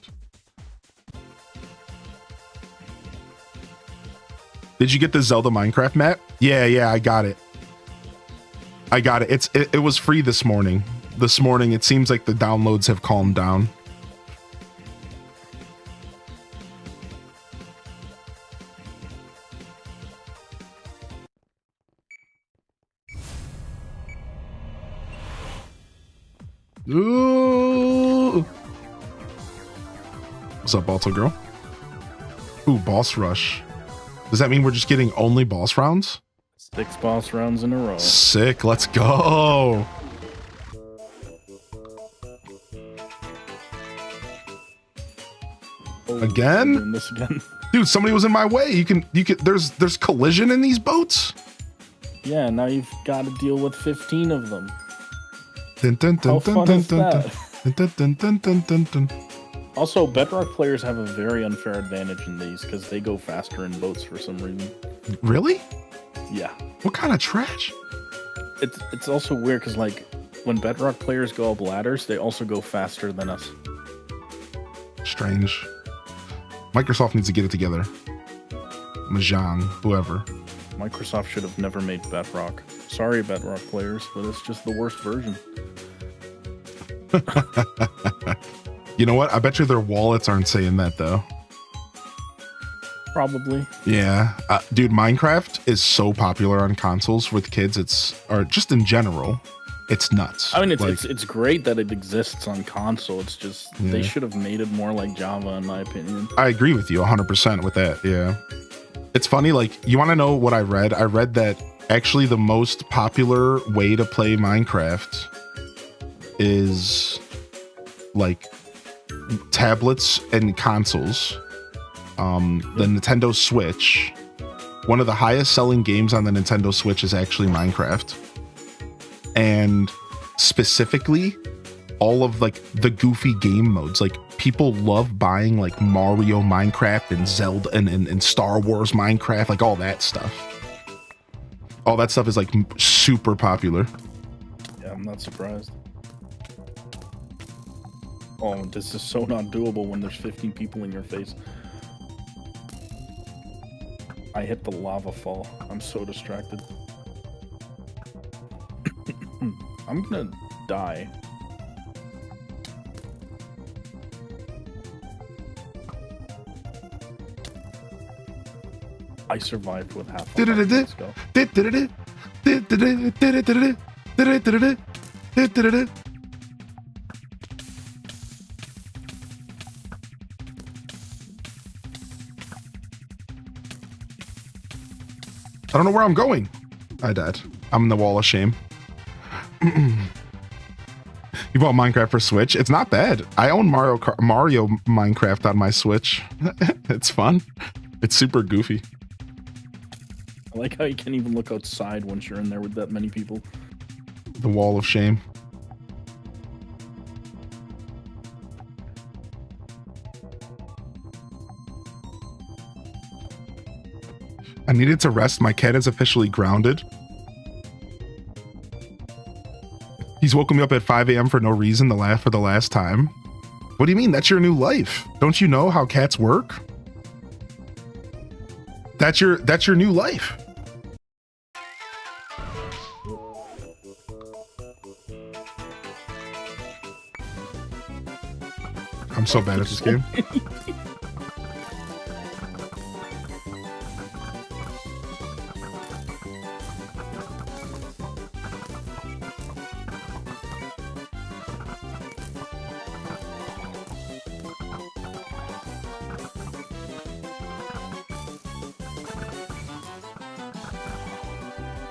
Did you get the Zelda Minecraft map? Yeah, I got it. It was free this morning. This morning, it seems like the downloads have calmed down. Ooh. What's up, Balto girl? Ooh, boss rush. Does that mean we're just getting only boss rounds? 6 boss rounds in a row. Sick, let's go. Oh, Again? I'm doing this again. Dude, somebody was in my way. You can there's collision in these boats? Yeah, now you've got to deal with 15 of them. Dun, dun, dun, How dun, fun dun, is dun, that? dun, dun, dun, dun, dun, dun, dun. Also, Bedrock players have a very unfair advantage in these because they go faster in boats for some reason. Really? Yeah. What kind of trash? It's also weird because, like, when Bedrock players go up ladders, they also go faster than us. Strange. Microsoft needs to get it together. Mahjong, whoever. Microsoft should have never made Bedrock. Sorry, Bedrock players, but it's just the worst version. You know what? I bet you their wallets aren't saying that though. Probably. Yeah, dude, Minecraft is so popular on consoles with kids. Or just in general, it's nuts. I mean, Like, it's great that it exists on console. It's just they Yeah. should have made it more like Java, in my opinion. I agree with you 100% with that. Yeah, it's funny. Like, you want to know what I read? I read that actually the most popular way to play Minecraft is like tablets and consoles. The Nintendo Switch. One of the highest selling games on the Nintendo Switch is actually Minecraft. And specifically, all of like the goofy game modes. Like, people love buying like Mario Minecraft and Zelda and Star Wars Minecraft, like all that stuff. All that stuff is like super popular. Yeah, I'm not surprised. Oh, this is so not doable when there's 15 people in your face. I hit the lava fall. I'm so distracted. I'm gonna die. I survived with half a life. Let's go. I don't know where I'm going. I died. I'm in the wall of shame. You bought Minecraft for Switch? It's not bad. I own Mario Minecraft on my Switch. It's fun. It's super goofy. I like how you can't even look outside once you're in there with that many people. The wall of shame. I needed to rest. My cat is officially grounded. He's woken me up at 5 a.m. for no reason for the last time. What do you mean? That's your new life. Don't you know how cats work? That's your new life. I'm so bad at this game.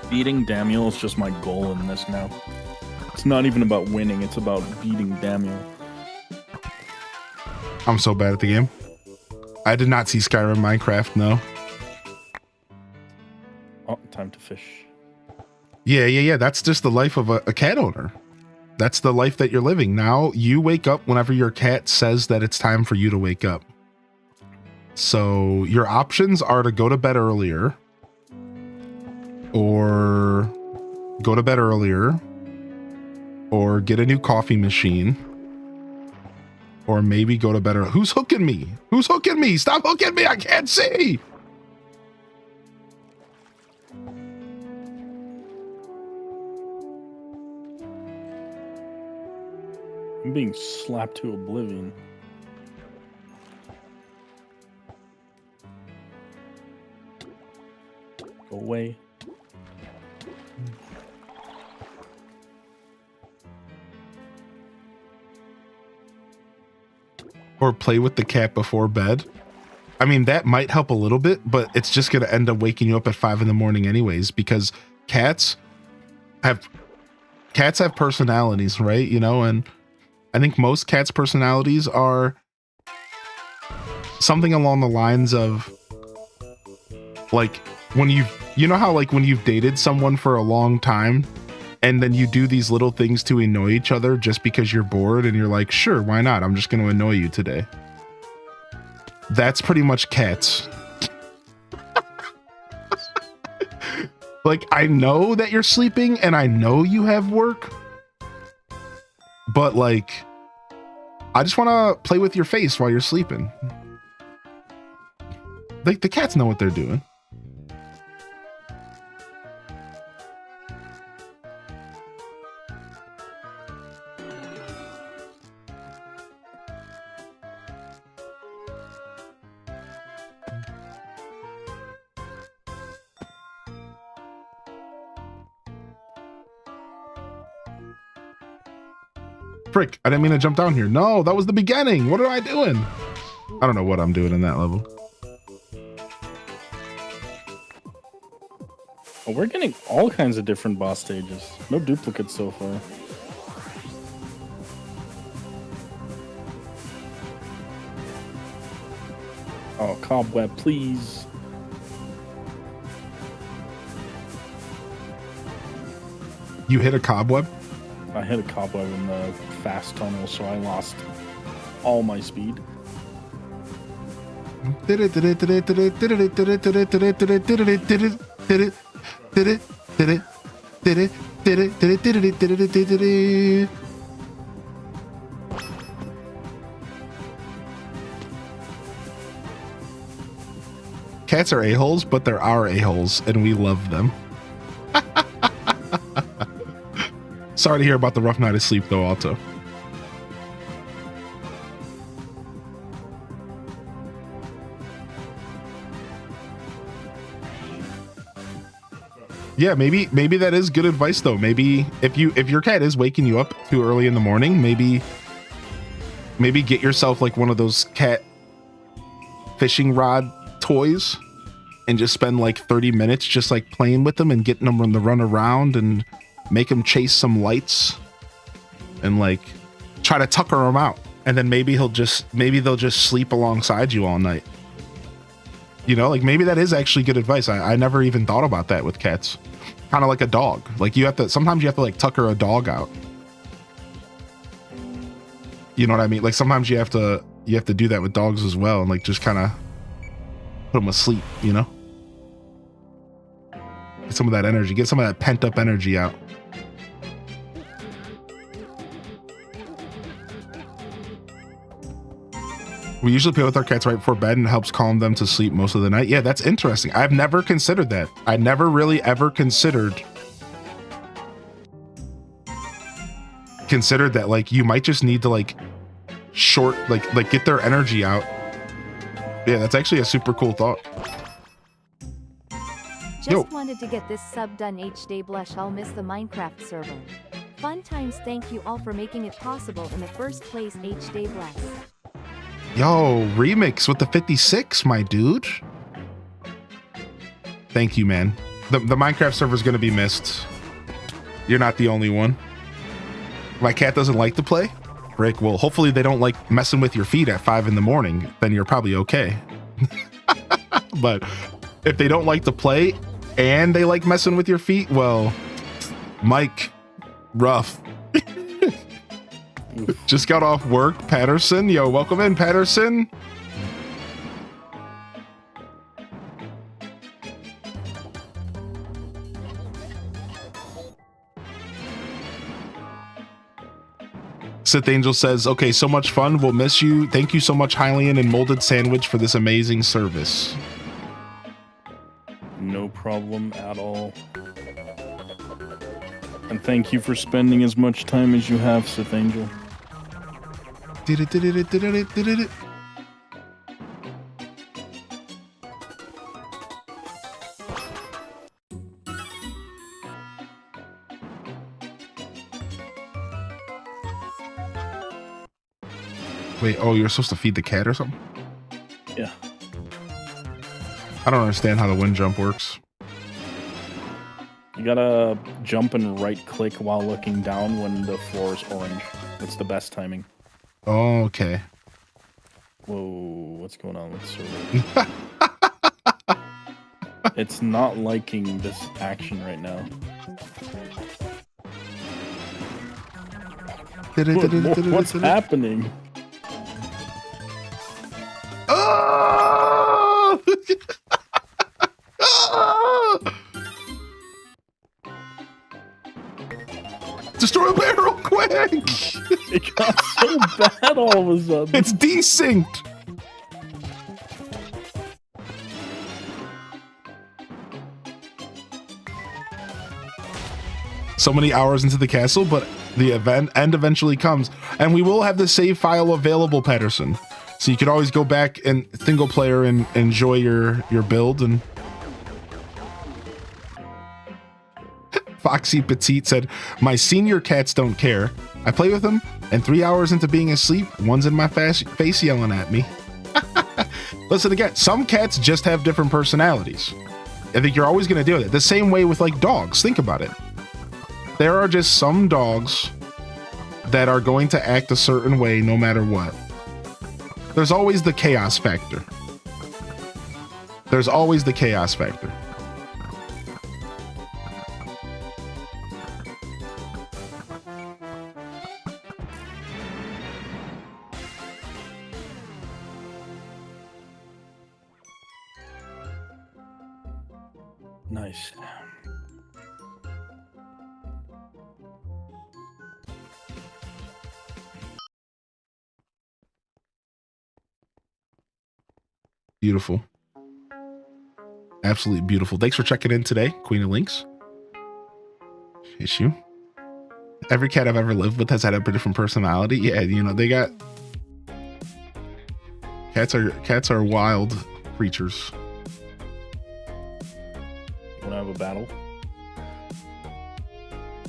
Beating Daniel is just my goal in this now. It's not even about winning, it's about beating Daniel. I'm so bad at the game. I did not see Skyrim Minecraft, no. Oh, time to fish. Yeah. That's just the life of a cat owner. That's the life that you're living. Now you wake up whenever your cat says that it's time for you to wake up. So your options are to go to bed earlier, or go to bed earlier, or get a new coffee machine, or maybe go to bed early. Who's hooking me? Who's hooking me? Stop hooking me. I can't see. I'm being slapped to oblivion. Go away. Or play with the cat before bed. I mean, that might help a little bit, but it's just going to end up waking you up at 5 a.m. anyways, because cats have personalities, right? You know, and I think most cats' personalities are something along the lines of, like, when you know how, like, when you've dated someone for a long time and then you do these little things to annoy each other just because you're bored and you're like, sure, why not? I'm just going to annoy you today. That's pretty much cats. Like, I know that you're sleeping and I know you have work, but like, I just want to play with your face while you're sleeping. Like, the cats know what they're doing. Frick, I didn't mean to jump down here. No, that was the beginning. What am I doing? I don't know what I'm doing in that level. Oh, we're getting all kinds of different boss stages. No duplicates so far. Oh, cobweb, please. You hit a cobweb? I hit a cobweb in the fast tunnel, so I lost all my speed. Cats are a-holes, but there are a-holes, and we love them. Sorry to hear about the rough night of sleep, though, Alto. Yeah, maybe that is good advice, though. Maybe if your cat is waking you up too early in the morning, maybe get yourself like one of those cat fishing rod toys and just spend like 30 minutes just like playing with them and getting them to run around and make them chase some lights. and like try to tucker him out, and then maybe they'll just sleep alongside you all night. You know, like maybe that is actually good advice. I never even thought about that with cats. Kind of like a dog. Like sometimes you have to like tucker a dog out. You know what I mean? Like sometimes you have to do that with dogs as well, and like just kind of put them asleep, you know? Get some of that energy, get some of that pent up energy out. We usually play with our cats right before bed and it helps calm them to sleep most of the night. Yeah, that's interesting. I've never considered that. I never really ever considered that like you might just need to like get their energy out. Yeah, that's actually a super cool thought. Just wanted to get this sub done. H-Day Blush. I'll miss the Minecraft server. Fun times. Thank you all for making it possible in the first place. H-Day Bless. Yo, Remix with the 56, my dude. Thank you, man. The Minecraft server is going to be missed. You're not the only one. My cat doesn't like to play. Rick, well, hopefully they don't like messing with your feet at 5 in the morning. Then you're probably okay. But if they don't like to play and they like messing with your feet, well, Mike, rough. Just got off work, Patterson. Yo, welcome in, Patterson. Sith Angel says, okay, so much fun. We'll miss you. Thank you so much, Hylian and Molded Sandwich, for this amazing service. No problem at all. And thank you for spending as much time as you have, Sith Angel. Did it. Wait, oh, you're supposed to feed the cat or something? Yeah. I don't understand how the wind jump works. You gotta jump and right click while looking down when the floor is orange. That's the best timing. Oh, okay. Whoa, what's going on with the server? It's not liking this action right now. What's happening? Oh! Destroy a barrel, quick! It got so bad all of a sudden. It's desynced. So many hours into the castle, but the end eventually comes, and we will have the save file available, Patterson. So you could always go back and single player and enjoy your build. And Foxy Petite said, my senior cats don't care. I play with them, and 3 hours into being asleep, one's in my face yelling at me. Listen again, some cats just have different personalities. I think you're always going to deal with it. The same way with like dogs. Think about it. There are just some dogs that are going to act a certain way no matter what. There's always the chaos factor. There's always the chaos factor. Nice. Beautiful. Absolutely beautiful. Thanks for checking in today, Queen of Links. Issue. Every cat I've ever lived with has had a different personality. Yeah, you know, they got... Cats are wild creatures. You wanna have a battle?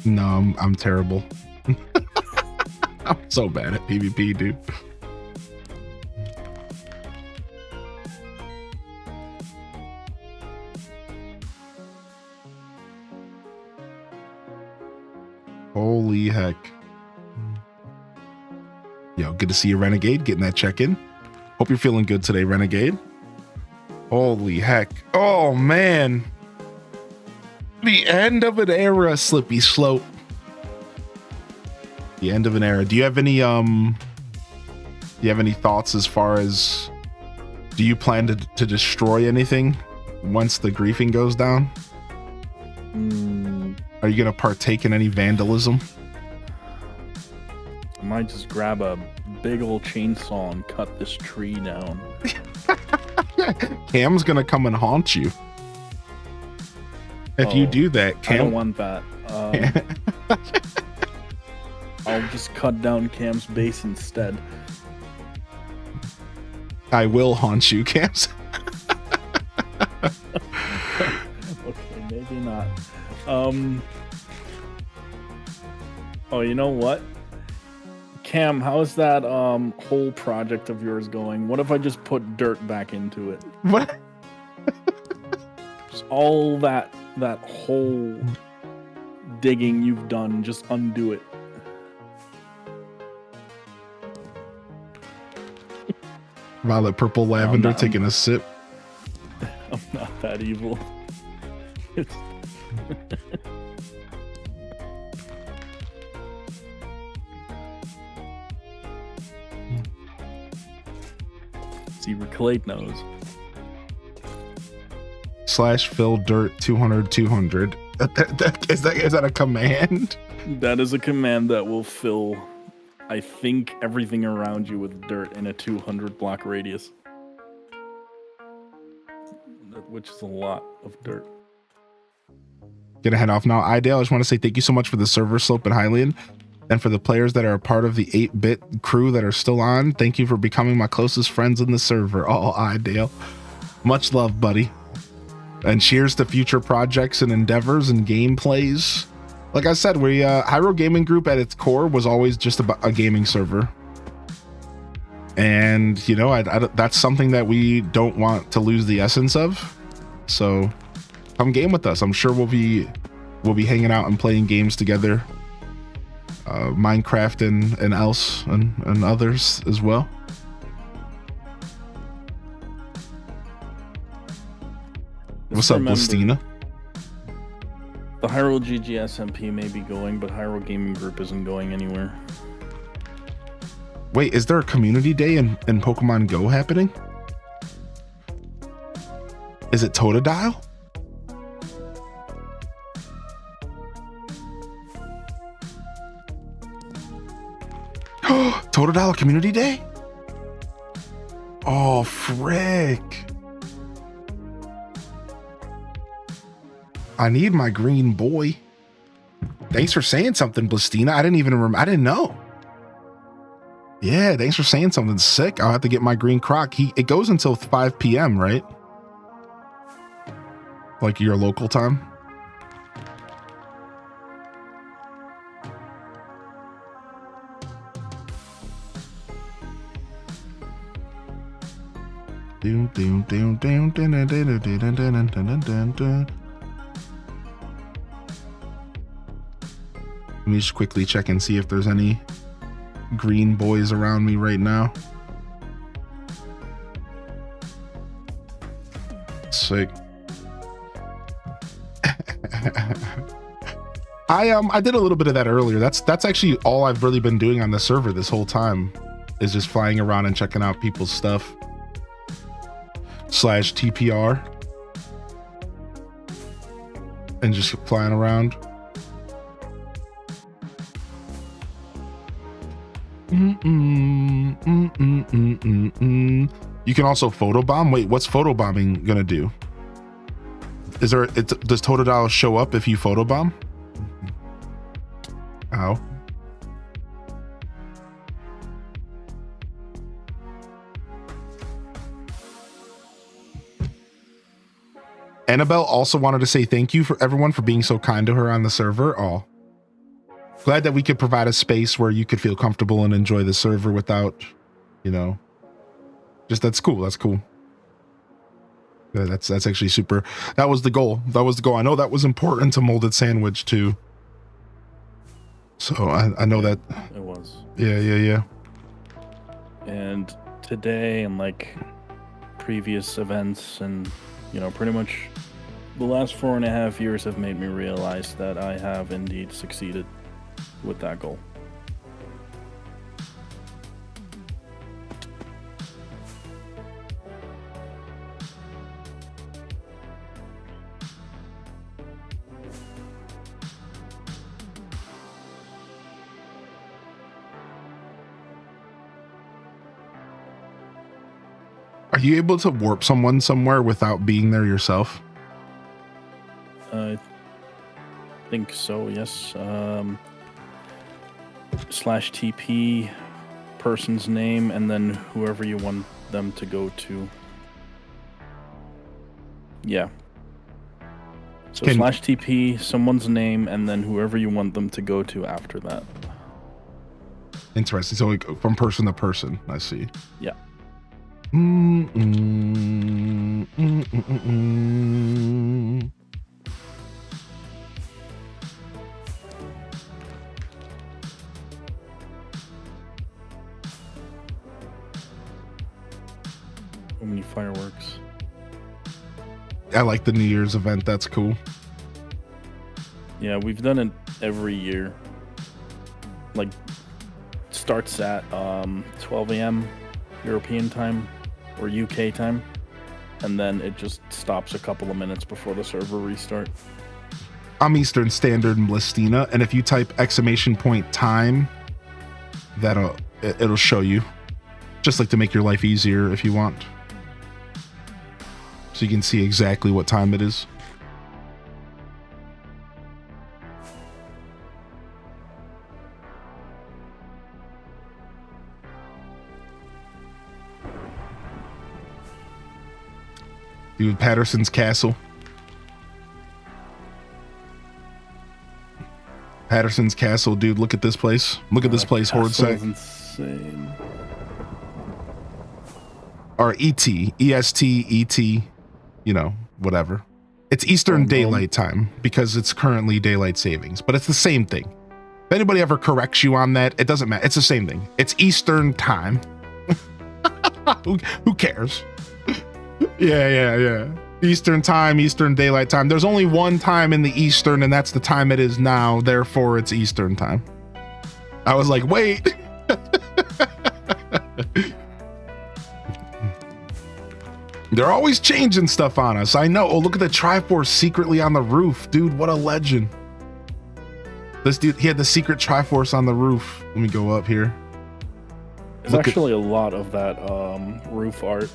No, I'm terrible. I'm so bad at PvP, dude. Holy heck. Good to see you, Renegade, getting that check-in. Hope you're feeling good today, Renegade. Holy heck. Oh, man. The end of an era, Slippy Slope. The end of an era. Do you have any thoughts as far as, do you plan to destroy anything once the griefing goes down? Are you going to partake in any vandalism? I might just grab a big old chainsaw and cut this tree down. Cam's going to come and haunt you. If you do that, Cam... I don't want that. I'll just cut down Cam's base instead. I will haunt you, Cam's. Okay, maybe not. Oh, you know what? Cam, how's that whole project of yours going? What if I just put dirt back into it? What? Just all that whole digging you've done, just undo it. Violet, purple, lavender, taking a sip. I'm not that evil. It's... See where Clade knows. / fill dirt 200. Is that a command? That is a command that will fill, I think, everything around you with dirt in a 200 block radius. Which is a lot of dirt. Gonna head off now. Idale, I just want to say thank you so much for the server, Slope and Hylian, and for the players that are a part of the 8-bit crew that are still on. Thank you for becoming my closest friends in the server. Oh, Idale. Much love, buddy. And cheers to future projects and endeavors and gameplays. Like I said, Hyro Gaming Group at its core was always just a gaming server. And, you know, that's something that we don't want to lose the essence of. So come game with us. I'm sure we'll be hanging out and playing games together. Minecraft and else and others as well. What's up, Listina? The Hyro GGSMP may be going, but Hyro Gaming Group isn't going anywhere. Wait, is there a community day in Pokemon Go happening? Is it Totodile? Totodile Community Day? Oh, frick. I need my green boy. Thanks for saying something, Blastina. I didn't even remember. I didn't know. Yeah, thanks for saying something sick. I'll have to get my green croc. It goes until 5 p.m., right? Like your local time? Let me just quickly check and see if there's any green boys around me right now. Sick. I did a little bit of that earlier. That's actually all I've really been doing on the server this whole time, is just flying around and checking out people's stuff. /TPR. And just flying around. You can also photobomb. Wait, what's photobombing gonna do? Does Totodile show up if you photobomb? Ow. Annabelle also wanted to say thank you for everyone for being so kind to her on the server. Oh, glad that we could provide a space where you could feel comfortable and enjoy the server without, you know, just that's cool. That's cool. Yeah, that's actually super. That was the goal. I know that was important to Molded Sandwich too. So I know that it was. Yeah. And today and like previous events and, pretty much the last 4.5 years have made me realize that I have indeed succeeded with that goal. Are you able to warp someone somewhere without being there yourself? I think so, yes. /TP, person's name, and then whoever you want them to go to. Yeah. So /TP, someone's name, and then whoever you want them to go to after that. Interesting. So like from person to person, I see. Yeah. How many fireworks? I like the New Year's event. That's cool. Yeah, we've done it every year. Like, starts at 12 a.m. European time or UK time, and then it just stops a couple of minutes before the server restart. I'm Eastern Standard in Blistina, and if you type !time, it'll show you. Just like to make your life easier if you want. So you can see exactly what time it is. Dude, Patterson's Castle. Patterson's Castle, dude. Look at this place. Look at this place, Horde Sec. Insane. Or ET, EST, ET, whatever. It's Eastern Daylight Time because it's currently daylight savings, but it's the same thing. If anybody ever corrects you on that, it doesn't matter. It's the same thing. It's Eastern Time. Who cares? Yeah. Eastern Time, Eastern Daylight Time. There's only one time in the Eastern, and that's the time it is now. Therefore, it's Eastern Time. I was like, wait. They're always changing stuff on us. I know. Oh, look at the Triforce secretly on the roof. Dude, what a legend. This dude, he had the secret Triforce on the roof. Let me go up here. There's actually a lot of that roof art.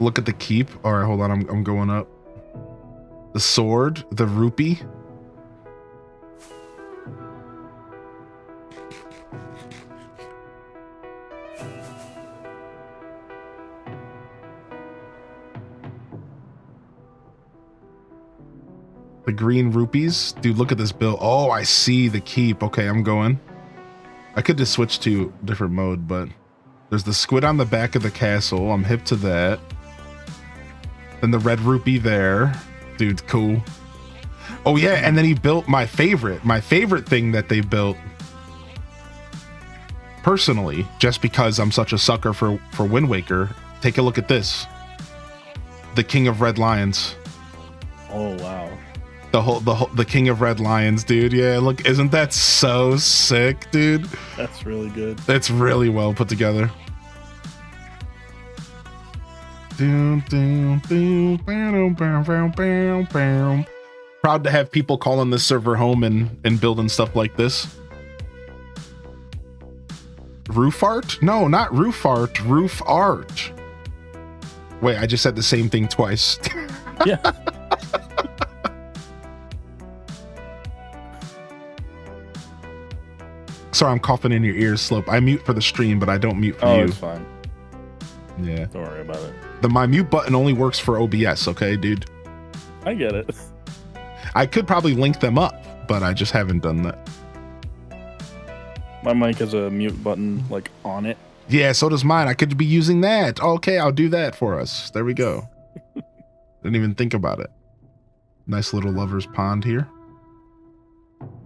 Look at the keep. All right, hold on. I'm going up. The sword, the rupee. The green rupees. Dude, look at this bill. Oh, I see the keep. Okay, I'm going. I could just switch to different mode, but there's the squid on the back of the castle. I'm hip to that. Then the red rupee there. Dude, cool. Oh yeah, and then he built my favorite thing that they built personally, just because I'm such a sucker for Wind Waker. Take a look at this. The King of Red Lions. Oh wow. The King of Red Lions, dude. Yeah, look, isn't that so sick, dude? That's really good. It's really well put together. Proud to have people calling this server home and building stuff like this. Roof art? No, not roof art. Roof art. Wait, I just said the same thing twice. Yeah. Sorry, I'm coughing in your ears, Slope. I mute for the stream, but I don't mute for you. Oh, it's fine. Yeah. Don't worry about it. My mute button only works for OBS, okay, dude? I get it. I could probably link them up, but I just haven't done that. My mic has a mute button, like, on it. Yeah, so does mine. I could be using that. Okay, I'll do that for us. There we go. Didn't even think about it. Nice little lover's pond here.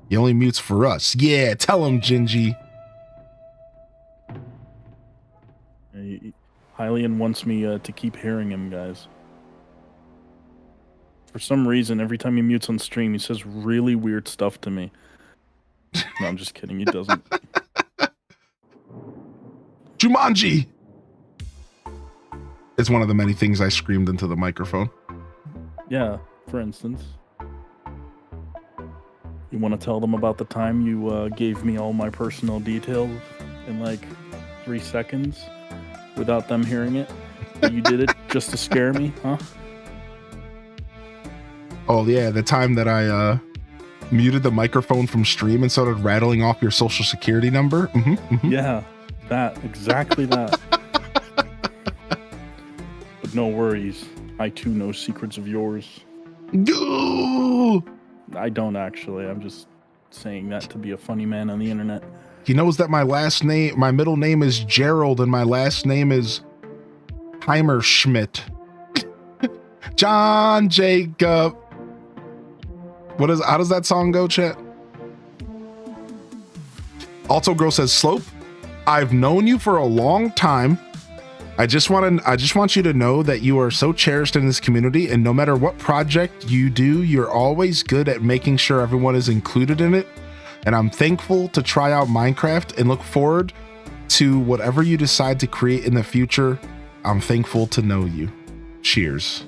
He only mutes for us. Yeah, tell him, Gingy. Hylian wants me to keep hearing him, guys. For some reason, every time he mutes on stream, he says really weird stuff to me. No, I'm just kidding. He doesn't. Jumanji! It's one of the many things I screamed into the microphone. Yeah, for instance. You want to tell them about the time you gave me all my personal details in like 3 seconds without them hearing it? That you did it just to scare me, huh? Oh, yeah, the time that I muted the microphone from stream and started rattling off your social security number. Yeah, exactly that. But no worries. I too know secrets of yours. Goo! I don't actually. I'm just saying that to be a funny man on the internet. He knows that my middle name is Gerald and my last name is Heimerschmidt. John Jacob. How does that song go, chat? Also Girl says, Slope, I've known you for a long time. I just want you to know that you are so cherished in this community, and no matter what project you do, you're always good at making sure everyone is included in it. And I'm thankful to try out Minecraft and look forward to whatever you decide to create in the future. I'm thankful to know you. Cheers.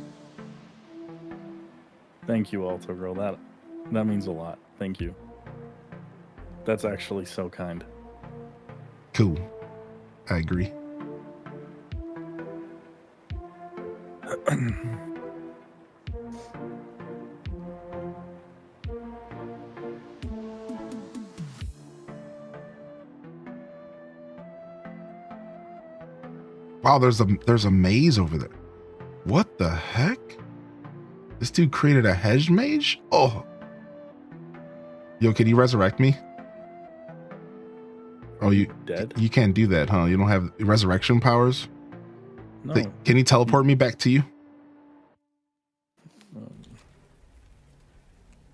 Thank you, Alto Girl. That means a lot. Thank you. That's actually so kind. Cool. I agree. Wow, there's a maze over there. What the heck? This dude created a hedge mage? Oh. Yo, can you resurrect me? Oh, you dead? You can't do that, huh? You don't have resurrection powers? No. Can you teleport me back to you?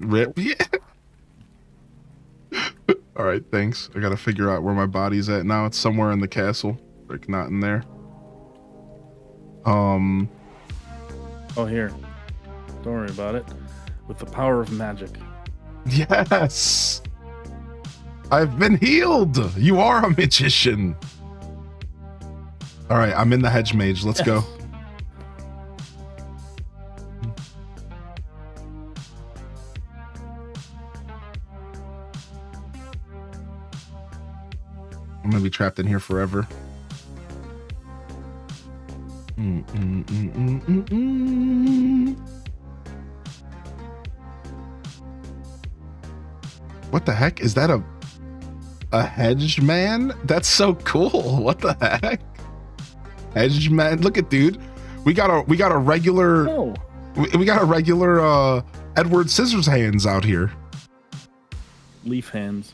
Rip? Yeah. All right, thanks. I gotta figure out where my body's at now. It's somewhere in the castle, like not in there. Oh, here. Don't worry about it. With the power of magic. Yes. I've been healed. You are a magician. All right, I'm in the hedge mage. Let's go. I'm gonna be trapped in here forever. What the heck? Is that a hedge man? That's so cool. What the heck? Hedge man. Look at dude. We got a regular we got a regular Edward Scissorhands out here. Leaf hands.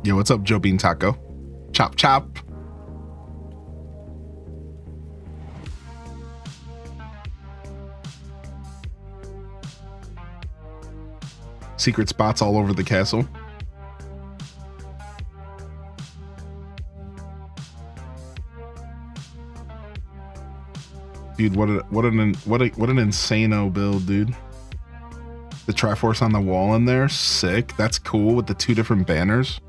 Yo, what's up, Joe Bean Taco? Chop chop. Secret spots all over the castle. Dude, what an insano build, dude. The Triforce on the wall in there, sick. That's cool with the 2 different banners.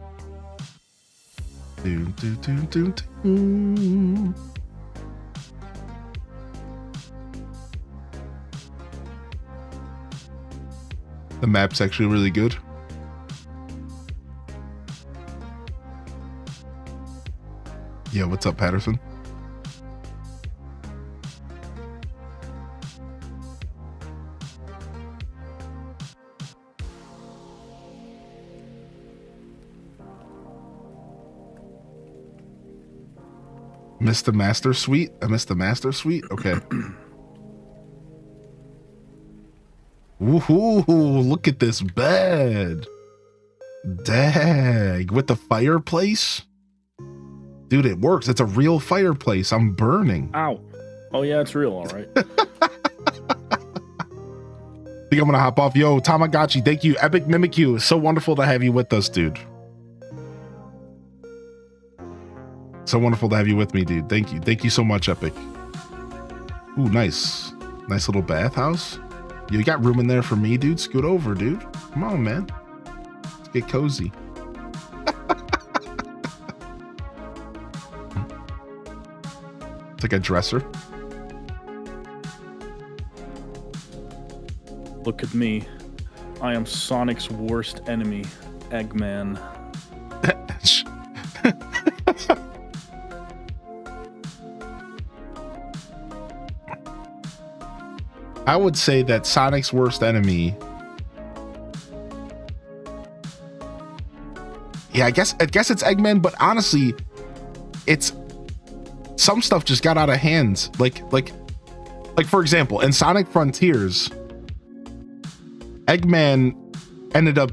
Do, do, do, do, do. The map's actually really good. Yeah, what's up, Patterson? Missed the master suite? I missed the master suite? Okay. Woohoo! Look at this bed. Dag, with the fireplace? Dude, it works. It's a real fireplace. I'm burning. Ow. Oh, yeah, it's real, all right. I think I'm gonna hop off. Yo, Tamagotchi, thank you. Epic Mimikyu, it's so wonderful to have you with us, dude. So wonderful to have you with me, dude. Thank you. Thank you so much, Epic. Ooh, nice. Nice little bathhouse. You got room in there for me, dude? Scoot over, dude. Come on, man. Let's get cozy. It's like a dresser. Look at me. I am Sonic's worst enemy, Eggman. I would say that Sonic's worst enemy. Yeah, I guess it's Eggman, but honestly, it's some stuff just got out of hand. Like for example, in Sonic Frontiers, Eggman ended up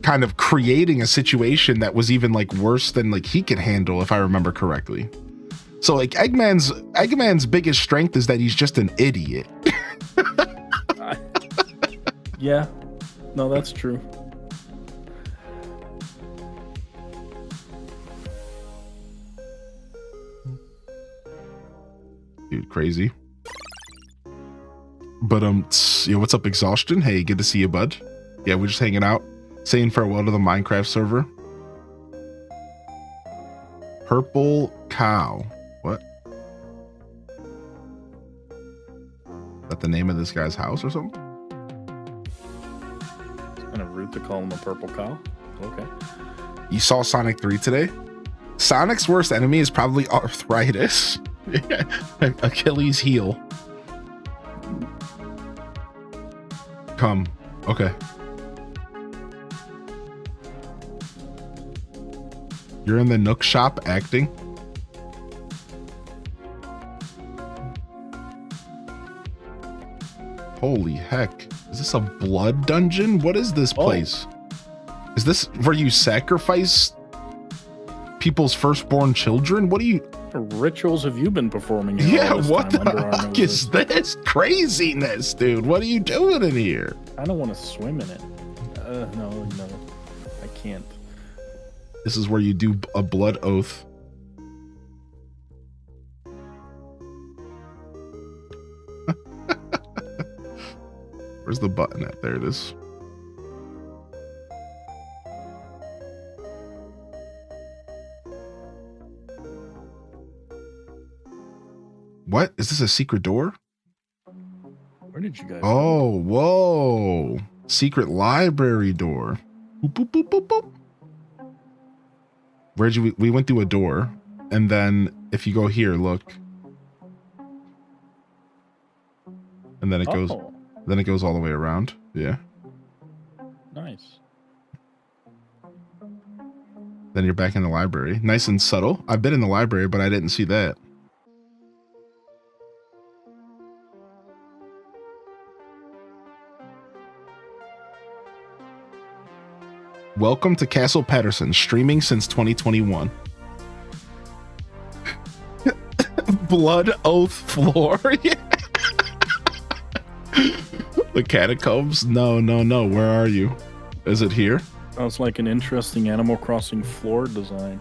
kind of creating a situation that was even like worse than like he could handle, if I remember correctly. So like Eggman's biggest strength is that he's just an idiot. Yeah, no, that's true. Dude, crazy. But yo, what's up, Exhaustion? Hey, good to see you, bud. Yeah, we're just hanging out, saying farewell to the Minecraft server. Purple cow. What? Is that the name of this guy's house or something? It's kind of rude to call him a purple cow. Okay. You saw Sonic 3 today? Sonic's worst enemy is probably arthritis. Achilles heel. Come. Okay. You're in the Nook shop acting? Holy heck. Is this a blood dungeon? What is this place? Is this where you sacrifice people's firstborn children? What do you... What rituals have you been performing? Yeah, what the heck is this craziness, dude? What are you doing in here? I don't want to swim in it. No, I can't. This is where you do a blood oath. Where's the button at? There it is. What? Is this a secret door? Where did you guys Oh, whoa. Secret library door. Boop, boop, boop, boop, boop. We went through a door, and then if you go here, look. And then it goes all the way around. Yeah. Nice. Then you're back in the library. Nice and subtle. I've been in the library, but I didn't see that. Welcome to Castle Patterson, streaming since 2021. Blood oath floor. Yeah. The catacombs? No. Where are you? Is it here? Sounds like an interesting Animal Crossing floor design.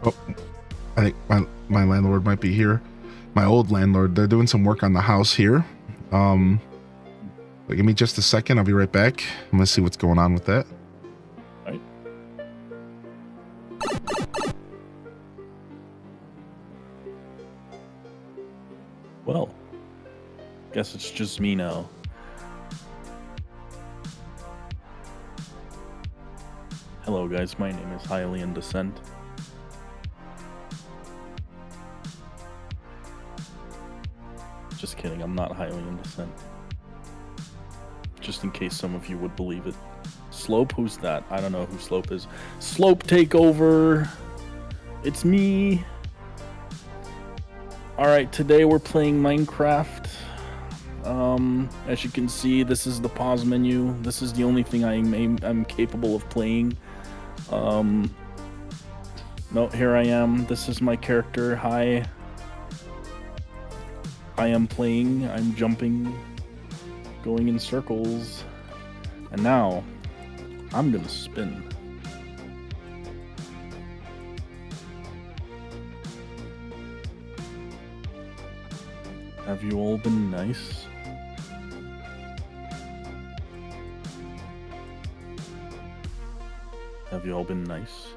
Oh, I think my landlord might be here. My old landlord. They're doing some work on the house here. But give me just a second. I'll be right back. I'm gonna see what's going on with that. Right. Well, guess it's just me now. Hello guys, my name is Highly in Descent. Just kidding, I'm not Highly in Descent. Just in case some of you would believe it. Slope, who's that? I don't know who Slope is. Slope takeover! It's me! Alright, today we're playing Minecraft. As you can see, this is the pause menu. This is the only thing I'm capable of playing. No, here I am. This is my character. Hi. I am playing. I'm jumping. Going in circles. And now, I'm gonna spin. Have you all been nice? Have you all been nice?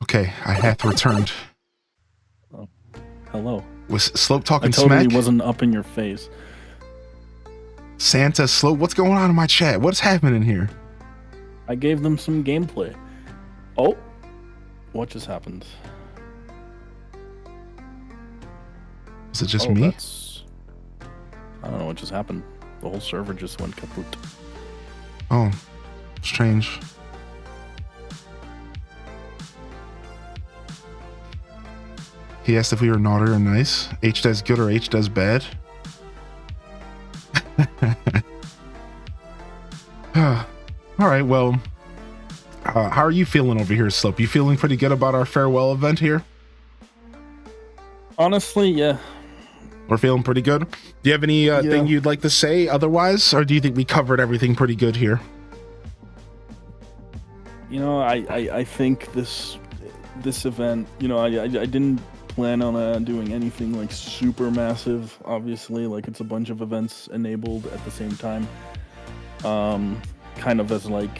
Okay, I hath returned. Oh, hello. Was Slope talking I totally smack? wasn't up in your face. Santa, Slope, what's going on in my chat? What's happening here? I gave them some gameplay. Oh, what just happened? Is it just Oh, me? I don't know what just happened. The whole server just went kaput. Oh, strange. He asked if we were naughty or nice. H does good or H does bad. All right, well, how are you feeling over here, Slope? You feeling pretty good about our farewell event here? Honestly, yeah. We're feeling pretty good. Do you have any thing you'd like to say otherwise, or do you think we covered everything pretty good here? You know, I think this event, you know, I didn't plan on doing anything like super massive. Obviously, like it's a bunch of events enabled at the same time. Kind of as like,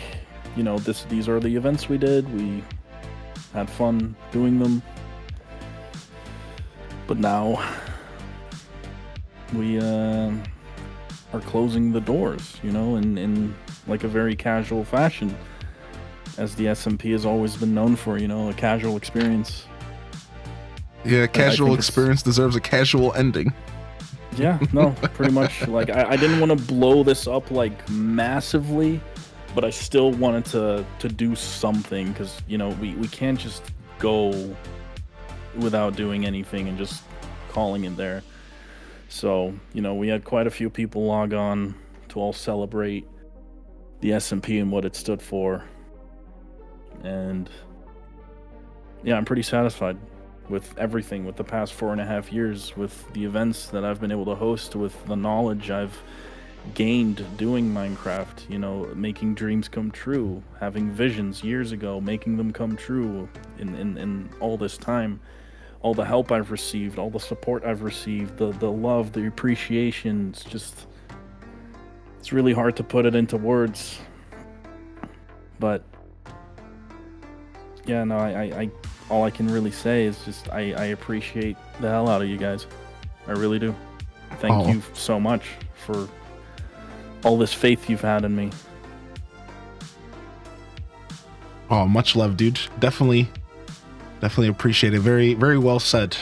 you know, these are the events we did. We had fun doing them, but now we are closing the doors, you know, in like a very casual fashion, as the SMP has always been known for, you know, a casual experience. Yeah, casual experience deserves a casual ending. Yeah, no, pretty much. Like, I didn't want to blow this up, like, massively, but I still wanted to do something, because, you know, we can't just go without doing anything and just calling it there. So, you know, we had quite a few people log on to all celebrate the SMP and what it stood for. And, yeah, I'm pretty satisfied with everything, with the past 4.5 years, with the events that I've been able to host, with the knowledge I've gained doing Minecraft, you know, making dreams come true, having visions years ago, making them come true in all this time, all the help I've received, all the support I've received, the love, the appreciation. It's really hard to put it into words, but yeah, no, I all I can really say is just I appreciate the hell out of you guys. I really do. Thank you so much for all this faith you've had in me. Oh, much love, dude. Definitely appreciate it. Very, very well said.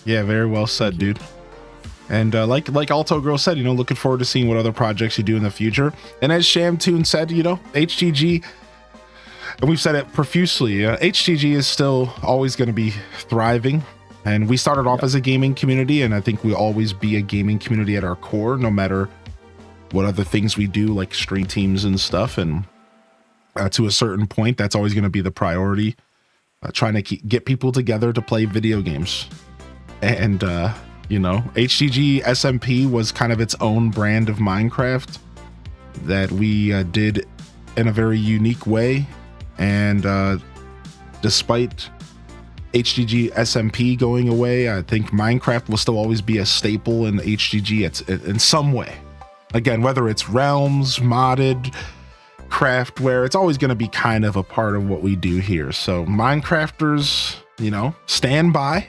Yeah, very well said, dude. And like Alto Girl said, you know, looking forward to seeing what other projects you do in the future. And as Shamtoon said, you know, HGG, and we've said it profusely, HGG is still always going to be thriving. And we started off as a gaming community, and I think we'll always be a gaming community at our core, no matter what other things we do, like stream teams and stuff. And to a certain point, that's always going to be the priority, trying to get people together to play video games. And, you know, HGG SMP was kind of its own brand of Minecraft that we did in a very unique way. And despite HGG SMP going away, I think Minecraft will still always be a staple in HGG in some way. Again, whether it's realms, modded, craftware, it's always going to be kind of a part of what we do here. So Minecrafters, you know, stand by,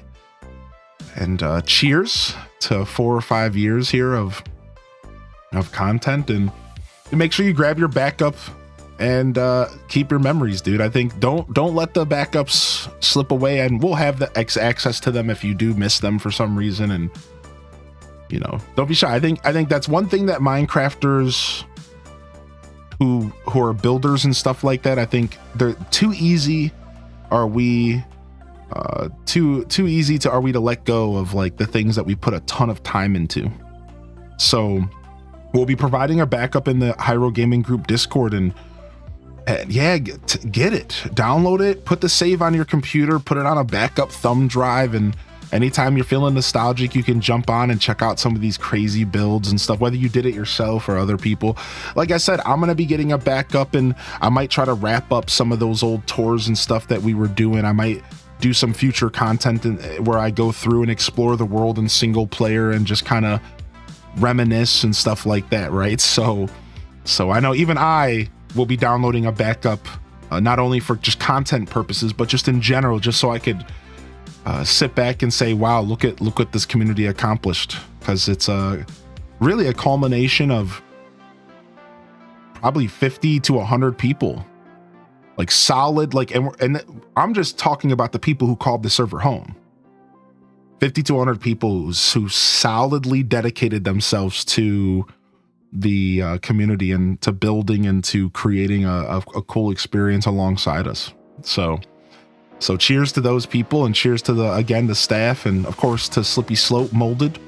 and cheers to 4 or 5 years here of of content, and make sure you grab your backup and keep your memories, dude. I think don't let the backups slip away, and we'll have the access to them if you do miss them for some reason. And don't be shy. I think that's one thing that Minecrafters who are builders and stuff like that, I think they're too easy. Are we too easy to let go of like the things that we put a ton of time into? So we'll be providing a backup in the Hyro Gaming Group Discord, and yeah, get it, download it, put the save on your computer, put it on a backup thumb drive, and anytime you're feeling nostalgic, you can jump on and check out some of these crazy builds and stuff, whether you did it yourself or other people. Like I said, I'm gonna be getting a backup, and I might try to wrap up some of those old tours and stuff that we were doing. I might do some future content where I go through and explore the world in single player and just kind of reminisce and stuff like that, right? So I know even I will be downloading a backup, not only for just content purposes, but just in general, just so I could sit back and say, wow, look what this community accomplished, because it's really a culmination of probably 50 to 100 people, like solid, like, and I'm just talking about the people who called the server home. 50 to 100 people who solidly dedicated themselves to the community and to building and to creating a cool experience alongside us. So cheers to those people, and cheers to the staff, and of course to Slippy Slope Molded.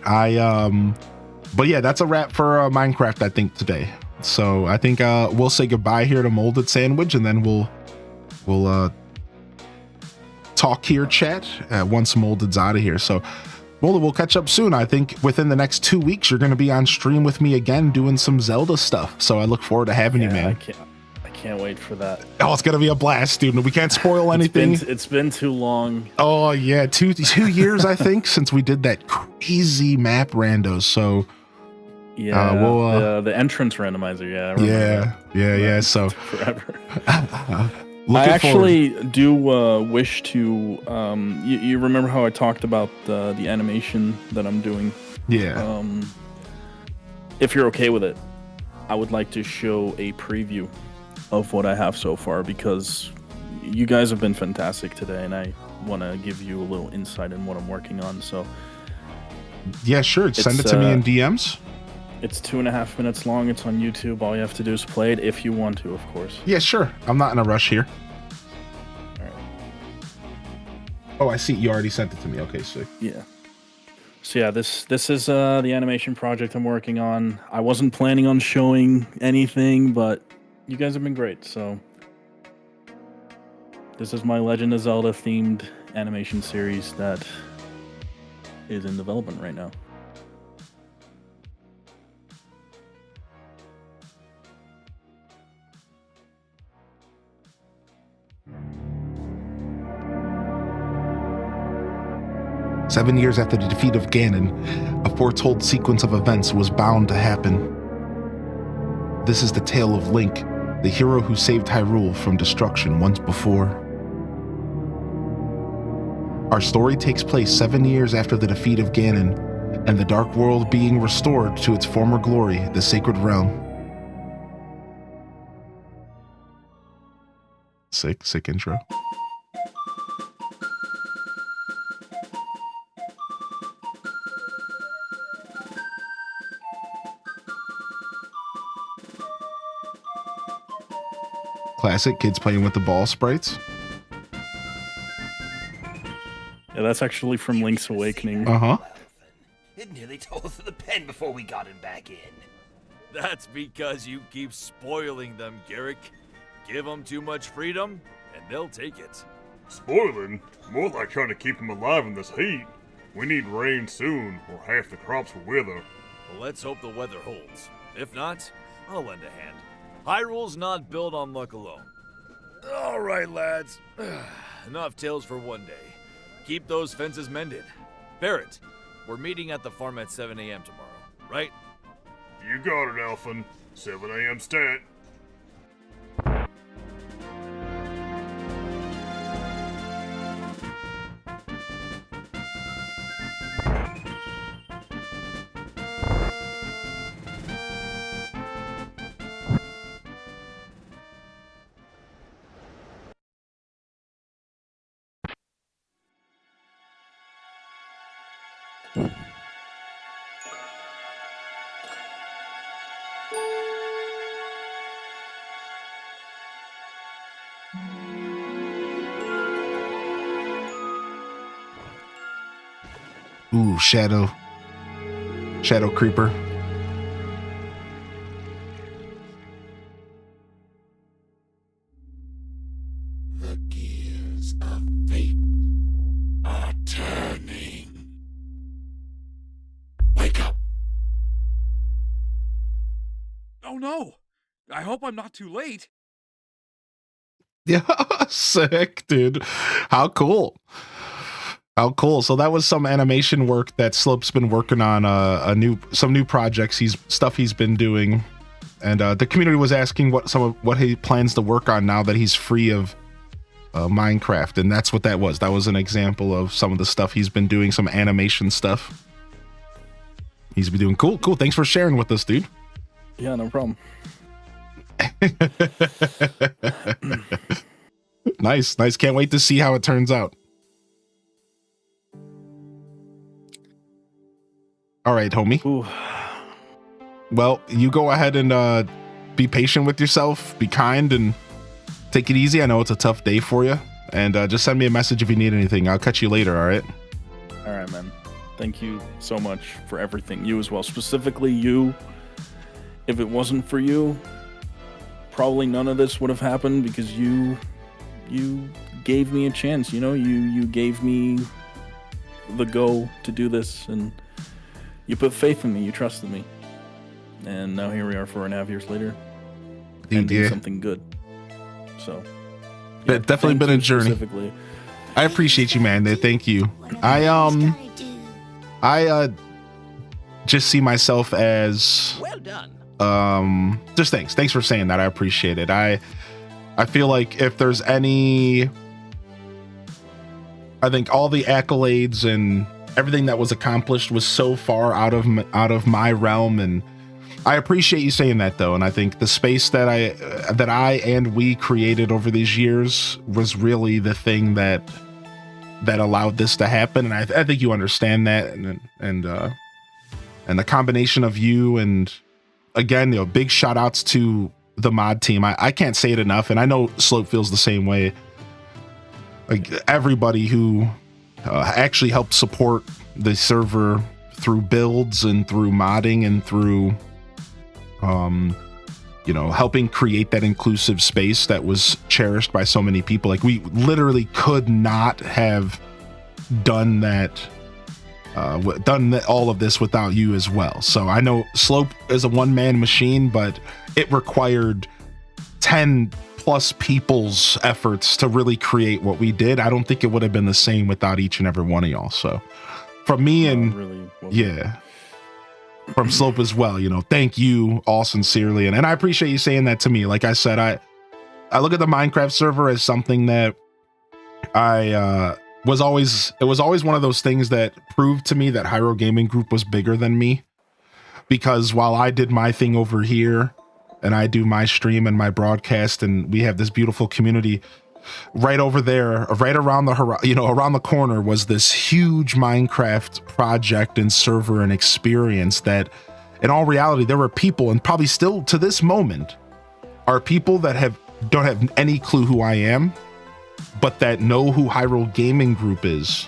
But yeah, that's a wrap for Minecraft, I think, today. So I think we'll say goodbye here to Molded Sandwich, and then we'll talk here, chat, once Molded's out of here. So Molded, we'll catch up soon. I think within the next 2 weeks you're going to be on stream with me again doing some Zelda stuff. So I look forward to having you, man. I can't wait for that. Oh, it's gonna be a blast, dude. We can't spoil anything. It's been too long. Oh yeah, two years I think since we did that crazy map randos. So yeah, the entrance randomizer. Yeah. So forever. I actually do wish to. You remember how I talked about the animation that I'm doing? Yeah. If you're okay with it, I would like to show a preview of what I have so far, because you guys have been fantastic today, and I want to give you a little insight in what I'm working on. So yeah, sure. Send it to me in DMs. It's 2.5 minutes long. It's on YouTube. All you have to do is play it if you want to, of course. Yeah, sure. I'm not in a rush here. All right. Oh, I see. You already sent it to me. Okay, sick. Yeah. So yeah, this is the animation project I'm working on. I wasn't planning on showing anything, but you guys have been great. So this is my Legend of Zelda themed animation series that is in development right now. Seven years after the defeat of Ganon, a foretold sequence of events was bound to happen. This is the tale of Link, the hero who saved Hyrule from destruction once before. Our story takes place 7 years after the defeat of Ganon, and the Dark World being restored to its former glory, the Sacred Realm. Sick intro. Classic, kids playing with the ball sprites. Yeah, that's actually from Link's Awakening. Uh-huh. It nearly tore through the pen before we got him back in. That's because you keep spoiling them, Garrick. Give them too much freedom, and they'll take it. Spoiling? More like trying to keep them alive in this heat. We need rain soon, or half the crops will wither. Well, let's hope the weather holds. If not, I'll lend a hand. Hyrule's not built on luck alone. All right, lads. Enough tales for one day. Keep those fences mended. Barrett, we're meeting at the farm at 7 a.m. tomorrow, right? You got it, Elfin. 7 a.m. stat. Ooh, Shadow Creeper. The gears of fate are turning. Wake up. Oh no! I hope I'm not too late. Yeah, sick, dude. How cool. How cool. So that was some animation work that Slope's been working on, some new projects he's been doing. And the community was asking what he plans to work on now that he's free of Minecraft, and that's what that was. That was an example of some of the stuff he's been doing, some animation stuff. He's been doing cool. Thanks for sharing with us, dude. Yeah, no problem. Nice. Can't wait to see how it turns out. All right, homie. Ooh. Well, you go ahead and be patient with yourself, be kind, and take it easy. I know it's a tough day for you, and just send me a message if you need anything. I'll catch you later, all right? All right, man. Thank you so much for everything. You as well. Specifically you. If it wasn't for you, probably none of this would have happened, because you gave me a chance, you gave me the go to do this, and you put faith in me, you trusted me. And now here we are 4.5 years later. And doing something good. So yeah, it's definitely been a journey. I appreciate you, man. Thank you. I just see myself as Well done. just thanks for saying that. I appreciate it. I feel like if there's any, I think all the accolades and everything that was accomplished was so far out of my realm, and I appreciate you saying that, though. And I think the space that I and we created over these years was really the thing that allowed this to happen. And I think you understand that, and the combination of you, and again, big shout outs to the mod team. I can't say it enough, and I know Slope feels the same way. Like everybody who actually helped support the server through builds and through modding and through helping create that inclusive space that was cherished by so many people. Like, we literally could not have done that, all of this without you as well. So I know Slope is a one-man machine, but it required 10 plus people's efforts to really create what we did. I don't think it would have been the same without each and every one of y'all. So from me and really yeah, from Slope as well, thank you all sincerely. And I appreciate you saying that to me. Like I said, I look at the Minecraft server as something that it was always one of those things that proved to me that Hyro Gaming Group was bigger than me, because while I did my thing over here and I do my stream and my broadcast, and we have this beautiful community right over there, right around around the corner was this huge Minecraft project and server and experience that in all reality, there were people, and probably still to this moment are people that don't have any clue who I am, but that know who Hyro Gaming Group is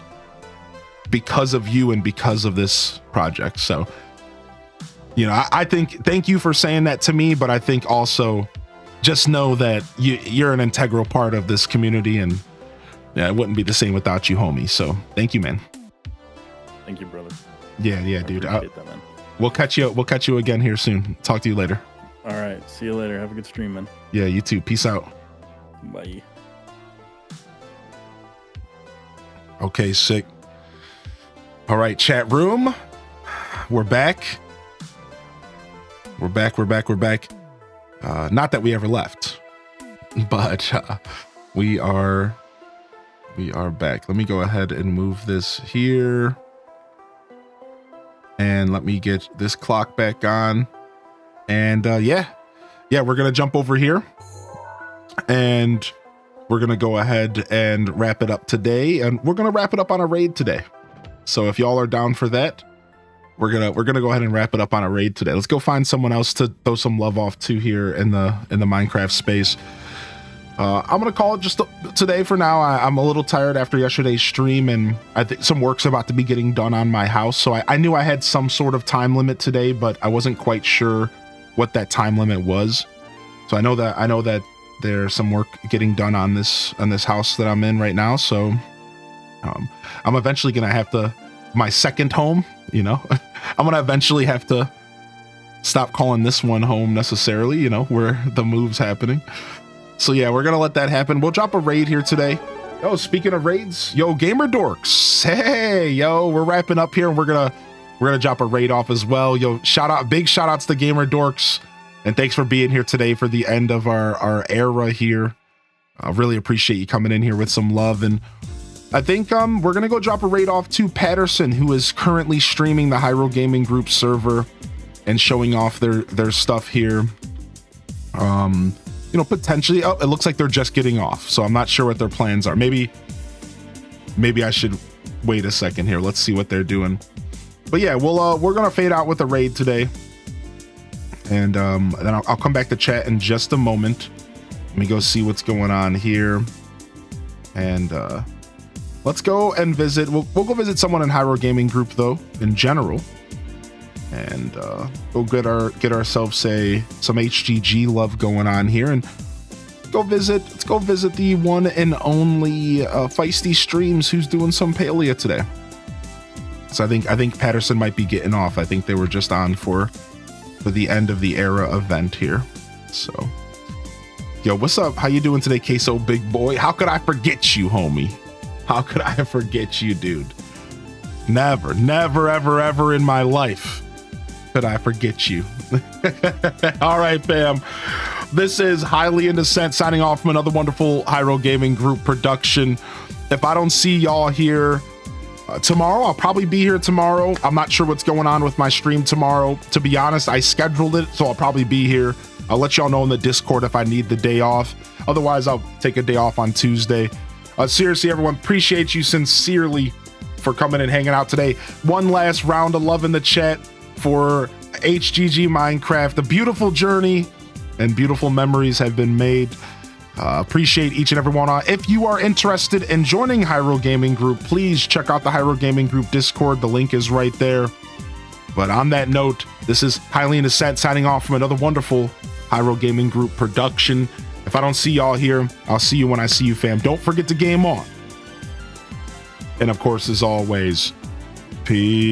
because of you and because of this project. So, I think, thank you for saying that to me, but I think also just know that you're an integral part of this community, and yeah, it wouldn't be the same without you, homie. So thank you, man. Thank you, brother. Yeah, dude. Appreciate that, man. We'll catch you again here soon. Talk to you later. All right. See you later. Have a good stream, man. Yeah, you too. Peace out. Bye. Okay, sick. All right, chat room. We're back. We're back. Not that we ever left, but we are back. Let me go ahead and move this here. And let me get this clock back on. And yeah, we're going to jump over here. And we're going to go ahead and wrap it up today. And we're going to wrap it up on a raid today. So if y'all are down for that, we're gonna go ahead and wrap it up on a raid today. Let's go find someone else to throw some love off to here in the Minecraft space. I'm gonna call it just today for now. I'm a little tired after yesterday's stream, and I think some work's about to be getting done on my house. So I knew I had some sort of time limit today, but I wasn't quite sure what that time limit was. So I know that there's some work getting done on this house that I'm in right now. So I'm eventually gonna have to, my second home, you know, I'm gonna eventually have to stop calling this one home necessarily, you know, where the move's happening. So yeah, we're gonna let that happen. We'll drop a raid here today. Oh, speaking of raids, yo, Gamer Dorks, hey, yo, we're wrapping up here, and we're gonna drop a raid off as well. Yo, big shout outs to Gamer Dorks, and thanks for being here today for the end of our era here. I really appreciate you coming in here with some love, and I think we're gonna go drop a raid off to Patterson, who is currently streaming the Hyrule Gaming Group server and showing off their stuff here. You know, potentially, oh, it looks like they're just getting off, so I'm not sure what their plans are. Maybe I should wait a second here. Let's see what they're doing. But yeah, we're gonna fade out with a raid today, and then I'll come back to chat in just a moment. Let me go see what's going on here, and let's go and visit. We'll go visit someone in Hyrule Gaming Group though, in general, and go get ourselves some HGG love going on here, and let's go visit the one and only Feisty Streams, who's doing some Palea today. So I think Patterson might be getting off. I think they were just on for the end of the era event here. So yo, what's up? How you doing today, Queso Big Boy? How could I forget you, homie? How could I forget you, dude? Never, ever in my life could I forget you. All right, fam. This is Highly in Descent signing off from another wonderful Hyrule Gaming Group production. If I don't see y'all here tomorrow, I'll probably be here tomorrow. I'm not sure what's going on with my stream tomorrow. To be honest, I scheduled it, so I'll probably be here. I'll let y'all know in the Discord if I need the day off. Otherwise, I'll take a day off on Tuesday. Seriously, everyone, appreciate you sincerely for coming and hanging out today. One last round of love in the chat for HGG Minecraft. A beautiful journey and beautiful memories have been made. Appreciate each and every one. If you are interested in joining Hyrule Gaming Group, please check out the Hyrule Gaming Group Discord. The link is right there. But on that note, this is Highly in Descent signing off from another wonderful Hyrule Gaming Group production. If I don't see y'all here, I'll see you when I see you, fam. Don't forget to game on. And of course, as always, peace.